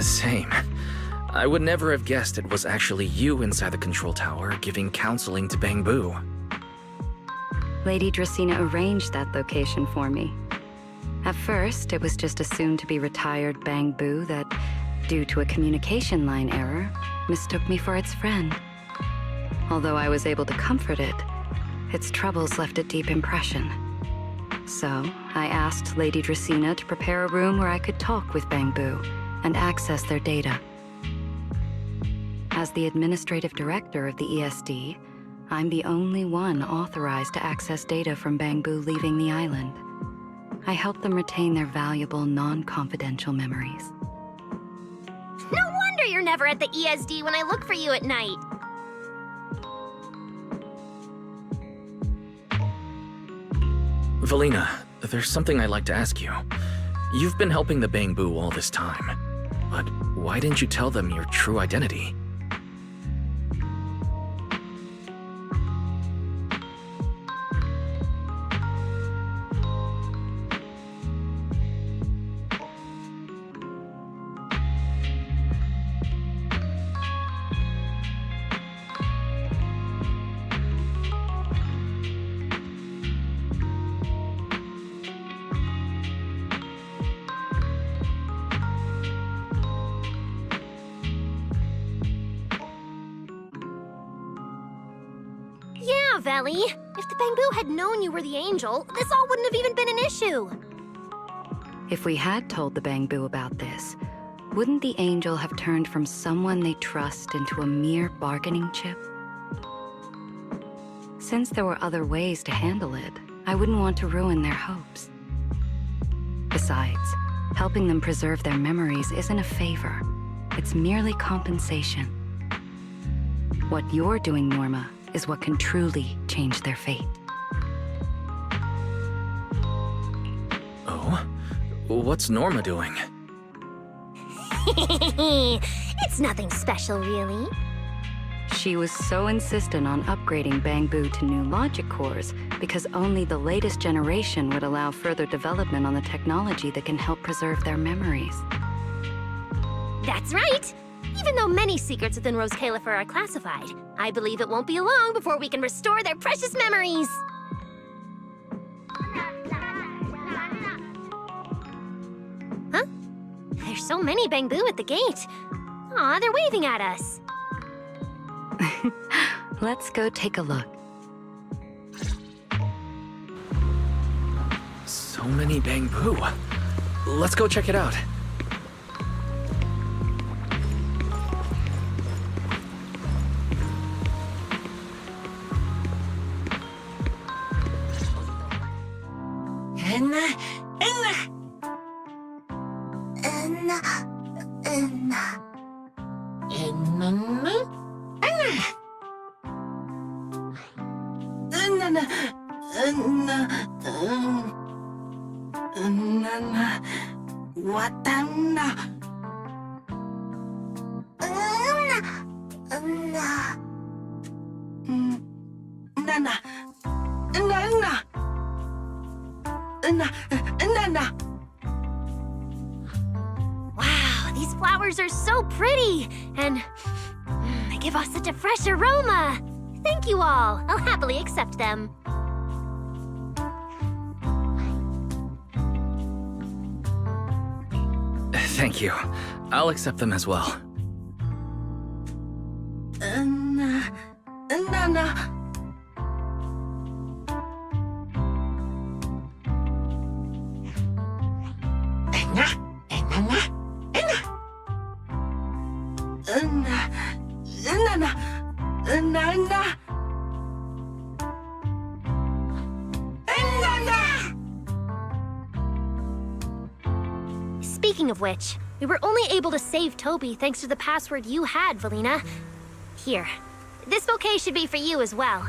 Same. I would never have guessed it was actually you inside the control tower giving counseling to Bangbu. Lady Dracena arranged that location for me. At first, it was just assumed to be retired Bangbu that, due to a communication line error, mistook me for its friend. Although I was able to comfort it, its troubles left a deep impression. So, I asked Lady Dracena to prepare a room where I could talk with Bangbu and access their data. As the administrative director of the ESD, I'm the only one authorized to access data from Bangbu leaving the island. I help them retain their valuable, non-confidential memories. No wonder you're never at the ESD when I look for you at night. Valina, there's something I'd like to ask you. You've been helping the Bangbu all this time, but why didn't you tell them your true identity? Yeah, Veli. If the Bangbu had known you were the angel, this all wouldn't have even been an issue. If we had told the Bangbu about this, wouldn't the angel have turned from someone they trust into a mere bargaining chip? Since there were other ways to handle it, I wouldn't want to ruin their hopes. Besides, helping them preserve their memories isn't a favor. It's merely compensation. What you're doing, Norma, is what can truly change their fate. Oh? What's Norma doing? It's nothing special, really. She was so insistent on upgrading Bangbu to new logic cores because only the latest generation would allow further development on the technology that can help preserve their memories. That's right! Even though many secrets within Rose Califer are classified, I believe it won't be long before we can restore their precious memories! Huh? There's so many Bangbu at the gate. Aw, they're waving at us. Let's go take a look. So many Bangbu. Let's go check it out. Wow, these flowers are so pretty, and they give off such a fresh aroma. Thank you all. I'll happily accept them. Thank you. I'll accept them as well. Speaking of which, we were only able to save Toby thanks to the password you had, Valina. Here, this bouquet should be for you as well.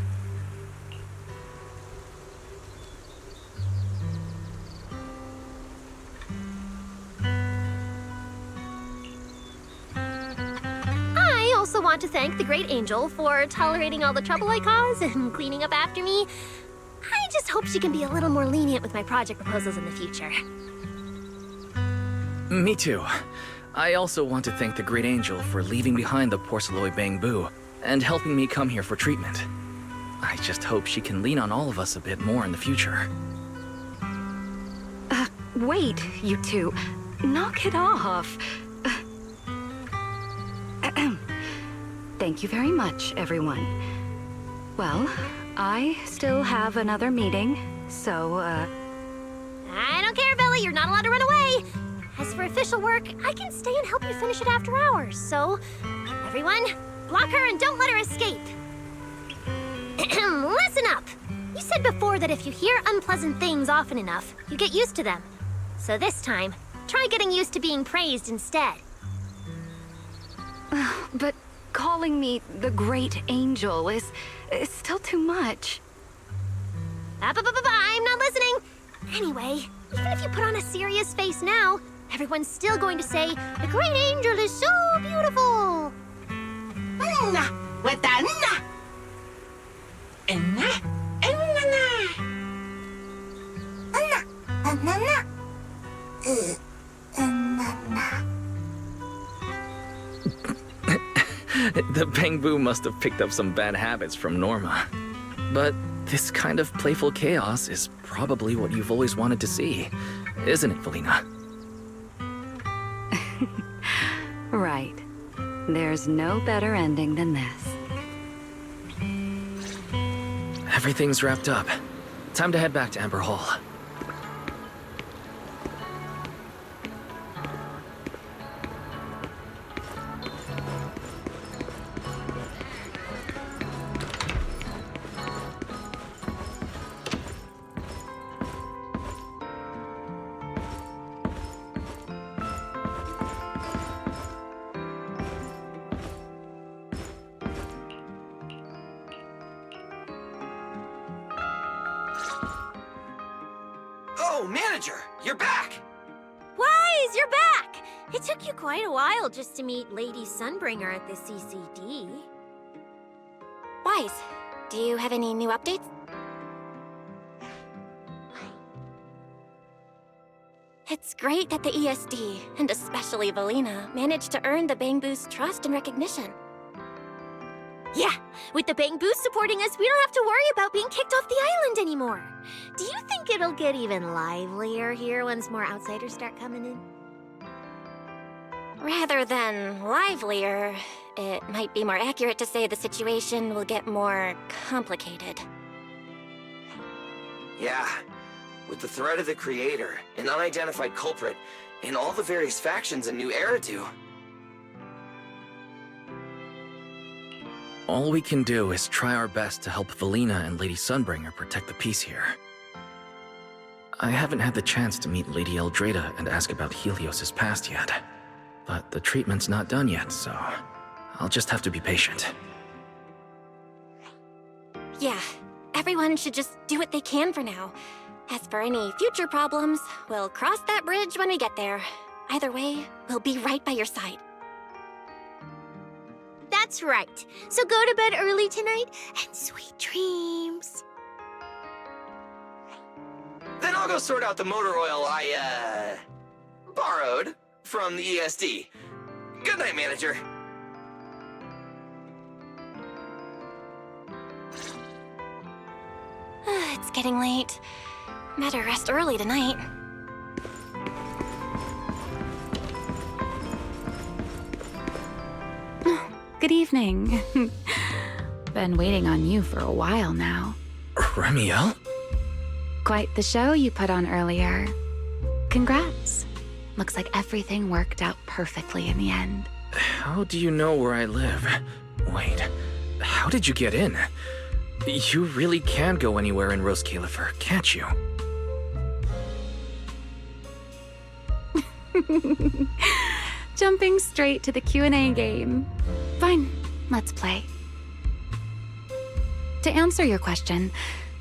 I also want to thank the Great Angel for tolerating all the trouble I cause and cleaning up after me. I just hope she can be a little more lenient with my project proposals in the future. Me too. I also want to thank the Great Angel for leaving behind the Porcelloy Bangbu and helping me come here for treatment. I just hope she can lean on all of us a bit more in the future. Wait, you two. Knock it off. Thank you very much, everyone. Well, I still have another meeting, so, I don't care, Billy. You're not allowed to run away. As for official work, I can stay and help you finish it after hours. So, everyone, Block her and don't let her escape. Listen up! You said before that if you hear unpleasant things often enough, you get used to them. So this time, try getting used to being praised instead. But calling me the Great Angel is still too much. I'm not listening! Anyway, even if you put on a serious face now, everyone's still going to say, the Great Angel is so beautiful! With the na. The Bangbu must have picked up some bad habits from Norma. But this kind of playful chaos is probably what you've always wanted to see, isn't it, Felina? Right. There's no better ending than this. Everything's wrapped up. Time to head back to Amber Hall. Oh, Manager! You're back! Wise, you're back! It took you quite a while just to meet Lady Sunbringer at the CCD. Wise, do you have any new updates? It's great that the ESD, and especially Valina, managed to earn the Bangbu's trust and recognition. Yeah, with the Bangboos supporting us, we don't have to worry about being kicked off the island anymore. Do you think it'll get even livelier here once more outsiders start coming in? Rather than livelier, it might be more accurate to say the situation will get more complicated. Yeah. With the threat of the Creator, an unidentified culprit, and all the various factions in New Eridu. All we can do is try our best to help Valina and Lady Sunbringer protect the peace here. I haven't had the chance to meet Lady Eldrada and ask about Helios's past yet. But the treatment's not done yet, so I'll just have to be patient. Yeah, everyone should just do what they can for now. As for any future problems, we'll cross that bridge when we get there. Either way, we'll be right by your side. That's right. So go to bed early tonight, and sweet dreams. Then I'll go sort out the motor oil I, borrowed from the ESD. Good night, Manager. It's getting late. Better rest early tonight. Good evening. Been waiting on you for a while now. Remiel? Quite the show you put on earlier. Congrats. Looks like everything worked out perfectly in the end. How do you know where I live? Wait, how did you get in? You really can go anywhere in Rose Califer, can't you? Jumping straight to the Q&A game. Fine, let's play. To answer your question,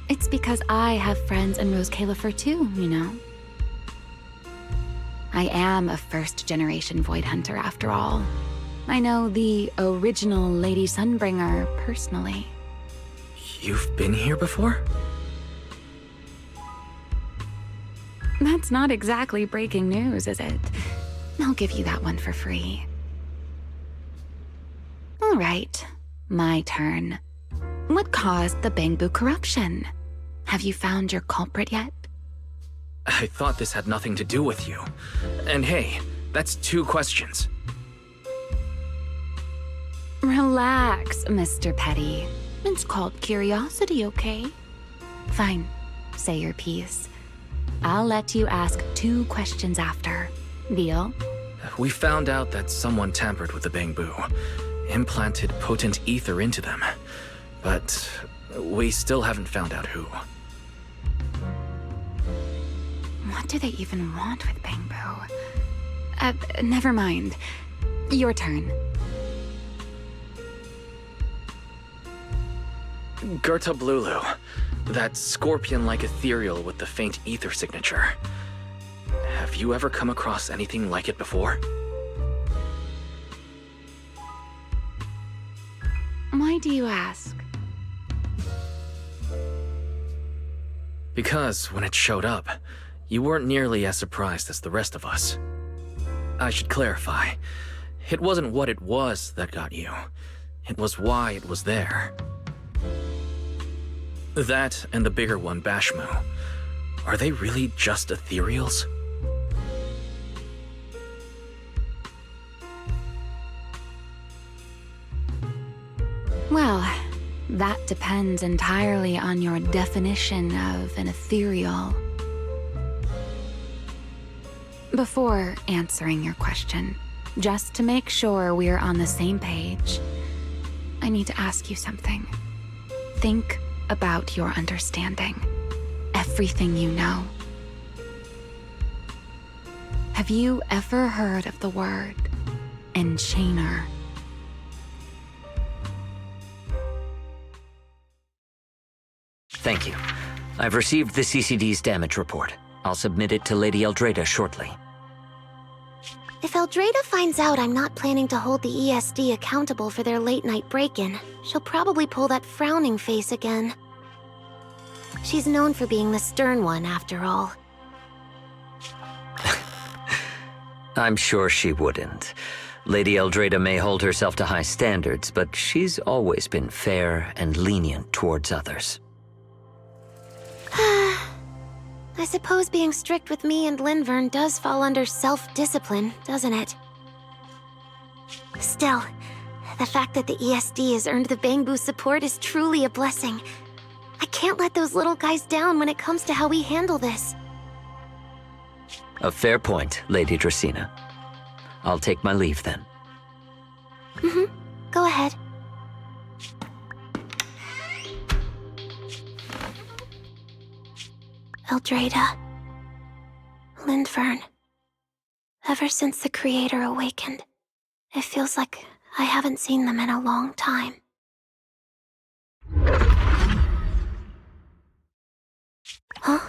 it's because I have friends in Rose Califer too, you know. I am a first-generation Void Hunter after all. I know the original Lady Sunbringer personally. You've been here before? That's not exactly breaking news, is it? I'll give you that one for free. All right, my turn. What caused the Bangbu corruption? Have you found your culprit yet? I thought this had nothing to do with you. And hey, that's 2 questions. Relax, Mr. Petty. It's called curiosity, okay? Fine, say your piece. I'll let you ask 2 questions after. Deal? We found out that someone tampered with the Bangbu. implanted potent ether into them, but we still haven't found out who. What do they even want with Bangbu? Never mind. Your turn. Gertablulu, that scorpion-like ethereal with the faint ether signature. Have you ever come across anything like it before? Why do you ask? Because when it showed up, you weren't nearly as surprised as the rest of us. I should clarify. It wasn't what it was that got you. It was why it was there. That and the bigger one, Bashmu. Are they really just ethereals? Well, that depends entirely on your definition of an ethereal. Before answering your question, just to make sure we're on the same page, I need to ask you something. Think about your understanding. Everything you know. Have you ever heard of the word enchainer? Thank you. I've received the CCD's damage report. I'll submit it to Lady Eldrada shortly. If Eldrada finds out I'm not planning to hold the ESD accountable for their late-night break-in, she'll probably pull that frowning face again. She's known for being the stern one, after all. I'm sure she wouldn't. Lady Eldrada may hold herself to high standards, but she's always been fair and lenient towards others. I suppose being strict with me and Linvern does fall under self-discipline, doesn't it? Still, the fact that the ESD has earned the Bangbu support is truly a blessing. I can't let those little guys down when it comes to how we handle this. A fair point, Lady Dracena. I'll take my leave then. Go ahead. Eldrada. Linvern. Ever since the Creator awakened, it feels like I haven't seen them in a long time. Huh?